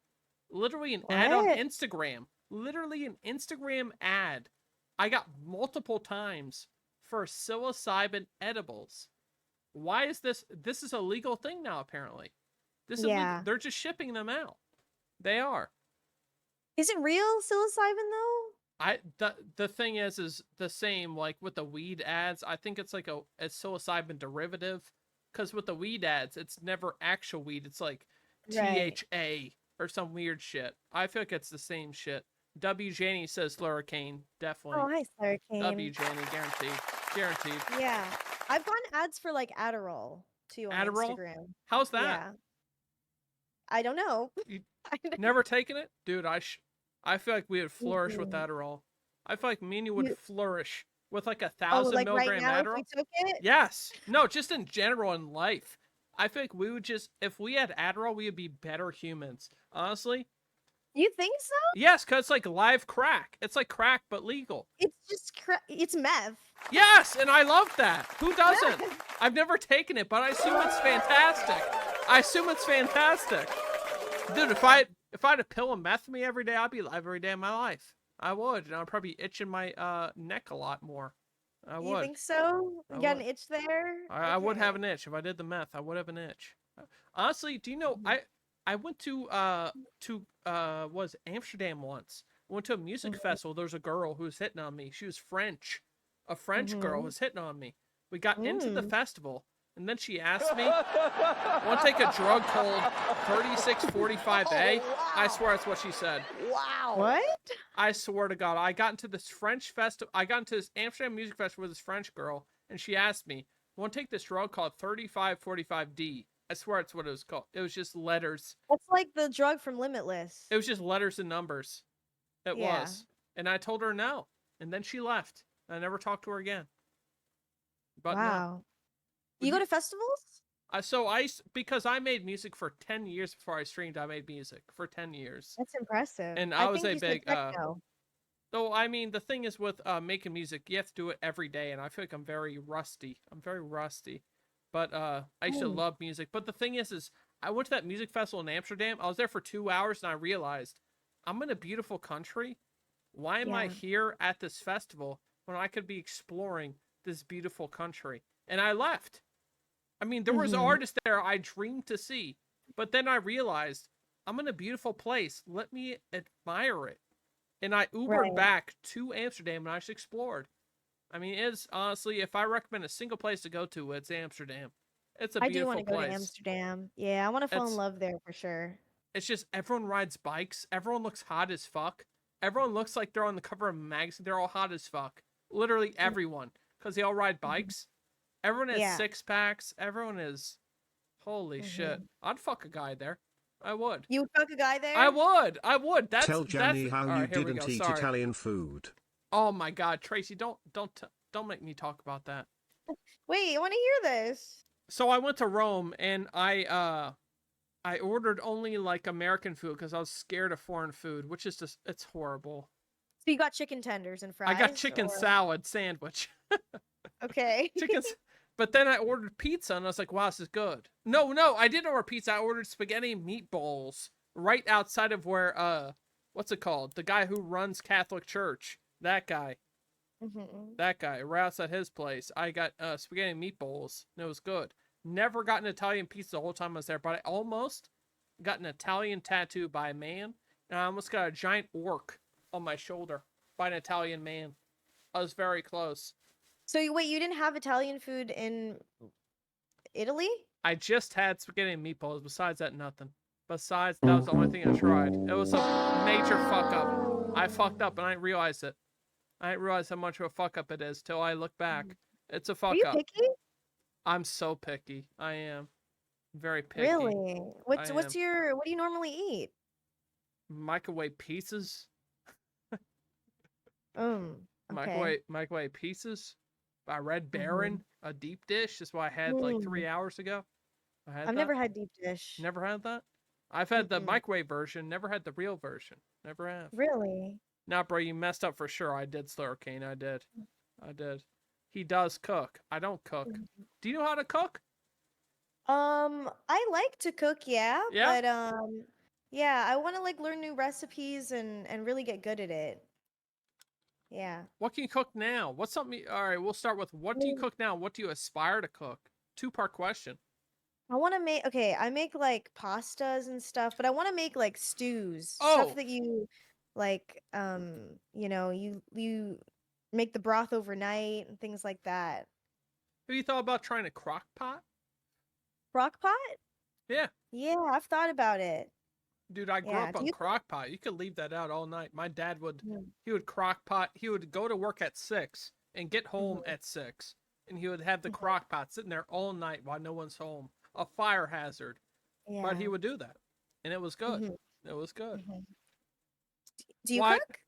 Literally an ad on What? Instagram. Literally an Instagram ad. I got multiple times for psilocybin edibles. Why is this? This is a legal thing now, apparently. This is Yeah. legal. They're just shipping them out. They are. Is it real psilocybin though? The thing is the same like with the weed ads. I think it's like a psilocybin derivative, because with the weed ads, it's never actual weed. It's like Right. THA or some weird shit. I feel like it's the same shit. W. Janie says Slurricane, definitely. Oh, hi, Slurricane. W. Janie, guaranteed. Yeah. I've gotten ads for like Adderall too on Adderall? Instagram. How's that? Yeah. I don't know. Never taken it, dude. I feel like we would flourish with Adderall. I feel like me and you would flourish with like 1,000 like right milligram now if Adderall. we took it? Yes. No, just in general in life. I feel like we would just, if we had Adderall, we would be better humans. Honestly. You think so? Yes, because it's like live crack. It's like crack, but legal. It's just it's meth. Yes, and I love that. Who doesn't? I've never taken it, but I assume it's fantastic. Dude, if I had a pill and meth me every day, I'd be alive every day of my life. I would, and I'd probably be itching my neck a lot more. I would. You think so? I You got would. an itch there? I would have an itch if I did the meth. I would have an itch. Honestly, do you know I went to was Amsterdam once. I went to a music festival. There was a girl who was hitting on me. She was French. A French girl was hitting on me. We got into the festival, and then she asked me, "Want to take a drug called 3645A?" I swear that's what she said. Wow. What? I swear to God, I got into this French festival. I got into this Amsterdam Music Festival with this French girl, and she asked me, "Want to take this drug called 3545D?" I swear it's what it was called. It was just letters. That's like the drug from Limitless. It was just letters and numbers. It was. And I told her no. And then she left. I never talked to her again. But wow. You go to festivals? Because I made music for 10 years before I streamed, I made music for 10 years. That's impressive. And I was think a big techno. so I mean the thing is with making music, you have to do it every day, and I feel like I'm very rusty. But I used to love music. But the thing is I went to that music festival in Amsterdam. I was there for 2 hours and I realized I'm in a beautiful country. Why am I here at this festival when I could be exploring this beautiful country? And I left. I mean, there was artists there I dreamed to see, but then I realized I'm in a beautiful place. Let me admire it. And I Ubered back to Amsterdam and I just explored. I mean, it's honestly, if I recommend a single place to go to, it's Amsterdam. It's a beautiful place. I do want to go to Amsterdam. Yeah, I want to fall in love there for sure. It's just everyone rides bikes. Everyone looks hot as fuck. Everyone looks like they're on the cover of a magazine. They're all hot as fuck. Literally everyone, because they all ride bikes. Everyone has six packs. Everyone is, holy shit. I'd fuck a guy there. I would. You would fuck a guy there? I would. Tell Johnny how you didn't eat Italian food. Oh my God, Tracy, don't make me talk about that. Wait, I want to hear this. So I went to Rome and I ordered only like American food because I was scared of foreign food, which is just, it's horrible. So you got chicken tenders and fries? I got chicken salad sandwich. Okay. But then I ordered pizza and I was like, wow, this is good. No, I didn't order pizza. I ordered spaghetti and meatballs right outside of where, what's it called? The guy who runs Catholic Church. That guy. That guy, right outside his place. I got spaghetti and meatballs and it was good. Never got an Italian pizza the whole time I was there, but I almost got an Italian tattoo by a man, and I almost got a giant orc on my shoulder by an Italian man. I was very close. So wait, you didn't have Italian food in Italy? I just had spaghetti and meatballs. Besides that, nothing. Besides, that was the only thing I tried. It was a major fuck up. I fucked up and I didn't realize it. I didn't realize how much of a fuck up it is till I look back. It's a fuck up. Are you picky? I'm so picky. I am very picky. Really? What do you normally eat? Microwave pizzas. Okay. Microwave pizzas by Red Baron, a deep dish. That's what I had like 3 hours ago. I've never had deep dish. Never had that? I've had the microwave version, never had the real version. Never have. Really? Nah, bro, you messed up for sure. I did, Slurricane. I did. He does cook. I don't cook. Do you know how to cook? I like to cook, yeah. Yeah? But yeah, I want to like learn new recipes and really get good at it. Yeah. What can you cook now? What's something? All right, we'll start with what do you cook now? What do you aspire to cook? 2-part question. I want to make I make like pastas and stuff, but I want to make like stews, Oh. stuff that you like you make the broth overnight and things like that. Have you thought about trying a crock pot? Crock pot? Yeah. Yeah, I've thought about it. Dude, I grew Yeah, up do on you- crock pot. You could leave that out all night. My dad would, he would crock pot. He would go to work at 6 and get home at 6. And he would have the crock pot sitting there all night while no one's home. A fire hazard. But he Yeah. would do that. And it was good. It was good. Do you Why- cook?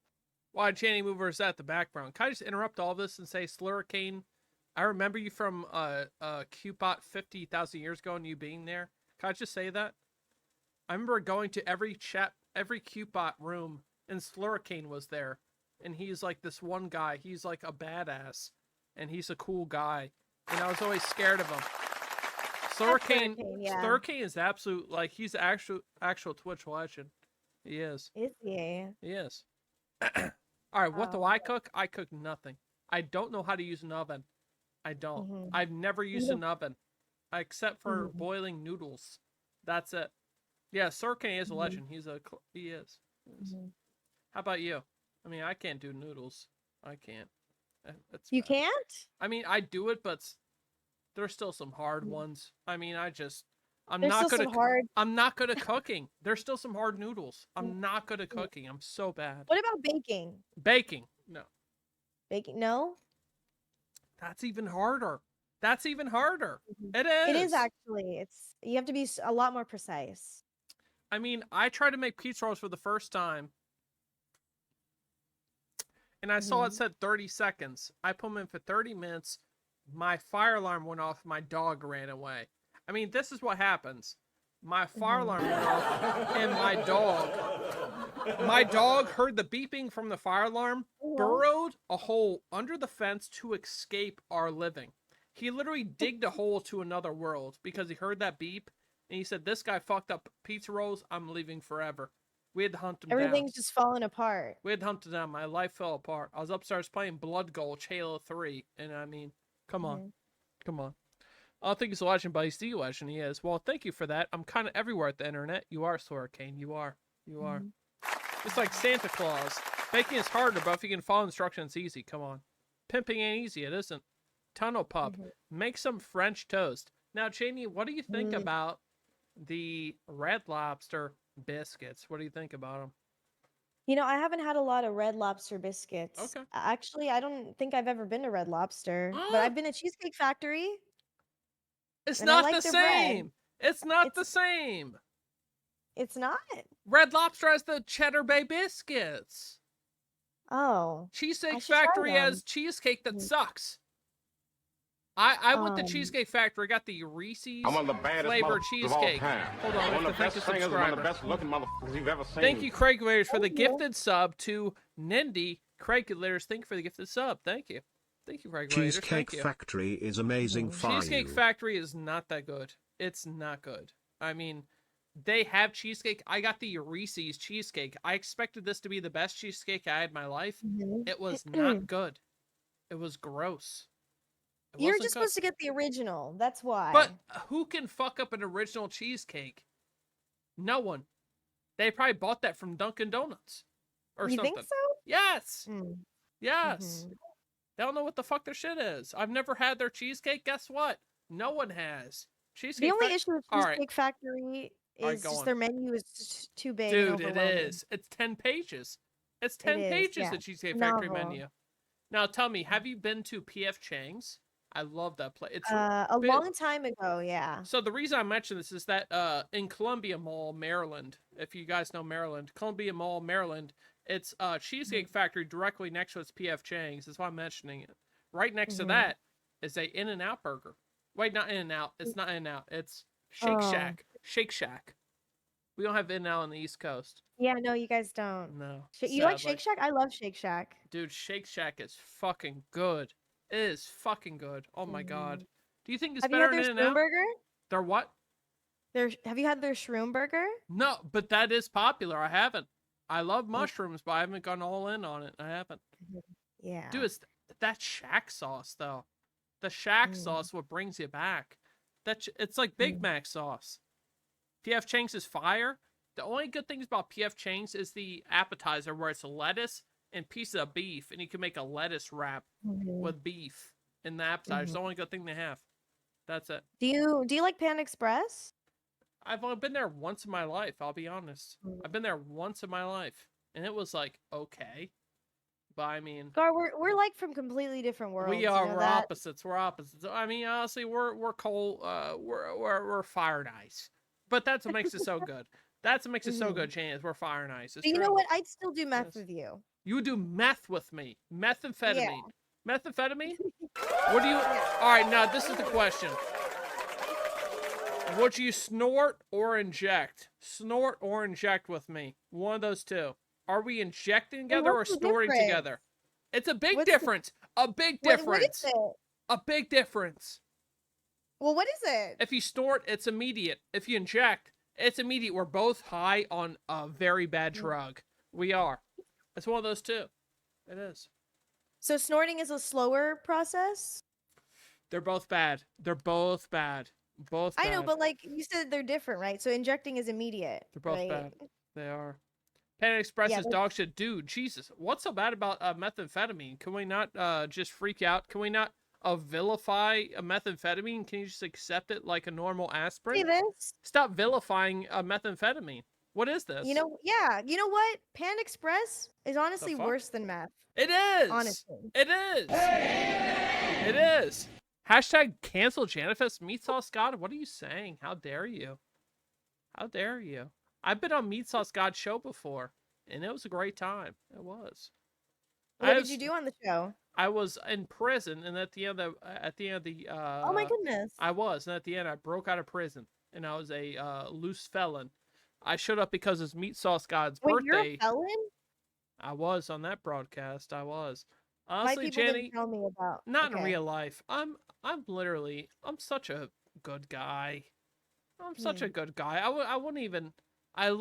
Why Channing Mover is at the background? Can I just interrupt all this and say, Slurricane, I remember you from Cupot 50,000 years ago and you being there. Can I just say that? I remember going to every Cupot room and Slurricane was there. And he's like this one guy. He's like a badass. And he's a cool guy. And I was always scared of him. Slurricane, yeah. Slurricane is absolute, like, he's actual Twitch legend. He is. Is he? He is. All right, what do I cook? I cook nothing. I don't know how to use an oven. I don't. I've never used an oven, except for boiling noodles. That's it. Yeah, Slurricane is a legend. He is. How about you? I mean, I can't do noodles. I can't. You can't? I mean, I do it, but there's still some hard ones. I mean, I'm There's not still good some at hard. I'm not good at cooking. There's still some hard noodles. I'm not good at cooking. I'm so bad. What about baking? Baking? No. Baking? No. That's even harder. That's even harder. It It is is. actually. You have to be a lot more precise. I mean, I tried to make pizza rolls for the first time, and I saw it said 30 seconds. I put them in for 30 minutes. My fire alarm went off. My dog ran away. I mean, this is what happens. My fire alarm went off, and my dog heard the beeping from the fire alarm, burrowed a hole under the fence to escape our living. He literally digged a hole to another world because he heard that beep, and he said, "This guy fucked up pizza rolls. I'm leaving forever." We had to hunt him down. Everything's just falling apart. We had to hunt him down. My life fell apart. I was upstairs playing Blood Gulch Halo 3, and I mean, come on. Come on. I don't think he's a legend, but he's the legend. He is. Well, thank you for that. I'm kind of everywhere at the internet. You are, Soracane. You are. You are. It's like Santa Claus. Baking is harder, but if you can follow instructions, it's easy. Come on. Pimping ain't easy. It isn't. Tunnel Pup. Make some French toast. Now, Janie, what do you think about the Red Lobster biscuits? What do you think about them? You know, I haven't had a lot of Red Lobster biscuits. Okay. Actually, I don't think I've ever been to Red Lobster, but I've been to Cheesecake Factory. It's and I not like the their bread. same. It's not the same. It's not? Red Lobster has the Cheddar Bay biscuits. Oh. Cheesecake Factory has cheesecake that sucks. I went to Cheesecake Factory, got the Reese's I'm one of the baddest flavored motherfuckers of all cheesecake. time. Hold on, One we of have the to best thank a singers, one of the subscriber. best looking motherfuckers you've ever seen. Thank you, Craig Layers, for the gifted sub to Nindy. Craig Layers, thank you for the gifted sub. Thank you. Thank you, Craig Layers. Cheesecake Thank you. Factory is amazing for Cheesecake you. Factory is not that good. It's not good. I mean, they have cheesecake. I got the Reese's cheesecake. I expected this to be the best cheesecake I had in my life. It was not good. It was gross. It You're wasn't just good. supposed to get the original. That's why. But who can fuck up an original cheesecake? No one. They probably bought that from Dunkin' Donuts or you something. think so? Yes. Yes. They don't know what the fuck their shit is. I've never had their cheesecake. Guess what? No one has. Cheesecake The only issue with All Cheesecake right. Factory All right, is go just on. their menu is just too big. Dude, and it overwhelming. is. It's 10 pages. It's 10 is, pages, yeah. the Cheesecake Factory Novel. menu. Now, tell me, have you been to P.F. Chang's? I love that place. It's A been- long time ago, yeah. So the reason I mention this is that in Columbia Mall, Maryland, if you guys know Maryland, Columbia Mall, Maryland, it's Cheesecake Factory directly next to its P.F. Chang's. That's why I'm mentioning it. Right next to that is a In-N-Out burger. Wait, not In-N-Out. It's not In-N-Out. It's Shake Shack. Shake Shack. We don't have In-N-Out on the East Coast. Yeah, no, you guys don't. No. You like sadly. Shake Shack? I love Shake Shack. Dude, Shake Shack is fucking good. It is fucking good. Oh my god. Do you think it's Have you better had their than shroom In-N-Out? burger? Their what? Have you had their shroom burger? No, but that is popular. I haven't. I love mushrooms, but I haven't gone all in on it. I haven't. Yeah. Dude, it's that Shack sauce though. The Shack sauce what brings you back. It's like Big Mac sauce. P.F. Chang's is fire. The only good things about P.F. Chang's is the appetizer where it's lettuce and pieces of beef, and you can make a lettuce wrap with beef in the appetizer. It's the only good thing they have. That's it. Do you like Panda Express? I've only been there once in my life, I'll be honest. I've been there once in my life, and it was like, okay. But I mean, Gar, we're like from completely different worlds. we you are know we're that? opposites. We're opposites. I mean, honestly, we're cold. We're fire and ice. But that's what makes it so good. That's what makes it so good, Jane, is we're fire and ice. It's But you true. know what? I'd still do meth with you. You would do meth with me. Methamphetamine. Yeah. Methamphetamine? What do you... All right, now this is the question. Would you snort or inject? Snort or inject with me. One of those two. Are we injecting together or what's the snorting difference? together? It's a big What's the- difference. A big What difference. is it? A big difference. Well, what is it? If you snort, it's immediate. If you inject, it's immediate. We're both high on a very bad drug. We are. It's one of those two. It is. So snorting is a slower process? They're both bad. They're both bad. Both bad. I know, but like you said, they're different, right? So injecting is immediate. They're both right? bad. They are. Panda Express Yeah, is dog shit. Dude, Jesus. What's so bad about methamphetamine? Can we not just freak out? Can we not vilify a methamphetamine? Can you just accept it like a normal aspirin? See this? Stop vilifying a methethamphetamine. What is this? You know, yeah. You know what? Panda Express is honestly fuck? worse than meth. It is. Honestly. It is. It is. Hashtag cancel Janifest Meat Sauce God. What are you saying? How dare you? How dare you? I've been on Meat Sauce God show before, and it was a great time. It was. What did you do on the show? I was in prison, and at the end of the Oh my goodness. I was, and at the end I broke out of prison, and I was a loose felon. I showed up because it's Meat Sauce God's Wait, birthday. you're a felon? I was on that broadcast. I was. My Honestly, people Jenny, didn't tell me about. not in Okay. real life. I'm such a good guy. I'm such a good guy. I wouldn't even. I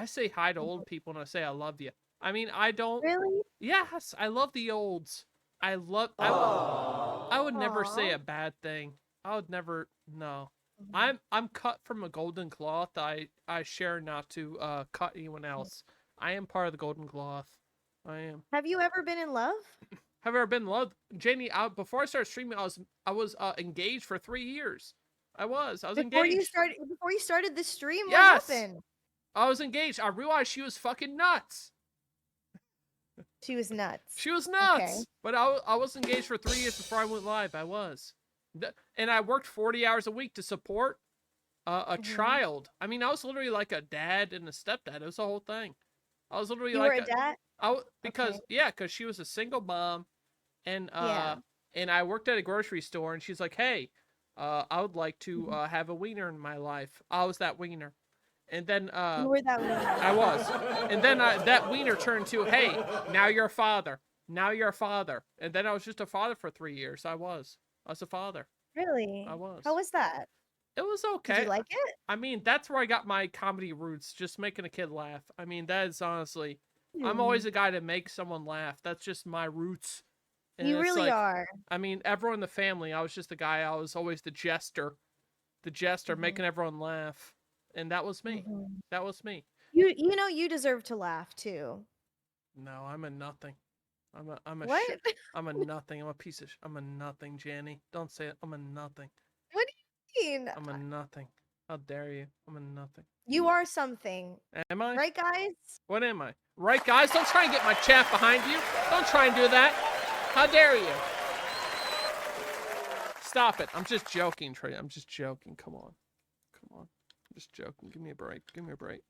say hi to old people and I say I love you. I mean, I don't. Really? Yes, I love the olds. I would never say a bad thing. I would never. No. I'm cut from a golden cloth. I share not to cut anyone else. I am part of the golden cloth. I am. Have you ever been in love? Have you ever been in love? Janie, before I started streaming, I was engaged for 3 years. I was engaged. Before you started this stream, Yes! what happened? I was engaged. I realized she was fucking nuts. She was nuts. She was nuts. Okay. But I was engaged for 3 years before I went live. I was. And I worked 40 hours a week to support a child. I mean, I was literally like a dad and a stepdad. It was the whole thing. I was literally You like were a dad? because she was a single mom, and Yeah. and I worked at a grocery store, and she's like, hey, I would like to have a wiener in my life. I was that wiener. And then You were that wiener. I was. And then that wiener turned to, hey, now you're a father. Now you're a father. And then I was just a father for 3 years. I was a father. Really? I was. How was that? It was okay. Did you like it? I mean, that's where I got my comedy roots, just making a kid laugh. I mean, that is honestly, I'm always a guy to make someone laugh. That's just my roots. And You it's really like, are. I mean, everyone in the family, I was just the guy, I was always the jester, making everyone laugh. And that was me. That was me. You know you deserve to laugh too. No, I'm a nothing. I'm a What? shit. I'm a nothing. I'm a piece of I'm a nothing, Janny. Don't say it. I'm a nothing. What do you mean? I'm a nothing. How dare you? I'm a nothing. You are something. Am I? Right, guys? What am I? Right, guys? Don't try and get my chat behind you. Don't try and do that. How dare you? Stop it. I'm just joking, Trey. I'm just joking. Come on. Come on. I'm just joking. Give me a break. Give me a break.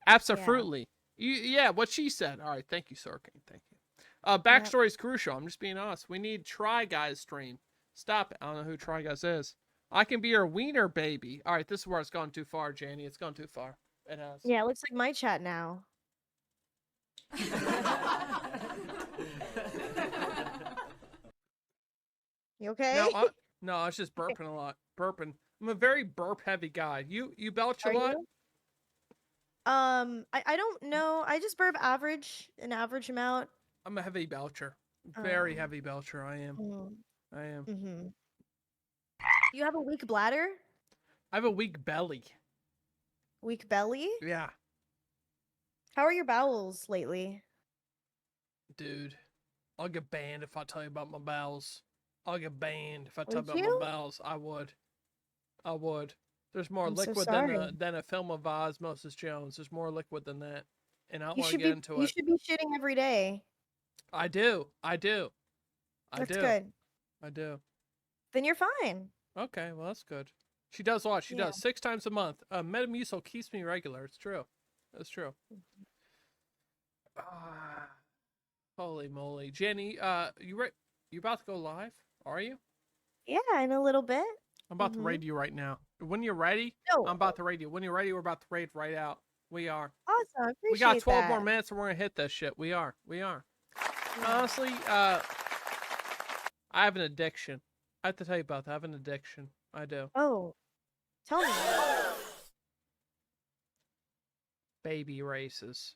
Absolutely. Yeah, what she said. All right. Thank you, Sorkin. Thank you. Backstory is crucial. I'm just being honest. We need Try Guys stream. Stop it. I don't know who Try Guys is. I can be your wiener baby. All right, this is where it's gone too far, Janie. It's gone too far. It has. Yeah, it looks like my chat now. You okay? No, I was just burping a lot. Burping. I'm a very burp heavy guy. You belch a Are lot? you? I don't know. I just burp an average amount. I'm a heavy belcher. Very heavy belcher. I am. I am. Mm-hmm. You have a weak bladder? I have a weak belly. Weak belly? Yeah. How are your bowels lately? Dude, I'll get banned if I tell you about my bowels. I'll get banned if I tell you Would about you? my bowels. I would. There's more I'm so liquid sorry. than a film of Osmosis Jones. There's more liquid than that. And I don't You want to should get be into you it. should be shitting every day. I do. That's good. I do. Then you're fine. Okay, well that's good. She does a lot. She does 6 times a month. Metamucil keeps me regular. It's true. That's true. Holy moly, Jenny. You about to go live? Are you? Yeah, in a little bit. I'm about to raid you right now. When you're ready, I'm about to raid you. When you're ready, we're about to raid right out. We are. Awesome. I appreciate We got 12 more that. minutes and we're gonna hit this shit. We are. Honestly, I have an addiction. I have to tell you about that. I have an addiction. I do. Oh, tell me. Baby races.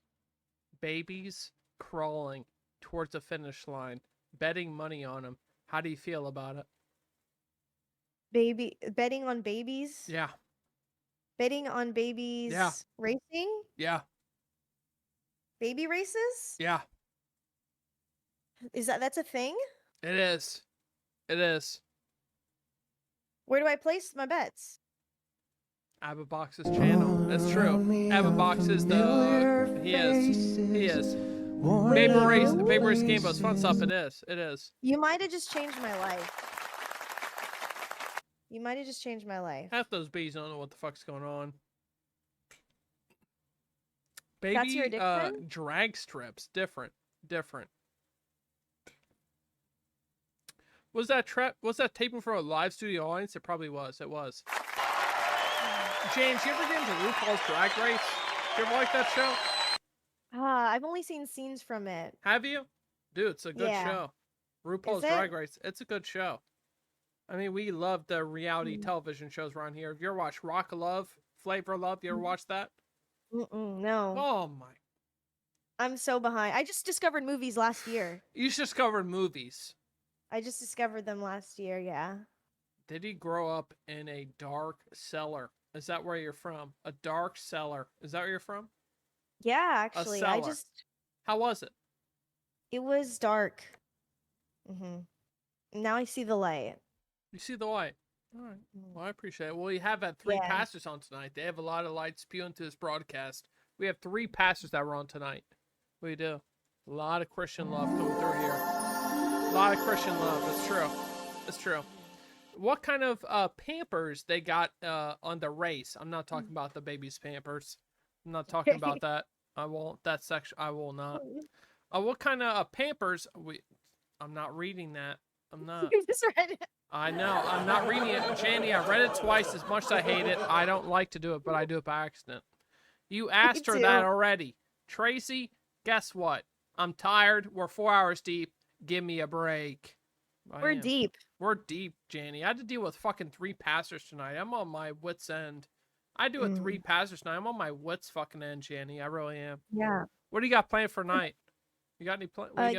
Babies crawling towards the finish line, betting money on them. How do you feel about it? Betting on babies? Yeah. Betting on babies Yeah. racing? Yeah. Baby races? Yeah, That's a thing? it is. It is. Where do I place my bets? Ababox's channel. That's true. Ababox is the. He is. Baby Race Gamebo's fun stuff. It is. It is. You might have just changed my life. You might have just changed my life. Half those bees don't know what the fuck's going on. That's your Baby addiction? drag strips. Different. Was that taping for a live studio audience? It probably was. It was. James, you ever get into RuPaul's Drag Race? You ever like that show? I've only seen scenes from it. Have you? Dude, it's a good Yeah. show. RuPaul's Is it? Drag Race. It's a good show. I mean, we love the reality television shows around here. Have you ever watched Rock of Love, Flavor of Love? You ever watched that? No. Oh my. I'm so behind. I just discovered movies last year. You just discovered movies. I just discovered them last year, yeah. Did he grow up in a dark cellar? Is that where you're from? A dark cellar. Is that where you're from? Yeah, actually. I cellar. just How was it? it was dark. Now I see the light. You see the light. All right. Well, I appreciate it. Well, you have had 3 Yeah. pastors on tonight. They have a lot of light spewing to this broadcast. We have 3 pastors that were on tonight. We do. A lot of Christian love coming through here. A lot of Christian love. It's true. It's true. What kind of Pampers they got on the race? I'm not talking about the baby's Pampers. I'm not talking about that. I won't. That section. I will not. What kind of Pampers? I'm not reading that. I'm not. You just read it. I know. I'm not reading it. Janie, I read it twice. As much as I hate it, I don't like to do it, but I do it by accident. You asked her too. that already. Tracy, guess what? I'm tired. We're 4 hours deep. Give me a break. We're deep. We're deep, Janie. I had to deal with fucking 3 pastors tonight. I'm on my wits' end. I do it 3 pastors tonight. I'm on my wits' fucking end, Janie. I really am. Yeah. What do you got planned for night? You got any plan? I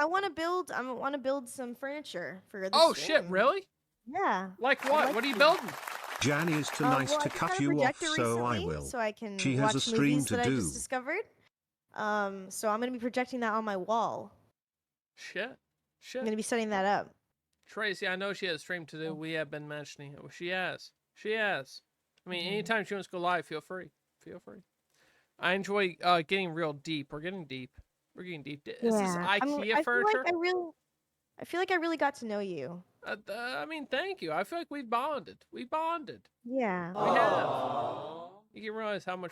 want to build some furniture for this. Oh shit, really? Yeah. Like I'd what? like What are you to. building? Janny is too nice Well, I to just cut got a you off, projector so I recently, will. so I can She watch has a stream movies to that I do. just discovered. So I'm gonna be projecting that on my wall. Shit. I'm gonna be setting that up. Tracy, I know she has a stream to do. We have been mentioning it. Well, she has. She has. I mean, anytime she wants to go live, feel free. Feel free. I enjoy getting real deep. We're getting deep. We're getting deep. Is this IKEA furniture? I feel like I really got to know you. I mean, thank you. I feel like we bonded. We bonded. Yeah. We have. You can realize how much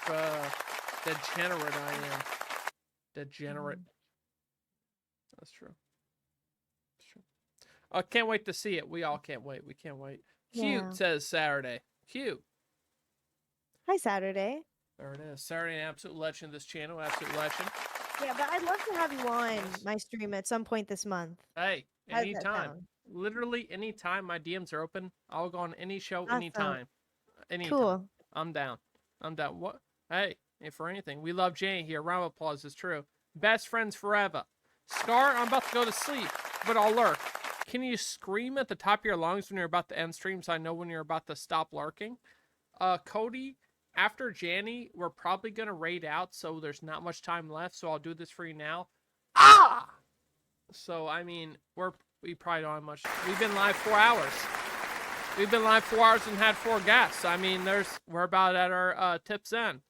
degenerate I am. Degenerate. That's true. That's true. I can't wait to see it. We all can't wait. We can't wait. Cute Yeah. says Saturday. Cute. Hi, Saturday. There it is. Saturday, an absolute legend. This channel, absolute legend. Yeah, but I'd love to have you on my stream at some point this month. Hey, How does that anytime. sound? Literally anytime. My DMs are open. I'll go on any show, Awesome. anytime. Anytime. Cool. I'm down. I'm down. What? Hey, if for anything, we love Jane here. Round of applause is true. Best friends forever. Scar, I'm about to go to sleep, but I'll lurk. Can you scream at the top of your lungs when you're about to end stream so I know when you're about to stop lurking? Cody, after Janny, we're probably going to raid out, so there's not much time left, so I'll do this for you now. Ah! So, I mean, we probably don't have much. We've been live 4 hours. We've been live 4 hours and had 4 guests. I mean, we're about at our tip's end.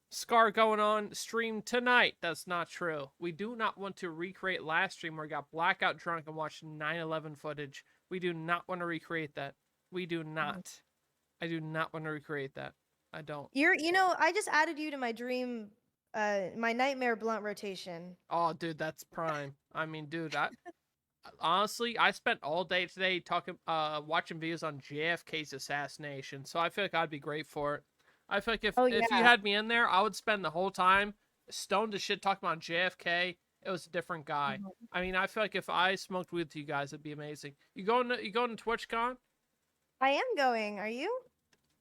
Scar going on stream tonight. That's not true. We do not want to recreate last stream where we got blackout drunk and watched 9/11 footage. We do not want to recreate that. We do not. I do not want to recreate that. I don't. I just added you to my dream, my nightmare blunt rotation. Oh, dude, that's prime. I mean, dude, honestly, I spent all day today watching videos on JFK's assassination, so I feel like I'd be great for it. I feel like if you had me in there, I would spend the whole time stoned to shit talking about JFK. It was a different guy. I mean, I feel like if I smoked weed with you guys, it'd be amazing. You going to TwitchCon? I am going. Are you?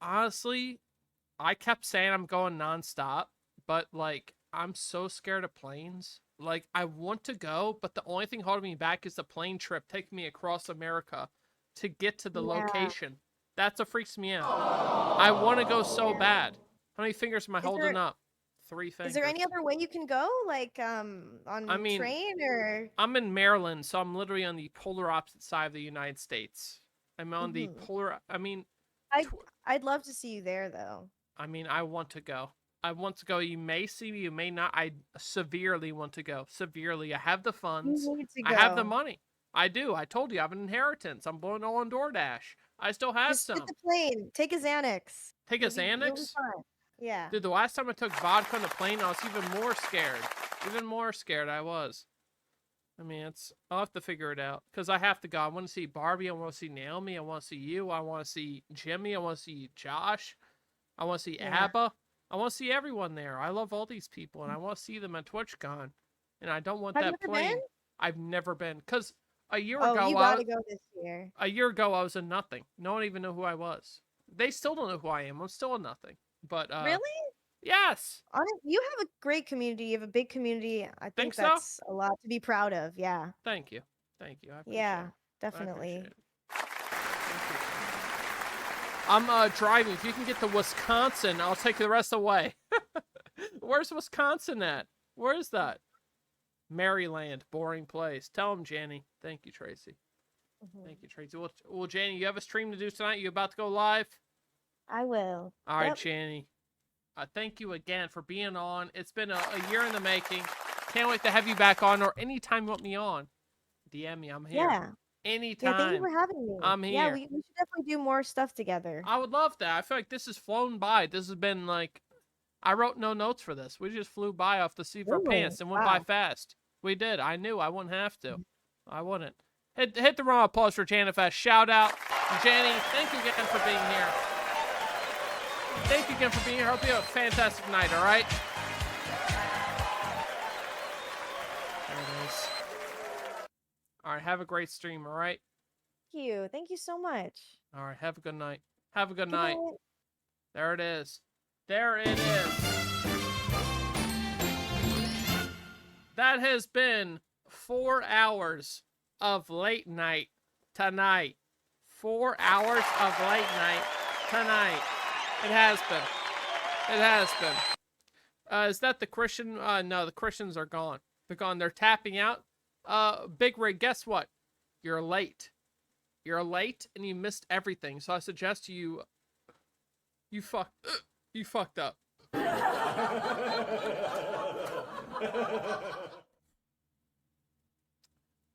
Honestly, I kept saying I'm going nonstop, but like I'm so scared of planes. Like I want to go, but the only thing holding me back is the plane trip taking me across America to get to the location. That's what freaks me out. I want to go so bad. How many fingers am I holding up? 3 fingers. Is there any other way you can go? Like on train or? I'm in Maryland, so I'm literally on the polar opposite side of the United States. I'm on the polar. I'd love to see you there, though. I mean, I want to go. I want to go. You may see me, you may not. I severely want to go. Severely. I have the funds. You need to I have go. the money. I do. I told you I have an inheritance. I'm blowing it all on DoorDash. I still have Just some. get the plane. Take a Xanax. Take a You'll be Xanax? fine. Yeah. Dude, the last time I took vodka on the plane, I was even more scared. Even more scared I was. I mean, I'll have to figure it out. Because I have to go. I want to see Barbie. I want to see Naomi. I want to see you. I want to see Jimmy. I want to see Josh. I want to see ABBA. I want to see everyone there. I love all these people, and I want to see them at TwitchCon. And I don't want Have that you ever plane. been? I've never been. Because a year Oh, ago, you gotta go this year. a year ago, I was a nothing. No one even knew who I was. They still don't know who I am. I'm still a nothing. But Really? yes. You have a great community. You have a big community. I think so? that's a lot to be proud of. Yeah. Thank you. Thank you. I appreciate Yeah, it. definitely. I'm driving. If you can get to Wisconsin, I'll take the rest away. Where's Wisconsin at? Where is that? Maryland. Boring place. Tell him, Janny. Thank you, Tracy. Thank you, Tracy. Well, Janny, you have a stream to do tonight? You about to go live? I will. All right, Janny. Thank you again for being on. It's been a year in the making. Can't wait to have you back on, or anytime you want me on. DM me. I'm here. Yeah. Anytime. Yeah, thank you for having me. I'm here. Yeah, we should definitely do more stuff together. I would love that. I feel like this has flown by. This has been like, I wrote no notes for this. We just flew by off the seat of our pants and went by fast. We did. I knew I wouldn't have to. I wouldn't. Hit the round of applause for JanaFest. Shout out. Janny, thank you again for being here. Thank you again for being here. Hope you have a fantastic night, all right? There it is. All right, have a great stream, all right? Thank you. Thank you so much. All right, have a good night. Have a good Good night. night. There it is. There it is. That has been 4 hours of late night tonight. 4 hours of late night tonight. It has been. It has been. Is that the Christian? No, the Christians are gone. They're gone. They're tapping out. Big Rig, guess what? You're late. You're late and you missed everything. So I suggest you fucked up.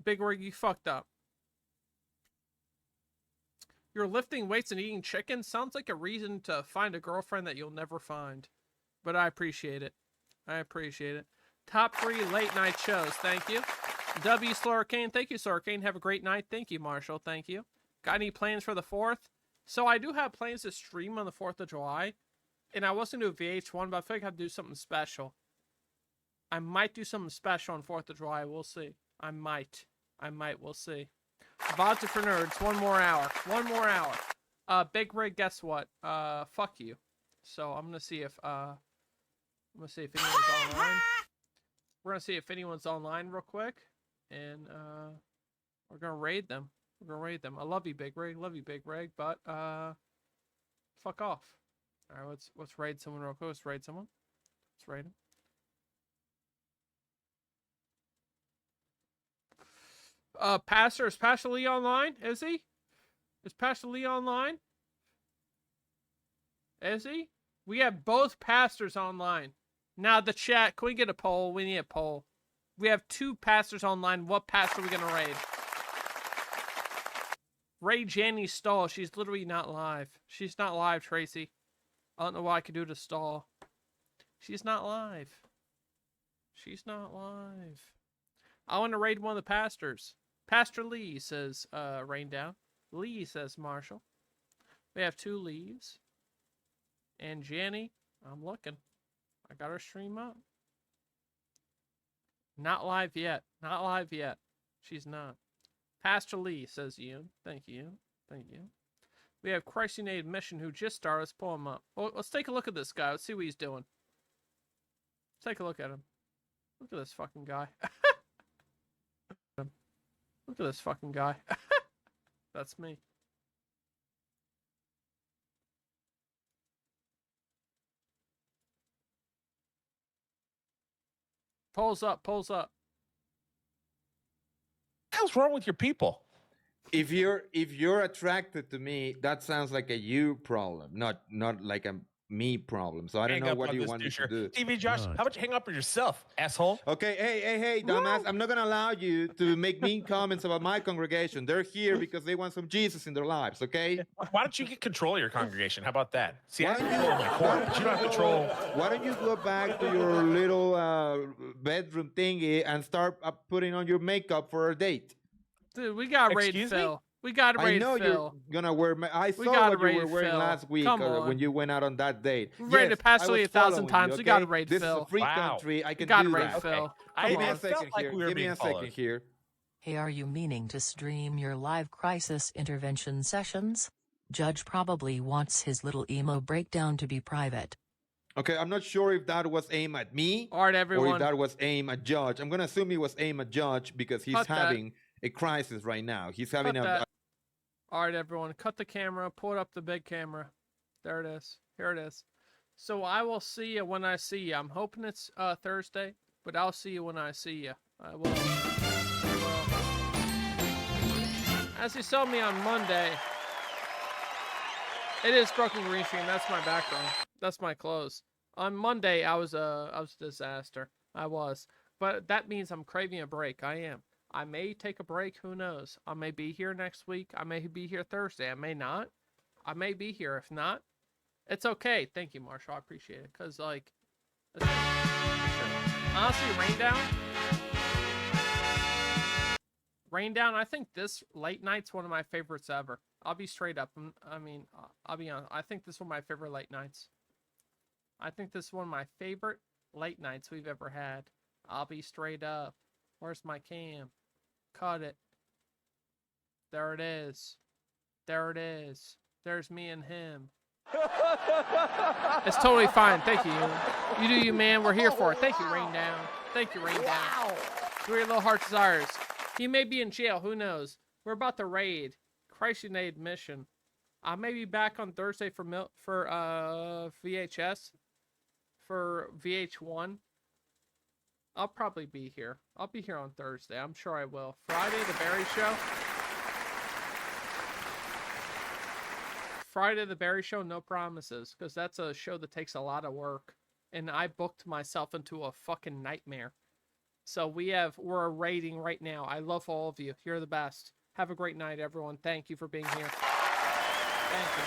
Big Rig, you fucked up. You're lifting weights and eating chicken? Sounds like a reason to find a girlfriend that you'll never find. But I appreciate it. I appreciate it. Top 3 late night shows. Thank you. W. Slurricane. Thank you, Slurricane. Have a great night. Thank you, Marshall. Thank you. Got any plans for the 4th? So I do have plans to stream on the 4th of July. And I was going to do a VH1, but I feel like I have to do something special. I might do something special on 4th of July. We'll see. I might. We'll see. Vodka for Nerds. 1 more hour. 1 more hour. Big Rig, guess what? Fuck you. So I'm going to see if, anyone's online. We're going to see if anyone's online real quick. And, we're going to raid them. I love you, Big Rig. Love you, Big Rig. But, fuck off. All right, let's raid someone real quick. Let's raid someone. Let's raid him. Is Pastor Lee online? Is he? Is Pastor Lee online? Is he? We have both pastors online. Now the chat, can we get a poll? We need a poll. We have 2 pastors online. What pastor are we gonna raid? Raid Janny Stall. She's literally not live. She's not live, Tracy. I don't know what I could do to stall. She's not live. She's not live. I want to raid one of the pastors. Pastor Lee says, rain down. Lee says Marshall. We have 2 Lees. And Janny, I'm looking. I got her stream up. Not live yet. Not live yet. She's not. Pastor Lee says Ian. Thank you. Thank you. We have Christ United Mission who just started. Let's pull him up. Well, let's take a look at this guy. Let's see what he's doing. Let's take a look at him. Look at this fucking guy. Look at this fucking guy. That's me. Polls up. Polls up. What the hell's wrong with your people? If you're attracted to me, that sounds like a you problem, not like a me problem. So I don't know what you want me to do. TV Josh, how about you hang up on yourself, asshole? Okay, hey, dumbass, I'm not gonna allow you to make mean comments about my congregation. They're here because they want some Jesus in their lives, okay? Why don't you get control of your congregation? How about that? See, I control my court, but you don't have control. Why don't you go back to your little bedroom thingy and start putting on your makeup for a date? Dude, we got raid Phil. We got to raid Phil. I know you're gonna wear. I saw what you were wearing last week when you went out on that date. We've raided Pastorly 1,000 times. We got to raid Phil. This is a free country. I can do that. Phil. Give me a second here. Give me a second here. Hey, are you meaning to stream your live crisis intervention sessions? Judge probably wants his little emo breakdown to be private. Okay, I'm not sure if that was aimed at me or if that was aimed at Judge. I'm gonna assume it was aimed at Judge because he's having a crisis right now. He's having All right, everyone, cut the camera, pull it up the big camera. There it is. Here it is. So I will see you when I see you. I'm hoping it's Thursday, but I'll see you when I see you. I will. As you saw me on Monday, it is Broken Green Screen. That's my background. That's my clothes. On Monday, I was a disaster. I was. But that means I'm craving a break. I am. I may take a break. Who knows? I may be here next week. I may be here Thursday. I may not. I may be here. If not, it's okay. Thank you, Marshall. I appreciate it. Because, like, honestly, Rain Down, I think this late night's one of my favorites ever. I'll be straight up. I mean, I'll be honest. I think this is one of my favorite late nights. I think this is one of my favorite late nights we've ever had. I'll be straight up. Where's my cam? Cut it. There it is. There it is. There's me and him. It's totally fine. Thank you. You do you, man. We're here for it. Thank you, Rain Down. Thank you, Rain Down. Three little heart desires. He may be in jail. Who knows? We're about to raid. Christ United Mission. I may be back on Thursday for VHS. For VH1. I'll probably be here. I'll be here on Thursday. I'm sure I will. Friday, The Barry Show. Friday, The Barry Show, no promises. Because that's a show that takes a lot of work. And I booked myself into a fucking nightmare. So we're raiding right now. I love all of you. You're the best. Have a great night, everyone. Thank you for being here. Thank you.